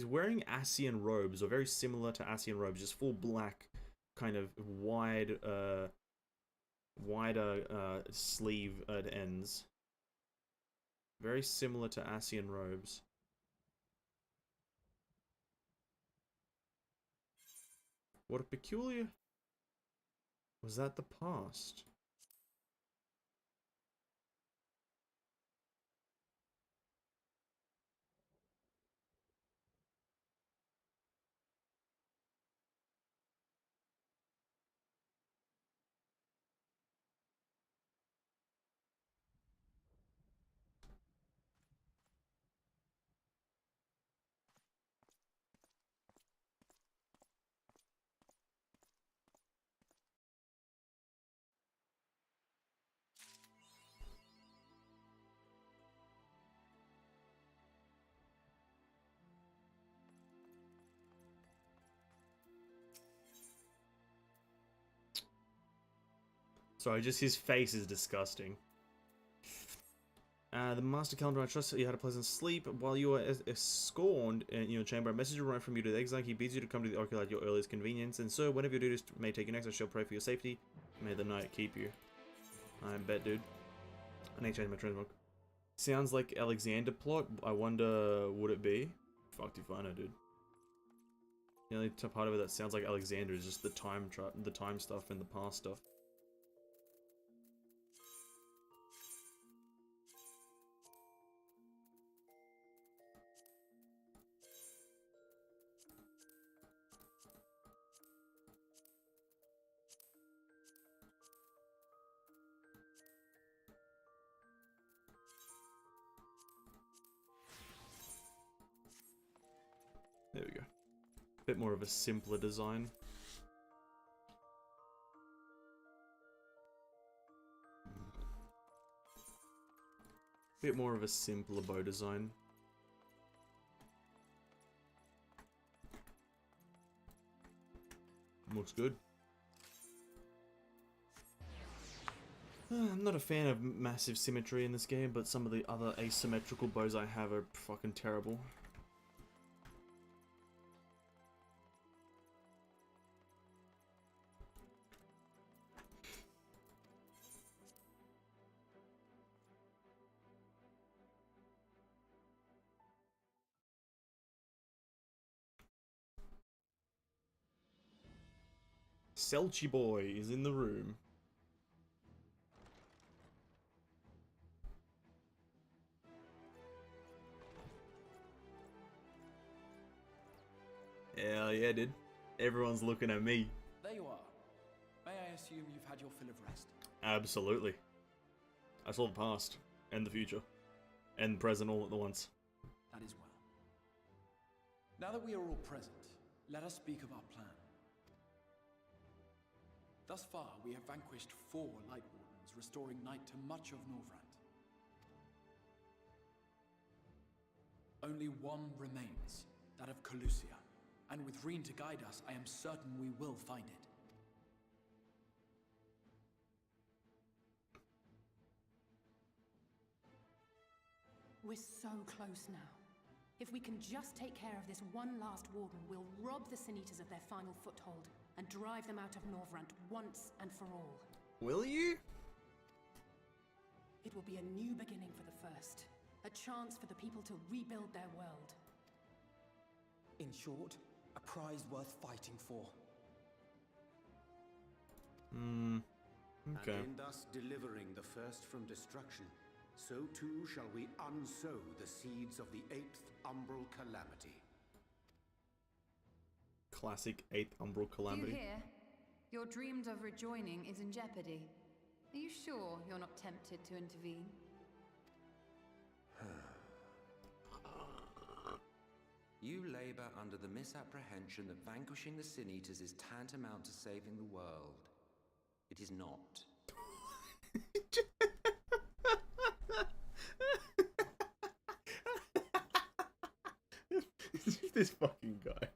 wearing Ascian robes, or very similar to Ascian robes, just full black, kind of wider sleeve at ends. Very similar to Ascian robes. What a peculiar... Was that the past? Sorry, just his face is disgusting. The Master Calendar, I trust that you had a pleasant sleep. While you are scorned in your chamber, a message will arrive from you to the Exarch. He bids you to come to the Oracle at your earliest convenience. And so, whenever your duties may take you next, I shall pray for your safety. May the night keep you. I bet, dude. I need to change my transmog. Sounds like Alexander plot. I wonder, would it be? Fucked if I know, dude. The only part of it that sounds like Alexander is just the time stuff and the past stuff. There we go. Bit more of a simpler design. Bit more of a simpler bow design. Looks good. I'm not a fan of massive symmetry in this game, but some of the other asymmetrical bows I have are fucking terrible. Selchi boy is in the room. Hell yeah, dude. Everyone's looking at me. There you are. May I assume you've had your fill of rest? Absolutely. I saw the past, and the future, and the present all at the once. That is well. Now that we are all present, let us speak of our plan. Thus far, we have vanquished 4 Lightwardens, restoring Night to much of Norvrant. Only one remains, that of Calusia. And with Reen to guide us, I am certain we will find it. We're so close now. If we can just take care of this one last warden, we'll rob the Sin Eaters of their final foothold and drive them out of Norvrant once and for all. Will you? It will be a new beginning for the First. A chance for the people to rebuild their world. In short, a prize worth fighting for. Okay. And in thus delivering the First from destruction, so too shall we unsow the seeds of the 8th Umbral Calamity. Classic 8th Umbral Calamity. Do you hear? Your dreamed of rejoining is in jeopardy. Are you sure you're not tempted to intervene? You labor under the misapprehension that vanquishing the Sin Eaters is tantamount to saving the world. It is not. This fucking guy.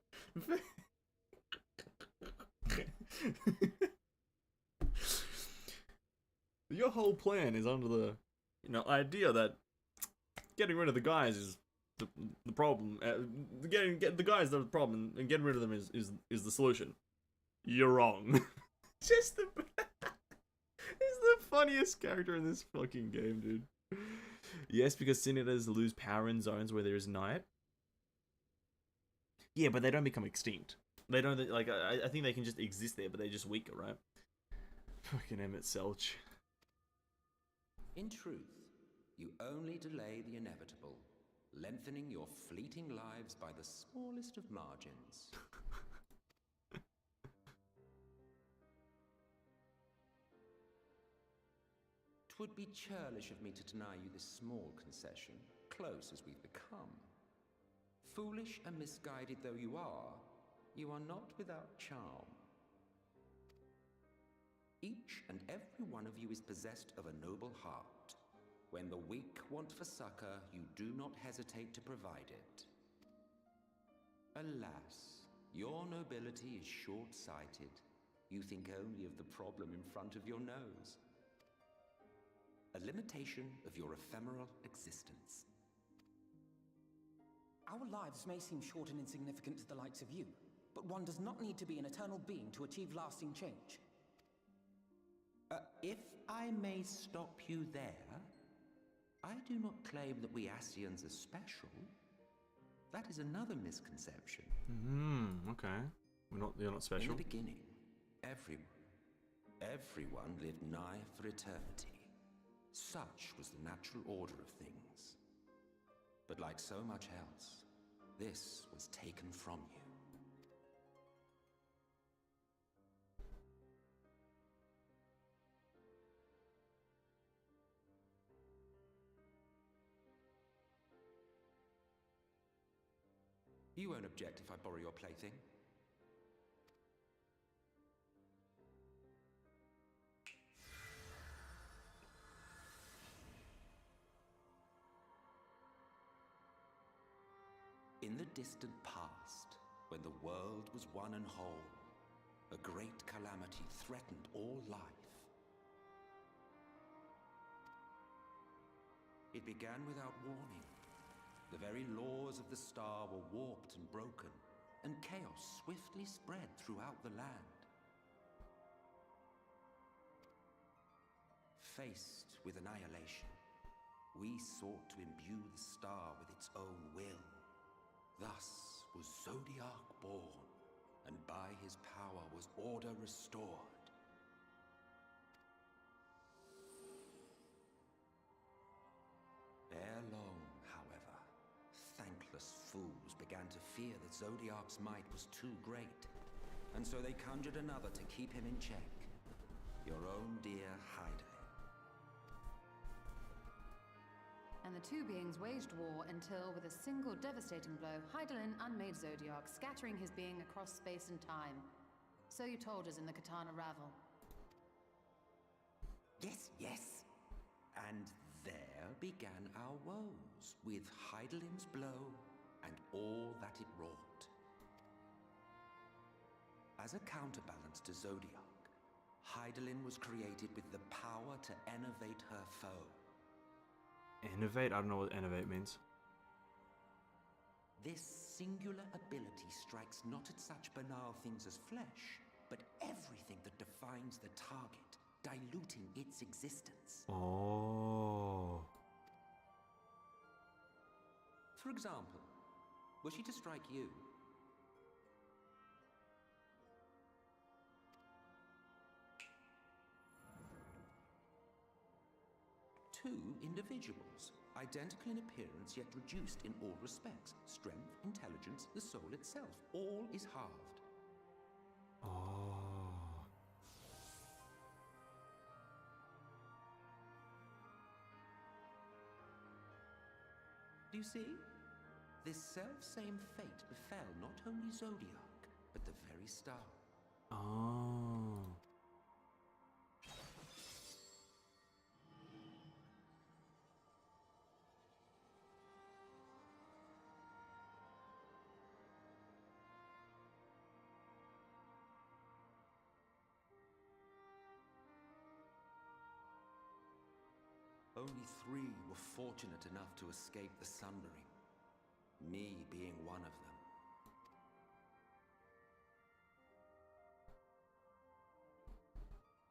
Your whole plan is under the, idea that getting rid of the guys is the problem. Get the guys are the problem, and getting rid of them is the solution. You're wrong. Just the he's the funniest character in this fucking game, dude. Yes, because Sin Eaters lose power in zones where there is night. Yeah, but they don't become extinct. They don't, like, I think they can just exist there, but they're just weaker, right? Fucking Emmett Selch. In truth, you only delay the inevitable, lengthening your fleeting lives by the smallest of margins. Twould be churlish of me to deny you this small concession, close as we've become. Foolish and misguided though you are not without charm. Each and every one of you is possessed of a noble heart. When the weak want for succor, you do not hesitate to provide it. Alas, your nobility is short-sighted. You think only of the problem in front of your nose. A limitation of your ephemeral existence. Our lives may seem short and insignificant to the likes of you, but one does not need to be an eternal being to achieve lasting change. If I may stop you there, I do not claim that we Ascians are special. That is another misconception. Okay. You're not special. In the beginning, everyone lived nigh for eternity. Such was the natural order of things. But like so much else, this was taken from you. You won't object if I borrow your plaything? In the distant past, when the world was one and whole, a great calamity threatened all life. It began without warning. The very laws of the star were warped and broken, and chaos swiftly spread throughout the land. Faced with annihilation, we sought to imbue the star with its own will. Thus was Zodiac born, and by his power was order restored. Ere long, however, thankless fools began to fear that Zodiac's might was too great, and so they conjured another to keep him in check. Your own dear Hydaelyn. And the two beings waged war until, with a single devastating blow, Hydaelyn unmade Zodiac, scattering his being across space and time. So you told us in the Katana Ravel. Yes, yes. And there began our woes, with Hydaelyn's blow and all that it wrought. As a counterbalance to Zodiac, Hydaelyn was created with the power to enervate her foe. Innovate? I don't know what innovate means. This singular ability strikes not at such banal things as flesh, but everything that defines the target, diluting its existence. Oh. For example, were she to strike you? Two individuals, identical in appearance yet reduced in all respects. Strength, intelligence, the soul itself, all is halved. Oh. Do you see? This self-same fate befell not only Zodiac, but the very star. Oh. Only 3 were fortunate enough to escape the sundering, me being one of them.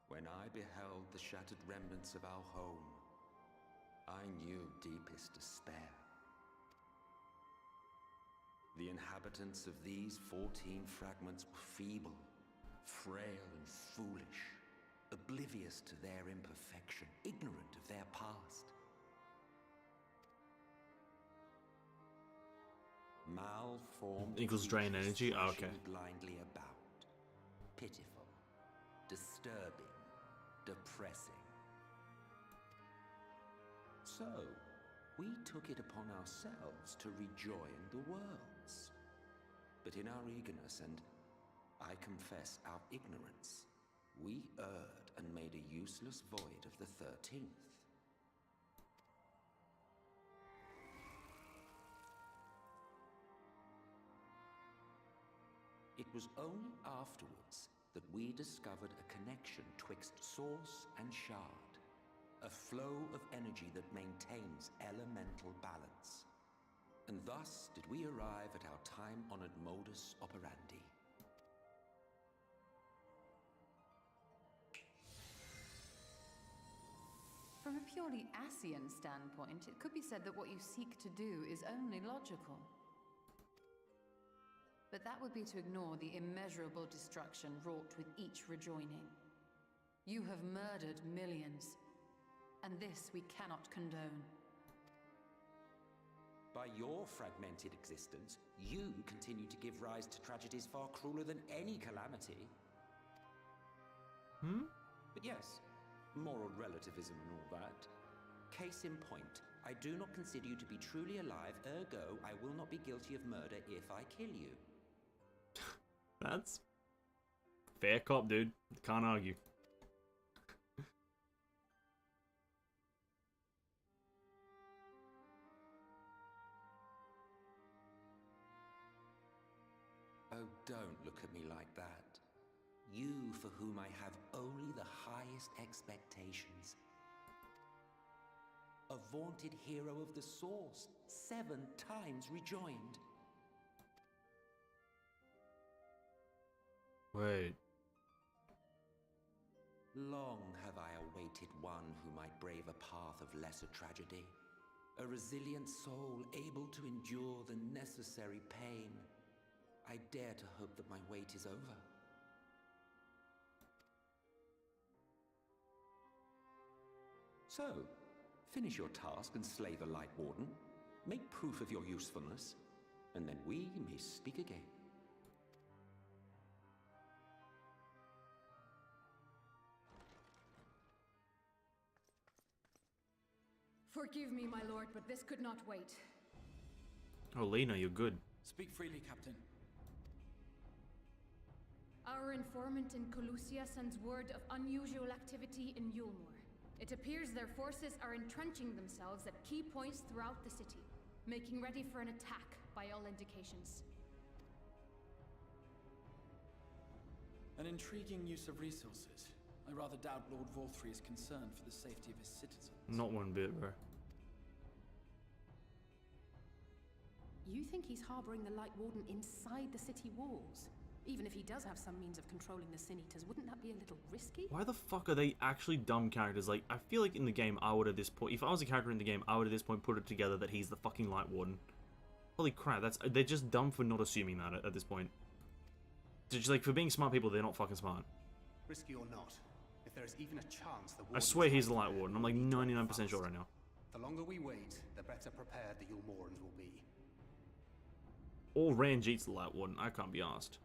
When I beheld the shattered remnants of our home, I knew deepest despair. The inhabitants of these 14 fragments were feeble, frail and foolish, oblivious to their imperfection, ignorant of their past. Malformed Equals drain energy? Oh, okay. blindly about. Pitiful, disturbing, depressing. So, we took it upon ourselves to rejoin the worlds. But in our eagerness and, I confess, our ignorance, we erred and made a useless void of the 13th. It was only afterwards that we discovered a connection twixt source and shard, a flow of energy that maintains elemental balance. And thus did we arrive at our time-honored modus operandi. From a purely Ascian standpoint, it could be said that what you seek to do is only logical. But that would be to ignore the immeasurable destruction wrought with each rejoining. You have murdered millions, and this we cannot condone. By your fragmented existence, you continue to give rise to tragedies far crueler than any calamity. But yes, moral relativism and all that. Case in point, I do not consider you to be truly alive, ergo, I will not be guilty of murder if I kill you. That's fair cop, dude. Can't argue. Oh, don't look at me like that. You for whom I have only the highest expectations. A vaunted hero of the Source, 7 times rejoined. Wait. Long have I awaited one who might brave a path of lesser tragedy. A resilient soul able to endure the necessary pain. I dare to hope that my wait is over. So, finish your task and slay the Lightwarden. Make proof of your usefulness, and then we may speak again. Forgive me, my lord, but this could not wait. Oh, Lena, you're good. Speak freely, Captain. Our informant in Colusia sends word of unusual activity in Yulmore. It appears their forces are entrenching themselves at key points throughout the city, making ready for an attack by all indications. An intriguing use of resources. I rather doubt Lord Vorthry is concerned for the safety of his citizens. Not one bit, bro. You think he's harboring the Lightwarden inside the city walls? Even if he does have some means of controlling the Sin Eaters, wouldn't that be a little risky? Why the fuck are they actually dumb characters? Like, I feel like in the game, I would at this point, if I was a character in the game, I would at this point put it together that he's the fucking Lightwarden. Holy crap, they're just dumb for not assuming that at this point. Just like, for being smart people, they're not fucking smart. Risky or not, if there is even a chance the I swear he's the Lightwarden. I'm like 99% sure right now. The longer we wait, the better prepared the Yulmorans will be. Or Ranjit's the Lightwarden. I can't be asked.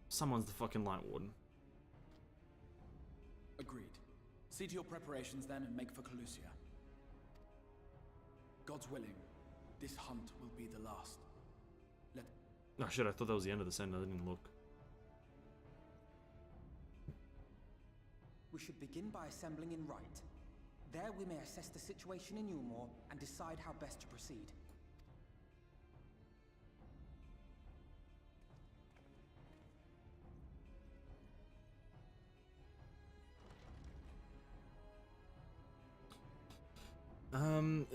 Someone's the fucking Lightwarden. Agreed. See to your preparations then and make for Colusia. God's willing, this hunt will be the last. Oh shit, I thought that was the end of the sentence. I didn't look. We should begin by assembling in Right. There we may assess the situation in Yulmore and decide how best to proceed.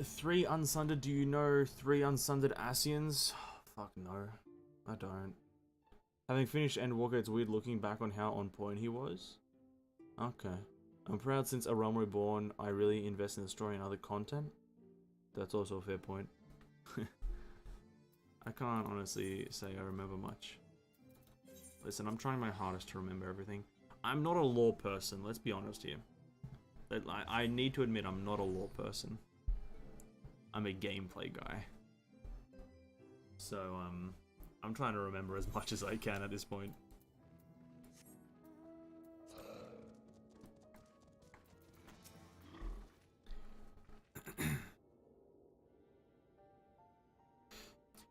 Three unsundered. Do you know 3 unsundered Asians? Fuck no, I don't. Having finished Endwalker, it's weird looking back on how on point he was. Okay. I'm proud since A Realm Reborn, I really invest in the story and other content. That's also a fair point. I can't honestly say I remember much. Listen, I'm trying my hardest to remember everything. I'm not a lore person, let's be honest here. I need to admit I'm not a lore person. I'm a gameplay guy. So, I'm trying to remember as much as I can at this point.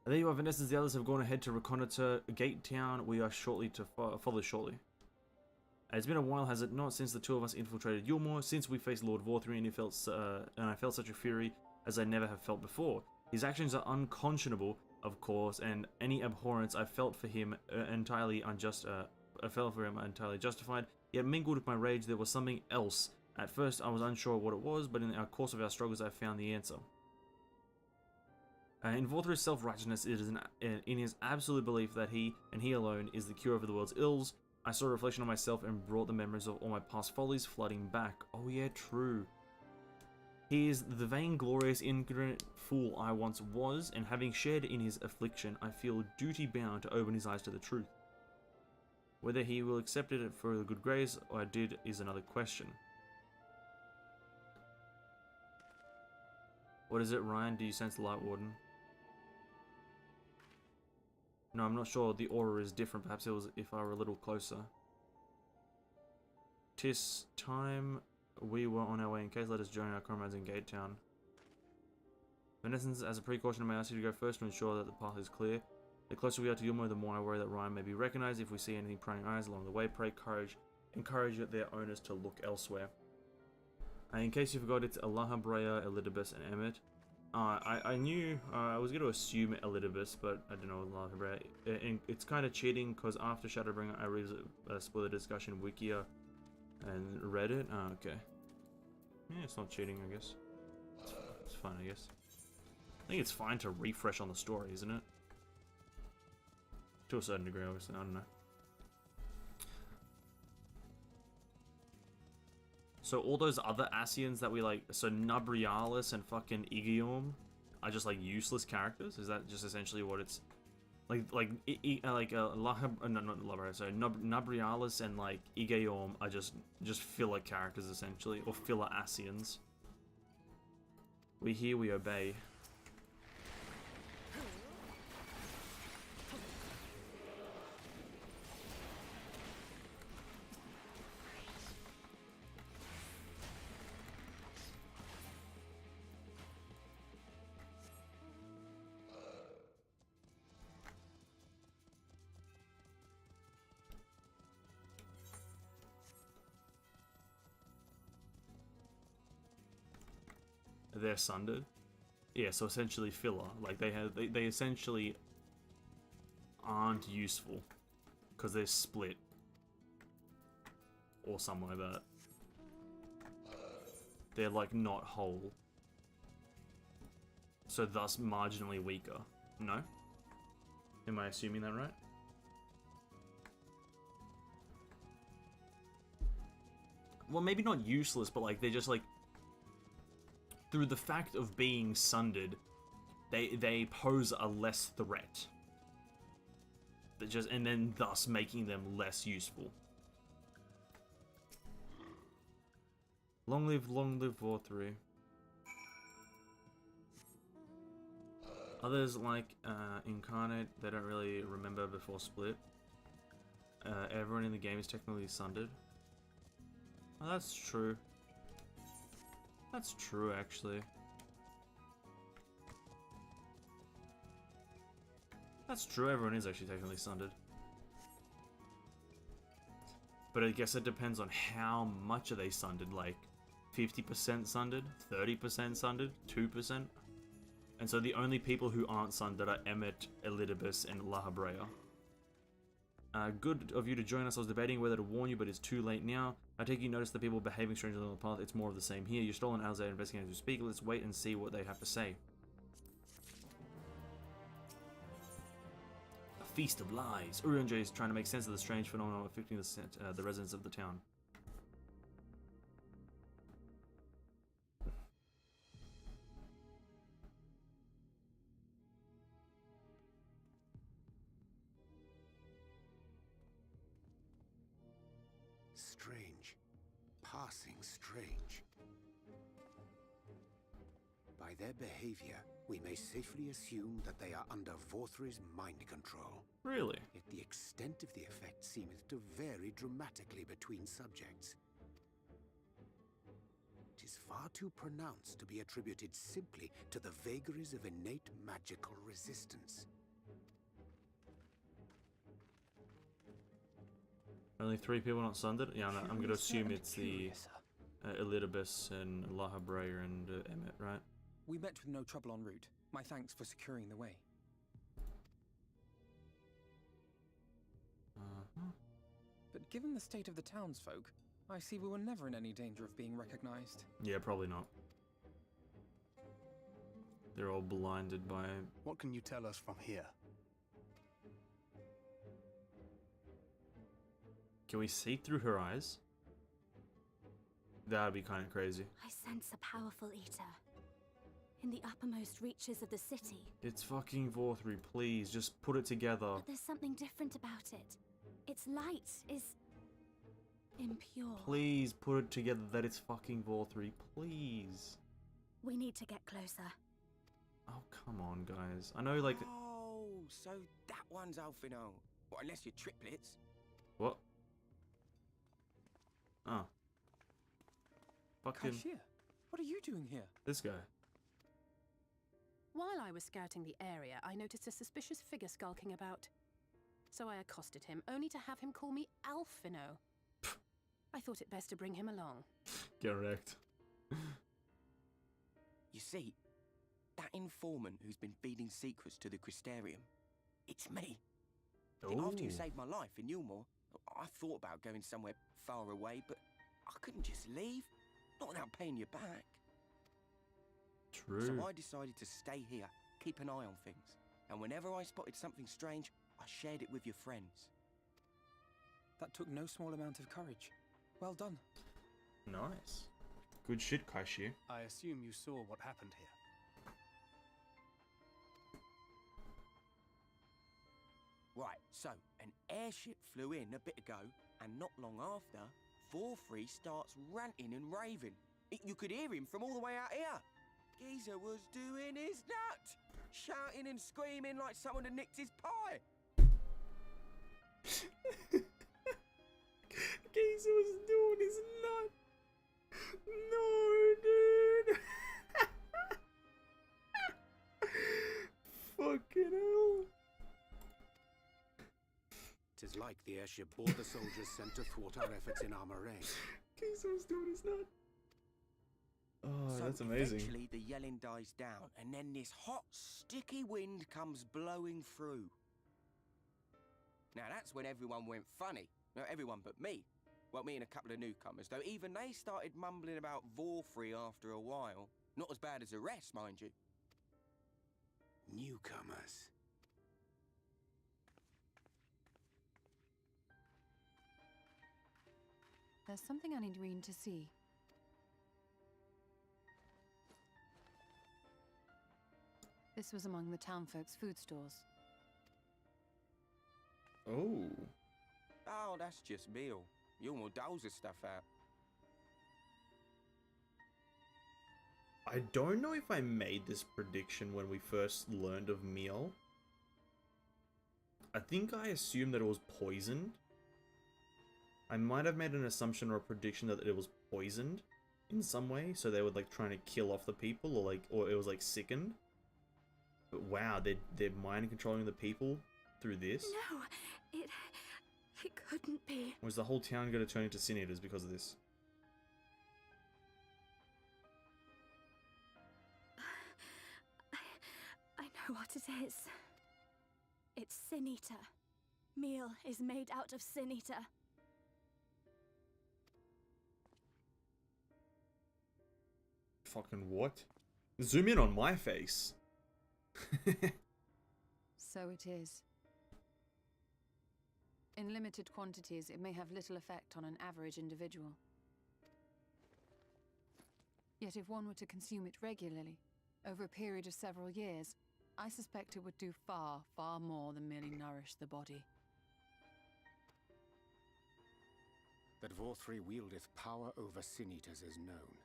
There you are, Vanessa. The others have gone ahead to reconnoiter Gate Town. We are shortly to follow shortly. It's been a while, has it not, since the two of us infiltrated Yulmore, since we faced Lord Vorthry, and I felt such a fury as I never have felt before. His actions are unconscionable, of course, and any abhorrence I felt for him entirely justified. Yet mingled with my rage, there was something else. At first, I was unsure what it was, but in the course of our struggles, I found the answer. In Vorthry's self-righteousness, it is in his absolute belief that he, and he alone, is the cure for the world's ills. I saw a reflection of myself and brought the memories of all my past follies flooding back. Oh yeah, true. He is the vainglorious, ignorant fool I once was, and having shared in his affliction, I feel duty-bound to open his eyes to the truth. Whether he will accept it for the good grace I did is another question. What is it, Ryan? Do you sense the Lightwarden? No, I'm not sure. The aura is different. Perhaps it was if I were a little closer. 'Tis time we were on our way. In case, let us join our comrades in Gate Town. In essence, as a precaution, I may ask you to go first to ensure that the path is clear. The closer we are to Yulmo, the more I worry that Ryan may be recognized. If we see anything prying eyes along the way, encourage their owners to look elsewhere. In case you forgot, it's Lahee, Elidibus, and Emmett. I knew, I was going to assume Elidibus, but I don't know Lahee. It's kind of cheating, because after Shadowbringer, I read a spoiler discussion Wikia and Reddit. Okay. Yeah, it's not cheating, I guess. It's fine, I guess. I think it's fine to refresh on the story, isn't it? To a certain degree, obviously. I don't know. So all those other Asians that we like, so Nubrialis and fucking Igiom are just like useless characters? Is that just essentially what it's not Lahee, sorry, Nubrialis and like Igiom are just filler characters essentially, or filler Asians. We hear, we obey. They're sundered. Yeah, so essentially filler. Like they essentially aren't useful because they're split or something like that. They're like not whole, so thus marginally weaker. No? Am I assuming that right? Well, maybe not useless, but like they're just like, through the fact of being sundered, they pose a less threat. And then thus making them less useful. Long live VOR3. Others like Incarnate, they don't really remember before split. Everyone in the game is technically sundered. Oh, that's true. That's true, actually. That's true, everyone is actually technically sundered. But I guess it depends on how much are they sundered, like 50% sundered, 30% sundered, 2%? And so the only people who aren't sundered are Emmett, Elidibus, and Lahee. Good of you to join us. I was debating whether to warn you, but it's too late now. I take you notice the people behaving strangely on the path. It's more of the same here. You're stolen Alzay investigating to speak. Let's wait and see what they have to say. A feast of lies. Urunjay is trying to make sense of the strange phenomenon affecting the residents of the town. Strange. Passing strange. By their behavior, we may safely assume that they are under VOR3's mind control. Really? Yet the extent of the effect seemeth to vary dramatically between subjects. It is far too pronounced to be attributed simply to the vagaries of innate magical resistance. Only 3 people not sundered? Yeah, I'm going to assume it's the Elidibus and Lahee and Emmett, right? We met with no trouble en route. My thanks for securing the way. But given the state of the townsfolk, I see we were never in any danger of being recognized. Yeah, probably not. They're all blinded by... What can you tell us from here? Can we see through her eyes? That'd be kind of crazy. I sense a powerful eater. In the uppermost reaches of the city. It's fucking VOR3, please, just put it together. But there's something different about it. Its light is... impure. Please put it together that it's fucking VOR3, please. We need to get closer. Oh, come on, guys. I know, like... Oh, so that one's Alphino. Well, unless you're triplets. What? Oh. Fucking... Cashier, what are you doing here? This guy. While I was scouting the area, I noticed a suspicious figure skulking about. So I accosted him, only to have him call me Alphino. I thought it best to bring him along. Correct. You see, that informant who's been feeding secrets to the Crystarium, it's me. After you saved my life in Yulmore, I thought about going somewhere far away, but I couldn't just leave. Not without paying you back. True. So I decided to stay here, keep an eye on things. And whenever I spotted something strange, I shared it with your friends. That took no small amount of courage. Well done. Nice. Good shit, Kaishu. I assume you saw what happened here. Right, so an airship flew in a bit ago, and not long after, Vorfrey starts ranting and raving. You could hear him from all the way out here. Geezer was doing his nut, shouting and screaming like someone had nicked his pie. Geezer was doing his nut. No, dude. Fucking hell. 'Tis like the airship bore the soldiers sent to thwart our efforts in our moraine. Geezer was doing his nut. Oh, So that's amazing. eventually the yelling dies down, and then this hot, sticky wind comes blowing through. Now that's when everyone went funny. No, everyone but me. Well, me and a couple of newcomers, though even they started mumbling about Vorfrey after a while. Not as bad as the rest, mind you. Newcomers. There's something I need Reen to see. This was among the townfolk's food stores. Oh. Oh, that's just meal. Yulmore doles the stuff out. I don't know if I made this prediction when we first learned of meal. I think I assumed that it was poisoned. I might have made an assumption or a prediction that it was poisoned in some way, so they were like trying to kill off the people, or it was like sickened. But wow, they're mind controlling the people through this. No, it couldn't be. Or is the whole town going to turn into sin eaters because of this? I know what it is. It's Sin Eater. Meal is made out of Sin Eater. Fucking what? Zoom in on my face. So it is. In limited quantities, it may have little effect on an average individual. Yet if one were to consume it regularly, over a period of several years, I suspect it would do far, far more than merely nourish the body. That Vorfrey wieldeth power over sin-eaters is known.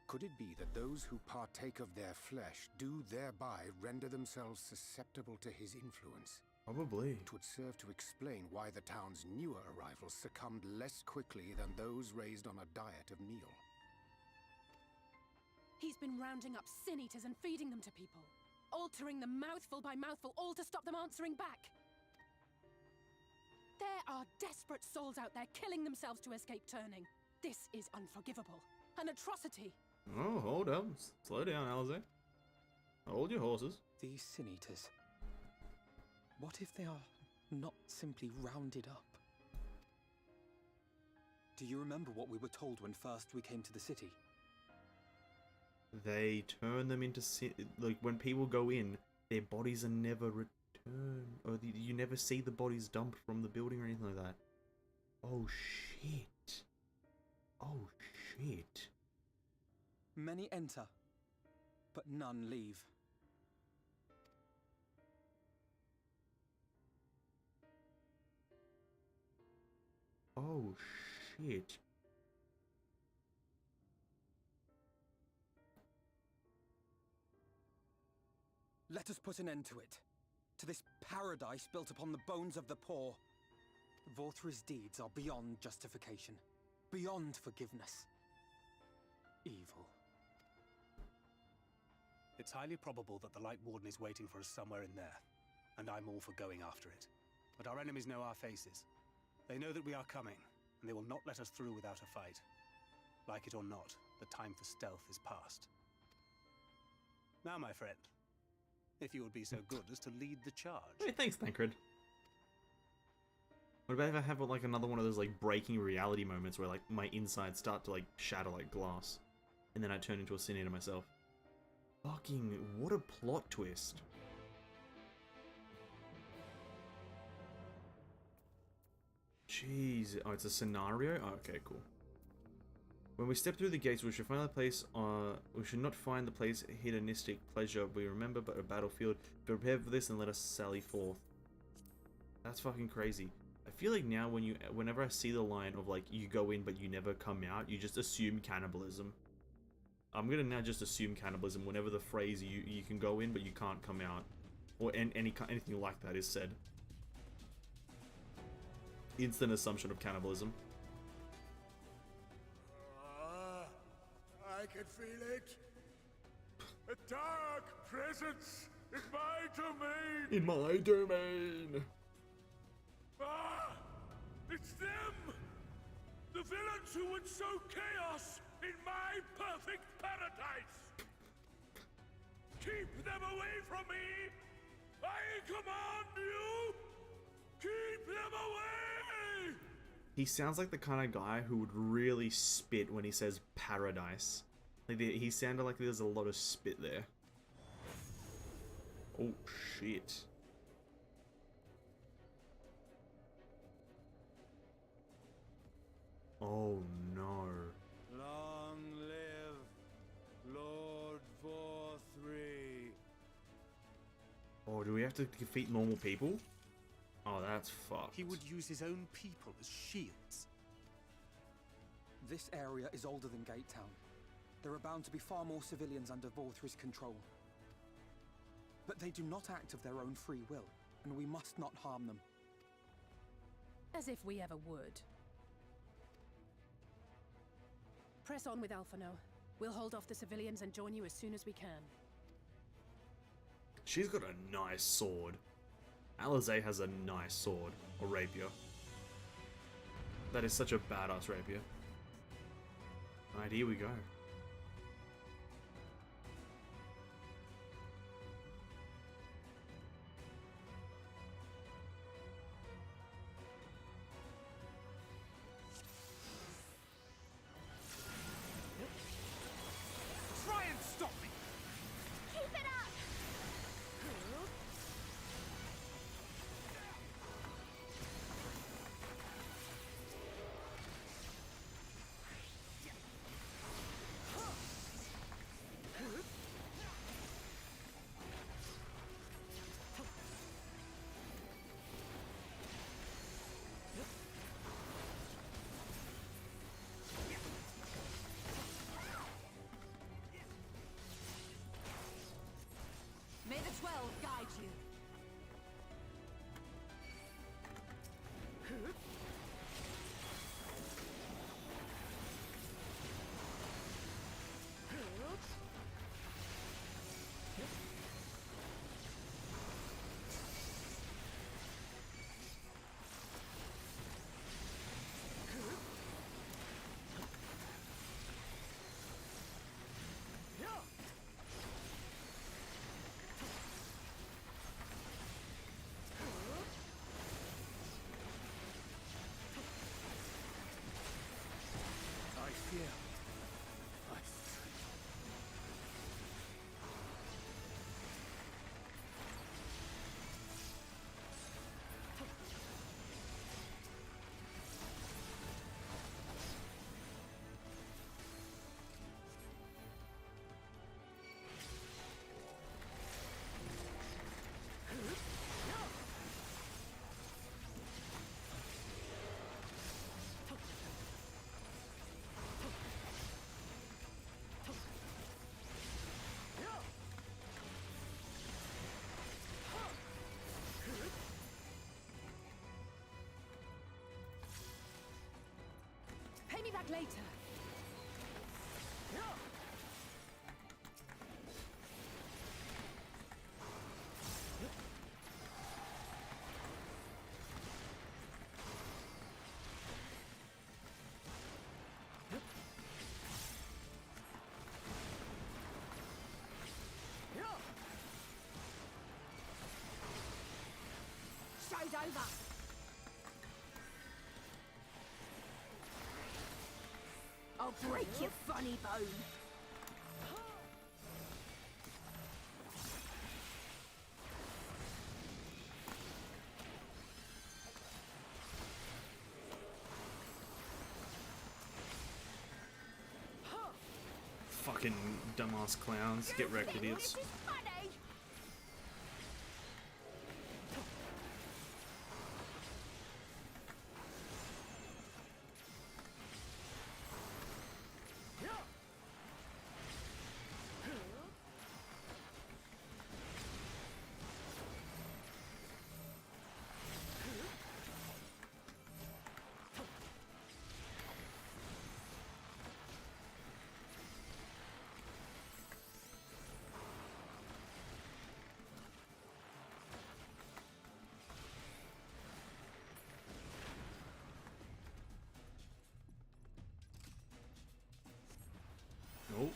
Could it be that those who partake of their flesh do thereby render themselves susceptible to his influence? Probably. It would serve to explain why the town's newer arrivals succumbed less quickly than those raised on a diet of meal. He's been rounding up Sin Eaters and feeding them to people. Altering them mouthful by mouthful, all to stop them answering back. There are desperate souls out there killing themselves to escape turning. This is unforgivable. An atrocity. Oh, hold up. Slow down, Alize. Hold your horses. These Sin Eaters. What if they are not simply rounded up? Do you remember what we were told when first we came to the city? They turn them into sin. Like, when people go in, their bodies are never returned. Or you never see the bodies dumped from the building or anything like that. Oh, shit. Oh, shit. Many enter, but none leave. Oh, shit. Let us put an end to it. To this paradise built upon the bones of the poor. Vorfrey's deeds are beyond justification. Beyond forgiveness. Evil. It It's highly probable that the Lightwarden is waiting for us somewhere in there, and I'm all for going after it. But our enemies know our faces. They know that we are coming, and they will not let us through without a fight. Like it or not, the time for stealth is past. Now, my friend, if you would be so good as to lead the charge. Hey, thanks, Thancred. What about if I have like another one of those like breaking reality moments where like my insides start to like shatter like glass, and then I turn into a sin eater myself? Fucking what a plot twist! Jeez, oh, it's a scenario. Oh, okay, cool. When we step through the gates, we should find the place. We should not find the place hedonistic pleasure we remember, but a battlefield. Prepare for this and let us sally forth. That's fucking crazy. I feel like now whenever I see the line of like you go in but you never come out, you just assume cannibalism. I'm gonna now just assume cannibalism whenever the phrase you can go in but you can't come out, or anything like that is said. Instant assumption of cannibalism. I can feel it. A dark presence in my domain. In my domain. Ah! It's them! The villains who would sow chaos in my perfect paradise! Keep them away from me! I command you! Keep them away! He sounds like the kind of guy who would really spit when he says paradise. Like he sounded like there's a lot of spit there. Oh shit. Oh no. Long live Lord 4-3. Oh, do we have to defeat normal people? Oh, that's fucked. He would use his own people as shields. This area is older than Gate Town. There are bound to be far more civilians under Vorthry's control. But they do not act of their own free will, and we must not harm them. As if we ever would. Press on with Alphano. We'll hold off the civilians and join you as soon as we can. She's got a nice sword. Alizé has a nice sword, or rapier. That is such a badass rapier. Alright, here we go. Try and stop me! Keep it up! May the 12 guide you. I fear. Pay me back later. over. I'll break your funny bone. Fucking dumbass clowns. Get wrecked, idiots. This is funny. Oh.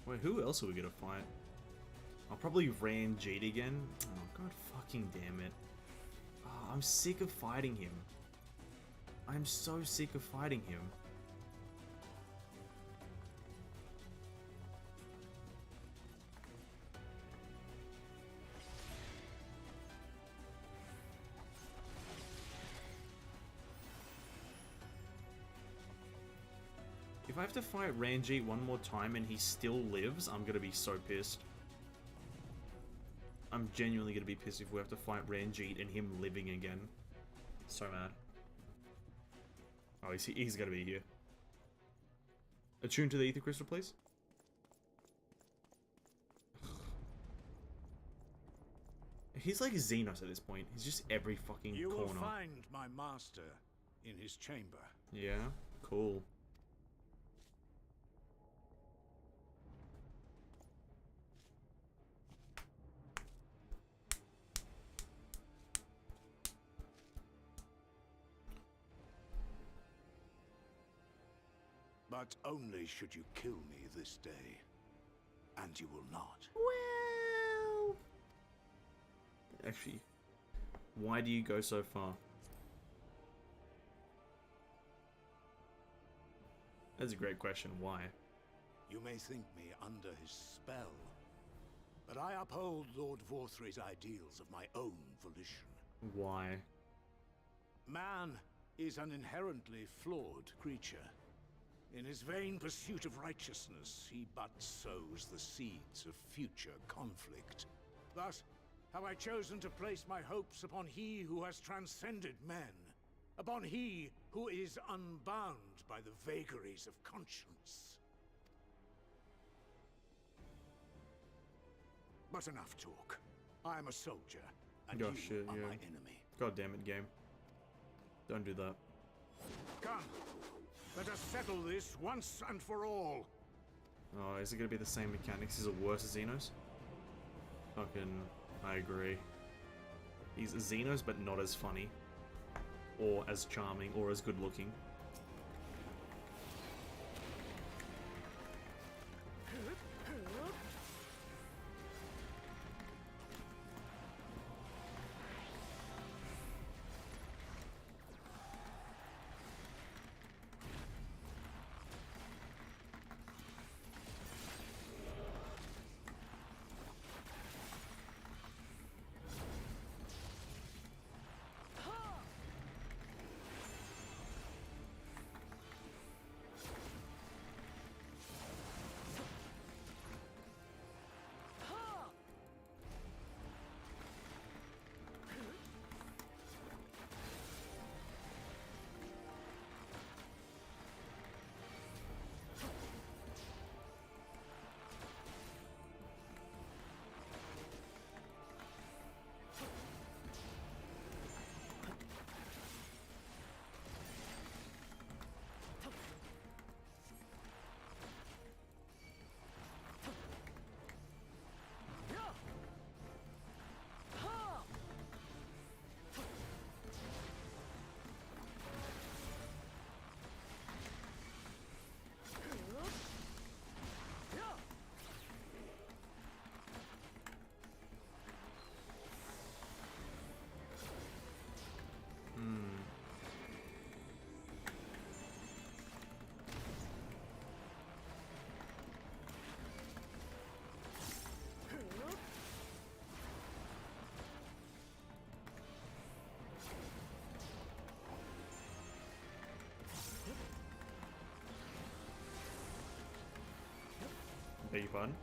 Wait, who else are we gonna fight? I'll probably Ranjit again. Oh, god fucking damn it. Oh, I'm sick of fighting him. I'm so sick of fighting him. If I have to fight Ranjit one more time and he still lives, I'm gonna be so pissed. I'm genuinely gonna be pissed if we have to fight Ranjit and him living again. So mad. Oh, he's gotta be here. Attune to the Ether Crystal, please. He's like Xenos at this point. He's just every fucking You corner. will find my master in his chamber. Yeah, cool. But only should you kill me this day. And you will not. Well... Actually, why do you go so far? That's a great question. Why? You may think me under his spell, but I uphold Lord Vorthry's ideals of my own volition. Why? Man is an inherently flawed creature. In his vain pursuit of righteousness, he but sows the seeds of future conflict. Thus, have I chosen to place my hopes upon he who has transcended men, upon he who is unbound by the vagaries of conscience. But enough talk. I am a soldier, and Oh you shit, are yeah. my enemy. God damn it, game. Don't do that. Come, let us settle this once and for all. Oh, is it gonna be the same mechanics? Is it worse as Xenos? Fucking, I agree. He's Xenos, but not as funny. Or as charming, or as good looking. beg your pardon.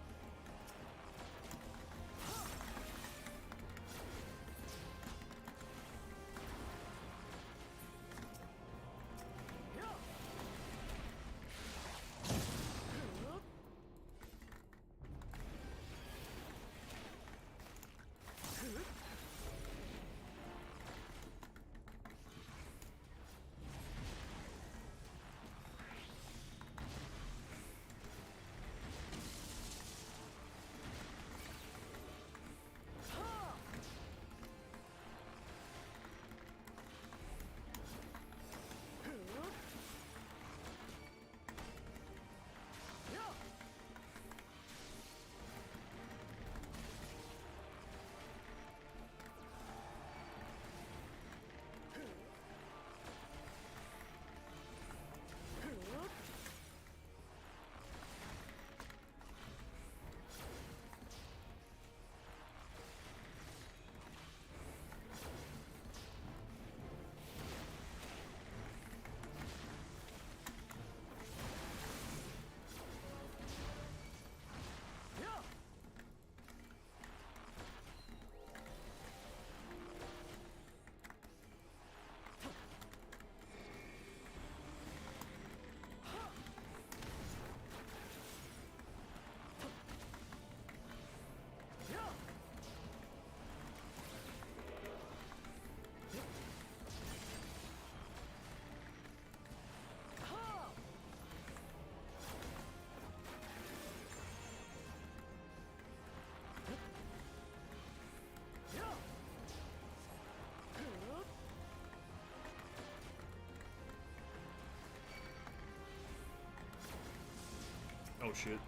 Oh shit.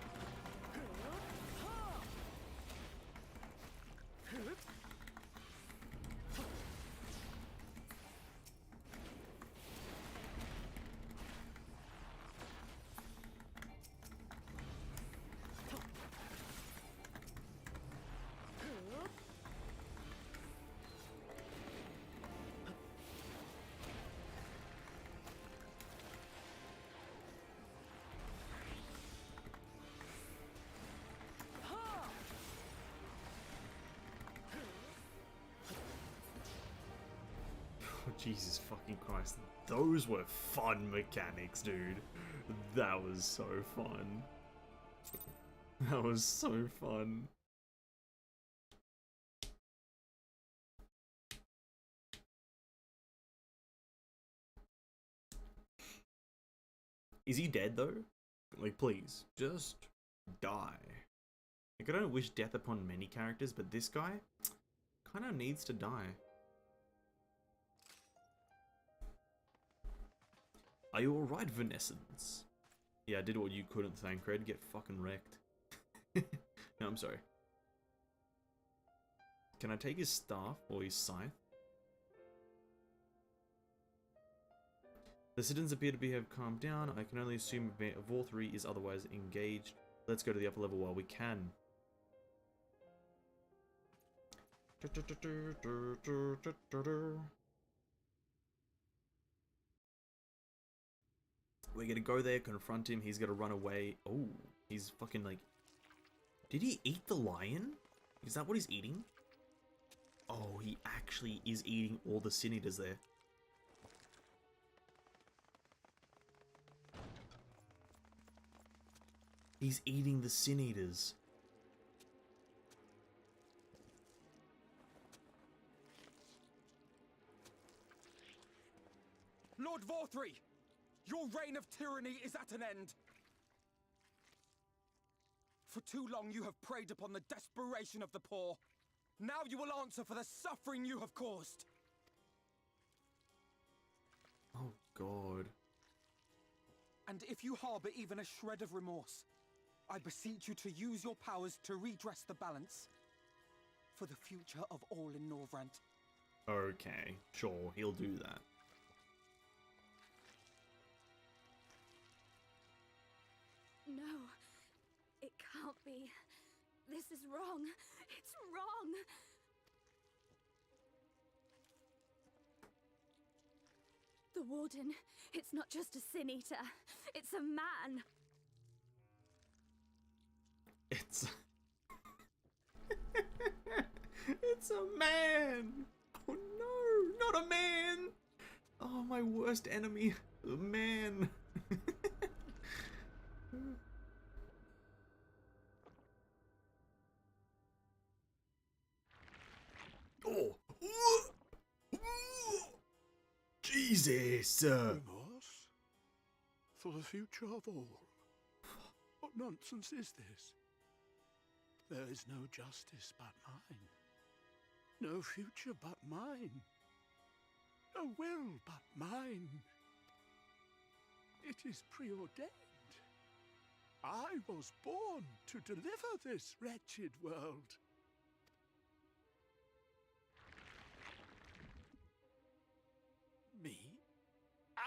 Jesus fucking Christ. Those were fun mechanics, dude. That was so fun. That was so fun. Is he dead though? Like, please, just die. Like, I don't wish death upon many characters, but this guy kind of needs to die. Are you alright, Vanessence? Yeah, I did what you couldn't, Thancred. Get fucking wrecked. No, I'm sorry. Can I take his staff or his scythe? The citizens appear to have calmed down. I can only assume Vorthree is otherwise engaged. Let's go to the upper level while we can. We're gonna go there, confront him, he's gonna run away. Oh, he's fucking like... Did he eat the lion? Is that what he's eating? Oh, he actually is eating all the Sin Eaters there. He's eating the Sin Eaters. Lord Vorthree! Your reign of tyranny is at an end. For too long you have preyed upon the desperation of the poor. Now you will answer for the suffering you have caused. Oh, God. And if you harbor even a shred of remorse, I beseech you to use your powers to redress the balance. For the future of all in Norvrant. Okay, sure, he'll do that. No, it can't be. This is wrong. It's wrong. The Warden, it's not just a Sin Eater. It's a man. It's a man! Oh no, not a man! Oh, my worst enemy, a man. Oh! Jesus! Remorse? For the future of all? What nonsense is this? There is no justice but mine. No future but mine. No will but mine. It is preordained. I was born to deliver this wretched world. Me?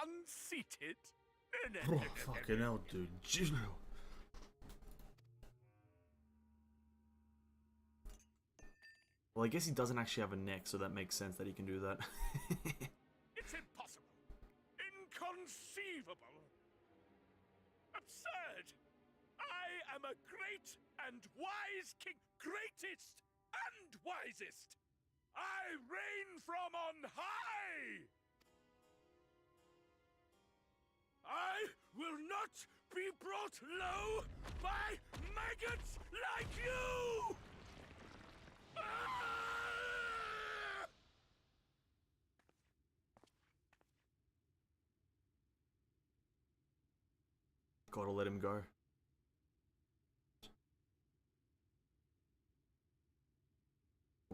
Unseated? Oh, fucking hell, dude. Jeez. Well, I guess he doesn't actually have a neck, so that makes sense that he can do that. It's impossible. Inconceivable. Absurd. I am a great and wise king. Greatest and wisest. I reign from on high. I will not be brought low by maggots like you! Gotta let him go.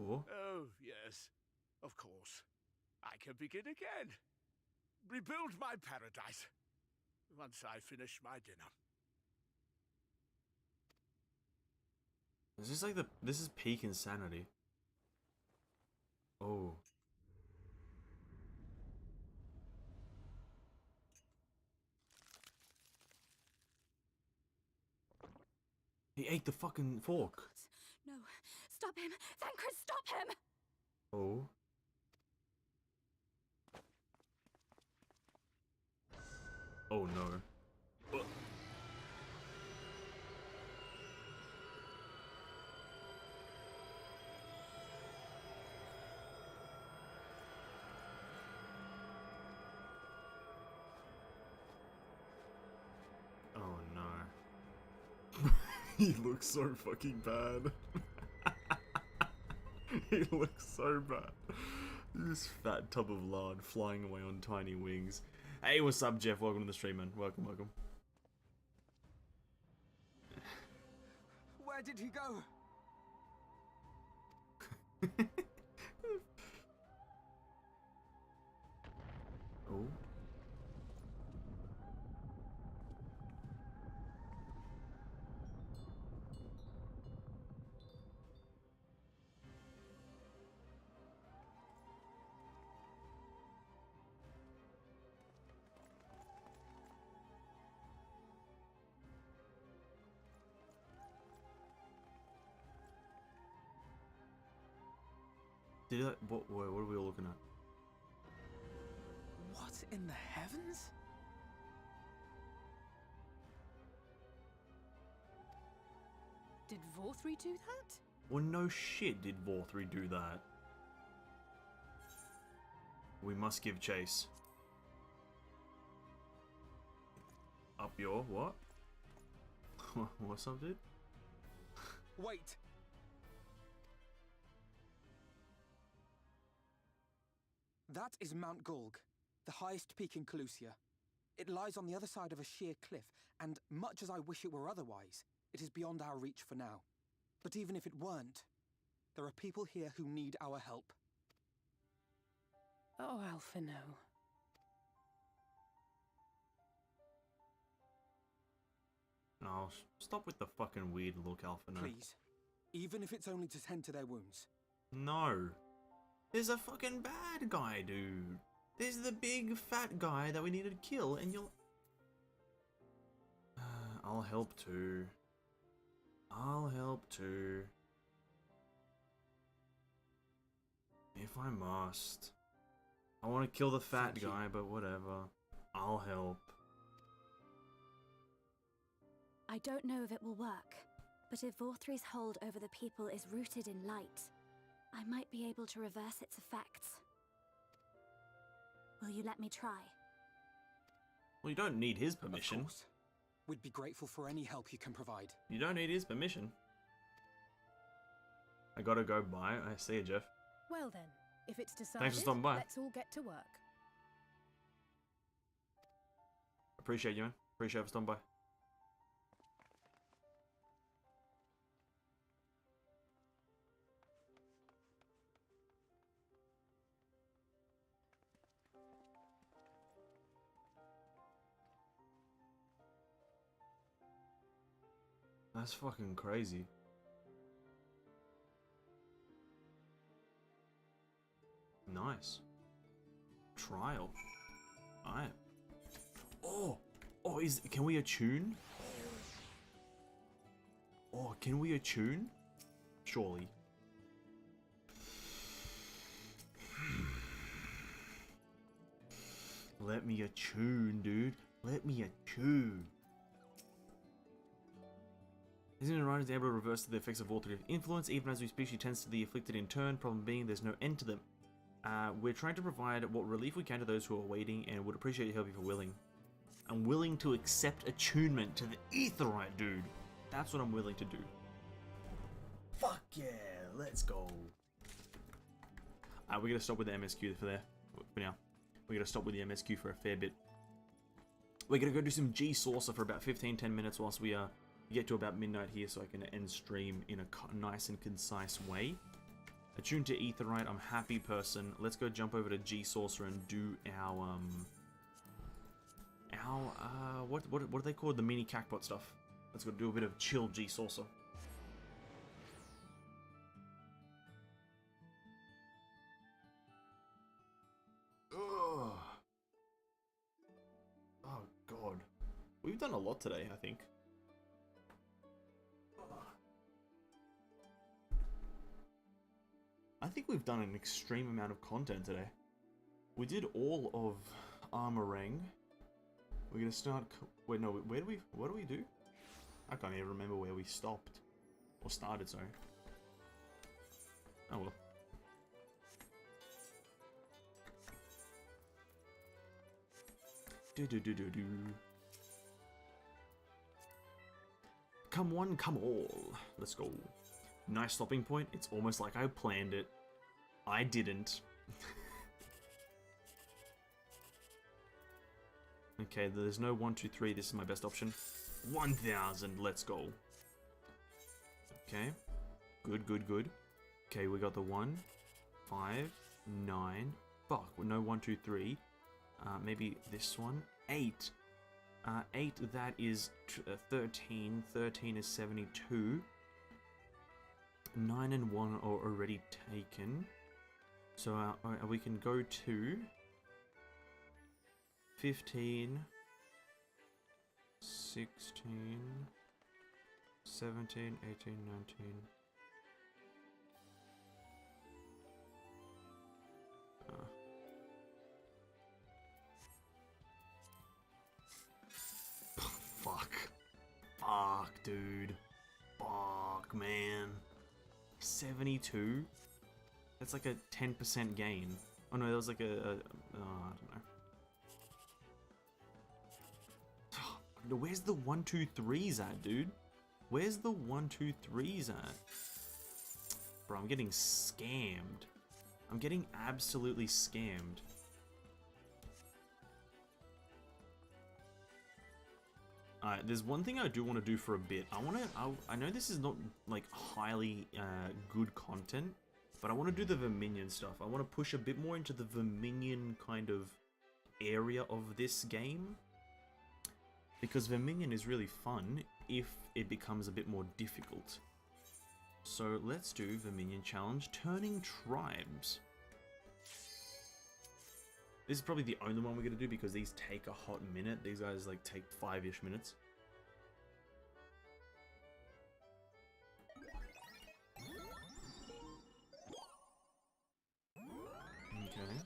Oh. Oh, yes. Of course. I can begin again. Rebuild my paradise. Once I finish my dinner. Is this like the... This is peak insanity. Oh. He ate the fucking fork. No, stop him! Thancred, stop him! Oh. Oh no. Oh no. He looks so fucking bad. He looks so bad. This fat tub of lard flying away on tiny wings. Hey, what's up, Jeff? Welcome to the stream, man. Welcome, welcome. Where did he go? Oh. Did that? What are we all looking at? What in the heavens? Did Vorthri do that? Well, no shit did Vorthri do that. We must give chase. Up your what? What's up, dude? Wait! That is Mount Gulg, the highest peak in Calusia. It lies on the other side of a sheer cliff, and much as I wish it were otherwise, it is beyond our reach for now. But even if it weren't, there are people here who need our help. Oh, Alphino. No, stop with the fucking weird look, Alphino. Please, even if it's only to tend to their wounds. No. There's a fucking bad guy, dude. There's the big fat guy that we need to kill, and you'll... I'll help too. I'll help too. If I must. I want to kill the fat guy, but whatever. I'll help. I don't know if it will work, but if Vorthri's hold over the people is rooted in light, I might be able to reverse its effects. Will you let me try? Well, you don't need his permission. Of course. We'd be grateful for any help you can provide. You don't need his permission. I gotta go by. I see you, Jeff. Well then, if it's decided, Thanks for stopping by. let's all get to work. Appreciate you, man. Appreciate you for stopping by. That's fucking crazy. Nice. Trial. Alright. Oh! Oh, can we attune? Oh, can we attune? Surely. Let me attune, dude. Let me attune. Isn't right is able to reverse the effects of alternative influence, even as we speak, she tends to the afflicted in turn, problem being there's no end to them. We're trying to provide what relief we can to those who are waiting and would appreciate your help if you're willing. I'm willing to accept attunement to the Aetheryte, dude. That's what I'm willing to do. Fuck yeah, let's go. We're gonna stop with the MSQ for now. We're gonna stop with the MSQ for a fair bit. We're gonna go do some G-Saucer for about 15-10 minutes whilst we get to about midnight here so I can end stream in a nice and concise way. Attune to Aetheryte, I'm happy person. Let's go jump over to G-Saucer and do our what are they called? The mini Cacbot stuff. Let's go do a bit of chill G-Saucer. Ugh. Oh god. We've done a lot today, I think. I think we've done an extreme amount of content today. We did all of Armorang. We're gonna start. Wait, no. What do we do? I can't even remember where we stopped or started. Sorry. Oh well. Do. Come one, come all. Let's go. Nice stopping point. It's almost like I planned it. I didn't. Okay, there's no 1, 2, 3. This is my best option. 1,000. Let's go. Okay. Good. Okay, we got the 1, 5, 9. Fuck. No 1, 2, 3. Maybe this one. 8. 8. That is 13. 13 is 72. 9 and 1 are already taken. So we can go to 15, 16, 17, 18, 19. Fuck, dude. Fuck, man. 72? That's like a 10% gain. Oh no, that was like I don't know. Where's the 1, 2, 3s at, dude? Where's the 1, 2, 3s at? Bro, I'm getting scammed. I'm getting absolutely scammed. Alright, there's one thing I do want to do for a bit. I know this is not like highly good content, but I want to do the Verminion stuff. I want to push a bit more into the Verminion kind of area of this game, because Verminion is really fun if it becomes a bit more difficult. So let's do Verminion challenge, turning tribes. This is probably the only one we're going to do because these take a hot minute. These guys like take 5-ish minutes. Okay.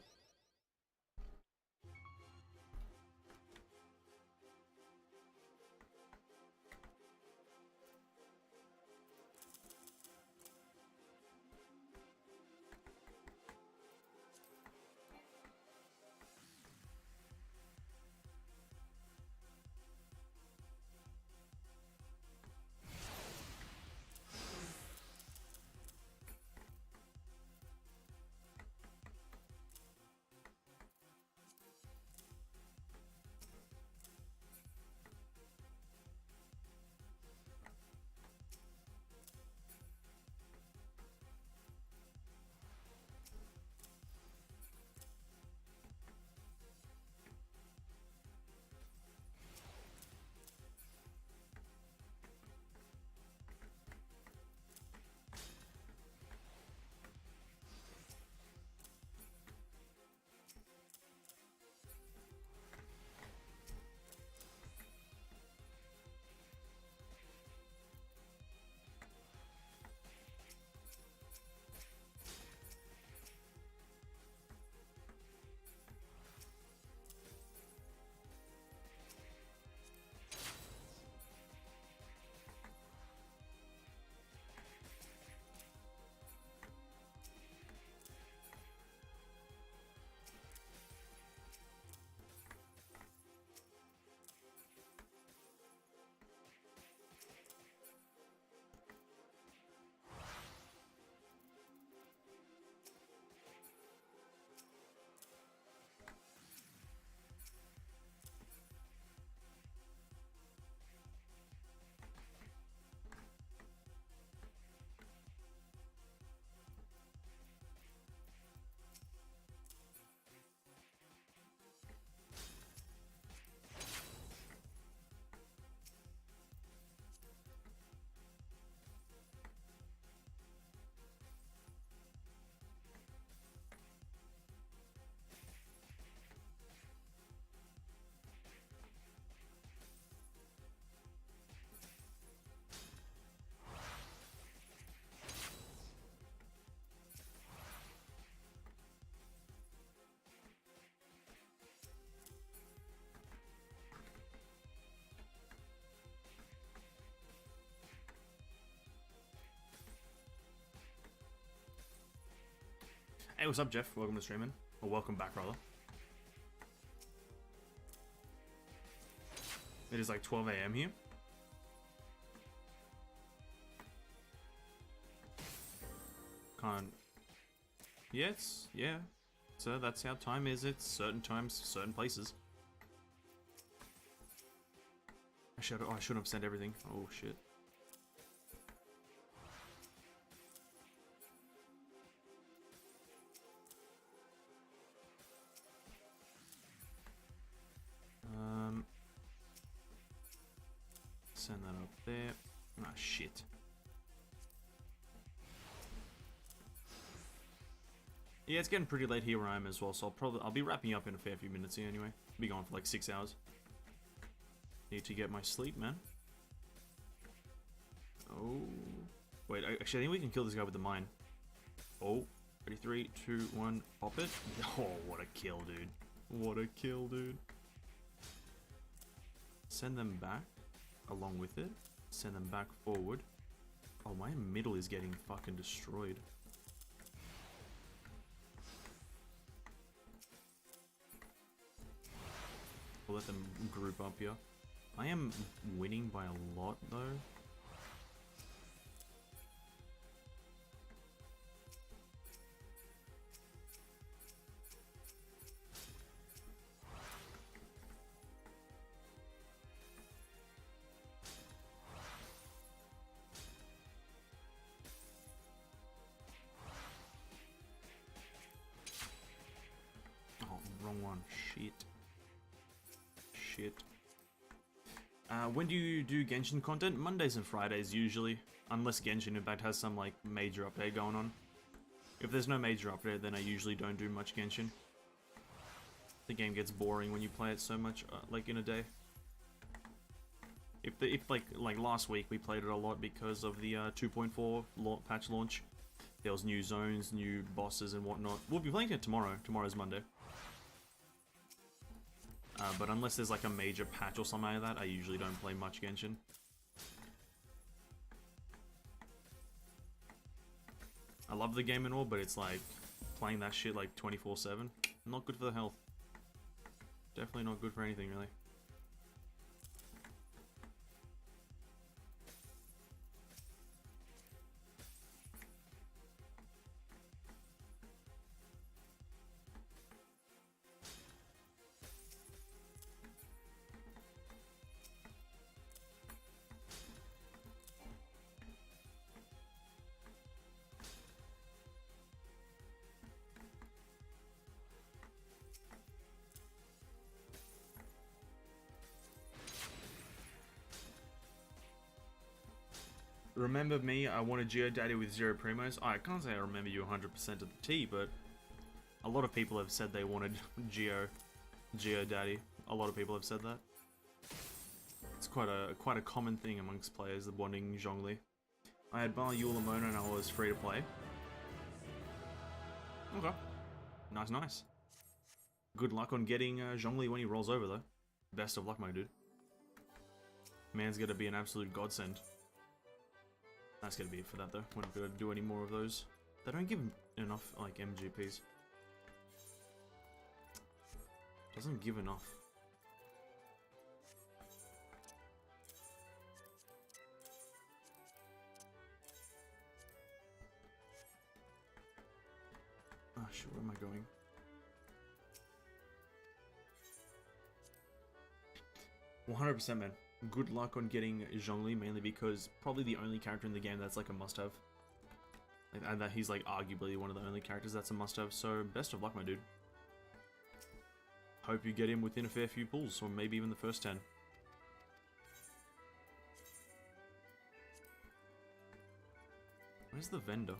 Hey, what's up, Jeff? Welcome to streaming. Or welcome back, rather. It is like 12 AM here. Can't... Yeah, yeah. So that's how time is. It's certain times, certain places. I shouldn't have sent everything. Oh, shit. Send that up there. Ah, shit. Yeah, it's getting pretty late here where I am as well, so I'll be wrapping up in a fair few minutes here anyway. Be gone for like 6 hours. Need to get my sleep, man. Oh. Wait, actually, I think we can kill this guy with the mine. Oh. Ready, 3, 2, 1, pop it. Oh, what a kill, dude. What a kill, dude. Send them back along with it. Send them back forward. Oh, my middle is getting fucking destroyed. We'll let them group up here. I am winning by a lot, though. Oh, wrong one. Shit. Shit. When do you do Genshin content? Mondays and Fridays usually, unless Genshin Impact has some like major update going on. If there's no major update, then I usually don't do much Genshin. The game gets boring when you play it so much, like in a day. If like last week we played it a lot because of the 2.4 patch launch. There was new zones, new bosses and whatnot. We'll be playing it tomorrow. Tomorrow's Monday. But unless there's like a major patch or something like that, I usually don't play much Genshin. I love the game and all, but it's like playing that shit like 24/7. Not good for the health. Definitely not good for anything, really. Remember me, I wanted GeoDaddy with 0 primos. I can't say I remember you 100% of the T, but a lot of people have said they wanted GeoDaddy. A lot of people have said that. It's quite a common thing amongst players, the wanting Zhongli. I had Bar Yulamona and I was free to play. Okay. Nice, nice. Good luck on getting Zhongli when he rolls over, though. Best of luck, my dude. Man's gonna be an absolute godsend. That's gonna be it for that though. We're not gonna do any more of those. They don't give enough like MGPs. Doesn't give enough. Ah, shit, where am I going? "100% man. Good luck on getting Zhongli, mainly because probably the only character in the game that's like a must-have. And that he's like arguably one of the only characters that's a must-have, so best of luck, my dude. Hope you get him within a fair few pulls, or maybe even the first 10. Where's the vendor?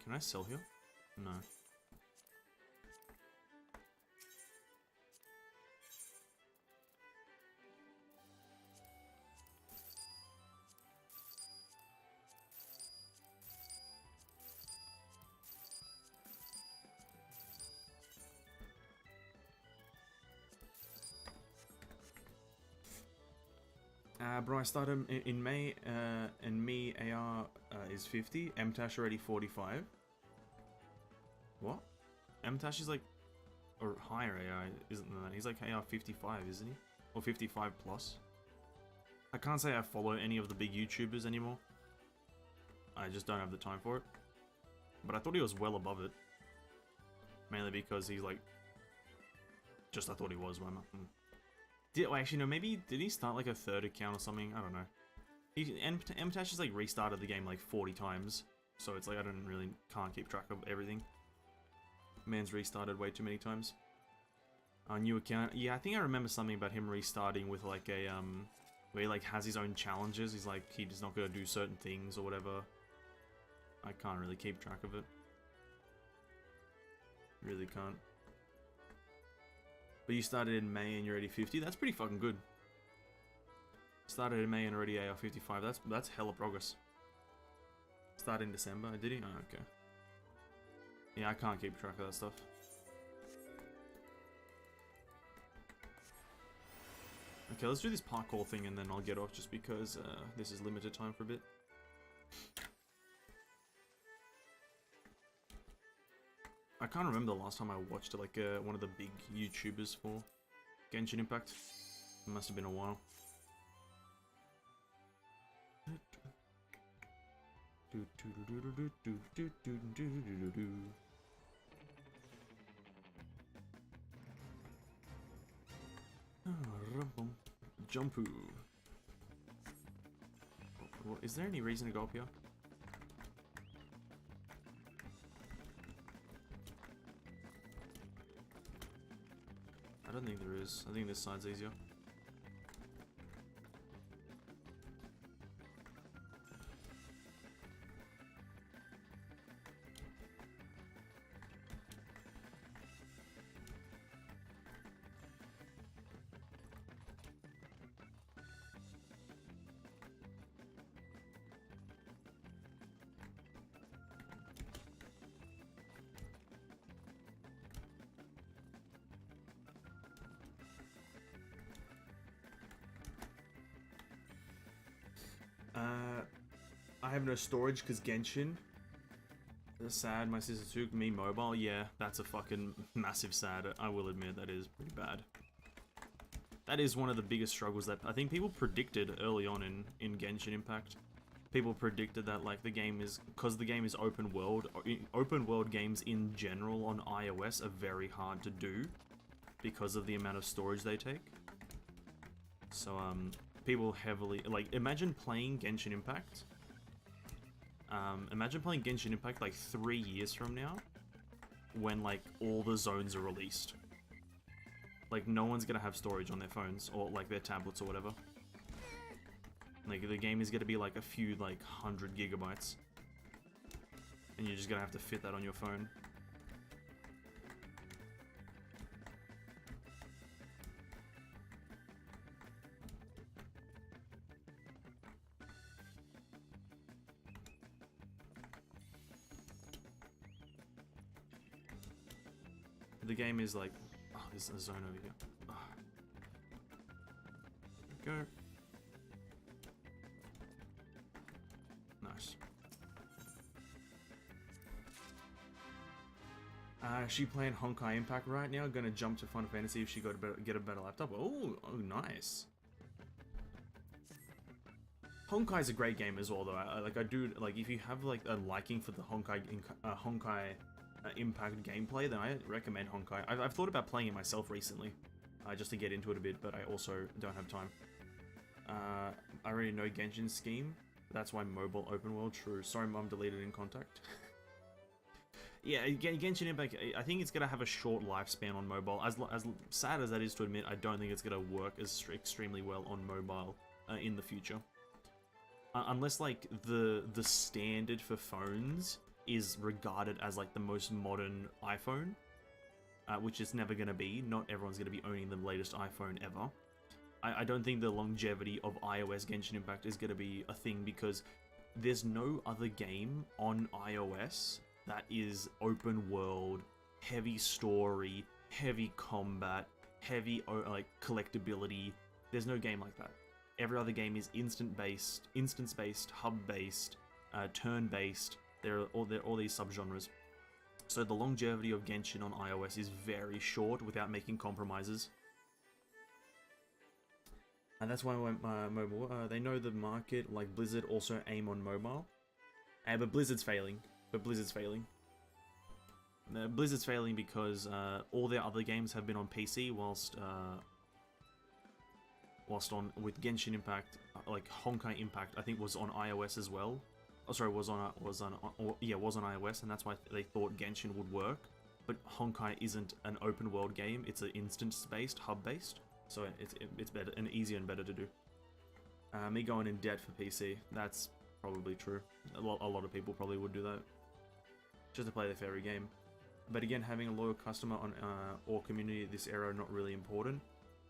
Can I sell here? No. Bro, I started in May, and me AR is 50, MTash already 45. Mtashi's like, or higher AI, isn't that? He's like AR 55, isn't he? Or 55 plus. I can't say I follow any of the big YouTubers anymore. I just don't have the time for it. But I thought he was well above it. Mainly because he's like... Just I thought he was. Well, actually, no, maybe... Did he start like a third account or something? I don't know. Mtash has like restarted the game like 40 times. So it's like I can't keep track of everything. Man's restarted way too many times. New account. Yeah, I think I remember something about him restarting with like a... where he like has his own challenges. He's like, he's not gonna do certain things or whatever. I can't really keep track of it. Really can't. But you started in May and you're already 50? That's pretty fucking good. Started in May and already AR 55. That's hella progress. Started in December, did he? Oh, okay. Yeah, I can't keep track of that stuff. Okay, let's do this parkour thing and then I'll get off just because this is limited time for a bit. I can't remember the last time I watched like one of the big YouTubers for Genshin Impact. It must have been a while. Jumpu. Is there any reason to go up here? I don't think there is. I think this side's easier. I have no storage because Genshin. That's sad. My sister took me mobile. Yeah, that's a fucking massive sad. I will admit that is pretty bad. That is one of the biggest struggles that I think people predicted early on in Genshin Impact. People predicted that like the game is, because the game is open world games in general on iOS are very hard to do because of the amount of storage they take. So people heavily like imagine playing Genshin Impact. Imagine playing Genshin Impact like 3 years from now, when like all the zones are released. Like no one's gonna have storage on their phones or like their tablets or whatever. Like the game is gonna be like a few like 100 gigabytes, and you're just gonna have to fit that on your phone. The game is like, oh, there's a zone over here. Oh. There we go. Nice. She playing Honkai Impact right now. Gonna jump to Final Fantasy if she got get a better laptop. Oh, nice. Honkai's a great game as well, though. I do like if you have like a liking for the Honkai Impact gameplay, then I recommend Honkai. I've thought about playing it myself recently, just to get into it a bit, but I also don't have time. I already know Genshin's scheme. That's why mobile open world. True. Sorry, Mom, deleted in contact. Yeah, Genshin Impact. I think it's gonna have a short lifespan on mobile. As sad as that is to admit, I don't think it's gonna work as extremely well on mobile in the future. Unless like the standard for phones is regarded as like the most modern iPhone, which it's never going to be. Not everyone's going to be owning the latest iPhone ever. I don't think the longevity of iOS Genshin Impact is going to be a thing because there's no other game on iOS that is open world, heavy story, heavy combat, heavy like collectability. There's no game like that. Every other game is instance-based, hub-based, turn-based. There are all these subgenres. So the longevity of Genshin on iOS is very short without making compromises. And that's why I went mobile. They know the market, like Blizzard, also aim on mobile. But Blizzard's failing. Blizzard's failing because all their other games have been on PC, whilst with Genshin Impact, like Honkai Impact, I think was on iOS as well. Oh, sorry, was on iOS, and that's why they thought Genshin would work. But Honkai isn't an open world game; it's an instance-based, hub-based, so it's better and easier and better to do. Me going in debt for PC, that's probably true. A lot of people probably would do that just to play the fairy game. But again, having a loyal customer on or community this era not really important.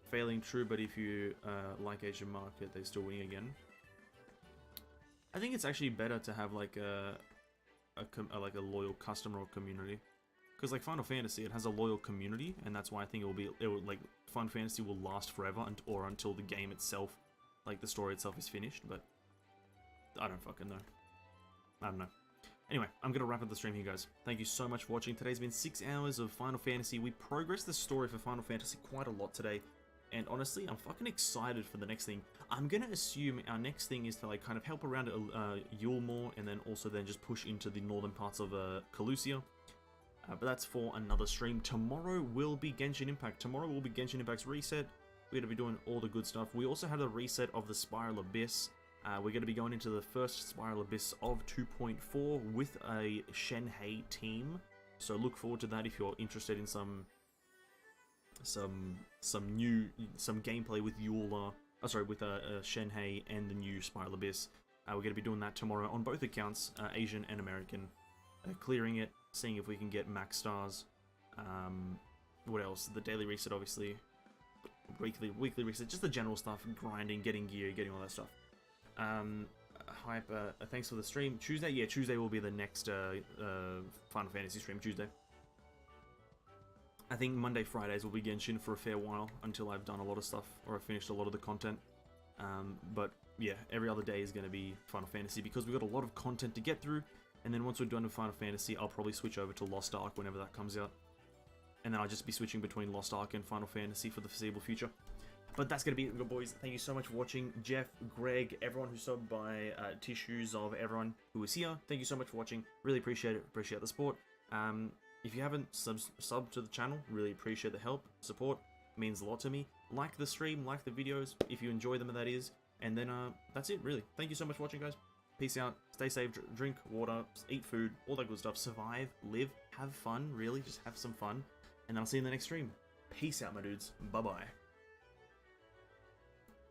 Failing, true, but if you like Asian market, they're still winning again. I think it's actually better to have like a loyal customer or community, because like Final Fantasy, it has a loyal community, and that's why I think it will like Final Fantasy will last forever or until the game itself, like the story itself, is finished. But I don't fucking know. I don't know. Anyway, I'm gonna wrap up the stream here, guys. Thank you so much for watching. Today's been 6 hours of Final Fantasy. We progressed the story for Final Fantasy quite a lot today. And honestly, I'm fucking excited for the next thing. I'm gonna assume our next thing is to like kind of help around Yulmore, and then also then just push into the northern parts of Calusia. But that's for another stream. Tomorrow will be Genshin Impact. Tomorrow will be Genshin Impact's reset. We're gonna be doing all the good stuff. We also had a reset of the Spiral Abyss. We're gonna be going into the first Spiral Abyss of 2.4 with a Shenhei team. So look forward to that if you're interested in some gameplay with Eula, with Shenhei and the new Spiral Abyss. We're going to be doing that tomorrow on both accounts, Asian and American. Clearing it, seeing if we can get max stars. What else? The daily reset, obviously. Weekly reset, just the general stuff, grinding, getting gear, getting all that stuff. Hype, thanks for the stream. Tuesday? Yeah, Tuesday will be the next Final Fantasy stream, Tuesday. I think Monday, Fridays will be Genshin for a fair while until I've done a lot of stuff or I've finished a lot of the content. But yeah, every other day is going to be Final Fantasy because we've got a lot of content to get through. And then once we're done with Final Fantasy, I'll probably switch over to Lost Ark whenever that comes out. And then I'll just be switching between Lost Ark and Final Fantasy for the foreseeable future. But that's going to be it, good boys. Thank you so much for watching. Jeff, Greg, everyone who subbed by, tissues of everyone who was here. Thank you so much for watching. Really appreciate it. Appreciate the support. If you haven't subbed to the channel, really appreciate the help, support, it means a lot to me. Like the stream, like the videos, if you enjoy them, that is. And then, that's it, really. Thank you so much for watching, guys. Peace out, stay safe, drink water, eat food, all that good stuff. Survive, live, have fun, really, just have some fun. And I'll see you in the next stream. Peace out, my dudes. Bye-bye.